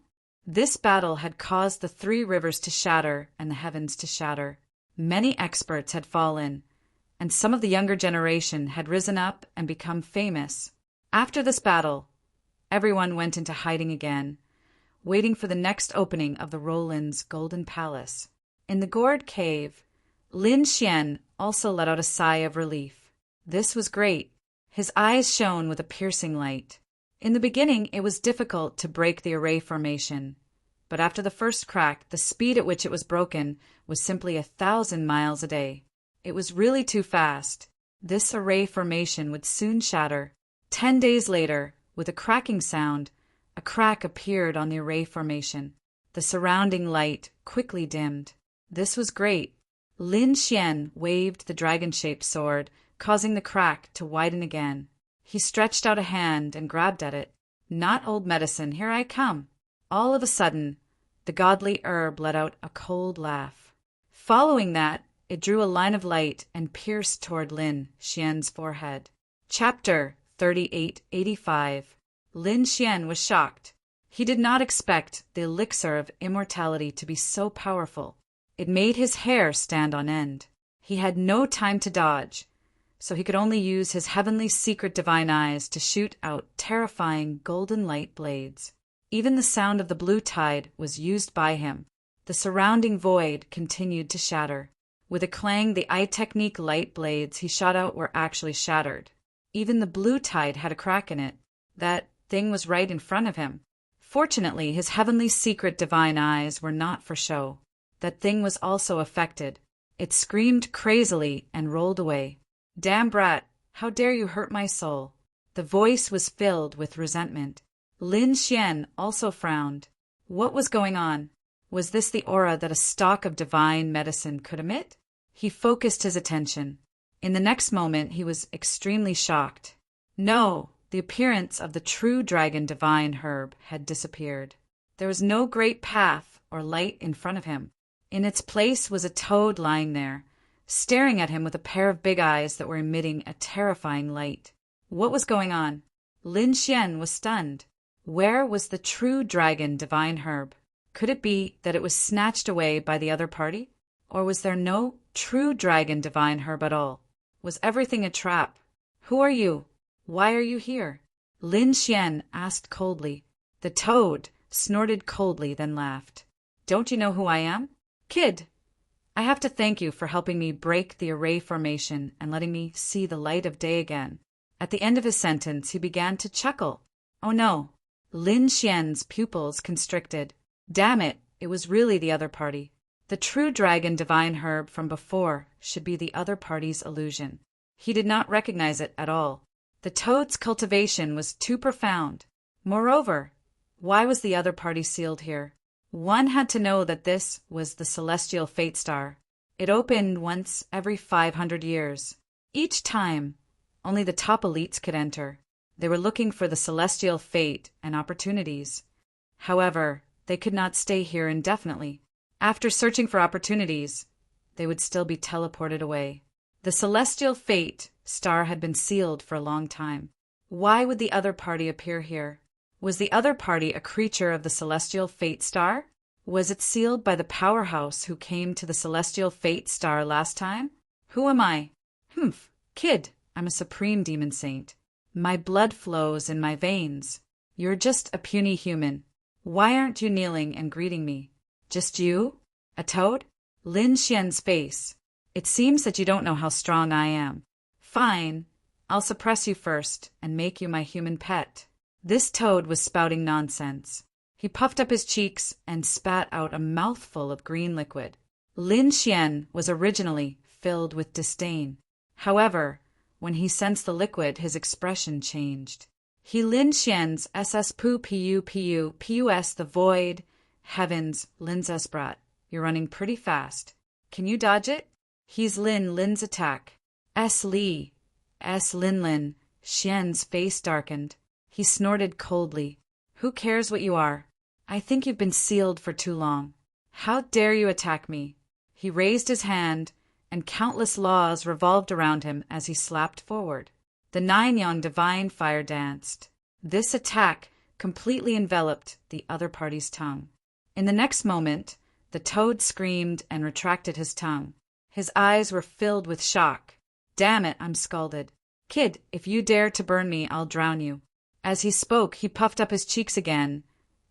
This battle had caused the 3 rivers to shatter and the heavens to shatter. Many experts had fallen, and some of the younger generation had risen up and become famous. After this battle, everyone went into hiding again, waiting for the next opening of the Roland's golden palace. In the gourd cave, Lin Xian also let out a sigh of relief. This was great. His eyes shone with a piercing light. In the beginning, it was difficult to break the array formation, but after the first crack, the speed at which it was broken was simply 1,000 miles a day. It was really too fast. This array formation would soon shatter. 10 days later, with a cracking sound, a crack appeared on the array formation. The surrounding light quickly dimmed. This was great. Lin Xian waved the dragon-shaped sword, causing the crack to widen again. He stretched out a hand and grabbed at it. Not old medicine, here I come. All of a sudden, the godly herb let out a cold laugh. Following that, it drew a line of light and pierced toward Lin Xian's forehead. Chapter 3885. Lin Xian was shocked. He did not expect the elixir of immortality to be so powerful. It made his hair stand on end. He had no time to dodge, so he could only use his heavenly secret divine eyes to shoot out terrifying golden light blades. Even the sound of the blue tide was used by him. The surrounding void continued to shatter. With a clang, the eye technique light blades he shot out were actually shattered. Even the blue tide had a crack in it. That thing was right in front of him. Fortunately, his heavenly secret divine eyes were not for show. That thing was also affected. It screamed crazily and rolled away. Damn brat, how dare you hurt my soul? The voice was filled with resentment. Lin Xian also frowned. What was going on? Was this the aura that a stalk of divine medicine could emit? He focused his attention. In the next moment, he was extremely shocked. No, the appearance of the true dragon divine herb had disappeared. There was no great path or light in front of him. In its place was a toad lying there, staring at him with a pair of big eyes that were emitting a terrifying light. What was going on? Lin Xian was stunned. Where was the true dragon divine herb? Could it be that it was snatched away by the other party? Or was there no true dragon divine herb at all? Was everything a trap? Who are you? Why are you here? Lin Xian asked coldly. The toad snorted coldly, then laughed. Don't you know who I am? Kid, I have to thank you for helping me break the array formation and letting me see the light of day again. At the end of his sentence, he began to chuckle. Oh no. Lin Xian's pupils constricted. Damn it, it was really the other party. The true dragon divine herb from before should be the other party's illusion. He did not recognize it at all. The toad's cultivation was too profound. Moreover, why was the other party sealed here? One had to know that this was the celestial fate star. It opened once every 500 years. Each time, only the top elites could enter. They were looking for the celestial fate and opportunities. However, they could not stay here indefinitely. After searching for opportunities, they would still be teleported away. The celestial fate star had been sealed for a long time. Why would the other party appear here? Was the other party a creature of the celestial fate star? Was it sealed by the powerhouse who came to the celestial fate star last time? Who am I? Kid, I'm a supreme demon saint. My blood flows in my veins. You're just a puny human. Why aren't you kneeling and greeting me? Just you? A toad? Lin Xian's face. It seems that you don't know how strong I am. Fine, I'll suppress you first and make you my human pet." This toad was spouting nonsense. He puffed up his cheeks and spat out a mouthful of green liquid. Lin Xian was originally filled with disdain. However, when he sensed the liquid, his expression changed. He Lin Xian's ss pus the void, heavens, Lin's esbrat. You're running pretty fast. Can you dodge it? He's Lin's attack. Li, Lin. Xian's face darkened. He snorted coldly. Who cares what you are? I think you've been sealed for too long. How dare you attack me? He raised his hand, and countless laws revolved around him as he slapped forward. The 9-yang divine fire danced. This attack completely enveloped the other party's tongue. In the next moment, the toad screamed and retracted his tongue. His eyes were filled with shock. "Damn it," I'm scalded. "Kid, if you dare to burn me, I'll drown you." As he spoke, he puffed up his cheeks again,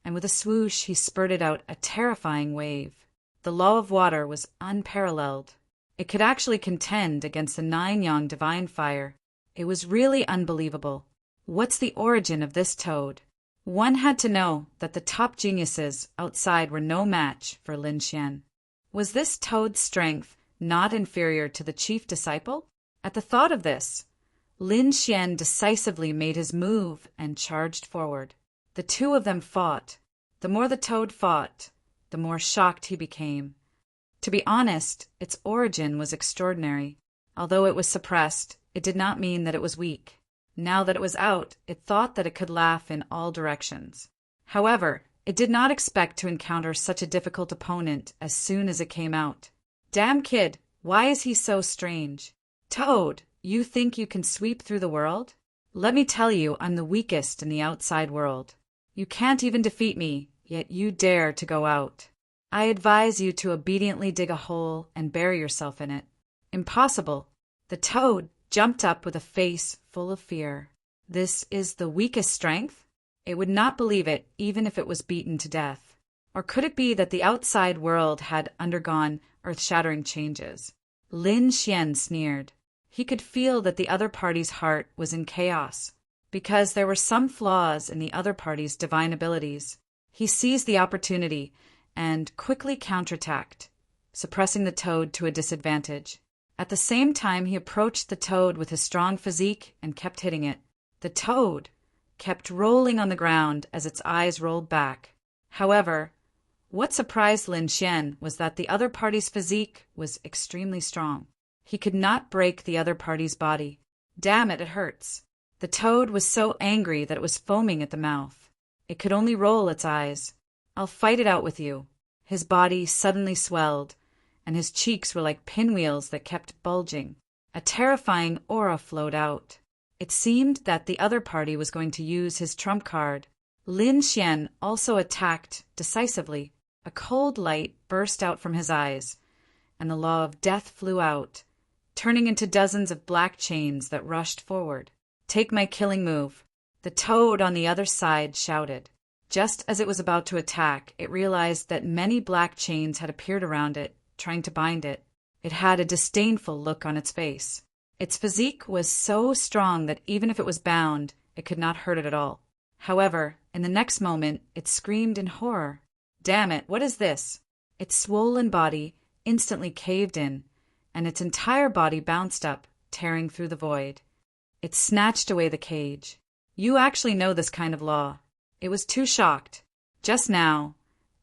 and with a swoosh he spurted out a terrifying wave. The law of water was unparalleled. It could actually contend against the 9-yang divine fire. It was really unbelievable. What's the origin of this toad? One had to know that the top geniuses outside were no match for Lin Xian. Was this toad's strength not inferior to the chief disciple? At the thought of this, Lin Xian decisively made his move and charged forward. The two of them fought. The more the toad fought, the more shocked he became. To be honest, its origin was extraordinary. Although it was suppressed, it did not mean that it was weak. Now that it was out, it thought that it could laugh in all directions. However, it did not expect to encounter such a difficult opponent as soon as it came out. "Damn kid, why is he so strange? Toad, you think you can sweep through the world? Let me tell you, I'm the weakest in the outside world. You can't even defeat me, yet you dare to go out. I advise you to obediently dig a hole and bury yourself in it." "Impossible." The toad jumped up with a face full of fear. This is the weakest strength? It would not believe it even if it was beaten to death. Or could it be that the outside world had undergone earth-shattering changes? Lin Xian sneered. He could feel that the other party's heart was in chaos, because there were some flaws in the other party's divine abilities. He seized the opportunity and quickly counterattacked, suppressing the toad to a disadvantage. At the same time, he approached the toad with his strong physique and kept hitting it. The toad kept rolling on the ground as its eyes rolled back. However, what surprised Lin Xian was that the other party's physique was extremely strong. He could not break the other party's body. Damn it, it hurts. The toad was so angry that it was foaming at the mouth. It could only roll its eyes. "I'll fight it out with you." His body suddenly swelled, and his cheeks were like pinwheels that kept bulging. A terrifying aura flowed out. It seemed that the other party was going to use his trump card. Lin Xian also attacked decisively. A cold light burst out from his eyes, and the law of death flew out, turning into dozens of black chains that rushed forward. "Take my killing move." The toad on the other side shouted. Just as it was about to attack, it realized that many black chains had appeared around it, trying to bind it. It had a disdainful look on its face. Its physique was so strong that even if it was bound, it could not hurt it at all. However, in the next moment, it screamed in horror. "Damn it, what is this?" Its swollen body instantly caved in, and its entire body bounced up, tearing through the void. It snatched away the cage. "You actually know this kind of law." It was too shocked. Just now,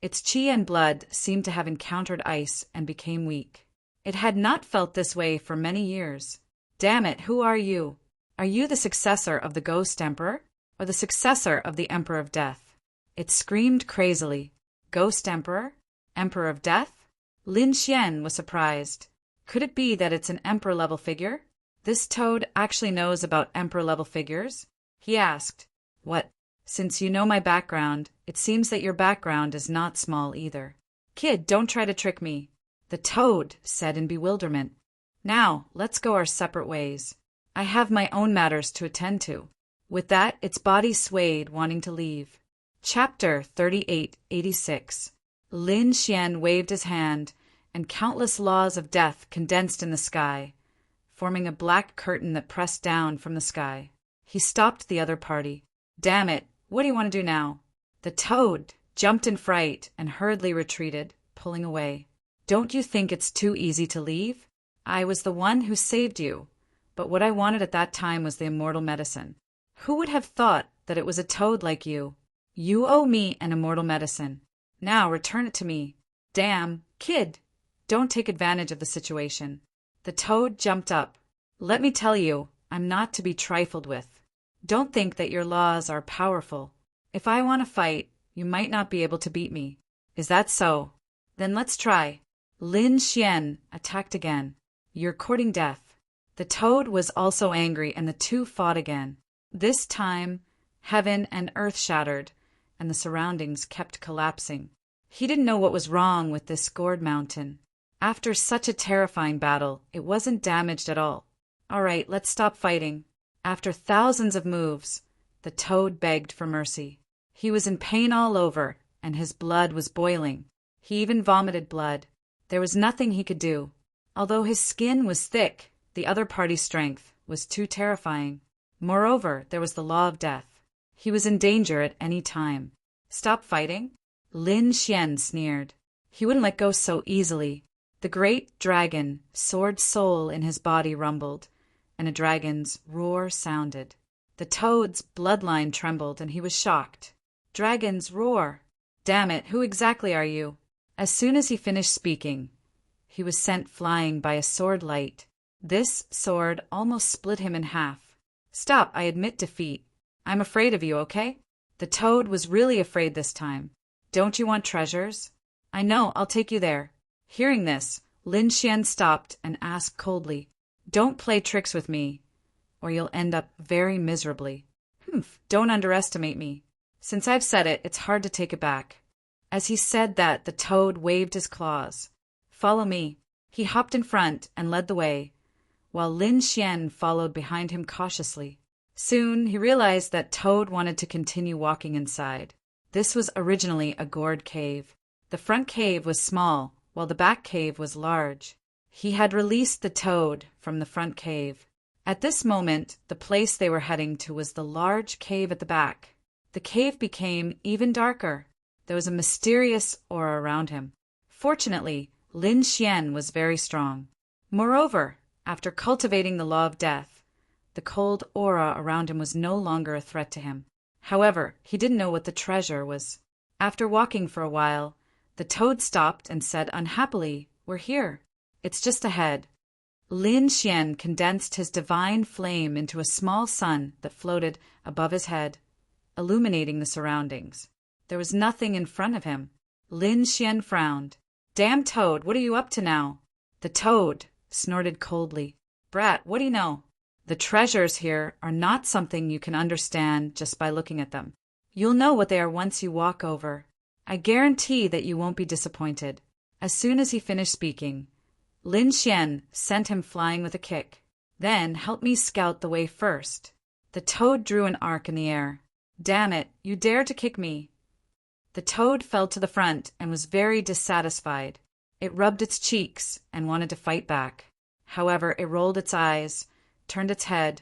its chi and blood seemed to have encountered ice and became weak. It had not felt this way for many years. "Damn it, who are you? Are you the successor of the Ghost Emperor, or the successor of the Emperor of Death?" It screamed crazily. "Ghost Emperor? Emperor of Death?" Lin Xian was surprised. Could it be that it's an emperor-level figure? This toad actually knows about emperor-level figures? He asked, "What? Since you know my background, it seems that your background is not small either." "Kid, don't try to trick me," the toad said in bewilderment. "Now, let's go our separate ways. I have my own matters to attend to." With that, its body swayed, wanting to leave. Chapter 3886. Lin Xian waved his hand, and countless laws of death condensed in the sky, forming a black curtain that pressed down from the sky. He stopped the other party. "Damn it, what do you want to do now?" The toad jumped in fright and hurriedly retreated, pulling away. "Don't you think it's too easy to leave? I was the one who saved you, but what I wanted at that time was the immortal medicine. Who would have thought that it was a toad like you? You owe me an immortal medicine. Now return it to me. Damn, kid, don't take advantage of the situation." The toad jumped up. "Let me tell you, I'm not to be trifled with. Don't think that your laws are powerful. If I want to fight, you might not be able to beat me. Is that so? Then let's try." Lin Xian attacked again. "You're courting death." The toad was also angry, and the two fought again. This time, heaven and earth shattered, and the surroundings kept collapsing. He didn't know what was wrong with this gourd mountain. After such a terrifying battle, it wasn't damaged at all. "All right, let's stop fighting." After thousands of moves, the toad begged for mercy. He was in pain all over, and his blood was boiling. He even vomited blood. There was nothing he could do. Although his skin was thick, the other party's strength was too terrifying. Moreover, there was the law of death. He was in danger at any time. "Stop fighting?" Lin Xian sneered. He wouldn't let go so easily. The great dragon, sword soul in his body rumbled, and a dragon's roar sounded. The toad's bloodline trembled, and he was shocked. "Dragon's roar! Damn it, who exactly are you?" As soon as he finished speaking, he was sent flying by a sword light. This sword almost split him in half. "Stop, I admit defeat. I'm afraid of you, okay?" The toad was really afraid this time. "Don't you want treasures?" "I know, I'll take you there." Hearing this, Lin Xian stopped and asked coldly, "Don't play tricks with me, or you'll end up very miserably." "Humph, don't underestimate me. Since I've said it, it's hard to take it back." As he said that, the toad waved his claws. "Follow me." He hopped in front and led the way, while Lin Xian followed behind him cautiously. Soon he realized that Toad wanted to continue walking inside. This was originally a gourd cave. The front cave was small, while the back cave was large. He had released the toad from the front cave. At this moment, the place they were heading to was the large cave at the back. The cave became even darker. There was a mysterious aura around him. Fortunately, Lin Xian was very strong. Moreover, after cultivating the law of death, the cold aura around him was no longer a threat to him. However, he didn't know what the treasure was. After walking for a while, the toad stopped and said unhappily, "We're here. It's just ahead." Lin Xian condensed his divine flame into a small sun that floated above his head, illuminating the surroundings. There was nothing in front of him. Lin Xian frowned. "Damn Toad, what are you up to now?" The toad snorted coldly. "Brat, what do you know? The treasures here are not something you can understand just by looking at them. You'll know what they are once you walk over. I guarantee that you won't be disappointed." As soon as he finished speaking, Lin Xian sent him flying with a kick. "Then help me scout the way first." The toad drew an arc in the air. "Damn it, you dare to kick me." The toad fell to the front and was very dissatisfied. It rubbed its cheeks and wanted to fight back. However, it rolled its eyes, turned its head,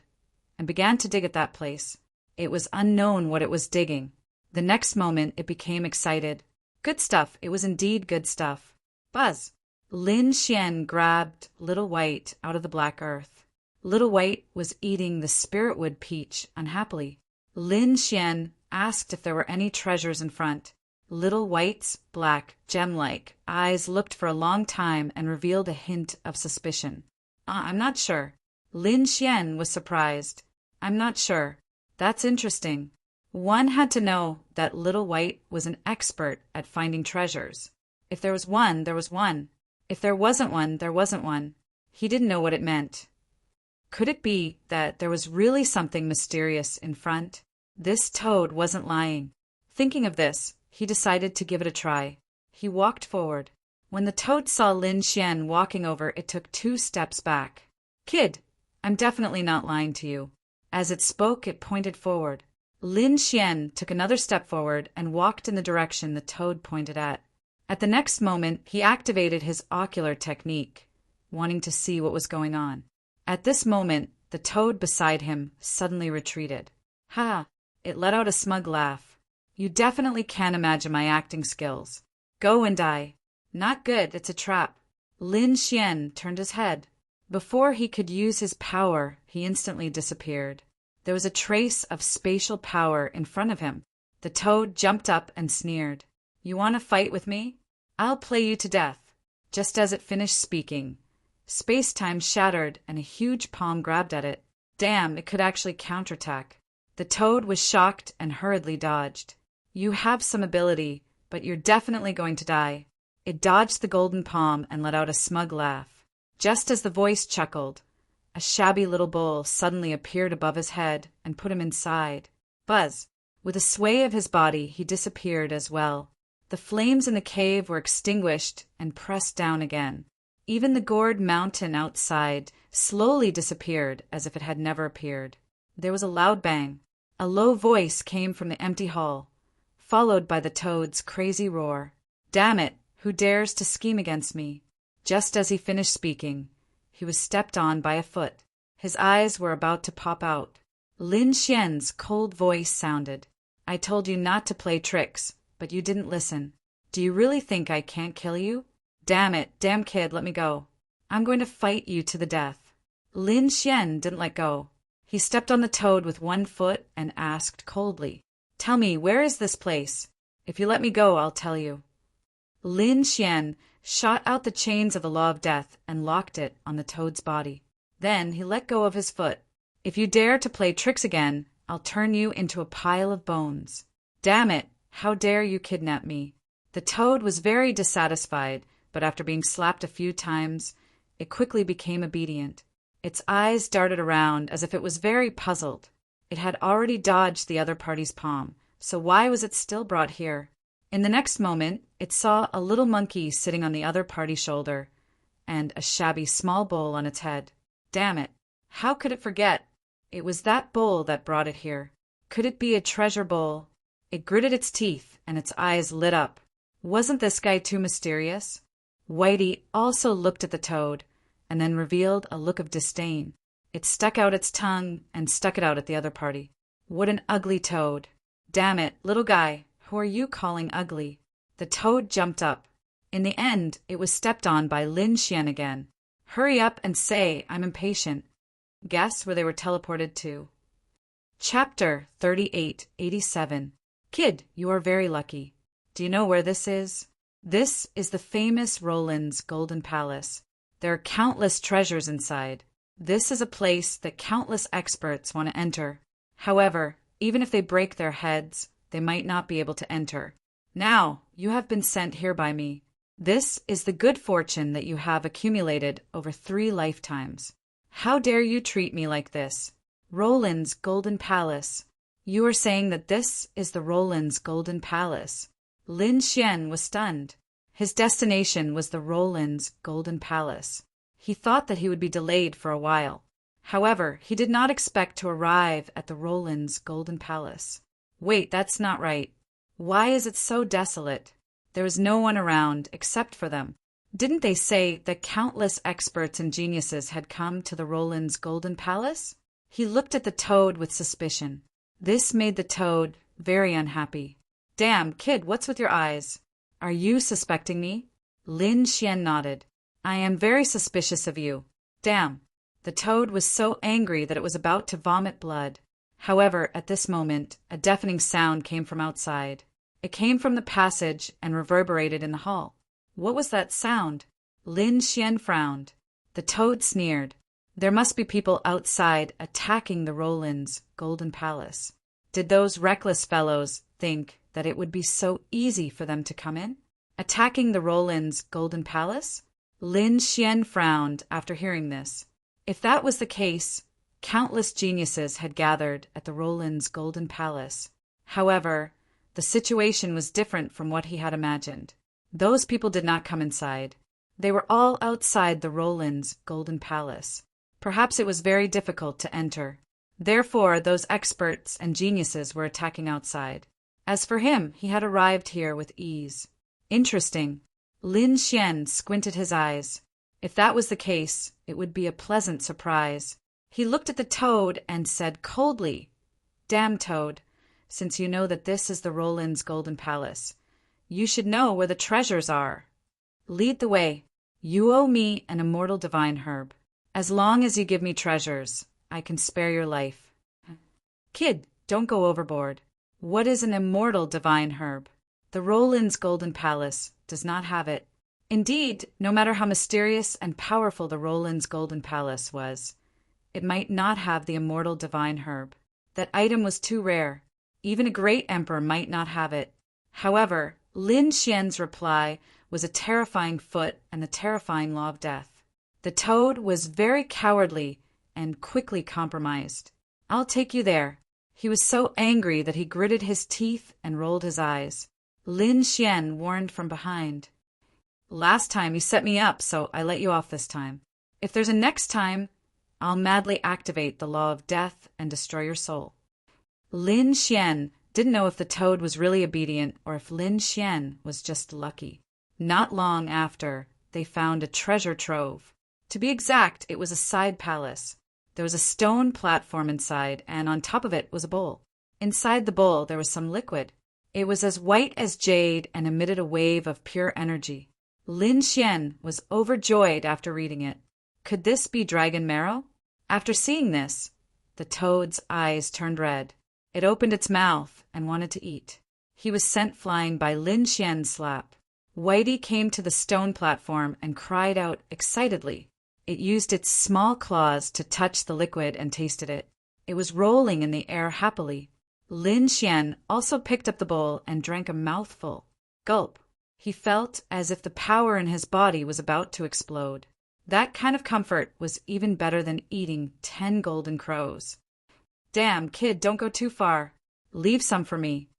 and began to dig at that place. It was unknown what it was digging. The next moment it became excited. Good stuff, it was indeed good stuff. Buzz! Lin Xian grabbed Little White out of the black earth. Little White was eating the spiritwood peach unhappily. Lin Xian asked if there were any treasures in front. Little White's black, gem-like eyes looked for a long time and revealed a hint of suspicion. I'm not sure." Lin Xian was surprised. "I'm not sure. That's interesting. One had to know that Little White was an expert at finding treasures. If there was one, there was one. If there wasn't one, there wasn't one." He didn't know what it meant. Could it be that there was really something mysterious in front? This toad wasn't lying. Thinking of this, he decided to give it a try. He walked forward. When the toad saw Lin Xian walking over, it took 2 steps back. "Kid, I'm definitely not lying to you." As it spoke, it pointed forward. Lin Xian took another step forward and walked in the direction the toad pointed at. At the next moment, he activated his ocular technique, wanting to see what was going on. At this moment, the toad beside him suddenly retreated. Ha! It let out a smug laugh. You definitely can't imagine my acting skills. Go and die. Not good, it's a trap. Lin Xian turned his head. Before he could use his power, he instantly disappeared. There was a trace of spatial power in front of him. The toad jumped up and sneered. You want to fight with me? I'll play you to death. Just as it finished speaking, space-time shattered and a huge palm grabbed at it. Damn, it could actually counterattack. The toad was shocked and hurriedly dodged. You have some ability, but you're definitely going to die. It dodged the golden palm and let out a smug laugh. Just as the voice chuckled, a shabby little bowl suddenly appeared above his head and put him inside. Buzz! With a sway of his body, he disappeared as well. The flames in the cave were extinguished and pressed down again. Even the gourd mountain outside slowly disappeared as if it had never appeared. There was a loud bang. A low voice came from the empty hall, followed by the toad's crazy roar. Damn it! Who dares to scheme against me? Just as he finished speaking, he was stepped on by a foot. His eyes were about to pop out. Lin Xian's cold voice sounded. I told you not to play tricks, but you didn't listen. Do you really think I can't kill you? Damn it, damn kid, let me go. I'm going to fight you to the death. Lin Xian didn't let go. He stepped on the toad with one foot and asked coldly, Tell me, where is this place? If you let me go, I'll tell you. Lin Xian shot out the chains of the law of death and locked it on the toad's body. Then he let go of his foot. If you dare to play tricks again, I'll turn you into a pile of bones. Damn it, how dare you kidnap me? The toad was very dissatisfied, but after being slapped a few times, it quickly became obedient. Its eyes darted around as if it was very puzzled. It had already dodged the other party's palm, so why was it still brought here? In the next moment, it saw a little monkey sitting on the other party's shoulder, and a shabby small bowl on its head. Damn it! How could it forget? It was that bowl that brought it here. Could it be a treasure bowl? It gritted its teeth, and its eyes lit up. Wasn't this guy too mysterious? Whitey also looked at the toad, and then revealed a look of disdain. It stuck out its tongue and stuck it out at the other party. What an ugly toad! Damn it, little guy, who are you calling ugly? The toad jumped up. In the end, it was stepped on by Lin Xian again. Hurry up and say, I'm impatient. Guess where they were teleported to. Chapter 3887. Kid, you are very lucky. Do you know where this is? This is the famous Roland's Golden Palace. There are countless treasures inside. This is a place that countless experts want to enter. However, even if they break their heads, they might not be able to enter. Now, you have been sent here by me. This is the good fortune that you have accumulated over 3 lifetimes. How dare you treat me like this? Roland's Golden Palace. You are saying that this is the Roland's Golden Palace. Lin Xian was stunned. His destination was the Roland's Golden Palace. He thought that he would be delayed for a while. However, he did not expect to arrive at the Roland's Golden Palace. Wait, that's not right. Why is it so desolate? There is no one around except for them. Didn't they say that countless experts and geniuses had come to the Roland's Golden Palace? He looked at the toad with suspicion. This made the toad very unhappy. Damn, kid, what's with your eyes? Are you suspecting me? Lin Xian nodded. I am very suspicious of you. Damn. The toad was so angry that it was about to vomit blood. However, at this moment, a deafening sound came from outside. It came from the passage and reverberated in the hall. What was that sound? Lin Xian frowned. The toad sneered. There must be people outside attacking the Roland's Golden Palace. Did those reckless fellows think that it would be so easy for them to come in? Attacking the Roland's Golden Palace? Lin Xian frowned after hearing this. If that was the case, countless geniuses had gathered at the Roland's Golden Palace. However, the situation was different from what he had imagined. Those people did not come inside. They were all outside the Roland's Golden Palace. Perhaps it was very difficult to enter. Therefore, those experts and geniuses were attacking outside. As for him, he had arrived here with ease. Interesting. Lin Xian squinted his eyes. If that was the case, it would be a pleasant surprise. He looked at the toad and said coldly, "Damn toad, since you know that this is the Roland's Golden Palace, you should know where the treasures are. Lead the way. You owe me an immortal divine herb. As long as you give me treasures, I can spare your life." Kid, don't go overboard. What is an immortal divine herb? The Roland's Golden Palace does not have it. Indeed, no matter how mysterious and powerful the Roland's Golden Palace was, it might not have the immortal divine herb. That item was too rare. Even a great emperor might not have it. However, Lin Xian's reply was a terrifying foot and the terrifying law of death. The toad was very cowardly and quickly compromised. "I'll take you there." He was so angry that he gritted his teeth and rolled his eyes. Lin Xian warned from behind. "Last time you set me up, so I let you off this time. If there's a next time, I'll madly activate the law of death and destroy your soul." Lin Xian didn't know if the toad was really obedient or if Lin Xian was just lucky. Not long after, they found a treasure trove. To be exact, it was a side palace. There was a stone platform inside, and on top of it was a bowl. Inside the bowl, there was some liquid. It was as white as jade and emitted a wave of pure energy. Lin Xian was overjoyed after reading it. Could this be dragon marrow? After seeing this, the toad's eyes turned red. It opened its mouth and wanted to eat. He was sent flying by Lin Xian's slap. Whitey came to the stone platform and cried out excitedly. It used its small claws to touch the liquid and tasted it. It was rolling in the air happily. Lin Xian also picked up the bowl and drank a mouthful. Gulp. He felt as if the power in his body was about to explode. That kind of comfort was even better than eating 10 golden crows. "Damn, kid, don't go too far. Leave some for me."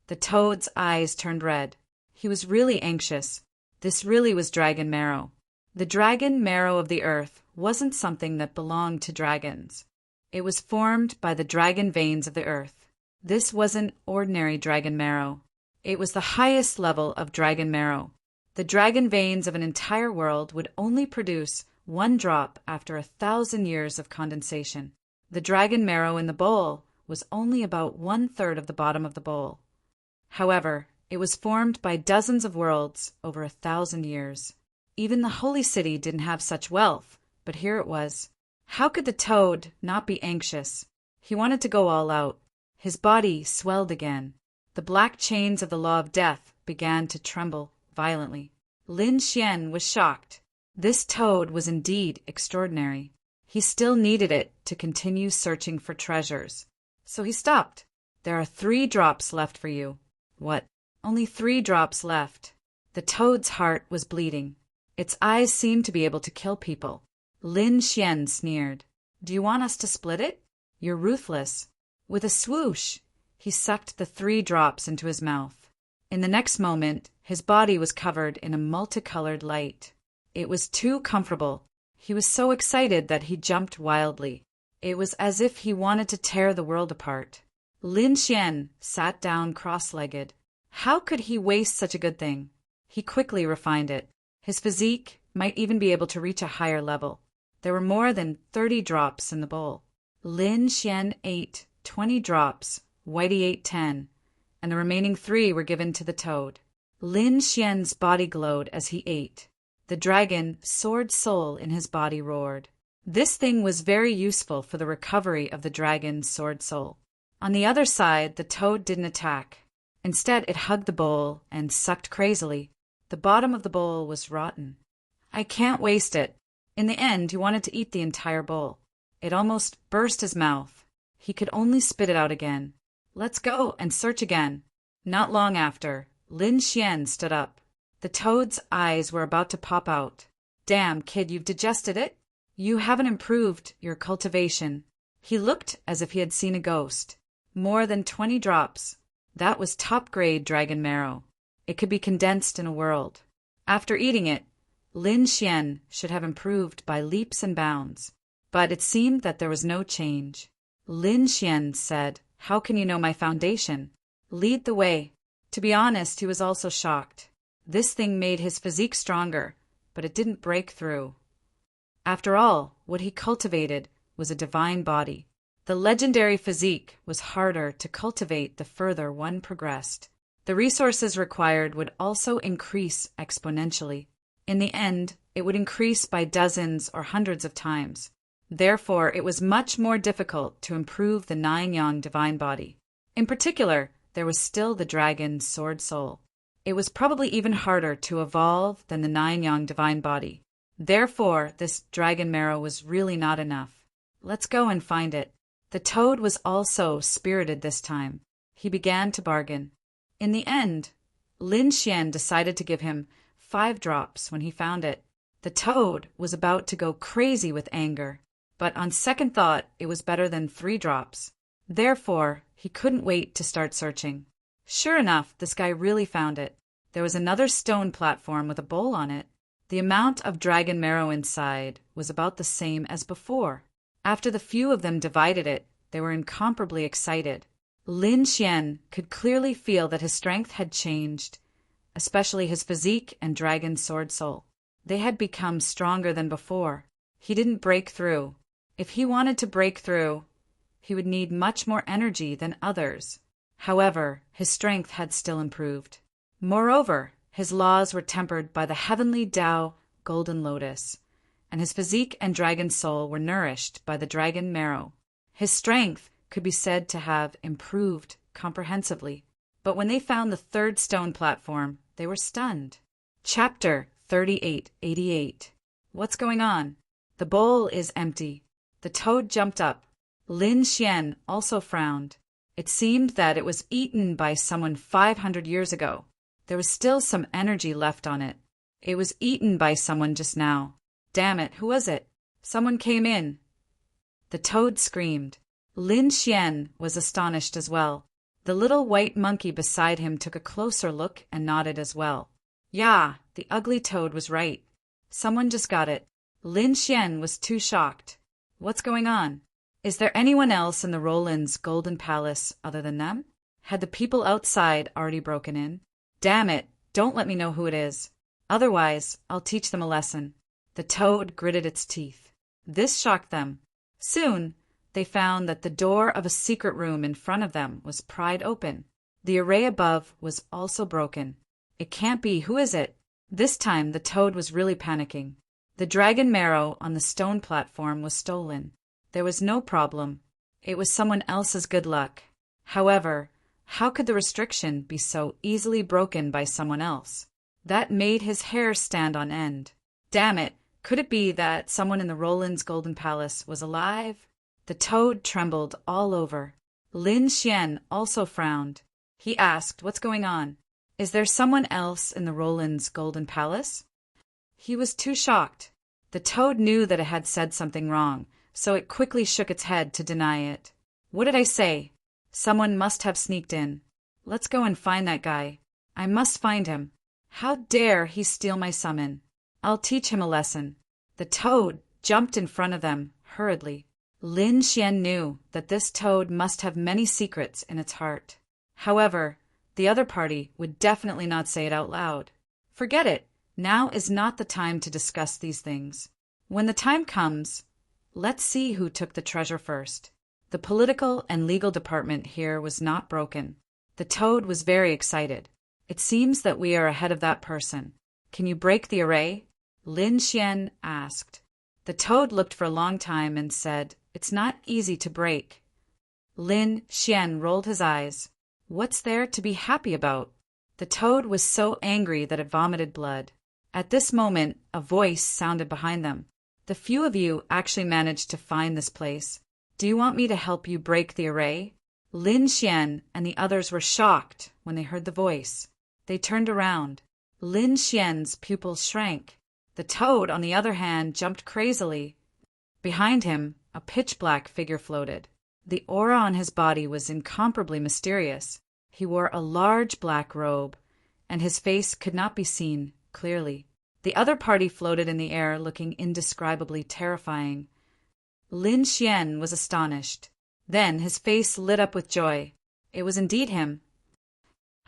The toad's eyes turned red. He was really anxious. This really was dragon marrow. The dragon marrow of the earth wasn't something that belonged to dragons. It was formed by the dragon veins of the earth. This wasn't ordinary dragon marrow. It was the highest level of dragon marrow. The dragon veins of an entire world would only produce 1 drop after 1,000 years of condensation. The dragon marrow in the bowl was only about 1/3 of the bottom of the bowl. However, it was formed by dozens of worlds over 1,000 years. Even the holy city didn't have such wealth, but here it was. How could the toad not be anxious? He wanted to go all out. His body swelled again. The black chains of the law of death began to tremble violently. Lin Xian was shocked. This toad was indeed extraordinary. He still needed it to continue searching for treasures. So he stopped. "There are 3 drops left for you." "What?" "Only 3 drops left." The toad's heart was bleeding. Its eyes seemed to be able to kill people. Lin Xian sneered. "Do you want us to split it? You're ruthless." With a swoosh, he sucked the 3 drops into his mouth. In the next moment, his body was covered in a multicolored light. It was too comfortable. He was so excited that he jumped wildly. It was as if he wanted to tear the world apart. Lin Xian sat down cross-legged. How could he waste such a good thing? He quickly refined it. His physique might even be able to reach a higher level. There were more than 30 drops in the bowl. Lin Xian ate 20 drops, Whitey ate 10, and the remaining 3 were given to the toad. Lin Xian's body glowed as he ate. The dragon sword soul in his body roared. This thing was very useful for the recovery of the dragon's sword soul. On the other side, the toad didn't attack. Instead, it hugged the bowl and sucked crazily. The bottom of the bowl was rotten. "I can't waste it." In the end, he wanted to eat the entire bowl. It almost burst his mouth. He could only spit it out again. "Let's go and search again." Not long after, Lin Xian stood up. The toad's eyes were about to pop out. "Damn, kid, you've digested it? You haven't improved your cultivation." He looked as if he had seen a ghost. More than 20 drops. That was top-grade dragon marrow. It could be condensed in a world. After eating it, Lin Xian should have improved by leaps and bounds. But it seemed that there was no change. Lin Xian said, "How can you know my foundation? Lead the way." To be honest, he was also shocked. This thing made his physique stronger, but it didn't break through. After all, what he cultivated was a divine body. The legendary physique was harder to cultivate the further one progressed. The resources required would also increase exponentially. In the end, it would increase by dozens or hundreds of times. Therefore, it was much more difficult to improve the nine-yang divine body. In particular, there was still the dragon sword soul. It was probably even harder to evolve than the nine-yang divine body. Therefore, this dragon marrow was really not enough. Let's go and find it. The toad was also spirited this time. He began to bargain. In the end, Lin Xian decided to give him 5 drops when he found it. The toad was about to go crazy with anger, but on second thought, it was better than 3 drops. Therefore, he couldn't wait to start searching. Sure enough, this guy really found it. There was another stone platform with a bowl on it. The amount of dragon marrow inside was about the same as before. After the few of them divided it, they were incomparably excited. Lin Xian could clearly feel that his strength had changed, especially his physique and dragon sword soul. They had become stronger than before. He didn't break through. If he wanted to break through, he would need much more energy than others. However, his strength had still improved. Moreover, his laws were tempered by the heavenly Tao golden lotus, and his physique and dragon soul were nourished by the dragon marrow. His strength could be said to have improved comprehensively. But when they found the 3rd stone platform, they were stunned. Chapter 3888. What's going on? The bowl is empty. The toad jumped up. Lin Xian also frowned. It seemed that it was eaten by someone 500 years ago. There was still some energy left on it. It was eaten by someone just now. Damn it, who was it? Someone came in. The toad screamed. Lin Xian was astonished as well. The little white monkey beside him took a closer look and nodded as well. Yeah, the ugly toad was right. Someone just got it. Lin Xian was too shocked. What's going on? Is there anyone else in the Roland's golden palace other than them? Had the people outside already broken in? Damn it, don't let me know who it is. Otherwise, I'll teach them a lesson. The toad gritted its teeth. This shocked them. Soon, they found that the door of a secret room in front of them was pried open. The array above was also broken. It can't be. Who is it? This time, the toad was really panicking. The dragon marrow on the stone platform was stolen. There was no problem. It was someone else's good luck. However, how could the restriction be so easily broken by someone else? That made his hair stand on end. Damn it, could it be that someone in the Roland's golden palace was alive? The toad trembled all over. Lin Xian also frowned. He asked, what's going on? Is there someone else in the Roland's golden palace? He was too shocked. The toad knew that it had said something wrong, so it quickly shook its head to deny it. What did I say? Someone must have sneaked in. Let's go and find that guy. I must find him. How dare he steal my summon? I'll teach him a lesson. The toad jumped in front of them, hurriedly. Lin Xian knew that this toad must have many secrets in its heart. However, the other party would definitely not say it out loud. Forget it. Now is not the time to discuss these things. When the time comes, let's see who took the treasure first. The political and legal department here was not broken. The toad was very excited. It seems that we are ahead of that person. Can you break the array? Lin Xian asked. The toad looked for a long time and said, it's not easy to break. Lin Xian rolled his eyes. What's there to be happy about? The toad was so angry that it vomited blood. At this moment, a voice sounded behind them. The few of you actually managed to find this place. Do you want me to help you break the array? Lin Xian and the others were shocked when they heard the voice. They turned around. Lin Xian's pupils shrank. The toad, on the other hand, jumped crazily. Behind him, a pitch-black figure floated. The aura on his body was incomparably mysterious. He wore a large black robe, and his face could not be seen clearly. The other party floated in the air, looking indescribably terrifying. Lin Xian was astonished. Then his face lit up with joy. It was indeed him.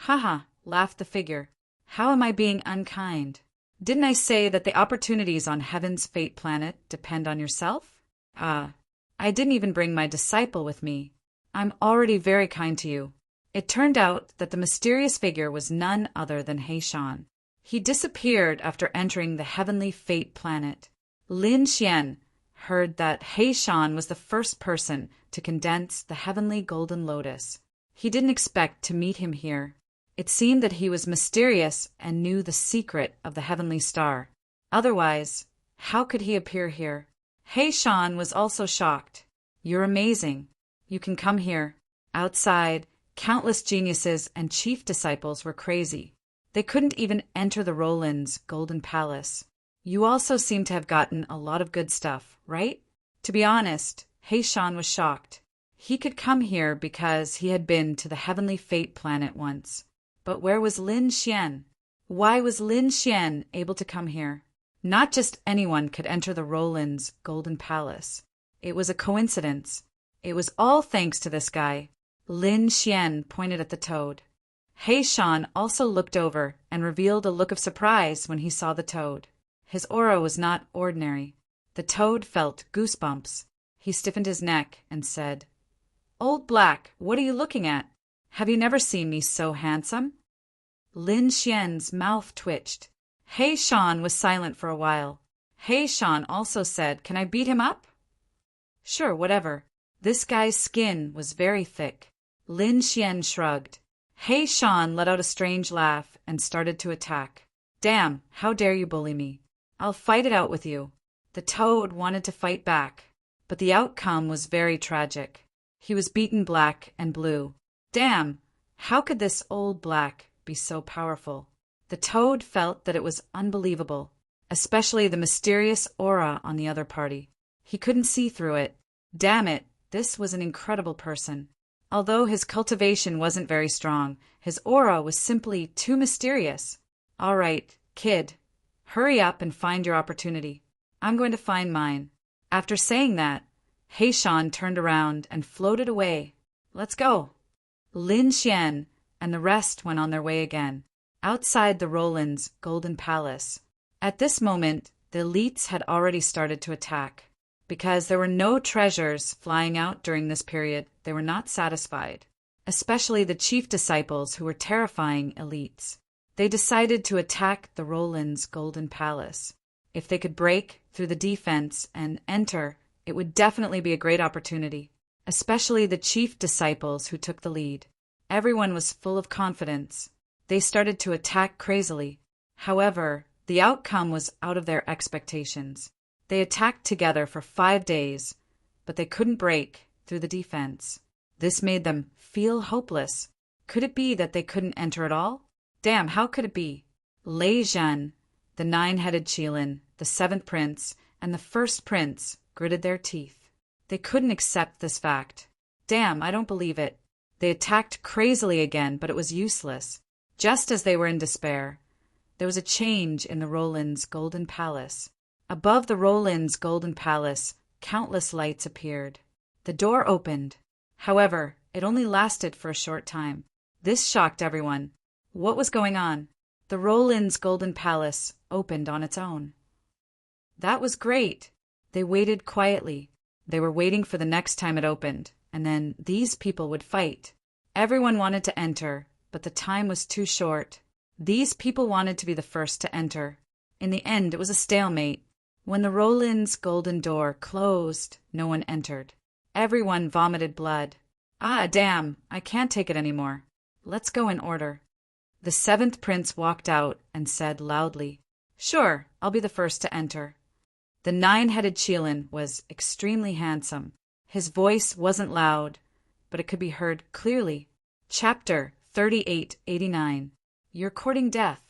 "Ha ha," laughed the figure. How am I being unkind? Didn't I say that the opportunities on Heaven's fate planet depend on yourself? I didn't even bring my disciple with me. I'm already very kind to you. It turned out that the mysterious figure was none other than Heishan. He disappeared after entering the heavenly fate planet. Lin Xian heard that Heishan was the first person to condense the heavenly golden lotus. He didn't expect to meet him here. It seemed that he was mysterious and knew the secret of the heavenly star. Otherwise, how could he appear here? Heishan was also shocked. You're amazing. You can come here. Outside, countless geniuses and chief disciples were crazy. They couldn't even enter the Roland's golden palace. You also seem to have gotten a lot of good stuff, right? To be honest, Heishan was shocked. He could come here because he had been to the heavenly fate planet once. But where was Lin Xian? Why was Lin Xian able to come here? Not just anyone could enter the Roland's golden palace. It was a coincidence. It was all thanks to this guy. Lin Xian pointed at the toad. Heishan also looked over and revealed a look of surprise when he saw the toad. His aura was not ordinary. The toad felt goosebumps. He stiffened his neck and said, "Old Black, what are you looking at? Have you never seen me so handsome?" Lin Xian's mouth twitched. Heishan was silent for a while. Heishan also said, "Can I beat him up?" "Sure, whatever." This guy's skin was very thick. Lin Xian shrugged. Heishan let out a strange laugh and started to attack. "Damn, how dare you bully me? I'll fight it out with you." The toad wanted to fight back, but the outcome was very tragic. He was beaten black and blue. Damn, how could this old Black be so powerful? The toad felt that it was unbelievable, especially the mysterious aura on the other party. He couldn't see through it. Damn it, this was an incredible person. Although his cultivation wasn't very strong, his aura was simply too mysterious. "All right, kid, hurry up and find your opportunity. I'm going to find mine." After saying that, Heishan turned around and floated away. "Let's go." Lin Xian and the rest went on their way again, outside the Roland's golden palace. At this moment, the elites had already started to attack. Because there were no treasures flying out during this period, they were not satisfied, especially the chief disciples who were terrifying elites. They decided to attack the Roland's golden palace. If they could break through the defense and enter, it would definitely be a great opportunity, especially the chief disciples who took the lead. Everyone was full of confidence. They started to attack crazily. However, the outcome was out of their expectations. They attacked together for 5 days, but they couldn't break through the defense. This made them feel hopeless. Could it be that they couldn't enter at all? Damn, how could it be? Lei Zhen, the 9-headed Qilin, the 7th prince, and the 1st prince gritted their teeth. They couldn't accept this fact. Damn, I don't believe it. They attacked crazily again, but it was useless. Just as they were in despair, there was a change in the Roland's golden palace. Above the Roland's golden palace, countless lights appeared. The door opened. However, it only lasted for a short time. This shocked everyone. What was going on? The Roland's golden palace opened on its own. That was great. They waited quietly. They were waiting for the next time it opened, and then these people would fight. Everyone wanted to enter, but the time was too short. These people wanted to be the first to enter. In the end, it was a stalemate. When the Roland's golden door closed, no one entered. Everyone vomited blood. Ah, damn, I can't take it anymore. Let's go in order. The 7th prince walked out and said loudly, "Sure, I'll be the first to enter." The 9-headed Qilin was extremely handsome. His voice wasn't loud, but it could be heard clearly. Chapter 3889. You're courting death.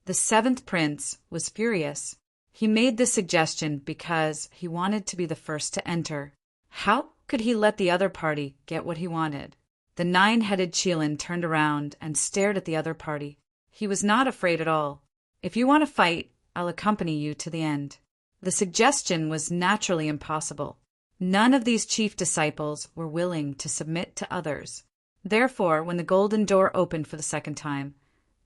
The 7th prince was furious. He made this suggestion because he wanted to be the first to enter. How could he let the other party get what he wanted? The 9-headed Qilin turned around and stared at the other party. He was not afraid at all. "If you want to fight, I'll accompany you to the end." The suggestion was naturally impossible. None of these chief disciples were willing to submit to others. Therefore, when the golden door opened for the second time,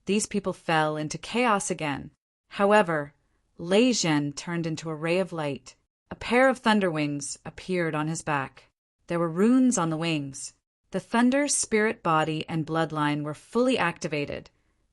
these people fell into chaos again. However, Lei Zhen turned into a ray of light. A pair of thunder wings appeared on his back. There were runes on the wings. The thunder spirit body and bloodline were fully activated,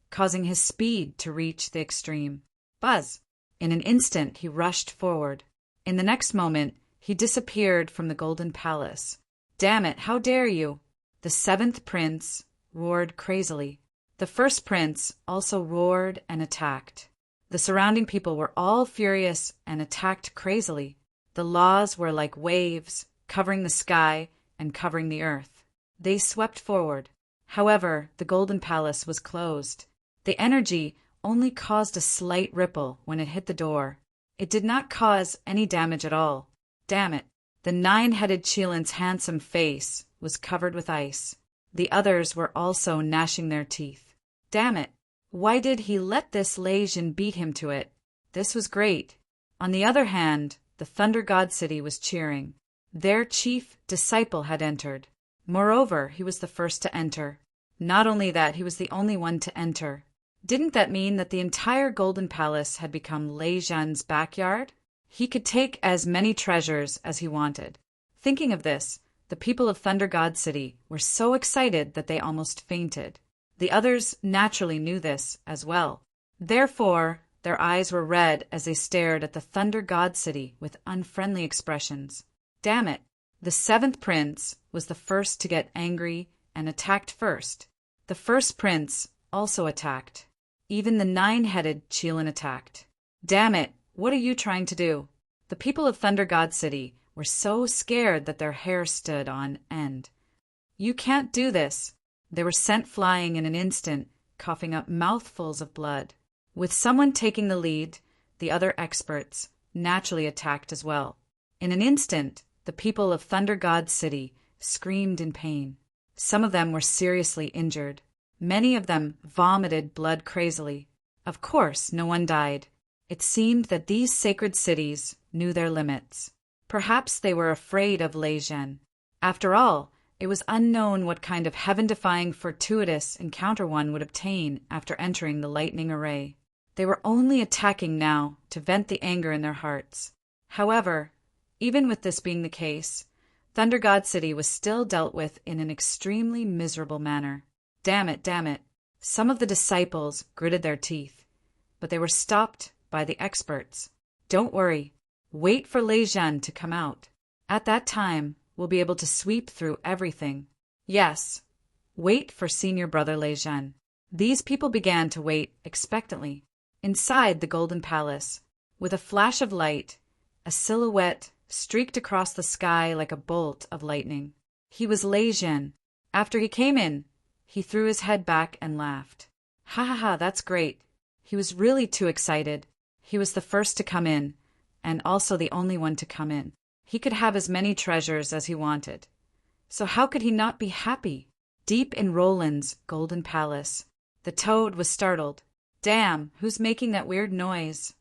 causing his speed to reach the extreme. Buzz! In an instant, he rushed forward. In the next moment, he disappeared from the Golden Palace. Damn it, how dare you! The seventh prince roared crazily. The first prince also roared and attacked. The surrounding people were all furious and attacked crazily. The laws were like waves, covering the sky and covering the earth. They swept forward. However, the Golden Palace was closed. The energy only caused a slight ripple when it hit the door. It did not cause any damage at all. Damn it! The nine-headed Qilin's handsome face was covered with ice. The others were also gnashing their teeth. Damn it! Why did he let this Lei Zhen beat him to it? This was great. On the other hand, the Thunder God City was cheering. Their chief disciple had entered. Moreover, he was the first to enter. Not only that, he was the only one to enter. Didn't that mean that the entire Golden Palace had become Lei Zhen's backyard? He could take as many treasures as he wanted. Thinking of this, the people of Thunder God City were so excited that they almost fainted. The others naturally knew this as well. Therefore, their eyes were red as they stared at the Thunder God City with unfriendly expressions. Damn it! The seventh prince was the first to get angry and attacked first. The first prince also attacked. Even the nine-headed Qilin attacked. Damn it! What are you trying to do? The people of Thunder God City were so scared that their hair stood on end. You can't do this. They were sent flying in an instant, coughing up mouthfuls of blood. With someone taking the lead, the other experts naturally attacked as well. In an instant, the people of Thunder God City screamed in pain. Some of them were seriously injured. Many of them vomited blood crazily. Of course, no one died. It seemed that these sacred cities knew their limits. Perhaps they were afraid of Lei Zhen. After all, it was unknown what kind of heaven-defying fortuitous encounter one would obtain after entering the lightning array. They were only attacking now to vent the anger in their hearts. However, even with this being the case, Thunder God City was still dealt with in an extremely miserable manner. Damn it, damn it. Some of the disciples gritted their teeth, but they were stopped by the experts. Don't worry. Wait for Lei Zhen to come out. At that time, we'll be able to sweep through everything. Yes, wait for senior brother Lei Zhen. These people began to wait expectantly. Inside the Golden Palace, with a flash of light, a silhouette streaked across the sky like a bolt of lightning. He was Lei Zhen. After he came in, he threw his head back and laughed. Ha ha ha, that's great. He was really too excited. He was the first to come in, and also the only one to come in. He could have as many treasures as he wanted. So how could he not be happy? Deep in Roland's Golden Palace, the toad was startled. Damn, who's making that weird noise?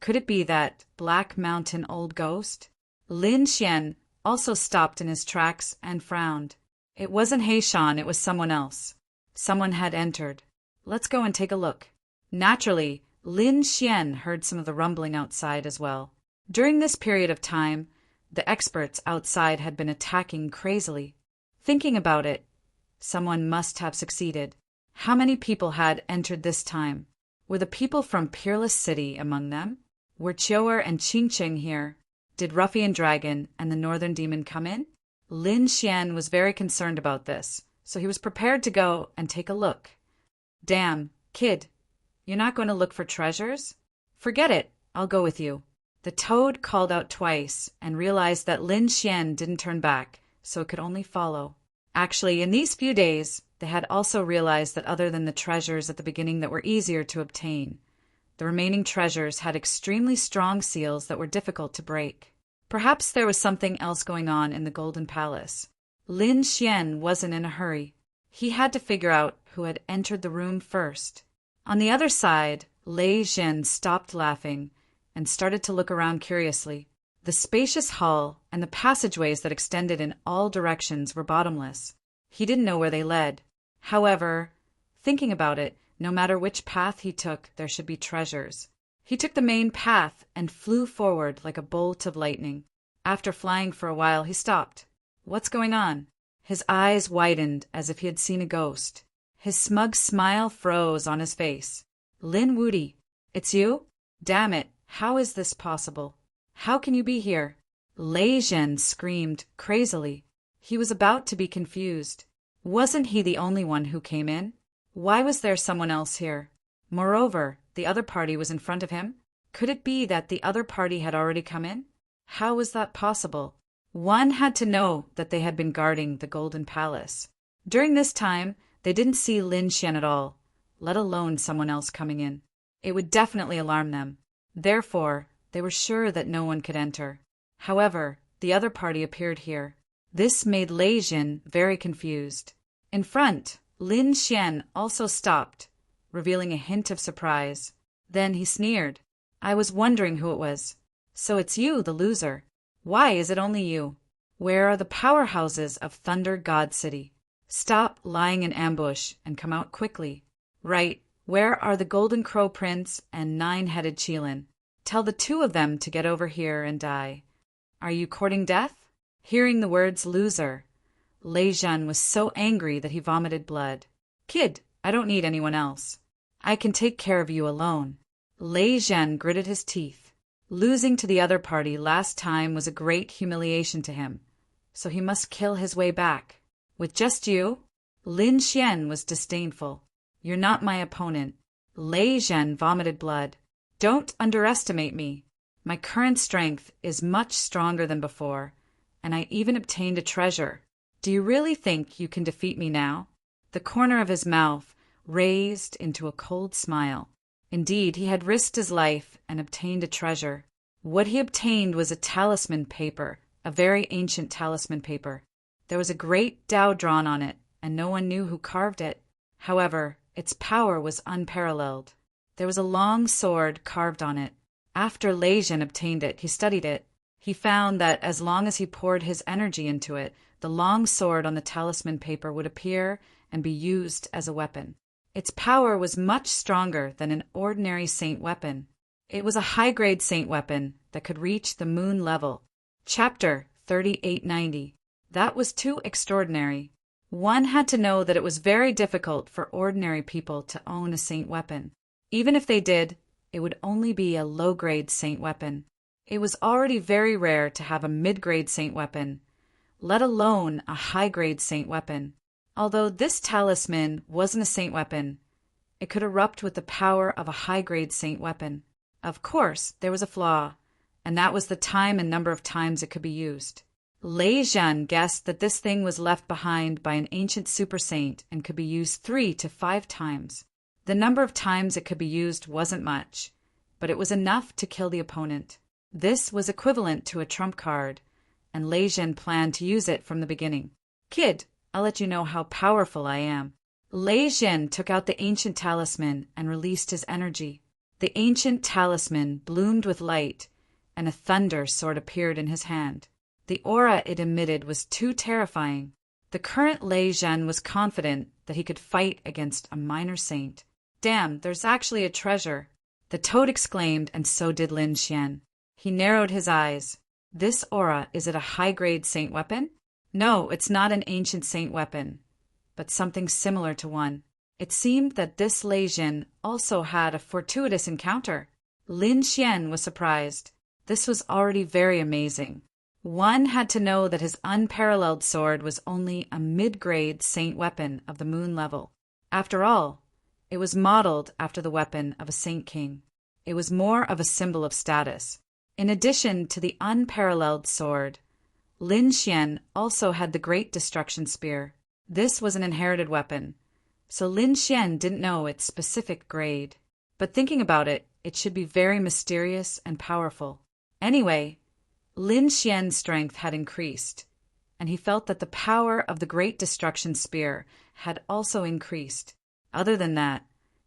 Could it be that Black Mountain old ghost? Lin Xian also stopped in his tracks and frowned. It wasn't Heishan, it was someone else. Someone had entered. Let's go and take a look. Naturally, Lin Xian heard some of the rumbling outside as well. During this period of time, the experts outside had been attacking crazily. Thinking about it, someone must have succeeded. How many people had entered this time? Were the people from Peerless City among them? Were Qiu'er and Qingqing here? Did Ruffian Dragon and the Northern Demon come in? Lin Xian was very concerned about this, so he was prepared to go and take a look. Damn, kid, you're not going to look for treasures? Forget it, I'll go with you. The toad called out twice and realized that Lin Xian didn't turn back, so it could only follow. Actually, in these few days, they had also realized that other than the treasures at the beginning that were easier to obtain, the remaining treasures had extremely strong seals that were difficult to break. Perhaps there was something else going on in the Golden Palace. Lin Xian wasn't in a hurry. He had to figure out who had entered the room first. On the other side, Lei Zhen stopped laughing and started to look around curiously. The spacious hall and the passageways that extended in all directions were bottomless. He didn't know where they led. However, thinking about it, No matter which path he took, there should be treasures. He took the main path and flew forward like a bolt of lightning. After flying for a while, he stopped. What's going on? His eyes widened as if he had seen a ghost. His smug smile froze on his face. Lin Wudi, it's you? Damn it, how is this possible? How can you be here? Lei Zhen screamed crazily. He was about to be confused. Wasn't he the only one who came in? Why was there someone else here? Moreover, the other party was in front of him. Could it be that the other party had already come in? How was that possible? One had to know that they had been guarding the Golden Palace. During this time, they didn't see Lin Xian at all, let alone someone else coming in. It would definitely alarm them. Therefore, they were sure that no one could enter. However, the other party appeared here. This made Lei Zhen very confused. In front, Lin Xian also stopped, revealing a hint of surprise. Then he sneered. I was wondering who it was. So it's you, the loser. Why is it only you? Where are the powerhouses of Thunder God City? Stop lying in ambush and come out quickly. Right, where are the Golden Crow Prince and Nine-Headed Qilin? Tell the two of them to get over here and die. Are you courting death? Hearing the words loser, Lei Zhen was so angry that he vomited blood. Kid, I don't need anyone else. I can take care of you alone. Lei Zhen gritted his teeth. Losing to the other party last time was a great humiliation to him, so he must kill his way back. With just you? Lin Xian was disdainful. You're not my opponent. Lei Zhen vomited blood. Don't underestimate me. My current strength is much stronger than before, and I even obtained a treasure. Do you really think you can defeat me now? The corner of his mouth raised into a cold smile. Indeed, he had risked his life and obtained a treasure. What he obtained was a talisman paper, a very ancient talisman paper. There was a great Tao drawn on it, and no one knew who carved it. However, its power was unparalleled. There was a long sword carved on it. After Lei Zhen obtained it, he studied it. He found that as long as he poured his energy into it, the long sword on the talisman paper would appear and be used as a weapon. Its power was much stronger than an ordinary saint weapon. It was a high-grade saint weapon that could reach the moon level. Chapter 3890. That was too extraordinary. One had to know that it was very difficult for ordinary people to own a saint weapon. Even if they did, it would only be a low-grade saint weapon. It was already very rare to have a mid-grade saint weapon, let alone a high-grade saint weapon. Although this talisman wasn't a saint weapon, it could erupt with the power of a high-grade saint weapon. Of course, there was a flaw, and that was the time and number of times it could be used. Lei Zhen guessed that this thing was left behind by an ancient super saint and could be used 3 to 5 times. The number of times it could be used wasn't much, but it was enough to kill the opponent. This was equivalent to a trump card, and Lei Zhen planned to use it from the beginning. Kid, I'll let you know how powerful I am. Lei Zhen took out the ancient talisman and released his energy. The ancient talisman bloomed with light, and a thunder sword appeared in his hand. The aura it emitted was too terrifying. The current Lei Zhen was confident that he could fight against a minor saint. Damn, there's actually a treasure. The toad exclaimed, and so did Lin Xian. He narrowed his eyes. This aura, is it a high-grade saint weapon? No, it's not an ancient saint weapon, but something similar to one. It seemed that this Lei Zhen also had a fortuitous encounter. Lin Xian was surprised. This was already very amazing. One had to know that his unparalleled sword was only a mid-grade saint weapon of the moon level. After all, it was modeled after the weapon of a saint king. It was more of a symbol of status. In addition to the unparalleled sword, Lin Xian also had the Great Destruction Spear. This was an inherited weapon, so Lin Xian didn't know its specific grade. But thinking about it, it should be very mysterious and powerful. Anyway, Lin Xian's strength had increased, and he felt that the power of the Great Destruction Spear had also increased. Other than that,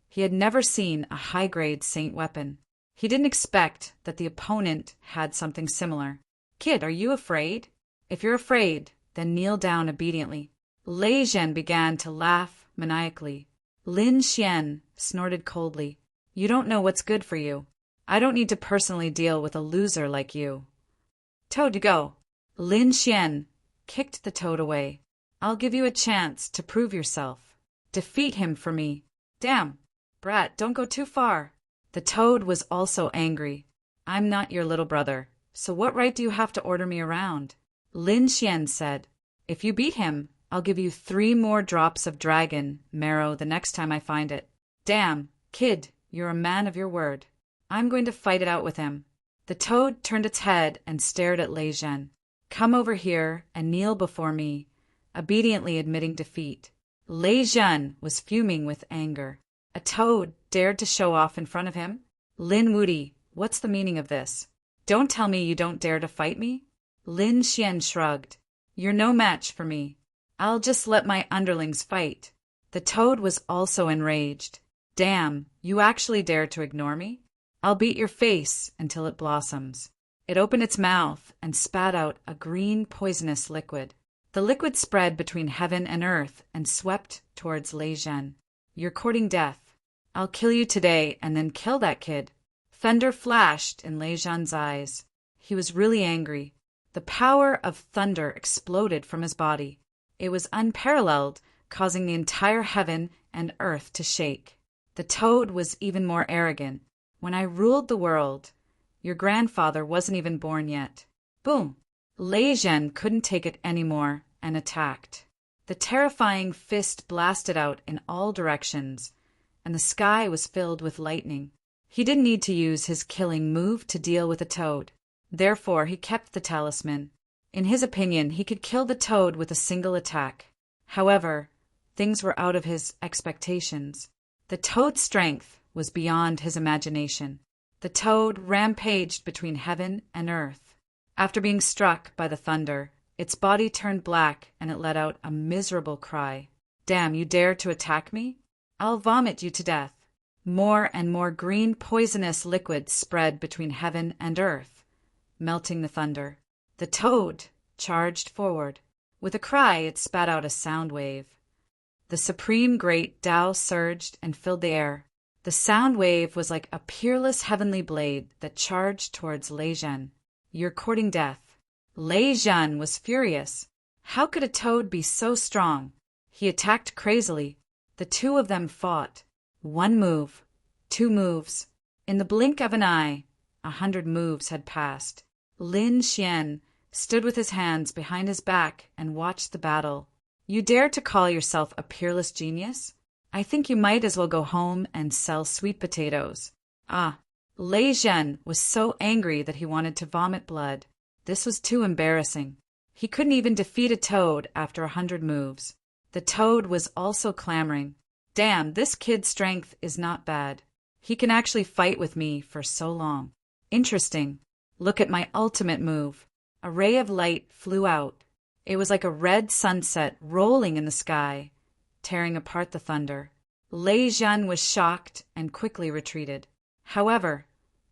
he had never seen a high-grade saint weapon. He didn't expect that the opponent had something similar. Kid, are you afraid? If you're afraid, then kneel down obediently. Lei Zhen began to laugh maniacally. Lin Xian snorted coldly. You don't know what's good for you. I don't need to personally deal with a loser like you. Toad, go. Lin Xian kicked the toad away. I'll give you a chance to prove yourself. Defeat him for me. Damn. Brat, don't go too far. The toad was also angry. I'm not your little brother, so what right do you have to order me around? Lin Xian said, if you beat him, I'll give you 3 more drops of dragon marrow the next time I find it. Damn, kid, you're a man of your word. I'm going to fight it out with him. The toad turned its head and stared at Lei Zhen. Come over here and kneel before me, obediently admitting defeat. Lei Zhen was fuming with anger. A toad dared to show off in front of him? Lin Wudi, what's the meaning of this? Don't tell me you don't dare to fight me? Lin Xian shrugged. You're no match for me. I'll just let my underlings fight. The toad was also enraged. Damn, you actually dare to ignore me? I'll beat your face until it blossoms. It opened its mouth and spat out a green poisonous liquid. The liquid spread between heaven and earth and swept towards Lei Zhen. You're courting death. I'll kill you today and then kill that kid. Thunder flashed in Lei Zhen's eyes. He was really angry. The power of thunder exploded from his body. It was unparalleled, causing the entire heaven and earth to shake. The toad was even more arrogant. When I ruled the world, your grandfather wasn't even born yet. Boom! Lei Zhen couldn't take it anymore and attacked. The terrifying fist blasted out in all directions, and the sky was filled with lightning. He didn't need to use his killing move to deal with the toad. Therefore, he kept the talisman. In his opinion, he could kill the toad with a single attack. However, things were out of his expectations. The toad's strength was beyond his imagination. The toad rampaged between heaven and earth. After being struck by the thunder, its body turned black and it let out a miserable cry. Damn, you dare to attack me? I'll vomit you to death. More and more green poisonous liquid spread between heaven and earth, melting the thunder. The toad charged forward. With a cry, it spat out a sound wave. The supreme great Tao surged and filled the air. The sound wave was like a peerless heavenly blade that charged towards Lei Zhen. You're courting death. Lei Zhen was furious. How could a toad be so strong? He attacked crazily. The two of them fought. 1 move, 2 moves. In the blink of an eye, 100 moves had passed. Lin Xian stood with his hands behind his back and watched the battle. You dare to call yourself a peerless genius? I think you might as well go home and sell sweet potatoes. Ah, Lei Zhen was so angry that he wanted to vomit blood. This was too embarrassing. He couldn't even defeat a toad after 100 moves. The toad was also clamoring. Damn, this kid's strength is not bad. He can actually fight with me for so long. Interesting. Look at my ultimate move. A ray of light flew out. It was like a red sunset rolling in the sky, tearing apart the thunder. Lei Zhen was shocked and quickly retreated. However,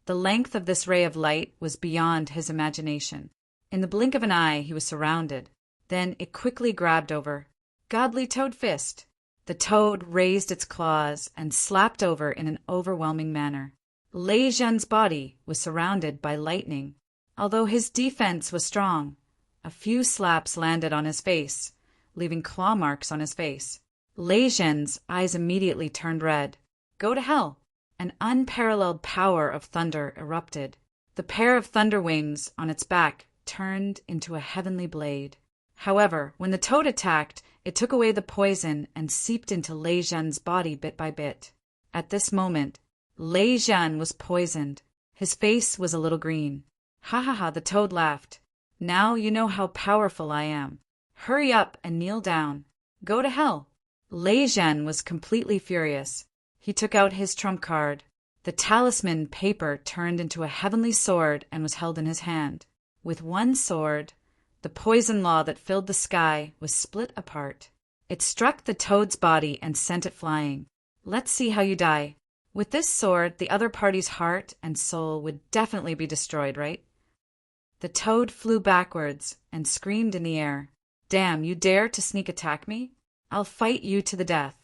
the length of this ray of light was beyond his imagination. In the blink of an eye, he was surrounded. Then it quickly grabbed over. Godly toad fist! The toad raised its claws and slapped over in an overwhelming manner. Lei Zhen's body was surrounded by lightning. Although his defense was strong, a few slaps landed on his face, leaving claw marks on his face. Lei Zhen's eyes immediately turned red. Go to hell! An unparalleled power of thunder erupted. The pair of thunder wings on its back turned into a heavenly blade. However, when the toad attacked, it took away the poison and seeped into Lei Zhen's body bit by bit. At this moment, Lei Zhen was poisoned. His face was a little green. Ha ha ha, the toad laughed. Now you know how powerful I am. Hurry up and kneel down. Go to hell. Lei Zhen was completely furious. He took out his trump card. The talisman paper turned into a heavenly sword and was held in his hand. With one sword, the poison law that filled the sky was split apart. It struck the toad's body and sent it flying. Let's see how you die. With this sword, the other party's heart and soul would definitely be destroyed, right? The toad flew backwards and screamed in the air. Damn, you dare to sneak attack me? I'll fight you to the death.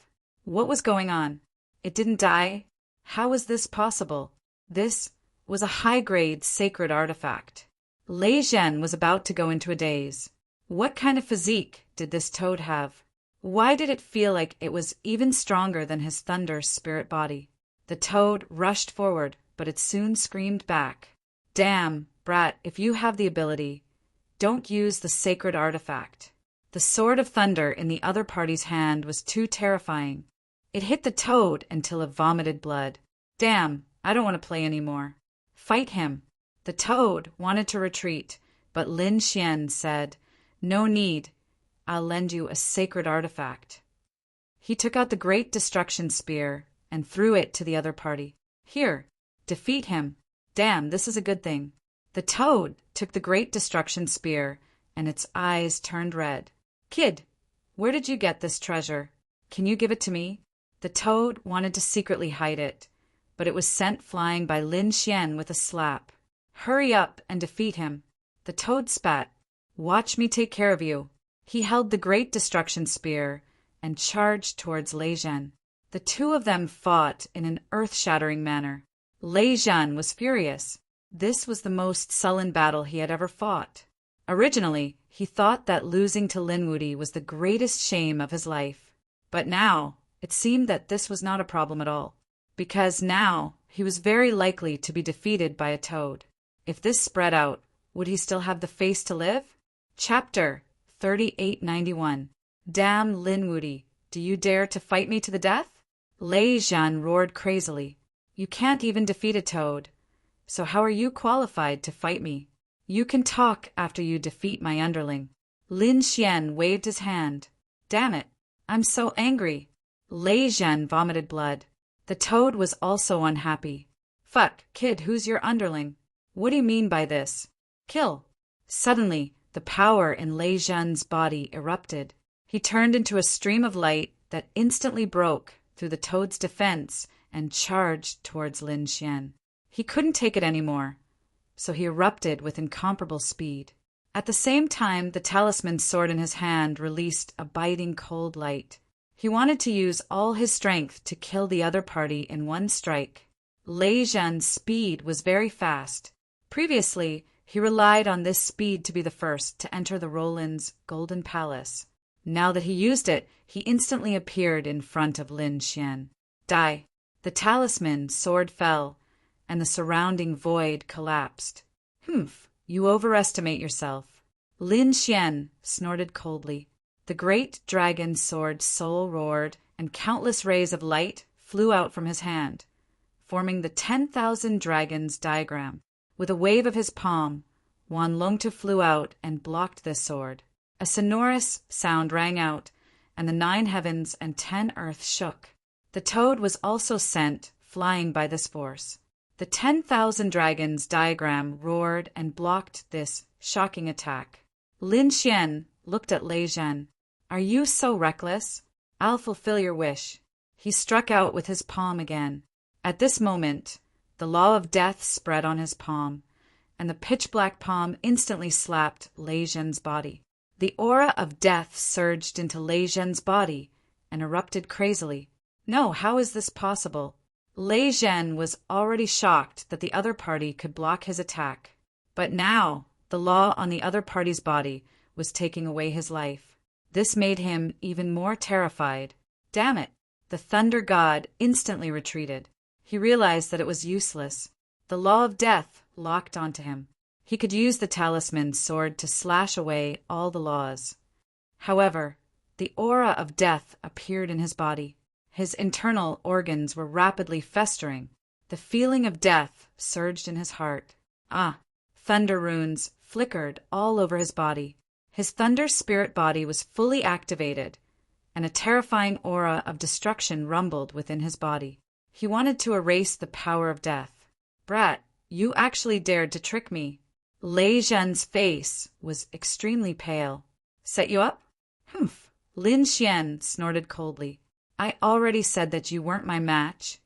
What was going on? It didn't die? How was this possible? This was a high-grade sacred artifact. Lei Zhen was about to go into a daze. What kind of physique did this toad have? Why did it feel like it was even stronger than his thunder spirit body? The toad rushed forward, but it soon screamed back. Damn, brat, if you have the ability, don't use the sacred artifact. The sword of thunder in the other party's hand was too terrifying. It hit the toad until it vomited blood. Damn, I don't want to play anymore. Fight him. The toad wanted to retreat, but Lin Xian said, No need. I'll lend you a sacred artifact. He took out the Great Destruction Spear and threw it to the other party. Here, defeat him. Damn, this is a good thing. The toad took the Great Destruction Spear, and its eyes turned red. Kid, where did you get this treasure? Can you give it to me? The toad wanted to secretly hide it, but it was sent flying by Lin Xian with a slap. Hurry up and defeat him. The toad spat. Watch me take care of you. He held the Great Destruction Spear and charged towards Lei Zhen. The two of them fought in an earth-shattering manner. Lei Zhen was furious. This was the most sullen battle he had ever fought. Originally, he thought that losing to Lin Wudi was the greatest shame of his life. But now, it seemed that this was not a problem at all, because now he was very likely to be defeated by a toad. If this spread out, would he still have the face to live? Chapter 3891. Damn Lin Wudi, do you dare to fight me to the death? Lei Zhen roared crazily. You can't even defeat a toad, so how are you qualified to fight me? You can talk after you defeat my underling. Lin Xian waved his hand. Damn it, I'm so angry. Lei Zhen vomited blood. The toad was also unhappy. Fuck, kid, who's your underling? What do you mean by this? Kill. Suddenly, the power in Lei Zhen's body erupted. He turned into a stream of light that instantly broke through the toad's defense and charged towards Lin Xian. He couldn't take it anymore, so he erupted with incomparable speed. At the same time, the talisman sword in his hand released a biting cold light. He wanted to use all his strength to kill the other party in one strike. Lei Zhen's speed was very fast. Previously, he relied on this speed to be the first to enter the Roland's Golden Palace. Now that he used it, he instantly appeared in front of Lin Xian. Die. The talisman sword fell, and the surrounding void collapsed. Humph, you overestimate yourself. Lin Xian snorted coldly. The great dragon sword soul roared, and countless rays of light flew out from his hand, forming the 10,000 dragons diagram. With a wave of his palm, Wan Longtu flew out and blocked this sword. A sonorous sound rang out, and the 9 heavens and 10 earths shook. The toad was also sent flying by this force. The 10,000 dragons diagram roared and blocked this shocking attack. Lin Xian looked at Lei Zhen. Are you so reckless? I'll fulfill your wish. He struck out with his palm again. At this moment, the law of death spread on his palm, and the pitch-black palm instantly slapped Lei Zhen's body. The aura of death surged into Lei Zhen's body and erupted crazily. No, how is this possible? Lei Zhen was already shocked that the other party could block his attack. But now, the law on the other party's body was taking away his life. This made him even more terrified. Damn it! The Thunder God instantly retreated. He realized that it was useless. The law of death locked onto him. He could use the talisman sword to slash away all the laws. However, the aura of death appeared in his body. His internal organs were rapidly festering. The feeling of death surged in his heart. Thunder runes flickered all over his body. His thunder spirit body was fully activated, and a terrifying aura of destruction rumbled within his body. He wanted to erase the power of death. Brat, you actually dared to trick me. Lei Zhen's face was extremely pale. Set you up? Humph. Lin Xian snorted coldly. I already said that you weren't my match,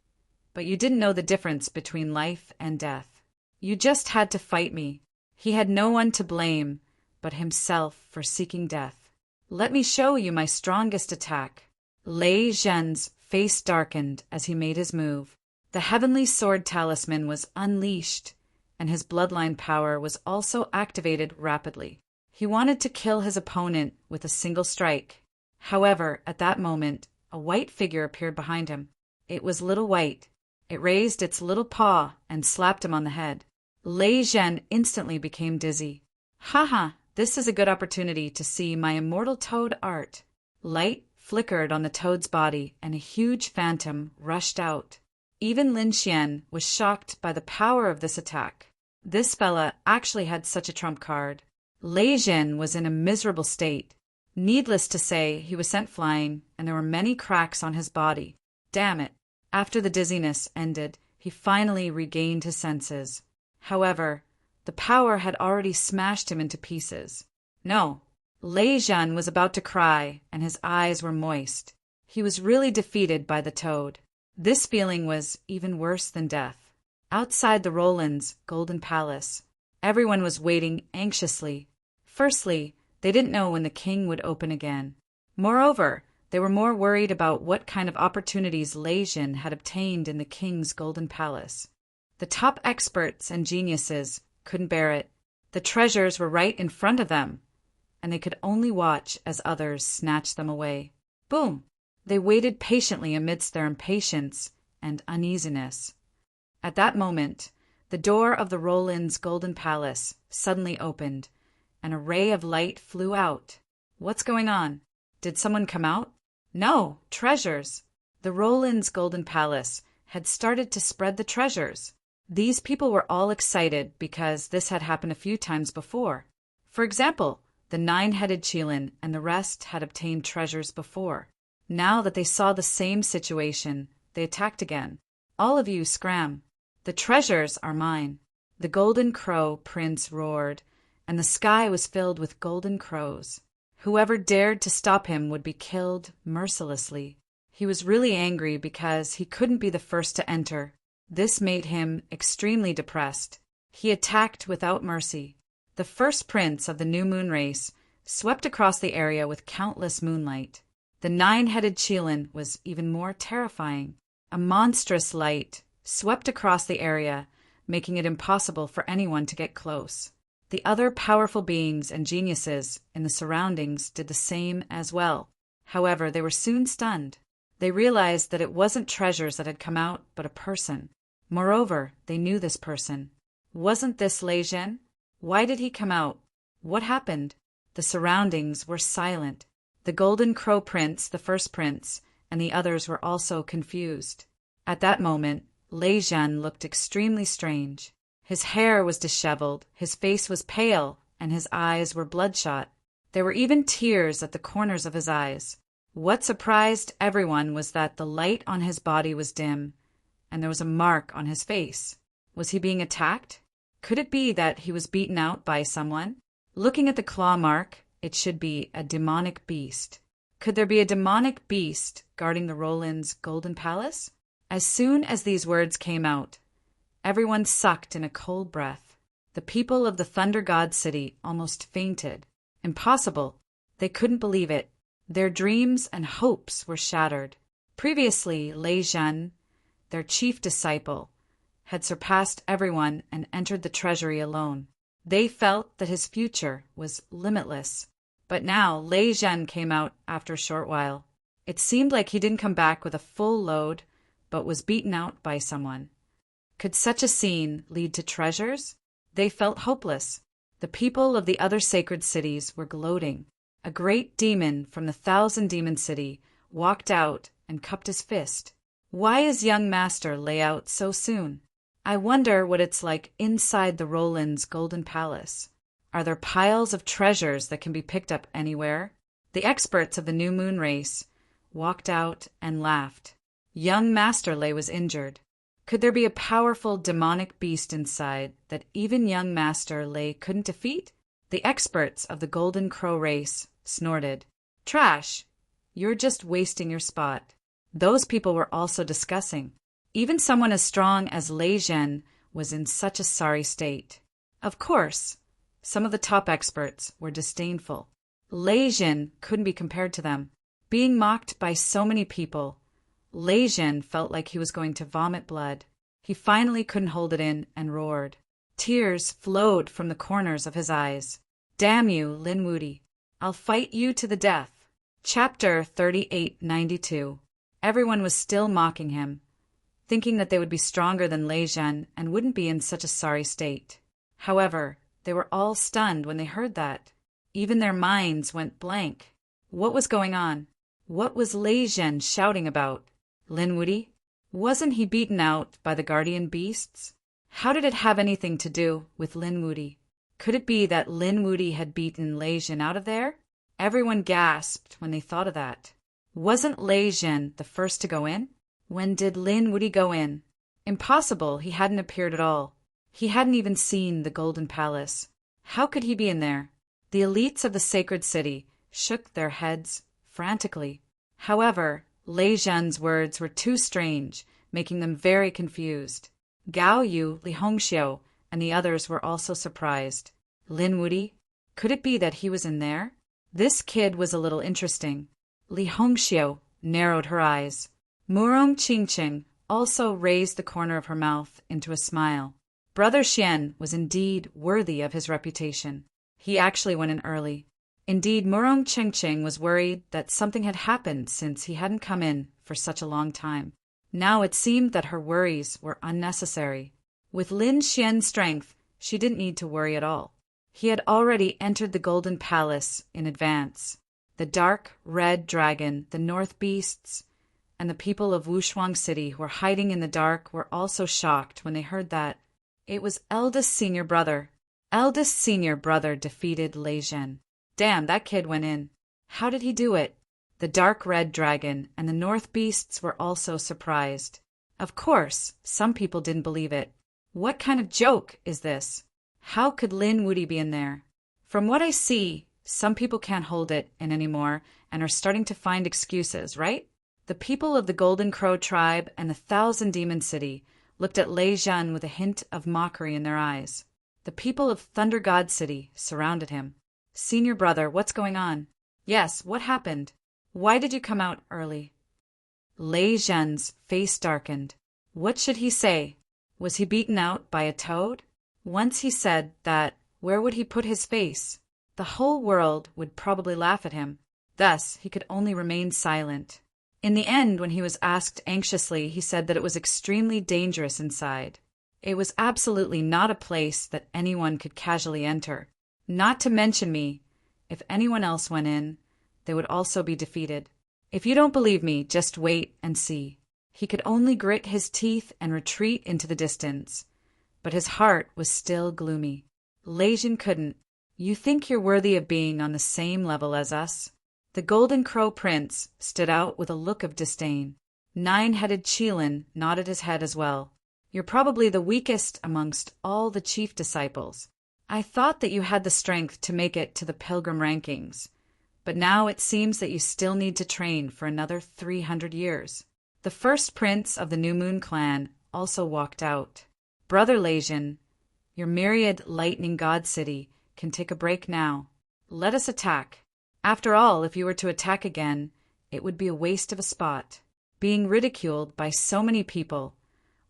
but you didn't know the difference between life and death. You just had to fight me. He had no one to blame but himself for seeking death. Let me show you my strongest attack. Lei Zhen's face darkened as he made his move. The heavenly sword talisman was unleashed, and his bloodline power was also activated rapidly. He wanted to kill his opponent with a single strike. However, at that moment, a white figure appeared behind him. It was Little White. It raised its little paw and slapped him on the head. Lei Zhen instantly became dizzy. Haha, this is a good opportunity to see my immortal toad art. Light flickered on the toad's body, and a huge phantom rushed out. Even Lin Xian was shocked by the power of this attack. This fella actually had such a trump card. Lei Zhen was in a miserable state. Needless to say, he was sent flying, and there were many cracks on his body. Damn it. After the dizziness ended, he finally regained his senses. However, the power had already smashed him into pieces. No, Lei Zhen was about to cry, and his eyes were moist. He was really defeated by the toad. This feeling was even worse than death. Outside the Roland's golden palace, everyone was waiting anxiously. Firstly, they didn't know when the king would open again. Moreover, they were more worried about what kind of opportunities Lei Zhen had obtained in the king's golden palace. The top experts and geniuses couldn't bear it. The treasures were right in front of them, and they could only watch as others snatched them away. Boom! They waited patiently amidst their impatience and uneasiness. At that moment, the door of the Roland's golden palace suddenly opened, and a ray of light flew out. What's going on? Did someone come out? No, treasures. The Roland's golden palace had started to spread the treasures. These people were all excited because this had happened a few times before. For example, the nine-headed Qilin and the rest had obtained treasures before. Now that they saw the same situation, they attacked again. All of you scram. The treasures are mine. The golden crow prince roared, and the sky was filled with golden crows. Whoever dared to stop him would be killed mercilessly. He was really angry because he couldn't be the first to enter. This made him extremely depressed. He attacked without mercy. The first prince of the new moon race swept across the area with countless moonlight. The nine-headed Qilin was even more terrifying. A monstrous light swept across the area, making it impossible for anyone to get close. The other powerful beings and geniuses in the surroundings did the same as well. However, they were soon stunned. They realized that it wasn't treasures that had come out, but a person. Moreover, they knew this person. Wasn't this Lei Zhen? Why did he come out? What happened? The surroundings were silent. The Golden Crow Prince, the first prince, and the others were also confused. At that moment, Lei Zhen looked extremely strange. His hair was disheveled, his face was pale, and his eyes were bloodshot. There were even tears at the corners of his eyes. What surprised everyone was that the light on his body was dim, and there was a mark on his face. Was he being attacked? Could it be that he was beaten out by someone? Looking at the claw mark, it should be a demonic beast. Could there be a demonic beast guarding the Roland's golden palace? As soon as these words came out, everyone sucked in a cold breath. The people of the Thunder God City almost fainted. Impossible. They couldn't believe it. Their dreams and hopes were shattered. Previously, Lei Zhen, their chief disciple, had surpassed everyone and entered the treasury alone. They felt that his future was limitless. But now Lei Zhen came out after a short while. It seemed like he didn't come back with a full load, but was beaten out by someone. Could such a scene lead to treasures? They felt hopeless. The people of the other sacred cities were gloating. A great demon from the Thousand Demon City walked out and cupped his fist. Why is young master lay out so soon? I wonder what it's like inside the Roland's golden palace. Are there piles of treasures that can be picked up anywhere? The experts of the new moon race walked out and laughed. Young Master Lei was injured. Could there be a powerful demonic beast inside that even young Master Lei couldn't defeat? The experts of the Golden Crow race snorted. Trash! You're just wasting your spot. Those people were also discussing. Even someone as strong as Lei Zhen was in such a sorry state. Of course, some of the top experts were disdainful. Lei Zhen couldn't be compared to them. Being mocked by so many people, Lei Zhen felt like he was going to vomit blood. He finally couldn't hold it in and roared. Tears flowed from the corners of his eyes. "Damn you, Lin Wuti. I'll fight you to the death." Chapter 3892. Everyone was still mocking him, thinking that they would be stronger than Lei Zhen and wouldn't be in such a sorry state. However, they were all stunned when they heard that. Even their minds went blank. What was going on? What was Lei Zhen shouting about? Lin Wuti? Wasn't he beaten out by the guardian beasts? How did it have anything to do with Lin Wuti? Could it be that Lin Wuti had beaten Lei Zhen out of there? Everyone gasped when they thought of that. Wasn't Lei Zhen the first to go in? When did Lin Wuti go in? Impossible, he hadn't appeared at all. He hadn't even seen the Golden Palace. How could he be in there? The elites of the sacred city shook their heads frantically. However, Lei Zhen's words were too strange, making them very confused. Gao Yu, Li Hongxiu, and the others were also surprised. Lin Wuti? Could it be that he was in there? This kid was a little interesting. Li Hongxiu narrowed her eyes. Murong Qingqing also raised the corner of her mouth into a smile. Brother Xian was indeed worthy of his reputation. He actually went in early. Indeed, Murong Qingqing was worried that something had happened since he hadn't come in for such a long time. Now it seemed that her worries were unnecessary. With Lin Xian's strength, she didn't need to worry at all. He had already entered the Golden Palace in advance. The dark red dragon, the North Beasts, and the people of Wushuang City who were hiding in the dark were also shocked when they heard that. It was eldest senior brother. Eldest senior brother defeated Lei Zhen. Damn, that kid went in. How did he do it? The dark red dragon and the North Beasts were also surprised. Of course, some people didn't believe it. What kind of joke is this? How could Lin Wuti be in there? From what I see, some people can't hold it in anymore and are starting to find excuses, right? The people of the Golden Crow tribe and the Thousand Demon City looked at Lei Zhen with a hint of mockery in their eyes. The people of Thunder God City surrounded him. Senior brother, what's going on? Yes, what happened? Why did you come out early? Lei Zhen's face darkened. What should he say? Was he beaten out by a toad? Once he said that, where would he put his face? The whole world would probably laugh at him. Thus, he could only remain silent. In the end, when he was asked anxiously, he said that it was extremely dangerous inside. It was absolutely not a place that anyone could casually enter. Not to mention me. If anyone else went in, they would also be defeated. If you don't believe me, just wait and see. He could only grit his teeth and retreat into the distance. But his heart was still gloomy. Lei Zhen couldn't. You think you're worthy of being on the same level as us? The Golden Crow Prince stood out with a look of disdain. Nine-headed Qilin nodded his head as well. You're probably the weakest amongst all the chief disciples. I thought that you had the strength to make it to the pilgrim rankings, but now it seems that you still need to train for another 300 years. The first prince of the New Moon clan also walked out. Brother Lei Zhen, your myriad lightning god city can take a break now. Let us attack. After all, if you were to attack again, it would be a waste of a spot. Being ridiculed by so many people,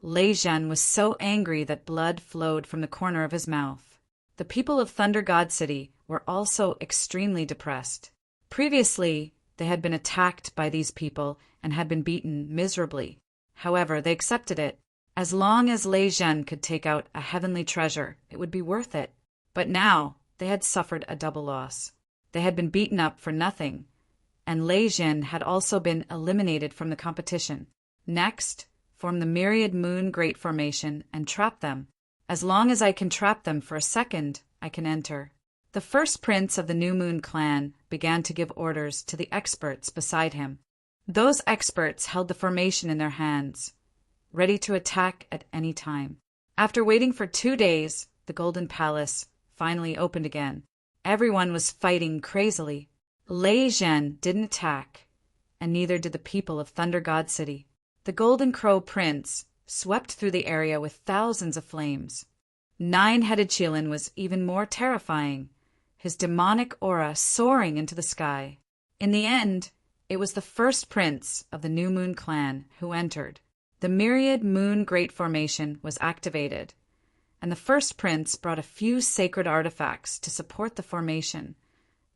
Lei Zhen was so angry that blood flowed from the corner of his mouth. The people of Thunder God City were also extremely depressed. Previously, they had been attacked by these people and had been beaten miserably. However, they accepted it. As long as Lei Zhen could take out a heavenly treasure, it would be worth it. But now, they had suffered a double loss. They had been beaten up for nothing, and Lei Zhen had also been eliminated from the competition. Next, form the Myriad Moon Great Formation and trap them. As long as I can trap them for a second, I can enter. The first prince of the New Moon clan began to give orders to the experts beside him. Those experts held the formation in their hands, ready to attack at any time. After waiting for 2 days, the Golden Palace finally opened again. Everyone was fighting crazily. Lei Zhen didn't attack, and neither did the people of Thunder God City. The Golden Crow Prince swept through the area with thousands of flames. Nine-headed Qilin was even more terrifying, his demonic aura soaring into the sky. In the end, It was the first prince of the New Moon clan who entered. The myriad moon great formation was activated, and the first prince brought a few sacred artifacts to support the formation,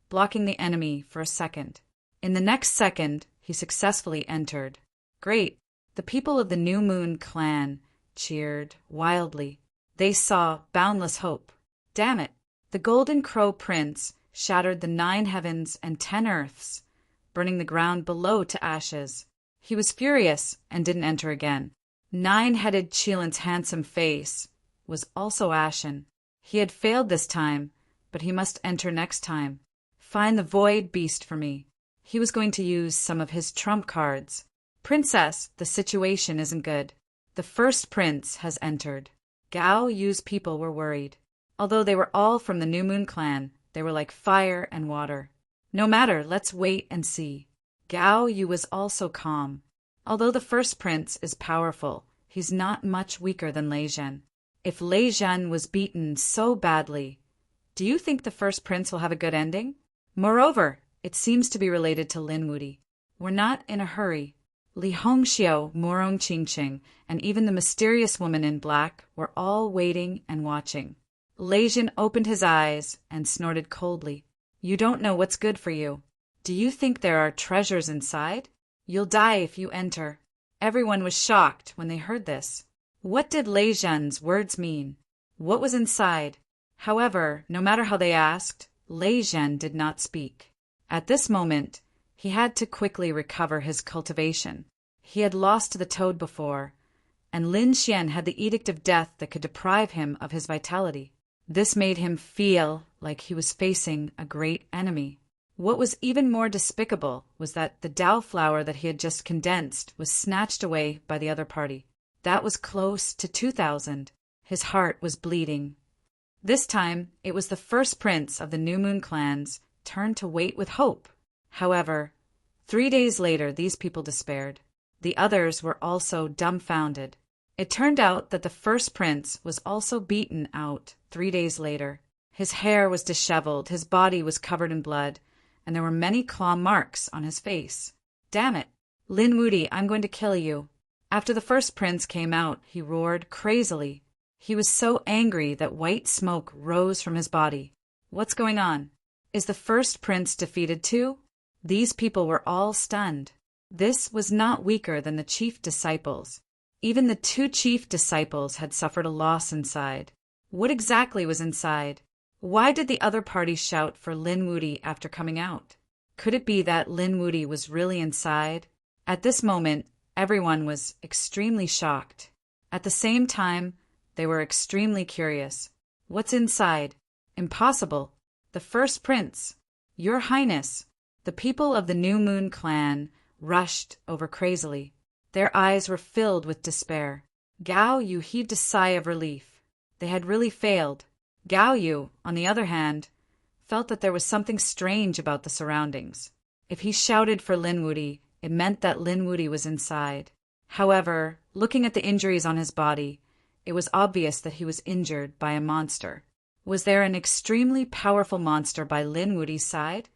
blocking the enemy for a second. In the next second, he successfully entered. Great! The people of the New Moon clan cheered wildly. They saw boundless hope. Damn it! The Golden Crow Prince shattered the 9 heavens and 10 earths, burning the ground below to ashes. He was furious and didn't enter again. 9-headed Cheelan's handsome face was also ashen. He had failed this time, but he must enter next time. Find the void beast for me. He was going to use some of his trump cards. Princess, the situation isn't good. The first prince has entered. Gao Yu's people were worried. Although they were all from the New Moon clan, they were like fire and water. No matter, let's wait and see. Gao Yu was also calm. Although the first prince is powerful, he's not much weaker than Lei Zhen. If Lei Zhen was beaten so badly, do you think the first prince will have a good ending? Moreover, it seems to be related to Lin Wuti. We're not in a hurry. Li Hongxiao, Morong Qingqing, and even the mysterious woman in black were all waiting and watching. Lei Zhen opened his eyes and snorted coldly. You don't know what's good for you. Do you think there are treasures inside? You'll die if you enter. Everyone was shocked when they heard this. What did Lei Zhen's words mean? What was inside? However, no matter how they asked, Lei Zhen did not speak. At this moment, he had to quickly recover his cultivation. He had lost the toad before, and Lin Xian had the edict of death that could deprive him of his vitality. This made him feel like he was facing a great enemy. What was even more despicable was that the Dao flower that he had just condensed was snatched away by the other party. That was close to 2,000. His heart was bleeding. This time, it was the first prince of the New Moon clans' turn to wait with hope. However, 3 days later, these people despaired. The others were also dumbfounded. It turned out that the first prince was also beaten out 3 days later. His hair was disheveled, his body was covered in blood, and there were many claw marks on his face. Damn it! Lin Wuti, I'm going to kill you. After the first prince came out, he roared crazily. He was so angry that white smoke rose from his body. What's going on? Is the first prince defeated too? These people were all stunned. This was not weaker than the chief disciples. Even the 2 chief disciples had suffered a loss inside. What exactly was inside? Why did the other party shout for Lin Wuti after coming out? Could it be that Lin Wuti was really inside? At this moment, everyone was extremely shocked. At the same time, they were extremely curious. What's inside? Impossible. The first prince. Your Highness. The people of the New Moon clan rushed over crazily. Their eyes were filled with despair. Gao Yu heaved a sigh of relief. They had really failed. Gao Yu, on the other hand, felt that there was something strange about the surroundings. If he shouted for Lin Wuti, it meant that Lin Wuti was inside. However, looking at the injuries on his body, it was obvious that he was injured by a monster. Was there an extremely powerful monster by Lin Wuti's side?